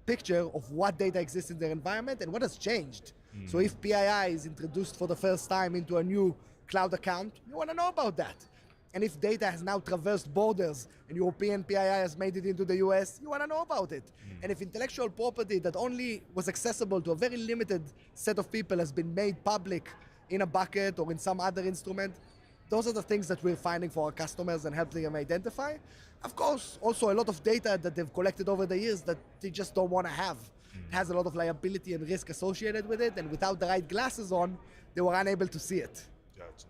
picture of what data exists in their environment and what has changed. So if PII is introduced for the first time into a new cloud account, you want to know about that. And if data has now traversed borders and European PII has made it into the US, you want to know about it. And if intellectual property that only was accessible to a very limited set of people has been made public in a bucket or in some other instrument, those are the things that we're finding for our customers and helping them identify. Of course, also a lot of data that they've collected over the years that they just don't want to have. It has a lot of liability and risk associated with it, and without the right glasses on, they were unable to see it. Gotcha.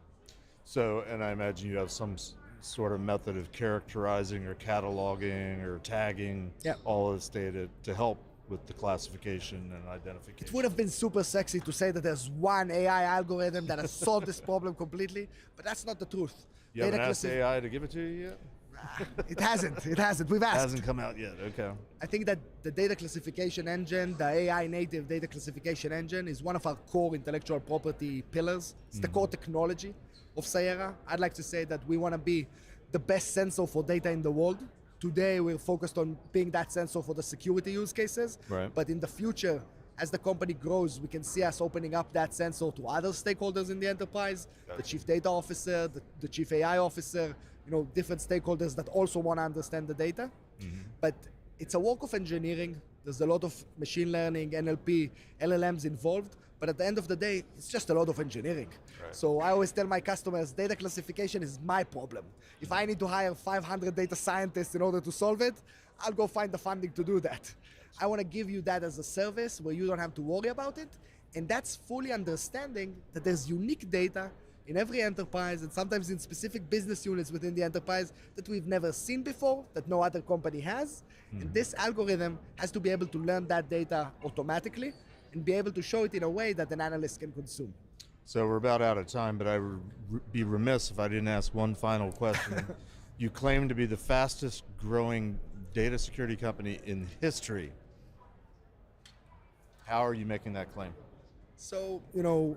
So, and I imagine you have some sort of method of characterizing or cataloging or tagging all this data to help with the classification and identification. It would have been super sexy to say that there's one AI algorithm that has solved this problem completely, but that's not the truth. You haven't asked AI to give it to you yet? It hasn't. We've asked. It hasn't come out yet, okay. I think that the data classification engine, the AI native data classification engine, is one of our core intellectual property pillars. It's the core technology of Cyera. I'd like to say that we want to be the best sensor for data in the world. Today, we're focused on being that sensor for the security use cases. But in the future, as the company grows, we can see us opening up that sensor to other stakeholders in the enterprise, the chief data officer, the chief AI officer, different stakeholders that also want to understand the data. But it's a work of engineering. There's a lot of machine learning, NLP, LLMs involved, but at the end of the day, it's just a lot of engineering. Right. So I always tell my customers, data classification is my problem. If I need to hire 500 data scientists in order to solve it, I'll go find the funding to do that. I want to give you that as a service where you don't have to worry about it, and that's fully understanding that there's unique data in every enterprise and sometimes in specific business units within the enterprise that we've never seen before, that no other company has. And this algorithm has to be able to learn that data automatically and be able to show it in a way that an analyst can consume. So we're about out of time, but I would be remiss if I didn't ask one final question. You claim to be the fastest growing data security company in history. How are you making that claim? So,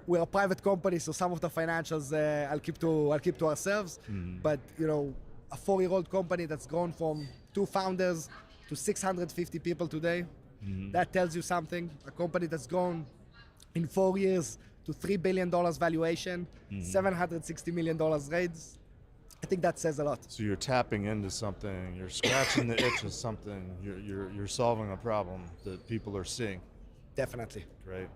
we're a private company, so some of the financials I'll keep to ourselves. But, a 4-year-old company that's grown from 2 founders to 650 people today, that tells you something. A company that's grown in 4 years to $3 billion valuation, $760 million raised. I think that says a lot. So you're tapping into something, you're scratching the itch of something, you're solving a problem that people are seeing. Definitely. Great.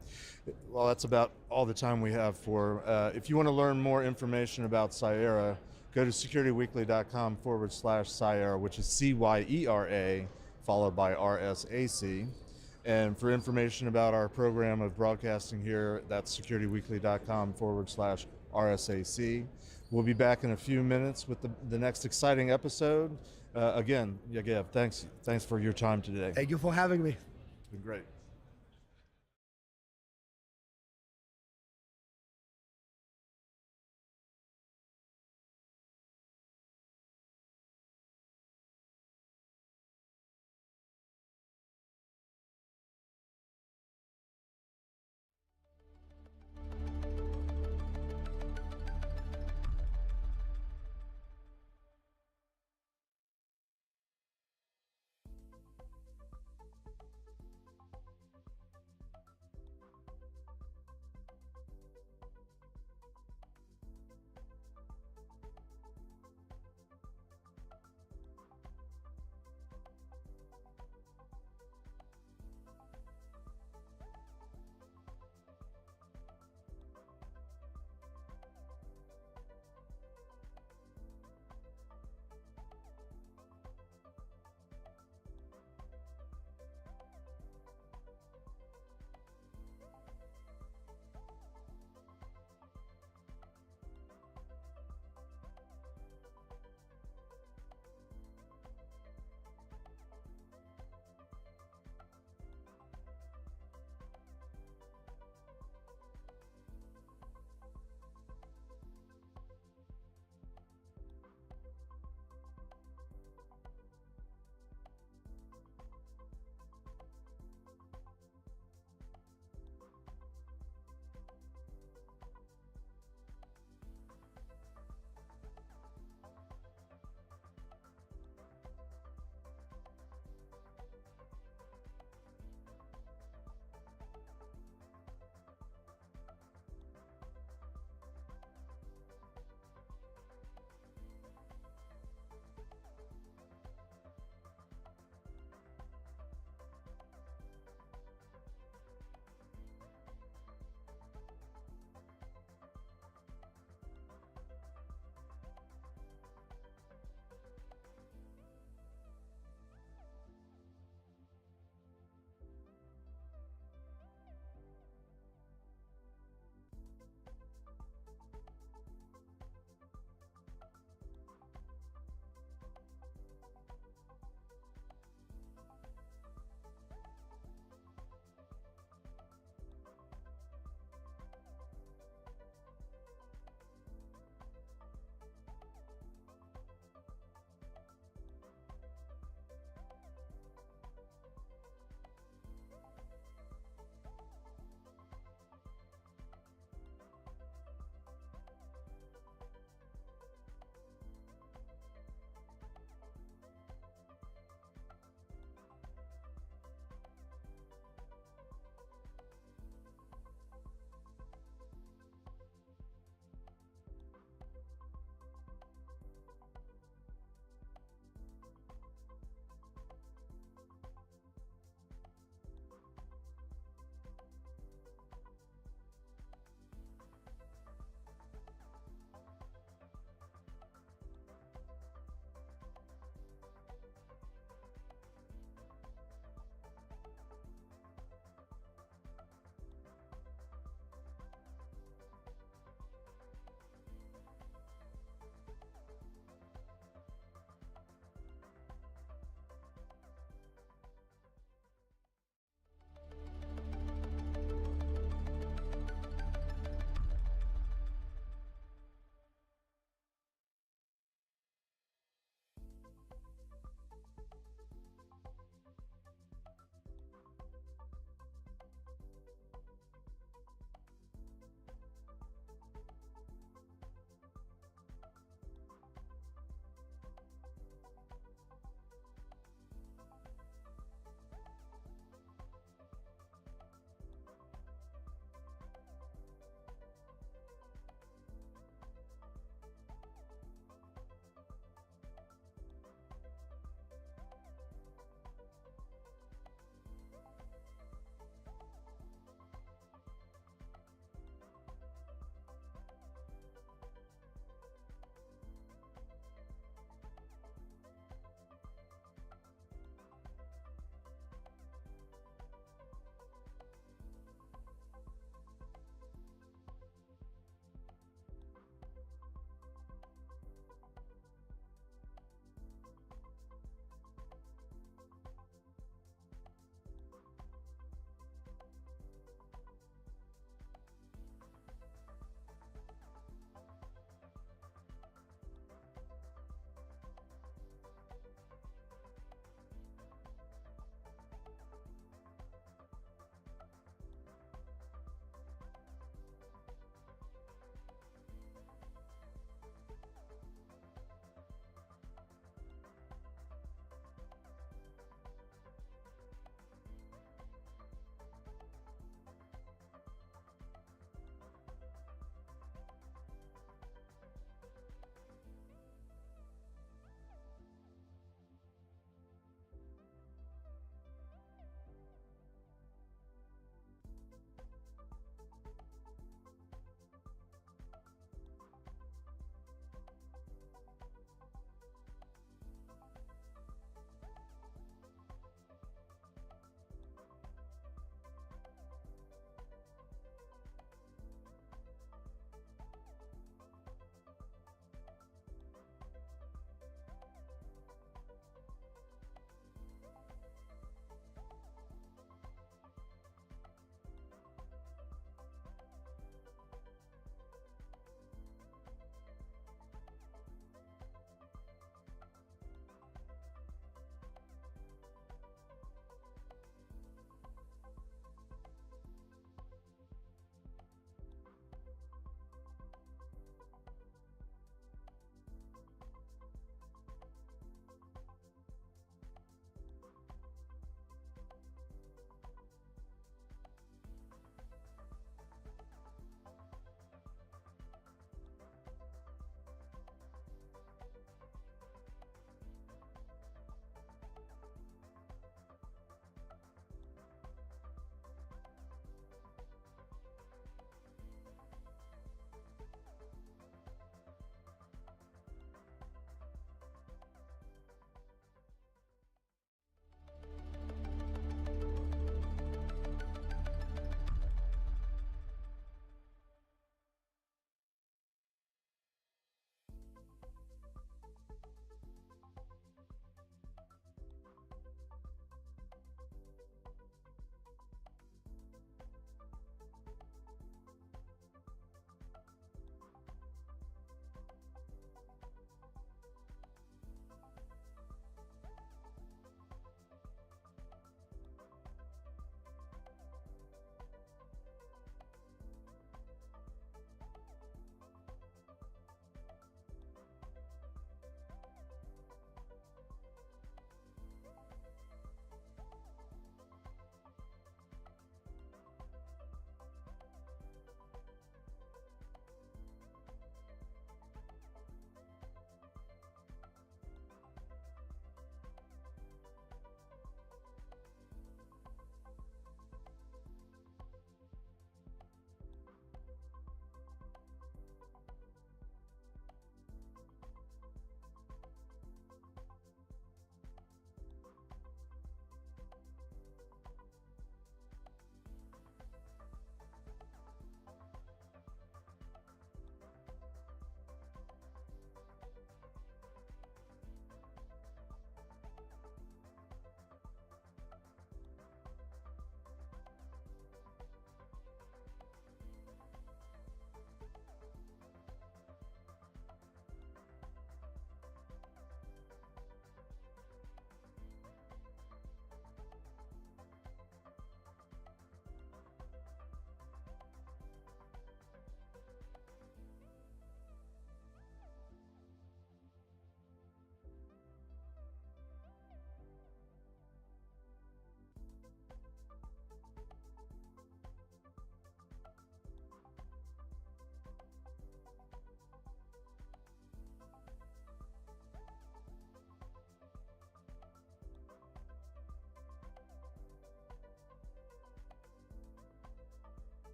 Well, that's about all the time we have for. If you want to learn more information about Cyera, go to securityweekly.com/Cyera, which is CYERA, followed by RSAC. And for information about our program of broadcasting here, that's securityweekly.com/RSAC. We'll be back in a few minutes with the next exciting episode. Again, Yagev, thanks for your time today. Thank you for having me. It's been great.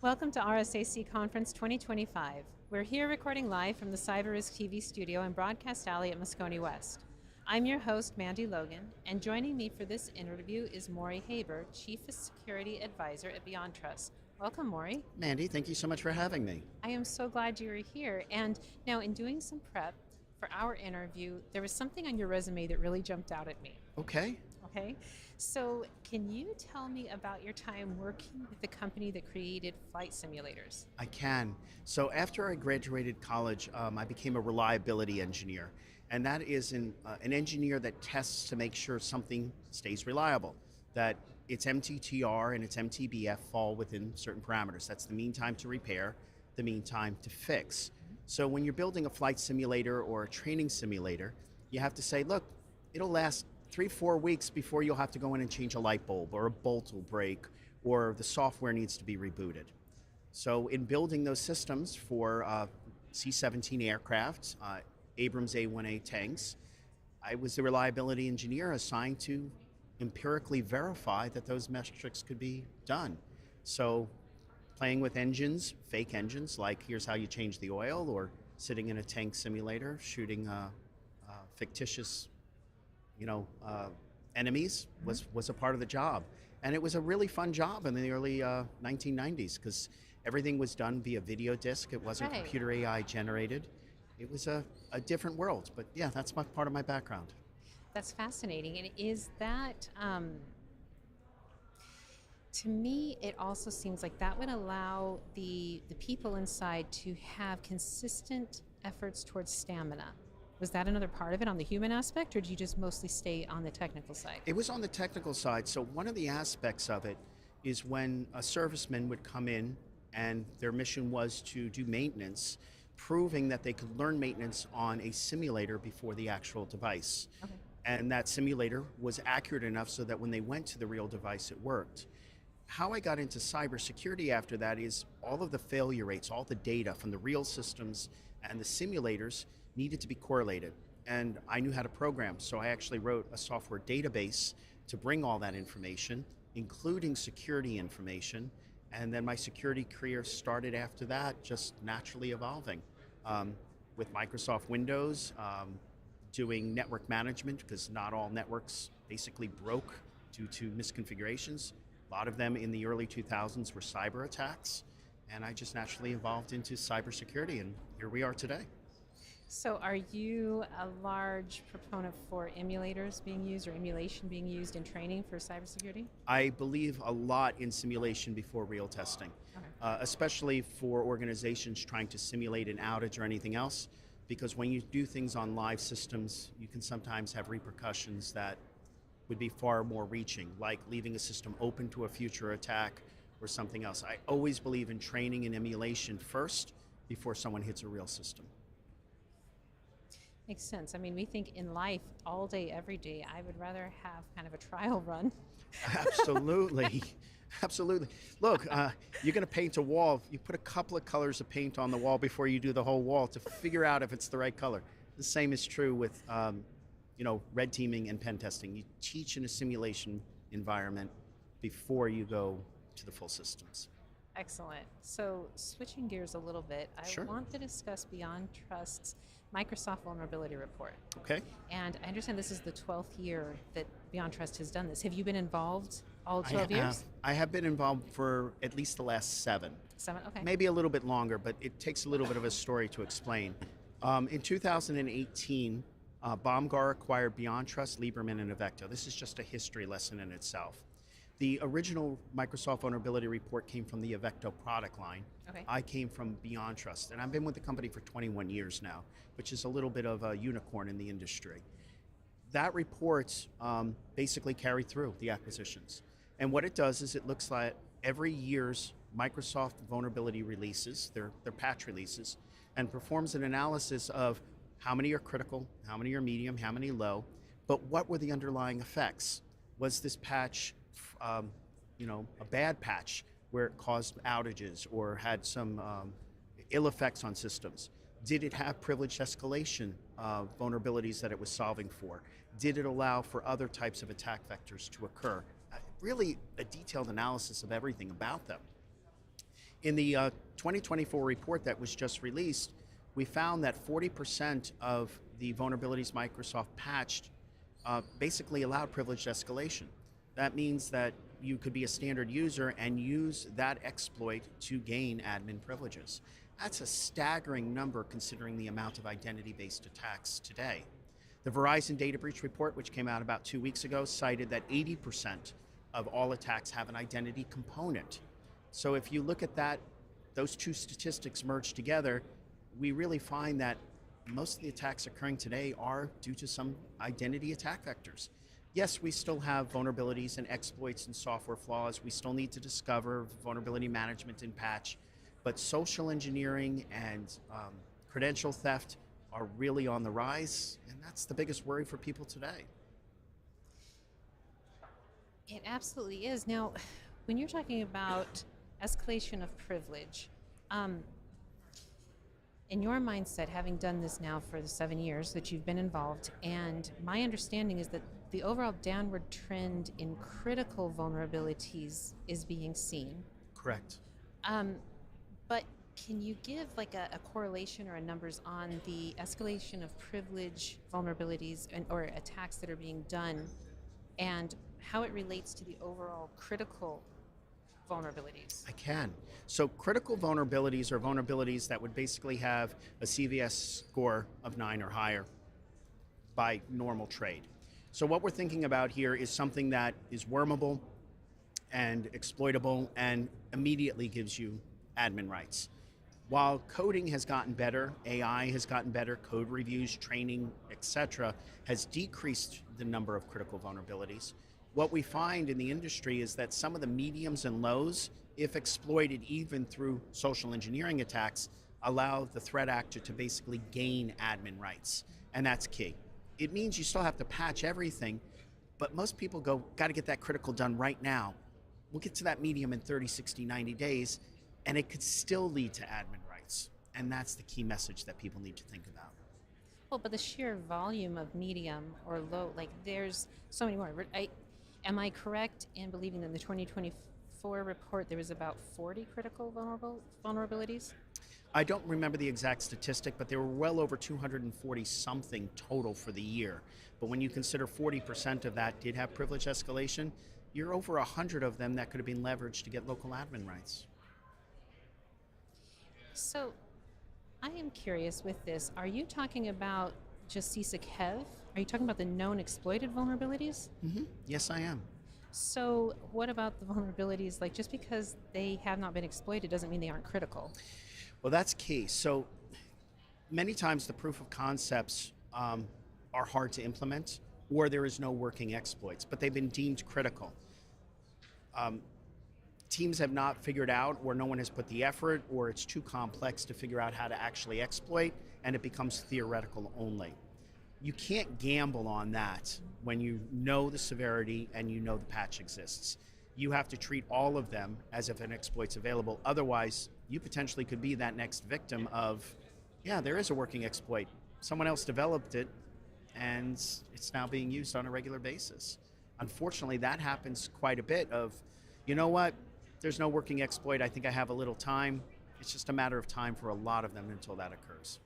Welcome to RSAC Conference 2025. We're here recording live from the CyberRiskTV Studio in Broadcast Alley at Moscone West. I'm your host, Mandy Logan, and joining me for this interview is Maury Haber, Chief Security Advisor at Entrust. Welcome, Maury. Mandy, thank you so much for having me. I am so glad you are here. And now, in doing some prep for our interview, there was something on your resume that really jumped out at me. Okay. Okay. So, can you tell me about your time working with the company that created flight simulators? I can. So after I graduated college, I became a reliability engineer. And that is an engineer that tests to make sure something stays reliable, that its MTTR and its MTBF fall within certain parameters. That's the mean time to repair, the mean time to fix. So when you're building a flight simulator or a training simulator, you have to say, look, it'll last 3-4 weeks before you'll have to go in and change a light bulb, or a bolt will break, or the software needs to be rebooted. So in building those systems for C-17 aircraft, Abrams A-1A tanks, I was the reliability engineer assigned to empirically verify that those metrics could be done. So playing with engines, fake engines, like here's how you change the oil, or sitting in a tank simulator, shooting fictitious enemies was a part of the job. And it was a really fun job in the early 1990s because everything was done via video disc. It wasn't computer AI generated. It was a different world. But yeah, that's part of my background. That's fascinating. And is that, to me, it also seems like that would allow the people inside to have consistent efforts towards stamina. Was that another part of it on the human aspect, or did you just mostly stay on the technical side? It was on the technical side. So one of the aspects of it is when a serviceman would come in and their mission was to do maintenance, proving that they could learn maintenance on a simulator before the actual device. Okay. And that simulator was accurate enough so that when they went to the real device, it worked. How I got into cybersecurity after that is all of the failure rates, all the data from the real systems and the simulators needed to be correlated. And I knew how to program, so I actually wrote a software database to bring all that information, including security information. And then my security career started after that, just naturally evolving. With Microsoft Windows, doing network management, because not all networks basically broke due to misconfigurations. A lot of them in the early 2000s were cyber attacks. And I just naturally evolved into cybersecurity, and here we are today. So are you a large proponent for emulators being used or emulation being used in training for cybersecurity? I believe a lot in simulation before real testing, especially for organizations trying to simulate an outage or anything else, because when you do things on live systems, you can sometimes have repercussions that would be far more reaching, like leaving a system open to a future attack or something else. I always believe in training and emulation first before someone hits a real system. Makes sense. I mean, we think in life all day, every day, I would rather have kind of a trial run. Absolutely. Absolutely. Look, you're going to paint a wall. You put a couple of colors of paint on the wall before you do the whole wall to figure out if it's the right color. The same is true with red teaming and pen testing. You teach in a simulation environment before you go to the full systems. Excellent. So switching gears a little bit, I want to discuss Entrust's Microsoft Vulnerability Report. Okay. And I understand this is the 12th year that Entrust has done this. Have you been involved all 12 years? I have been involved for at least the last 7. 7, okay. Maybe a little bit longer, but it takes a little bit of a story to explain. In 2018, Baumgar acquired Entrust, Lieberman, and Avecto. This is just a history lesson in itself. The original Microsoft Vulnerability Report came from the Avecto product line. Okay. I came from Entrust, and I've been with the company for 21 years now, which is a little bit of a unicorn in the industry. That report basically carried through the acquisitions. And what it does is it looks at every year's Microsoft vulnerability releases, their patch releases, and performs an analysis of how many are critical, how many are medium, how many low, but what were the underlying effects? Was this patch a bad patch where it caused outages or had some ill effects on systems? Did it have privileged escalation vulnerabilities that it was solving for? Did it allow for other types of attack vectors to occur? Really a detailed analysis of everything about them. In the 2024 report that was just released, we found that 40% of the vulnerabilities Microsoft patched basically allowed privileged escalation. That means that you could be a standard user and use that exploit to gain admin privileges. That's a staggering number considering the amount of identity-based attacks today. The Verizon data breach report, which came out about 2 weeks ago, cited that 80% of all attacks have an identity component. So if you look at that, those two statistics merged together, we really find that most of the attacks occurring today are due to some identity attack vectors. Yes, we still have vulnerabilities and exploits and software flaws. We still need to discover vulnerability management and patch, but social engineering and credential theft are really on the rise, and that's the biggest worry for people today. It absolutely is. Now, when you're talking about escalation of privilege, in your mindset, having done this now for the 7 years that you've been involved, and my understanding is that the overall downward trend in critical vulnerabilities is being seen. Correct. But can you give like a correlation or a numbers on the escalation of privilege vulnerabilities or attacks that are being done and how it relates to the overall critical vulnerabilities? I can. So critical vulnerabilities are vulnerabilities that would basically have a CVS score of 9 or higher by normal trade. So what we're thinking about here is something that is wormable and exploitable and immediately gives you admin rights. While coding has gotten better, AI has gotten better, code reviews, training, etc., has decreased the number of critical vulnerabilities. What we find in the industry is that some of the mediums and lows, if exploited even through social engineering attacks, allow the threat actor to basically gain admin rights, and that's key. It means you still have to patch everything, but most people go, got to get that critical done right now. We'll get to that medium in 30, 60, 90 days, and it could still lead to admin rights, and that's the key message that people need to think about. Well, but the sheer volume of medium or low, like there's so many more. Am I correct in believing that in the 2024 report there was about 40 critical vulnerabilities? I don't remember the exact statistic, but there were well over 240 something total for the year. But when you consider 40% of that did have privilege escalation, you're over 100 of them that could have been leveraged to get local admin rights. So I am curious with this. Are you talking about just CSIC-HEV? Are you talking about the known exploited vulnerabilities? Mm-hmm. Yes, I am. So what about the vulnerabilities, like just because they have not been exploited doesn't mean they aren't critical? Well, that's key. So many times the proof of concepts are hard to implement, or there is no working exploits, but they've been deemed critical. Teams have not figured out, or no one has put the effort, or it's too complex to figure out how to actually exploit, and it becomes theoretical only. You can't gamble on that when you know the severity and you know the patch exists. You have to treat all of them as if an exploit's available. Otherwise, you potentially could be that next victim of, yeah, there is a working exploit. Someone else developed it, and it's now being used on a regular basis. Unfortunately, that happens quite a bit of, you know what, there's no working exploit, I think I have a little time. It's just a matter of time for a lot of them until that occurs.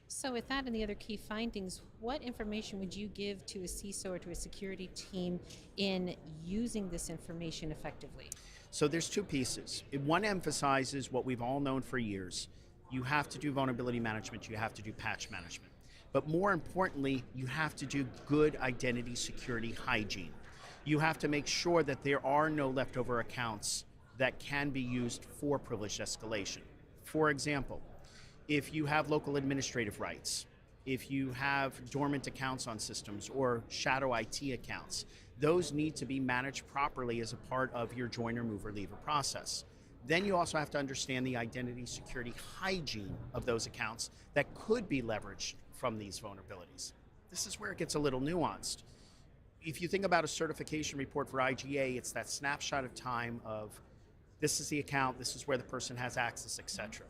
So with that and the other key findings, what information would you give to a CISO or to a security team in using this information effectively? So there's two pieces. One emphasizes what we've all known for years. You have to do vulnerability management, you have to do patch management. But more importantly, you have to do good identity security hygiene. You have to make sure that there are no leftover accounts that can be used for privileged escalation. For example, if you have local administrative rights, if you have dormant accounts on systems or shadow IT accounts, those need to be managed properly as a part of your joiner, mover, leaver process. Then you also have to understand the identity security hygiene of those accounts that could be leveraged from these vulnerabilities. This is where it gets a little nuanced. If you think about a certification report for IGA, it's that snapshot of time of this is the account, this is where the person has access, etc.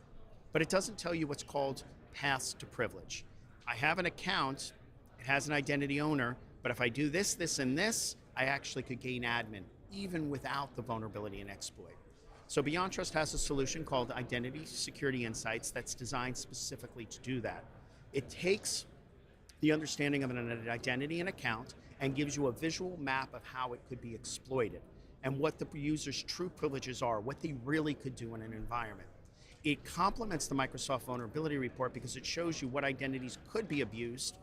But it doesn't tell you what's called paths to privilege. I have an account, it has an identity owner, but if I do this, this, and this, I actually could gain admin, even without the vulnerability and exploit. So BeyondTrust has a solution called Identity Security Insights that's designed specifically to do that. It takes the understanding of an identity and account and gives you a visual map of how it could be exploited and what the user's true privileges are, what they really could do in an environment. It complements the Microsoft Vulnerability Report because it shows you what identities could be abused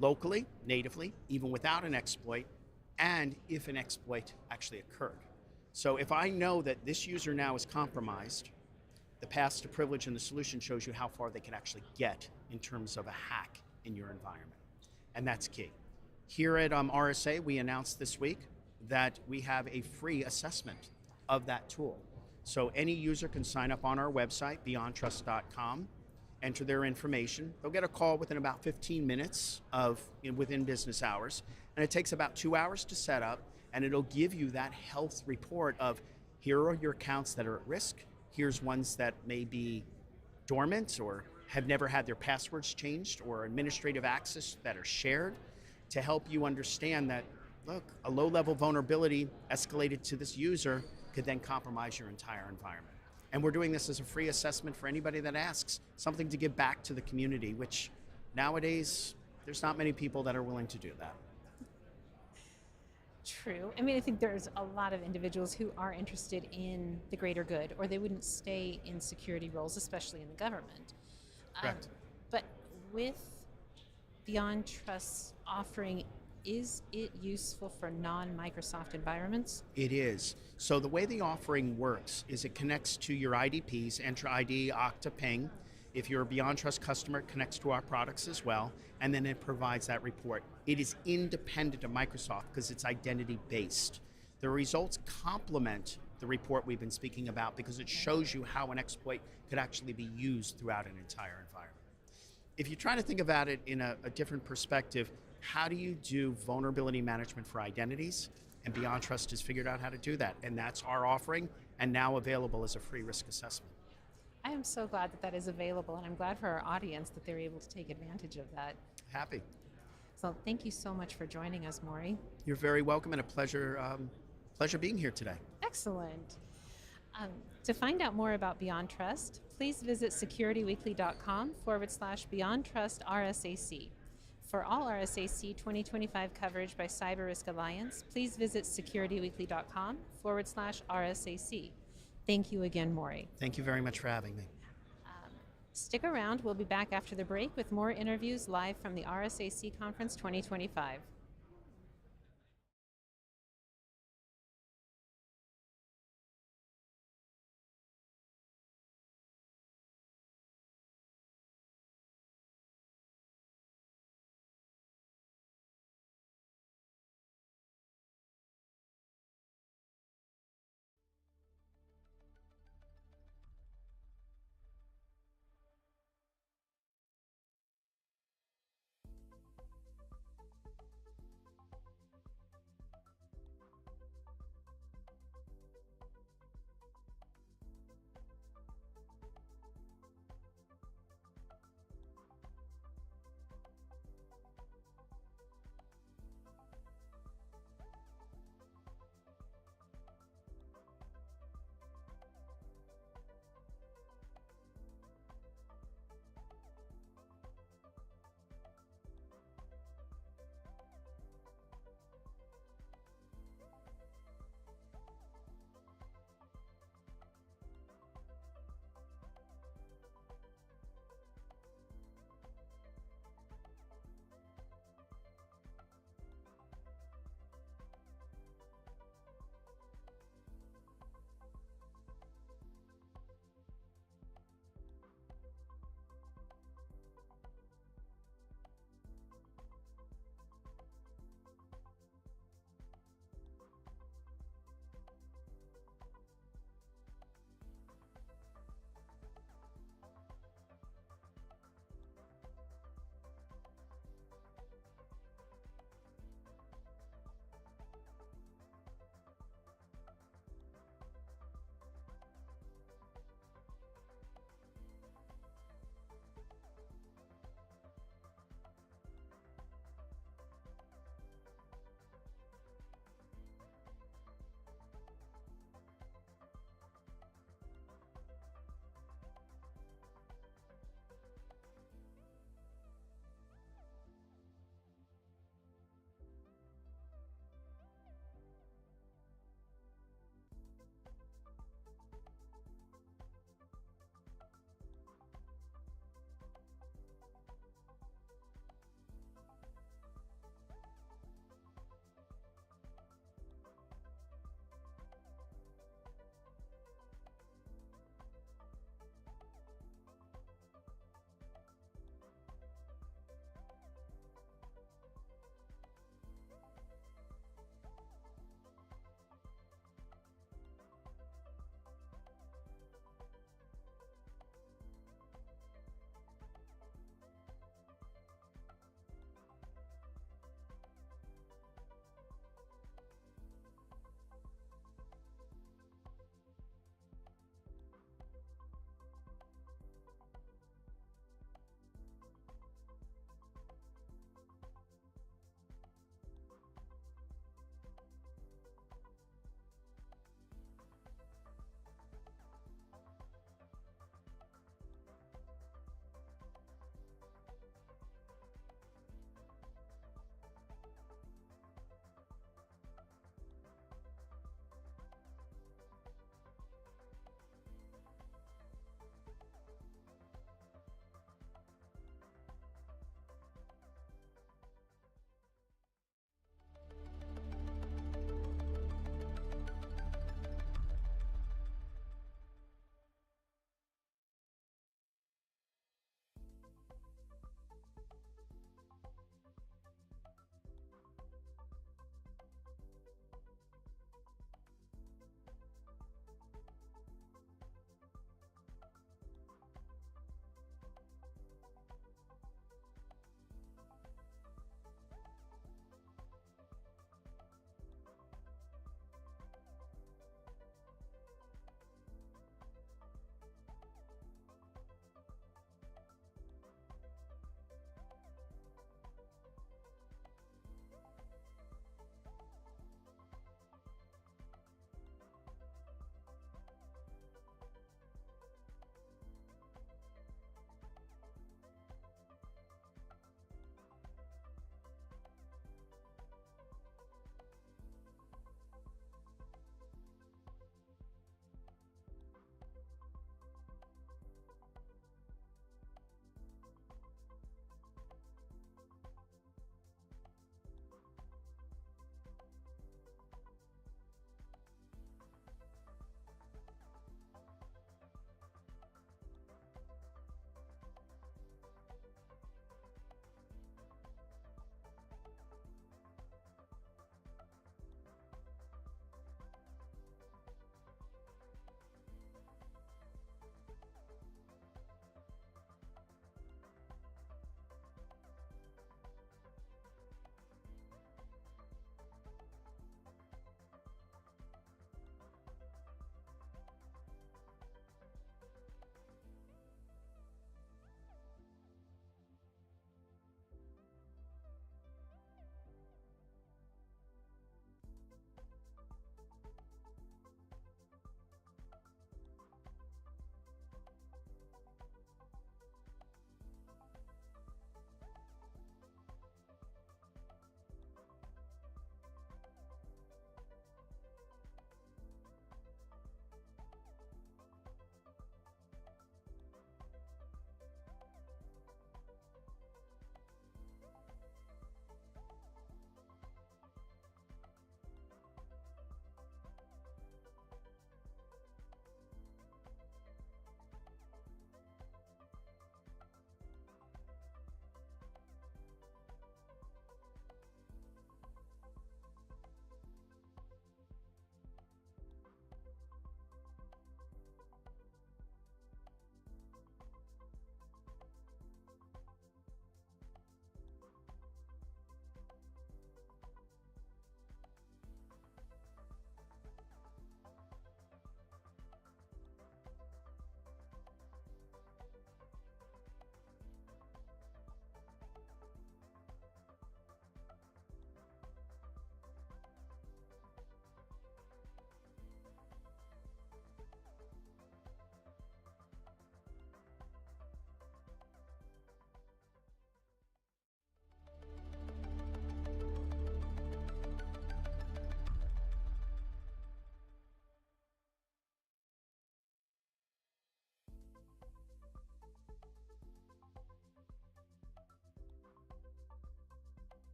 locally, natively, even without an exploit, and if an exploit actually occurred. So if I know that this user now is compromised, the path to privilege in the solution shows you how far they can actually get in terms of a hack in your environment. And that's key. Here at RSA, we announced this week that we have a free assessment of that tool. So any user can sign up on our website, beyondtrust.com, enter their information. They'll get a call within about 15 minutes within business hours. And it takes about 2 hours to set up, and it'll give you that health report of here are your accounts that are at risk. Here's ones that may be dormant or have never had their passwords changed or administrative access that are shared, to help you understand that, look, a low-level vulnerability escalated to this user could then compromise your entire environment. And we're doing this as a free assessment for anybody that asks, something to give back to the community, which nowadays, there's not many people that are willing to do that. True. I mean, I think there's a lot of individuals who are interested in the greater good, or they wouldn't stay in security roles, especially in the government. Correct. But with BeyondTrust's offering, is it useful for non-Microsoft environments? It is. So the way the offering works is it connects to your IDPs, Entra ID, Okta, Ping. If you're a BeyondTrust customer, it connects to our products as well, and then it provides that report. It is independent of Microsoft because it's identity-based. The results complement the report we've been speaking about because it shows you how an exploit could actually be used throughout an entire environment. If you try to think about it in a different perspective, how do you do vulnerability management for identities? And BeyondTrust has figured out how to do that. And that's our offering, and now available as a free risk assessment. I am so glad that that is available, and I'm glad for our audience that they're able to take advantage of that. Happy. So thank you so much for joining us, Maury. You're very welcome, and a pleasure being here today. Excellent. To find out more about BeyondTrust, please visit securityweekly.com/BeyondTrustRSAC. For all RSAC 2025 coverage by CyberRisk Alliance, please visit securityweekly.com/RSAC. Thank you again, Maury. Thank you very much for having me. Stick around. We'll be back after the break with more interviews live from the RSAC Conference 2025.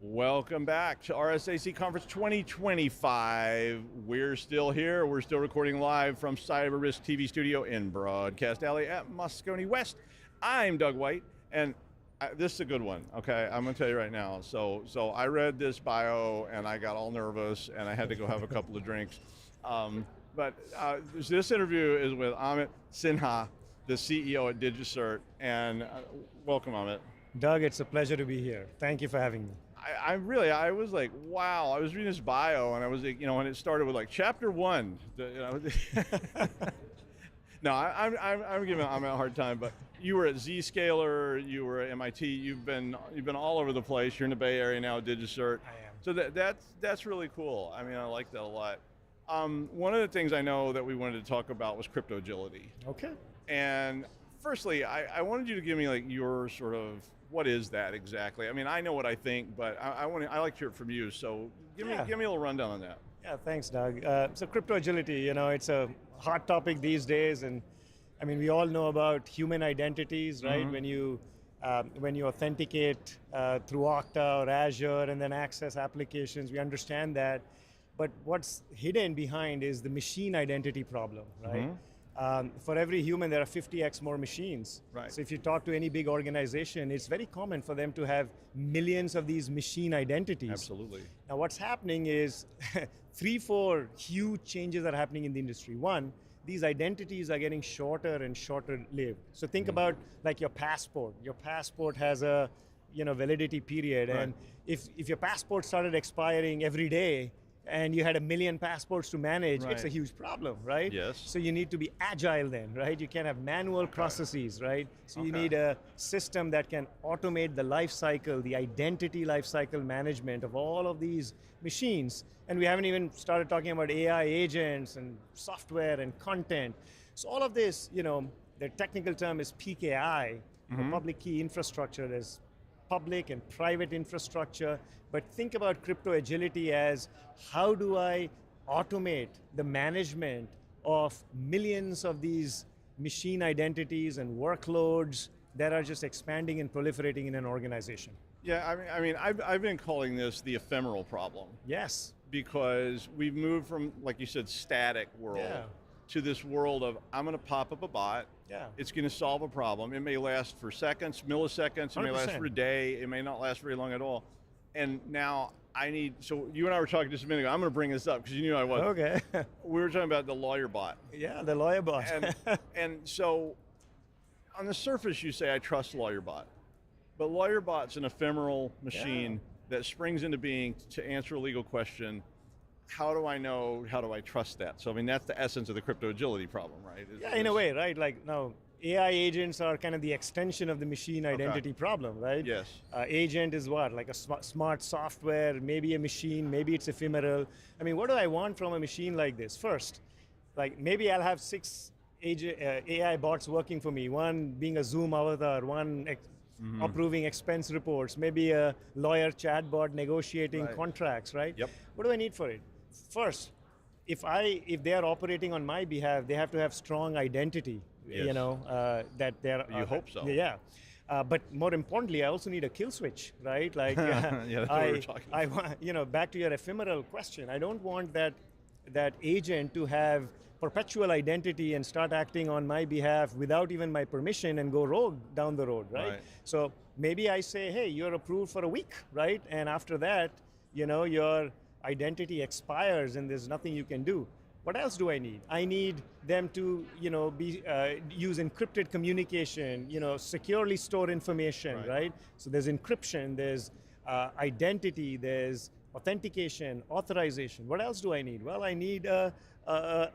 Welcome back to RSAC Conference 2025. We're still here. We're still recording live from CyberRiskTV Studio in Broadcast Alley at Moscone West. I'm Doug White, and this is a good one, okay? I'm gonna tell you right now. So I read this bio, and I got all nervous, and I had to go have a couple of drinks. But this interview is with Amit Sinha, the CEO at DigiCert, and welcome, Amit. Doug, it's a pleasure to be here. Thank you for having me. I was like, wow. I was reading this bio, and I was like, when it started with like chapter 1. No, I'm giving Amit a hard time, but you were at Zscaler, you were at MIT, you've been all over the place. You're in the Bay Area now at DigiCert. I am. So that's really cool. I mean, I like that a lot. One of the things I know that we wanted to talk about was crypto agility. Okay. And firstly, I wanted you to give me like your sort of, what is that exactly? I mean, I know what I think, but I like to hear it from you. So give me a little rundown on that. Yeah, thanks, Doug. So crypto agility, it's a hot topic these days, and I mean, we all know about human identities, right? Mm-hmm. When you authenticate through Okta or Azure and then access applications, we understand that. But what's hidden behind is the machine identity problem, right? Mm-hmm. For every human, there are 50x more machines. Right. So if you talk to any big organization, it's very common for them to have millions of these machine identities. Absolutely. Now what's happening is 3-4 huge changes are happening in the industry. One, these identities are getting shorter and shorter lived. So think about like your passport. Your passport has a validity period, right. And if your passport started expiring every day, and you had 1 million passports to manage, right. It's a huge problem, right? Yes. So you need to be agile then, right? You can't have manual processes, right? So you need a system that can automate the life cycle, the identity life cycle management of all of these machines. And we haven't even started talking about AI agents and software and content. So all of this, the technical term is PKI, the public key infrastructure. There's public and private infrastructure, but think about crypto agility as how do I automate the management of millions of these machine identities and workloads that are just expanding and proliferating in an organization. Yeah, I mean, I've been calling this the ephemeral problem. Yes. Because we've moved from, like you said, static world to this world of, I'm going to pop up a bot. Yeah. It's going to solve a problem. It may last for seconds, milliseconds. It 100%. May last for a day. It may not last very long at all. And now so you and I were talking just a minute ago. I'm going to bring this up because you knew I was. Okay. We were talking about the lawyer bot. Yeah, the lawyer bot. and so on the surface, you say, I trust lawyer bot. But lawyer bot's an ephemeral machine that springs into being to answer a legal question. How do I know, how do I trust that? So I mean, that's the essence of the crypto agility problem, right? Yeah, in a way, right? Like now, AI agents are kind of the extension of the machine identity problem, right? Yes. Agent is what? Like a smart software, maybe a machine, maybe it's ephemeral. I mean, what do I want from a machine like this? First, like maybe I'll have 6 AI bots working for me, one being a Zoom avatar, one approving expense reports, maybe a lawyer chatbot negotiating contracts, right? Yep. What do I need for it? First, if they are operating on my behalf, they have to have strong identity. Yes. That they're. You hope so. Yeah. But more importantly, I also need a kill switch, right? Like, yeah, that's what we're talking about. I want, back to your ephemeral question. I don't want that agent to have perpetual identity and start acting on my behalf without even my permission and go rogue down the road, right? So maybe I say, hey, you're approved for a week, right? And after that, your identity expires and there's nothing you can do. What else do I need? I need them to, use encrypted communication, securely store information, right? So there's encryption, there's identity, there's authentication, authorization. What else do I need? Well, I need a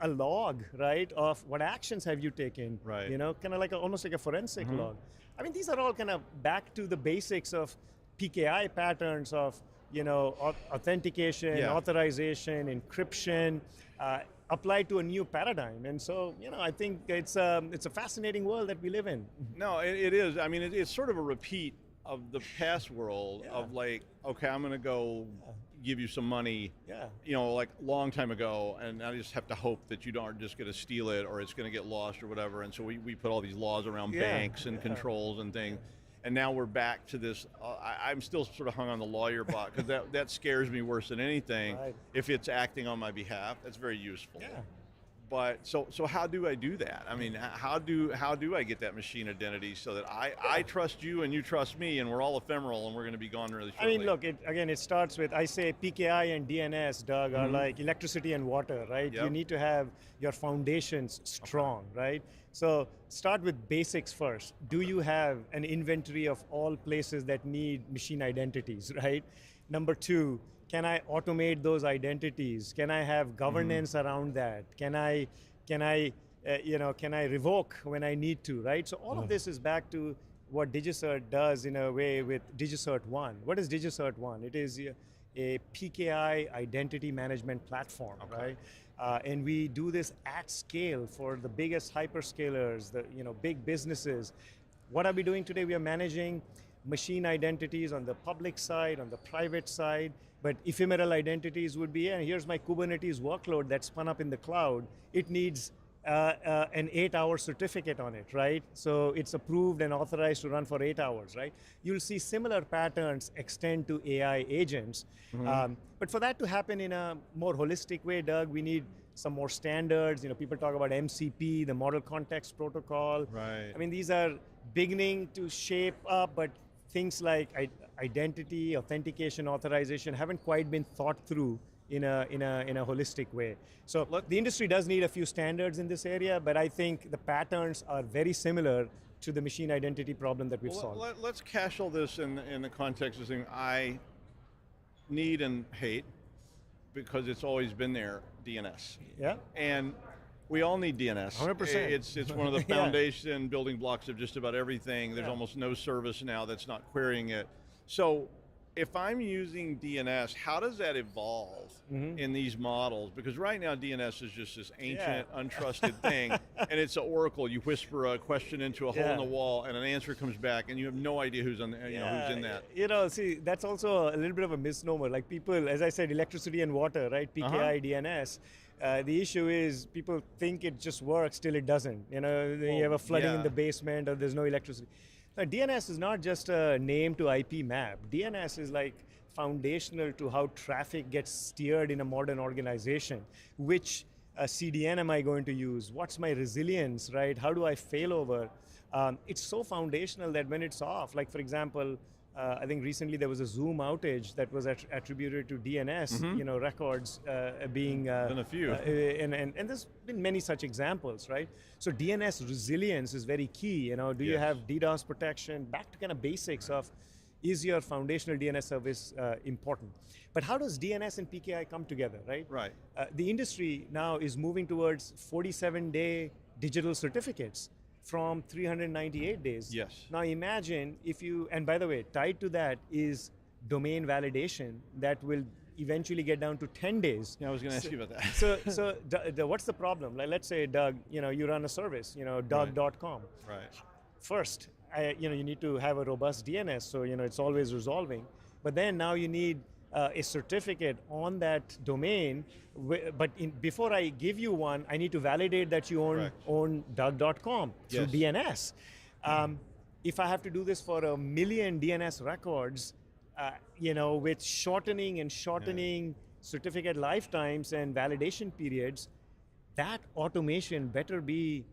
log, right, of what actions have you taken, right? Kind of like almost like a forensic log. I mean, these are all kind of back to the basics of PKI patterns of, authentication, authorization, encryption, applied to a new paradigm. And so, I think it's a fascinating world that we live in. No, it is. I mean, it's sort of a repeat of the past world of like, okay, I'm going to go give you some money, like a long time ago, and I just have to hope that you aren't just going to steal it or it's going to get lost or whatever. And so we put all these laws around banks and controls and things. And now we're back to this. I'm still sort of hung on the lawyer bot because that scares me worse than anything. Right. If it's acting on my behalf, that's very useful. Yeah. But so how do I do that? I mean, how do I get that machine identity so that I trust you and you trust me and we're all ephemeral and we're going to be gone really shortly? I mean, look, it starts with, I say PKI and DNS, Doug, are like electricity and water, right? Yep. You need to have your foundations strong, right? So start with basics first. Do you have an inventory of all places that need machine identities, right? Number two, can I automate those identities? Can I have governance around that? Can I revoke when I need to, right? So all of this is back to what DigiCert does in a way with DigiCert One. What is DigiCert One? It is a PKI identity management platform, right? And we do this at scale for the biggest hyperscalers, the big businesses. What are we doing today? We are managing machine identities on the public side, on the private side, but ephemeral identities would be, and here's my Kubernetes workload that's spun up in the cloud. It needs an 8-hour certificate on it, right? So it's approved and authorized to run for 8 hours, right? You'll see similar patterns extend to AI agents. But for that to happen in a more holistic way, Doug, we need some more standards. People talk about MCP, the Model Context Protocol. Right. I mean, these are beginning to shape up, but things like identity, authentication, authorization haven't quite been thought through in a holistic way. So the industry does need a few standards in this area, but I think the patterns are very similar to the machine identity problem that we've solved. Let's cache all this in the context of saying I need and hate, because it's always been there, DNS. Yeah. And we all need DNS. 100%. It's one of the foundation building blocks of just about everything. There's almost no service now that's not querying it. So if I'm using DNS, how does that evolve in these models? Because right now DNS is just this ancient, untrusted thing, and it's an oracle. You whisper a question into a hole in the wall, and an answer comes back, and you have no idea who's on, who's in that. See, that's also a little bit of a misnomer. Like people, as I said, electricity and water, right? PKI, DNS. The issue is people think it just works till it doesn't. You have a flooding in the basement, or there's no electricity. Now, DNS is not just a name to IP map. DNS is like foundational to how traffic gets steered in a modern organization. Which CDN am I going to use? What's my resilience, right? How do I fail over? It's so foundational that when it's off, like for example, I think recently there was a Zoom outage that was attributed to DNS, records being... been a few. And there's been many such examples, right? So DNS resilience is very key. Do you have DDoS protection? Back to kind of basics of, is your foundational DNS service important? But how does DNS and PKI come together, right? Right. The industry now is moving towards 47-day digital certificates from 398 days. Yes. Now imagine if you, and by the way, tied to that is domain validation that will eventually get down to 10 days. Yeah, I was going to ask you about that. So what's the problem? Like, let's say, Doug, you run a service, Doug.com. Right. First, you need to have a robust DNS, so it's always resolving. But then now you need a certificate on that domain, but before I give you one, I need to validate that you own Doug.com through DNS. If I have to do this for 1 million DNS records, with shortening certificate lifetimes and validation periods, that automation better be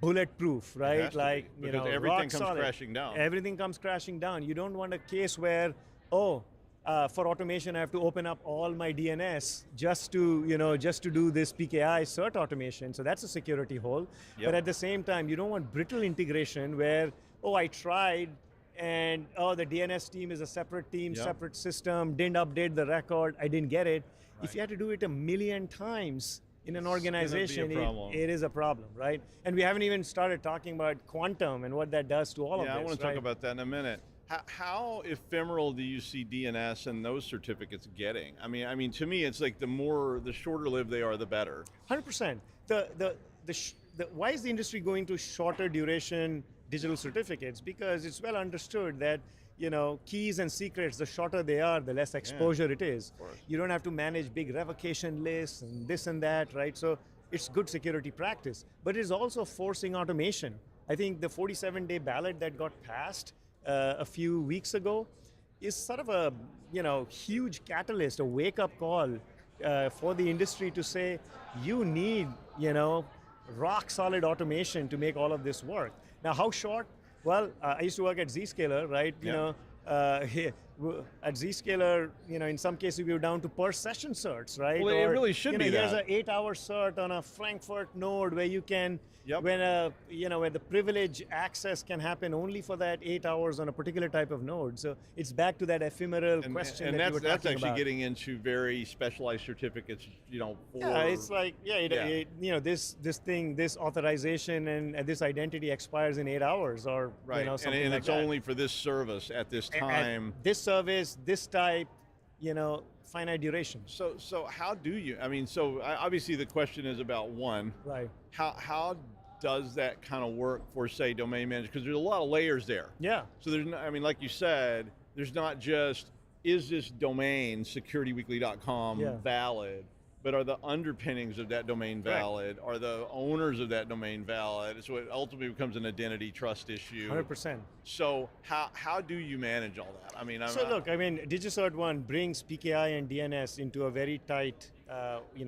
bulletproof, right? Like, because everything comes crashing down. Everything comes crashing down. You don't want a case where, for automation, I have to open up all my DNS just to do this PKI cert automation. So that's a security hole. Yep. But at the same time, you don't want brittle integration where, I tried, and the DNS team is a separate team, separate system, didn't update the record, I didn't get it. Right. If you had to do it 1 million times in an organization, it is a problem, right? And we haven't even started talking about quantum and what that does to all of this. Yeah, I want to talk about that in a minute. How ephemeral do you see DNS and those certificates getting? I mean, to me, it's like the shorter lived they are, the better. 100%. Why is the industry going to shorter duration digital certificates? Because it's well understood that keys and secrets, the shorter they are, the less exposure it is. You don't have to manage big revocation lists and this and that, right? So it's good security practice, but it's also forcing automation. I think the 47-day ballot that got passed a few weeks ago is sort of a huge catalyst, a wake-up call for the industry to say you need rock-solid automation to make all of this work. Now, how short? Well, I used to work at Zscaler, right? At Zscaler, in some cases we were down to per session certs, right? Well, it really should be here's that. an 8-hour cert on a Frankfurt node where you can, where the privilege access can happen only for that 8 hours on a particular type of node. So it's back to that ephemeral question and that you were that's talking actually about. getting into very specialized certificates, for, yeah, it's like this authorization and this identity expires in 8 hours, or right, something and like it's that. only for this service at this time. At this service, this type, finite duration. So how do you? I mean, so obviously the question is about one. Right. How does that kind of work for, say, domain managers? Because there's a lot of layers there. Yeah. So there's, like you said, there's not just, is this domain securityweekly.com valid, but are the underpinnings of that domain valid? Are the owners of that domain valid? So it ultimately becomes an identity trust issue. 100%. So how do you manage all that? I mean, look, DigiCert One brings PKI and DNS into a very tight,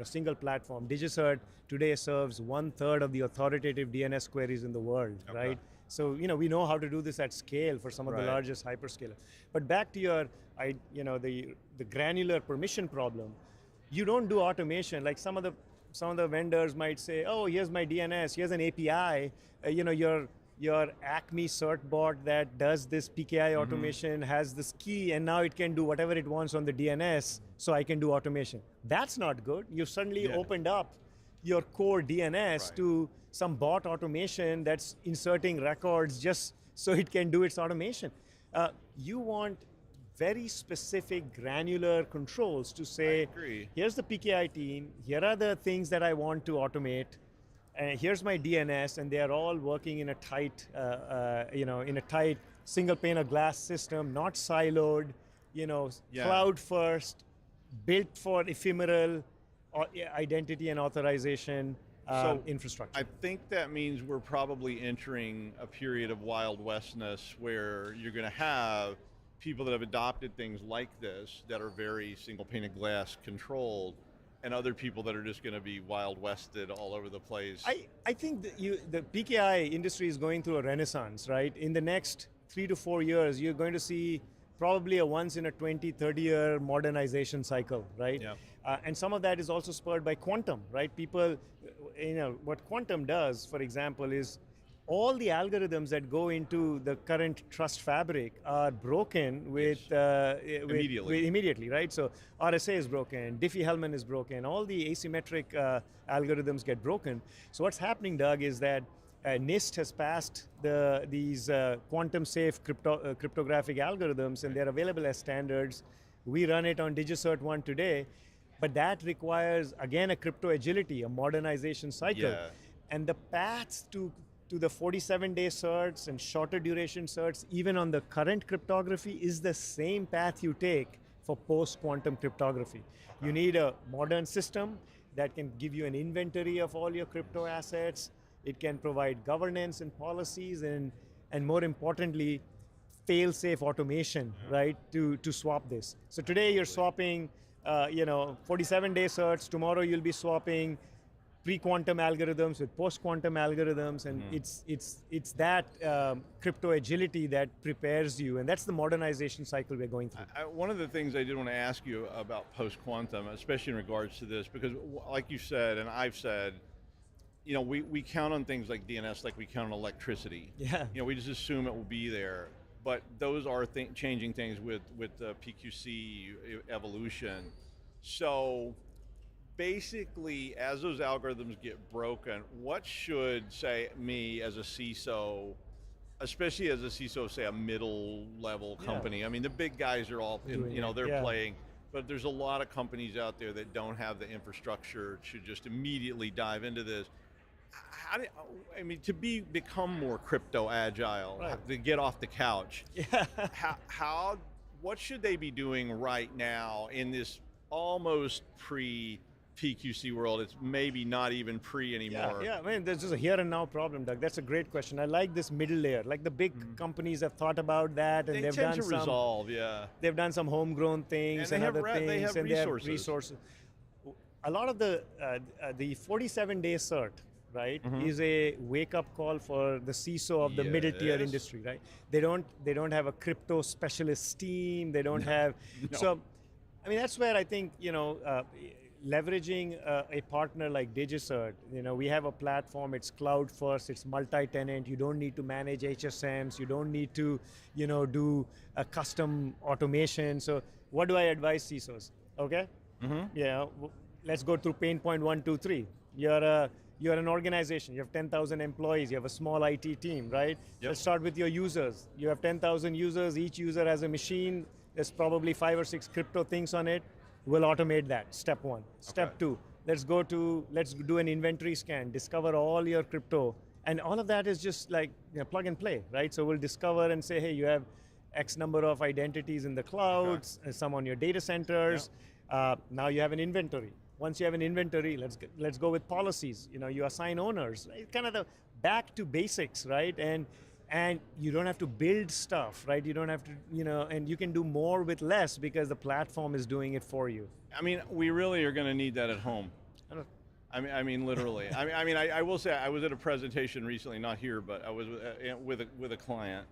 single platform. DigiCert today serves 1/3 of the authoritative DNS queries in the world, right? So we know how to do this at scale for some of the largest hyperscalers. But back to your, the granular permission problem. You don't do automation like some of the vendors might say, oh, here's my DNS, here's an API, your Acme cert bot that does this PKI automation has this key, and now it can do whatever it wants on the DNS, so I can do automation. That's not good. You've suddenly opened up your core DNS to some bot automation that's inserting records just so it can do its automation. You want very specific granular controls to say, here's the PKI team, here are the things that I want to automate, and here's my DNS, and they're all working in a tight, single pane of glass system, not siloed, cloud first, built for ephemeral identity and authorization infrastructure. I think that means we're probably entering a period of Wild Westness where you're going to have people that have adopted things like this that are very single pane of glass controlled, and other people that are just going to be Wild Wested all over the place. I think that the PKI industry is going through a renaissance, right? In the next 3 to 4 years, you're going to see probably a once in a 20, 30 year modernization cycle, right? Yeah. And some of that is also spurred by quantum, right? People, what quantum does, for example, is all the algorithms that go into the current trust fabric are broken immediately, right? So RSA is broken, Diffie-Hellman is broken, all the asymmetric algorithms get broken. So what's happening, Doug, is that NIST has passed these quantum-safe cryptographic algorithms, and they're available as standards. We run it on DigiCert One today, but that requires, again, a crypto agility, a modernization cycle. Yeah. And the paths to the 47-day certs and shorter duration certs, even on the current cryptography, is the same path you take for post-quantum cryptography. You need a modern system that can give you an inventory of all your crypto assets. It can provide governance and policies, and more importantly, fail-safe automation, right, to swap this. So today you're swapping, 47-day certs. Tomorrow you'll be swapping pre-quantum algorithms with post-quantum algorithms, and it's that crypto agility that prepares you, and that's the modernization cycle we're going through. One of the things I did want to ask you about post-quantum, especially in regards to this, because like you said, and I've said, we count on things like DNS like we count on electricity. Yeah. We just assume it will be there, but those are changing things with PQC evolution. So basically, as those algorithms get broken, what should, say, me as a CISO, especially as a CISO, say a middle level company, I mean, the big guys are all, they're playing, but there's a lot of companies out there that don't have the infrastructure to just immediately dive into this. To become more crypto agile, to get off the couch, what should they be doing right now in this almost PQC world, it's maybe not even pre anymore. Yeah, I mean, there's just a here and now problem, Doug. That's a great question. I like this middle layer. Like the big companies have thought about that, and They they've tend done to some resolve, yeah. They've done some homegrown things And and, they other have things, they have and resources. they have resources. A lot of the 47-day cert, right, is a wake-up call for the CISO of the middle tier Yes. industry, right? They don't have a crypto specialist team. They don't have so. I mean, that's where I think leveraging a partner like DigiCert. We have a platform. It's cloud first. It's multi-tenant. You don't need to manage HSMs. You don't need to do a custom automation. So what do I advise CISOs? Okay. Let's go through pain point 1, 2, 3. You're an organization. You have 10,000 employees. You have a small IT team, right? Let's start with your users. You have 10,000 users. Each user has a machine. There's probably 5 or 6 crypto things on it. We'll automate that. Step 1. Step 2. Let's do an inventory scan. Discover all your crypto, and all of that is just like plug and play, right? So we'll discover and say, hey, you have X number of identities in the clouds, some on your data centers. Now you have an inventory. Once you have an inventory, let's go with policies. You assign owners. Right? Kind of the back to basics, right? And you don't have to build stuff, right? You don't have to, and you can do more with less because the platform is doing it for you. I mean, we really are going to need that at home. I mean, literally. I will say, I was at a presentation recently, not here, but I was with a client,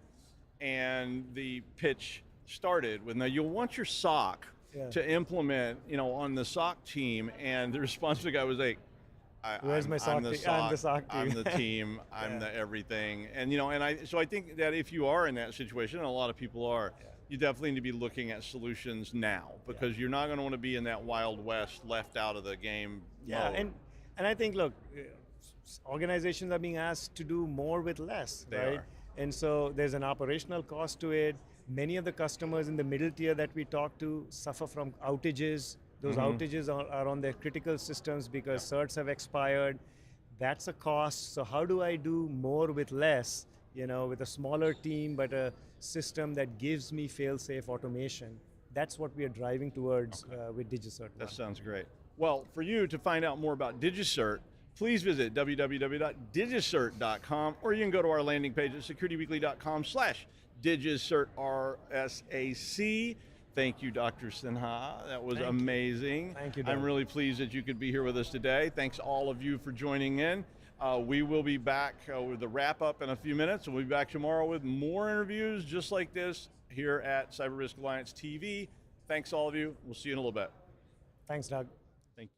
and the pitch started with, now you'll want your SOC to implement, on the SOC team, and the response to the guy was like, Where's my SOC team? I'm the SOC team. I'm the team. I'm the everything. And so I think that if you are in that situation, and a lot of people are, you definitely need to be looking at solutions now, because you're not going to want to be in that Wild West, left out of the game. Yeah, and I think, look, organizations are being asked to do more with less, They right? are. And so there's an operational cost to it. Many of the customers in the middle tier that we talk to suffer from outages. Those outages are on their critical systems because certs have expired. That's a cost. So how do I do more with less, with a smaller team, but a system that gives me fail-safe automation? That's what we are driving towards with DigiCert. That sounds great. Well, for you to find out more about DigiCert, please visit www.digicert.com, or you can go to our landing page at securityweekly.com/DigiCert RSAC. Thank you, Dr. Sinha. That was amazing. Thank you, Doug. I'm really pleased that you could be here with us today. Thanks all of you for joining in. We will be back with the wrap up in a few minutes, and we'll be back tomorrow with more interviews just like this here at CyberRisk Alliance TV. Thanks all of you. We'll see you in a little bit. Thanks, Doug. Thank you.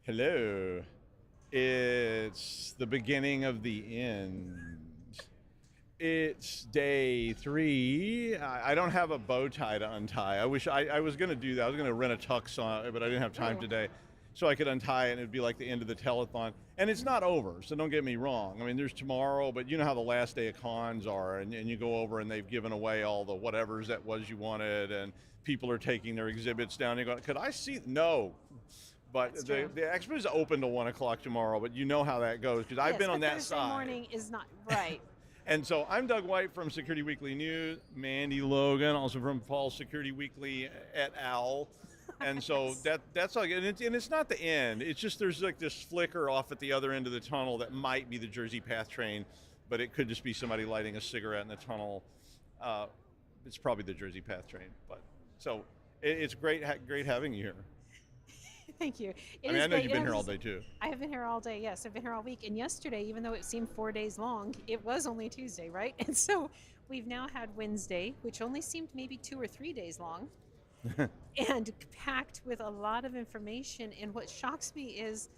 Hello. It's the beginning of the end. It's day 3. I don't have a bow tie to untie. I wish I was going to do that. I was going to rent a tux on, but I didn't have time today. So I could untie it and it'd be like the end of the telethon. And it's not over, so don't get me wrong. I mean, there's tomorrow, but you know how the last day of cons are, and you go over and they've given away all the whatevers that was you wanted, and people are taking their exhibits down. You go, could I see? No. But the expo is open till 1 o'clock tomorrow, but you know how that goes, because I've been on that Thursday side. morning is not right. And so I'm Doug White from Security Weekly News, Mandy Logan, also from Paul's Security Weekly et al. And so that's like, and it's not the end. It's just there's like this flicker off at the other end of the tunnel that might be the Jersey Path train, but it could just be somebody lighting a cigarette in the tunnel. It's probably the Jersey Path train. But so it's great having you here. Thank you. I know you've been here all day too. I have been here all day, yes. I've been here all week. And yesterday, even though it seemed 4 days long, it was only Tuesday, right? And so we've now had Wednesday, which only seemed maybe 2 or 3 days long, and packed with a lot of information. And what shocks me is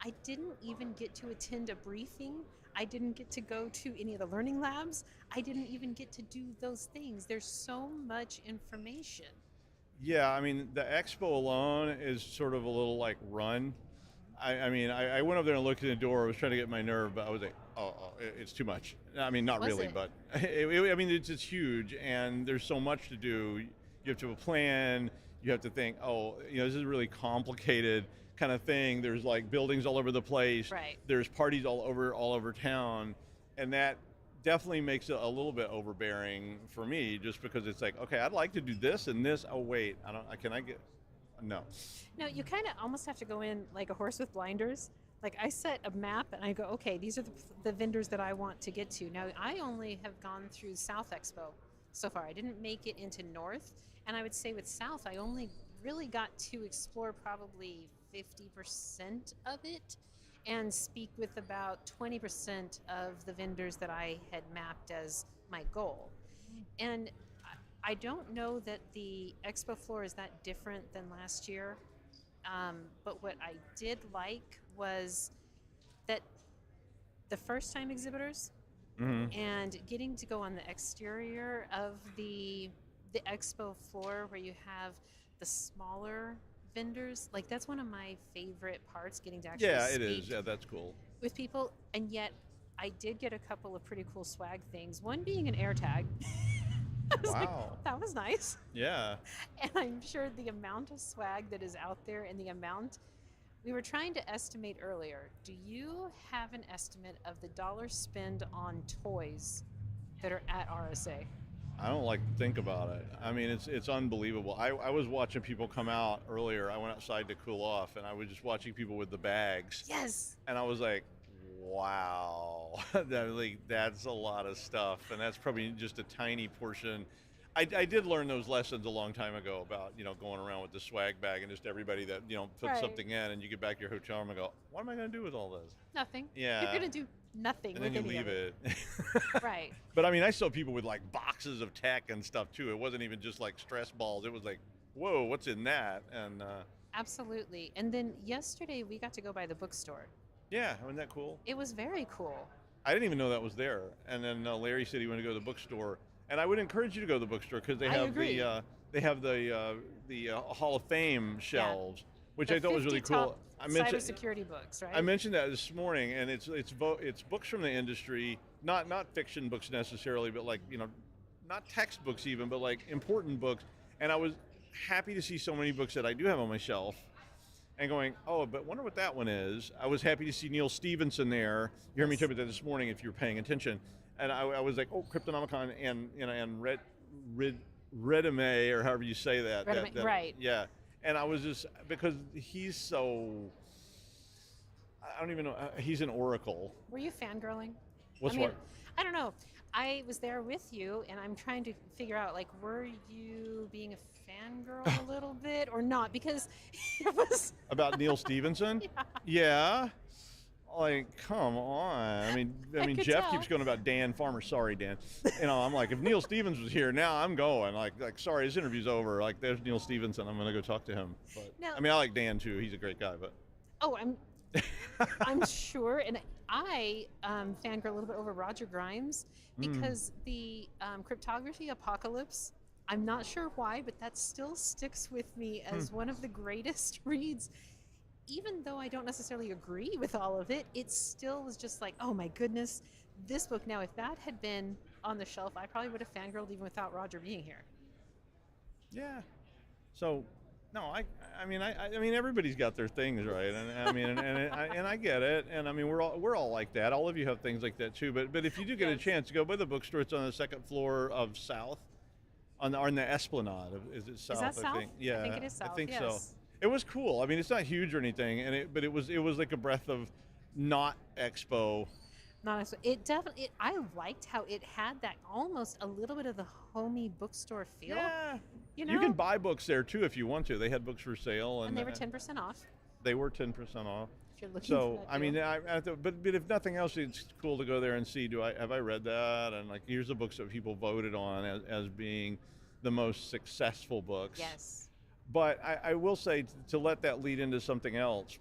I didn't even get to attend a briefing. I didn't get to go to any of the learning labs. I didn't even get to do those things. There's so much information. Yeah, I mean, the expo alone is sort of a little like run. I mean, I went over there and looked at the door. I was trying to get my nerve, but I was like, oh, it's too much. I mean, not really, but I mean, it's huge, and there's so much to do. You have to have a plan. You have to think, this is a really complicated kind of thing. There's like buildings all over the place. Right. There's parties all over town, and that definitely makes it a little bit overbearing for me, just because it's like, okay, I'd like to do this and this. Oh wait, no. No, you kind of almost have to go in like a horse with blinders. Like I set a map and I go, okay, these are the vendors that I want to get to. Now I only have gone through South Expo so far. I didn't make it into North, and I would say with South, I only really got to explore probably 50% of it, and speak with about 20% of the vendors that I had mapped as my goal. And I don't know that the expo floor is that different than last year, but what I did like was that the first time exhibitors and getting to go on the exterior of the expo floor where you have the smaller vendors, like that's one of my favorite parts, getting to actually it speak is. Yeah, that's cool. with people. And yet I did get a couple of pretty cool swag things, one being an air tag. I was like, that was nice. Yeah. And I'm sure the amount of swag that is out there, and the amount we were trying to estimate earlier, do you have an estimate of the dollar spend on toys that are at RSA? I don't like to think about it. I mean, it's unbelievable. I was watching people come out earlier. I went outside to cool off, and I was just watching people with the bags. Yes. And I was like, wow, that's a lot of stuff, and that's probably just a tiny portion. I did learn those lessons a long time ago about, going around with the swag bag and just everybody that, puts something in, and you get back to your hotel room and go, what am I going to do with all this? Nothing. Yeah. You're going to do nothing And with then you any leave of it. Right. But I mean, I saw people with like boxes of tech and stuff too. It wasn't even just like stress balls. It was like, whoa, what's in that? And Absolutely. And then yesterday we got to go by the bookstore. yeah, wasn't that cool? It was very cool. I didn't even know that was there. And then Larry said he wanted to go to the bookstore, and I would encourage you to go to the bookstore because they have the Hall of Fame shelves, which I thought was really cool. I mentioned cybersecurity books, right? I mentioned that this morning, and it's books from the industry, not fiction books necessarily, but like not textbooks even, but like important books. And I was happy to see so many books that I do have on my shelf, and going, oh, but wonder what that one is. I was happy to see Neil Stevenson there. You heard me talk about that this morning if you were paying attention. And I was like, oh, Cryptonomicon and Redime, or however you say that. Right. Yeah. And I was just, because he's so, I don't even know, he's an oracle. Were you fangirling? What? I don't know. I was there with you, and I'm trying to figure out, like, were you being a fangirl a little bit or not? Because it was... About Neil Stevenson? Yeah. Like, come on. I mean, Jeff keeps going about Dan Farmer. Sorry, Dan. I'm like, if Neil Stevens was here, now I'm going. Like, sorry, this interview's over. Like, there's Neil Stevenson. I'm going to go talk to him. But, No. I mean, I like Dan, too. He's a great guy, but... Oh, I'm sure, and I fangirl a little bit over Roger Grimes because the cryptography apocalypse. I'm not sure why, but that still sticks with me as one of the greatest reads. Even though I don't necessarily agree with all of it, it still was just like, oh my goodness, this book. Now, if that had been on the shelf, I probably would have fangirled even without Roger being here. Yeah. So, no, I mean, everybody's got their things, right? And I mean, and I get it. And I mean, we're all like that. All of you have things like that too. But if you do get a chance to go by the bookstore, it's on the second floor of South, on the Esplanade. Is it South? Is that South? I think. Yeah, I think it is South. I think yes. so. It was cool. I mean, it's not huge or anything, but it was like a breath of not expo. It definitely. I liked how it had that almost a little bit of the homey bookstore feel. Yeah. You know? You can buy books there too if you want to. They had books for sale, and they were 10% off. They were 10% off. If you're looking So for that I mean, but if nothing else, it's cool to go there and see. Have I read that? And like, here's the books that people voted on as being the most successful books. Yes. But I will say, to let that lead into something else,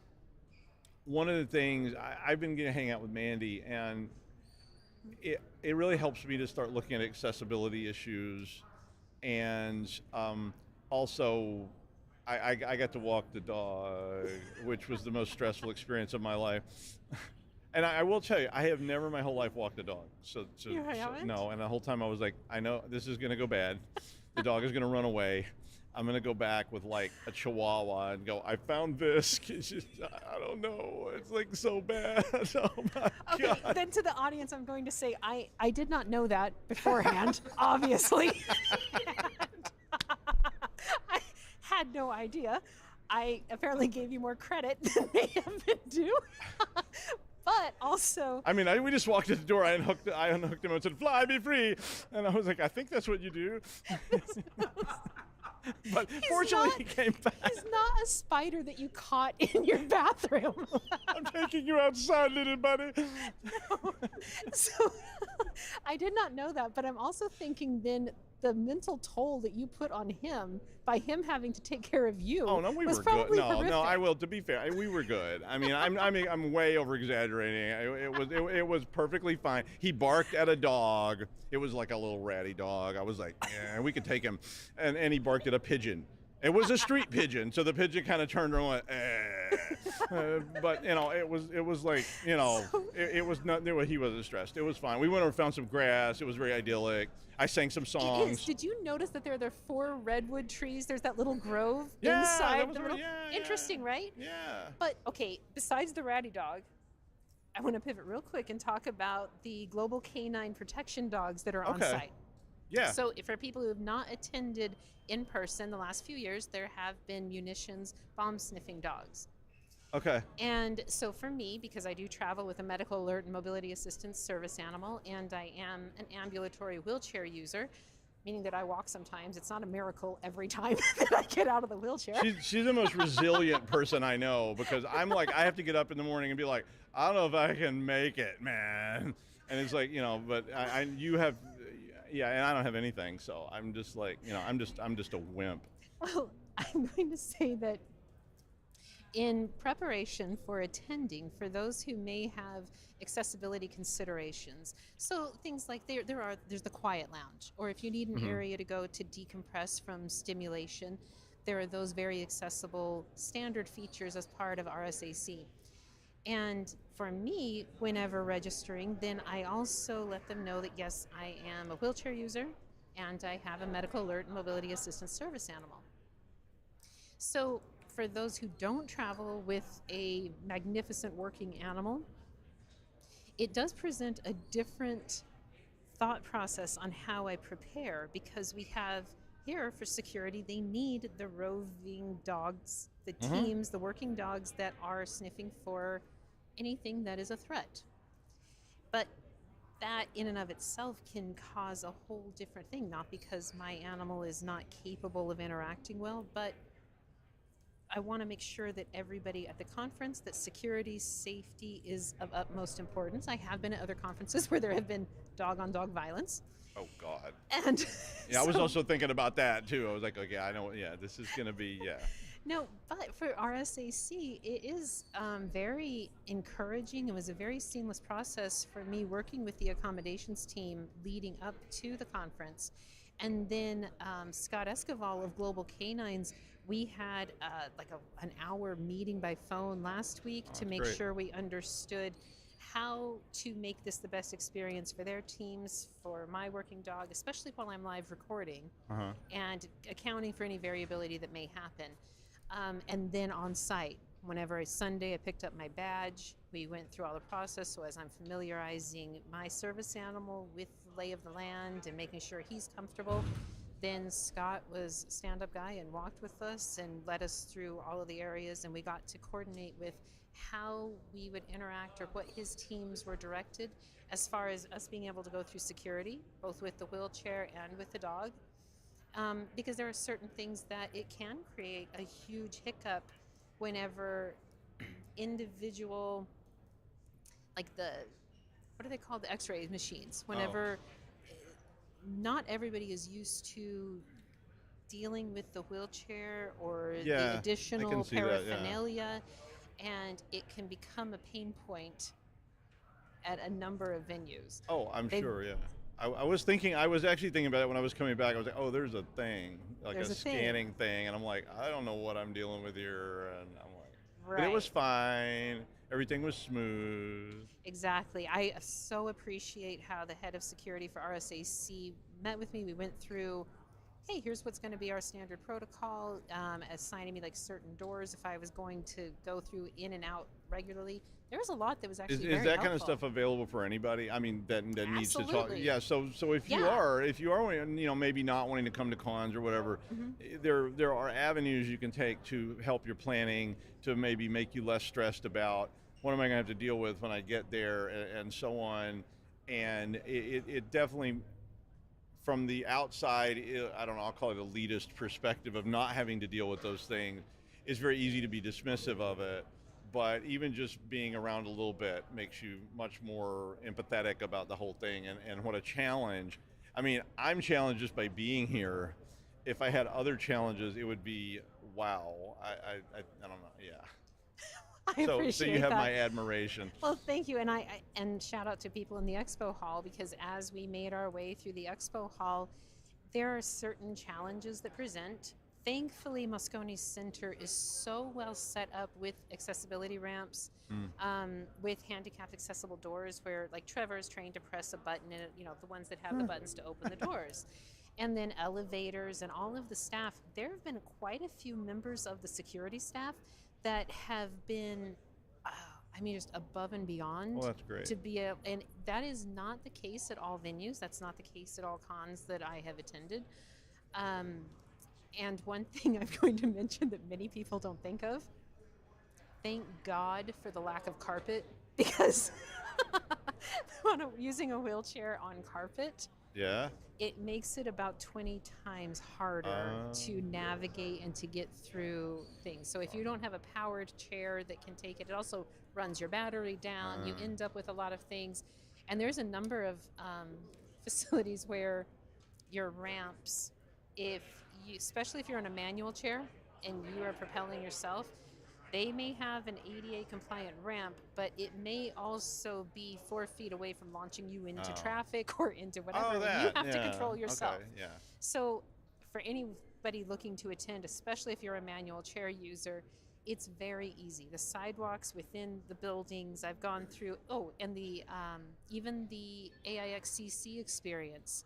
one of the things, I've been going to hang out with Mandy, and it really helps me to start looking at accessibility issues. And also, I got to walk the dog, which was the most stressful experience of my life. And I will tell you, I have never in my whole life walked a dog. No, and the whole time I was like, I know this is going to go bad. The dog is going to run away. I'm going to go back with like a chihuahua and go, I found this. It's just, I don't know. It's like so bad. Oh my God. Then to the audience, I'm going to say, I did not know that beforehand, obviously. I had no idea. I apparently gave you more credit than may have been due. But also, I mean, we just walked to the door. I unhooked him and said, "Fly, be free." And I was like, "I think that's what you do." But fortunately, he came back. He's not a spider that you caught in your bathroom. I'm taking you outside, little buddy. No. So I did not know that, but I'm also thinking then the mental toll that you put on him by him having to take care of you. Oh no, we was were probably good. No, horrific. I will. To be fair, we were good. I mean, I'm way over exaggerating. It was perfectly fine. He barked at a dog. It was like a little ratty dog. I was like, yeah, we could take him, and he barked at a pigeon. It was a street pigeon, so the pigeon kind of turned around and went, but you know, it was like, you know, it was not. He wasn't stressed. It was fine. We went over and found some grass. It was very idyllic. I sang some songs. It is. Did you notice that there are 4 redwood trees? There's that little grove Yeah, inside that was the really- middle. yeah, Interesting, right? Yeah. But okay, besides the ratty dog, I want to pivot real quick and talk about the global canine protection dogs that are on Okay. site. Yeah. So for people who have not attended in person the last few years, there have been munitions bomb sniffing dogs. Okay. And so for me, because I do travel with a medical alert and mobility assistance service animal, and I am an ambulatory wheelchair user, meaning that I walk sometimes. It's not a miracle every time that I get out of the wheelchair. She's the most resilient person I know, because I'm like, I have to get up in the morning and be like, I don't know if I can make it, man. And it's like, you know, but you have, yeah, and I don't have anything, so I'm just like, you know, I'm just a wimp. Well, I'm going to say that in preparation for attending, for those who may have accessibility considerations, so things like there's the quiet lounge, or if you need an area to go to decompress from stimulation, there are those very accessible standard features as part of RSAC. And for me, whenever registering, then I also let them know that yes, I am a wheelchair user and I have a medical alert and mobility assistance service animal. So for those who don't travel with a magnificent working animal, it does present a different thought process on how I prepare, because we have here for security, they need the roving dogs, the teams, the working dogs that are sniffing for anything that is a threat. But that in and of itself can cause a whole different thing, not because my animal is not capable of interacting well, but I want to make sure that everybody at the conference, that security, safety is of utmost importance. I have been at other conferences where there have been dog-on-dog violence. Oh God. And yeah, I was also thinking about that too. I was like, okay, I know, yeah, this is gonna be, yeah. No, but for RSAC, it is very encouraging. It was a very seamless process for me working with the accommodations team leading up to the conference. And then Scott Esquivel of Global Canines, we had an hour meeting by phone last week to make sure we understood how to make this the best experience for their teams, for my working dog, especially while I'm live recording, and accounting for any variability that may happen. And then on site, whenever Sunday I picked up my badge, we went through all the process. So as I'm familiarizing my service animal with the lay of the land and making sure he's comfortable, then Scott was a stand-up guy and walked with us and led us through all of the areas, and we got to coordinate with how we would interact or what his teams were directed as far as us being able to go through security, both with the wheelchair and with the dog. Because there are certain things that it can create a huge hiccup whenever individual, like what do they call the x-ray machines? Whenever not everybody is used to dealing with the wheelchair or the additional paraphernalia, and it can become a pain point at a number of venues. Oh, I'm sure, yeah. I was actually thinking about it when I was coming back. I was like, oh, there's a thing, like a scanning thing. And I'm like, I don't know what I'm dealing with here. And I'm like, but it was fine. Everything was smooth. Exactly. I so appreciate how the head of security for RSAC met with me. We went through, hey, here's what's going to be our standard protocol, assigning me like certain doors if I was going to go through in and out regularly. There was a lot that was actually very helpful. Is that helpful. kind of stuff available for anybody? I mean, that needs to talk. Absolutely. Yeah. So if you are, maybe not wanting to come to cons or whatever, there are avenues you can take to help your planning, to maybe make you less stressed about what am I going to have to deal with when I get there, and so on. And it definitely, from the outside, I don't know, I'll call it elitist perspective of not having to deal with those things, it's very easy to be dismissive of it. But even just being around a little bit makes you much more empathetic about the whole thing, and what a challenge. I mean, I'm challenged just by being here. If I had other challenges, it would be, wow. I don't know, yeah. I appreciate so you have that. my admiration. Well, thank you, and shout out to people in the expo hall, because as we made our way through the expo hall, there are certain challenges that present. Thankfully, Moscone Center is so well set up with accessibility ramps, with handicapped accessible doors, where like Trevor is trained to press a button, and the ones that have the buttons to open the doors. And then elevators and all of the staff. There have been quite a few members of the security staff that have been, just above and beyond. Well, that's great. And that is not the case at all venues. That's not the case at all cons that I have attended. And one thing I'm going to mention that many people don't think of, thank God for the lack of carpet, because using a wheelchair on carpet, it makes it about 20 times harder to navigate and to get through things. So if you don't have a powered chair that can take it, it also runs your battery down. You end up with a lot of things. And there's a number of facilities where your ramps, especially if you're in a manual chair and you are propelling yourself, they may have an ADA compliant ramp, but it may also be 4 feet away from launching you into traffic or into whatever. You have to control yourself. Okay, So for anybody looking to attend, especially if you're a manual chair user, it's very easy. The sidewalks within the buildings I've gone through, and even the AIXCC experience,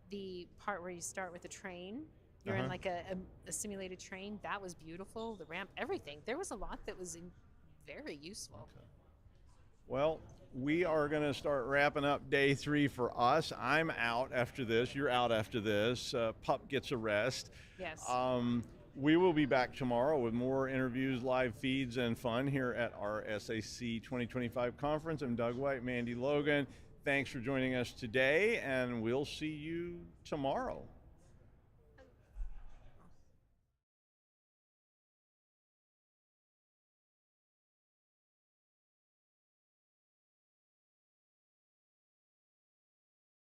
the part where you start with a train, you're in like a simulated train, that was beautiful. The ramp, everything. There was a lot that was very useful. Okay. Well, we are going to start wrapping up day 3 for us. I'm out after this. You're out after this. Pup gets a rest. Yes. We will be back tomorrow with more interviews, live feeds, and fun here at our RSAC 2025 conference. I'm Doug White, Mandy Logan. Thanks for joining us today, and we'll see you tomorrow.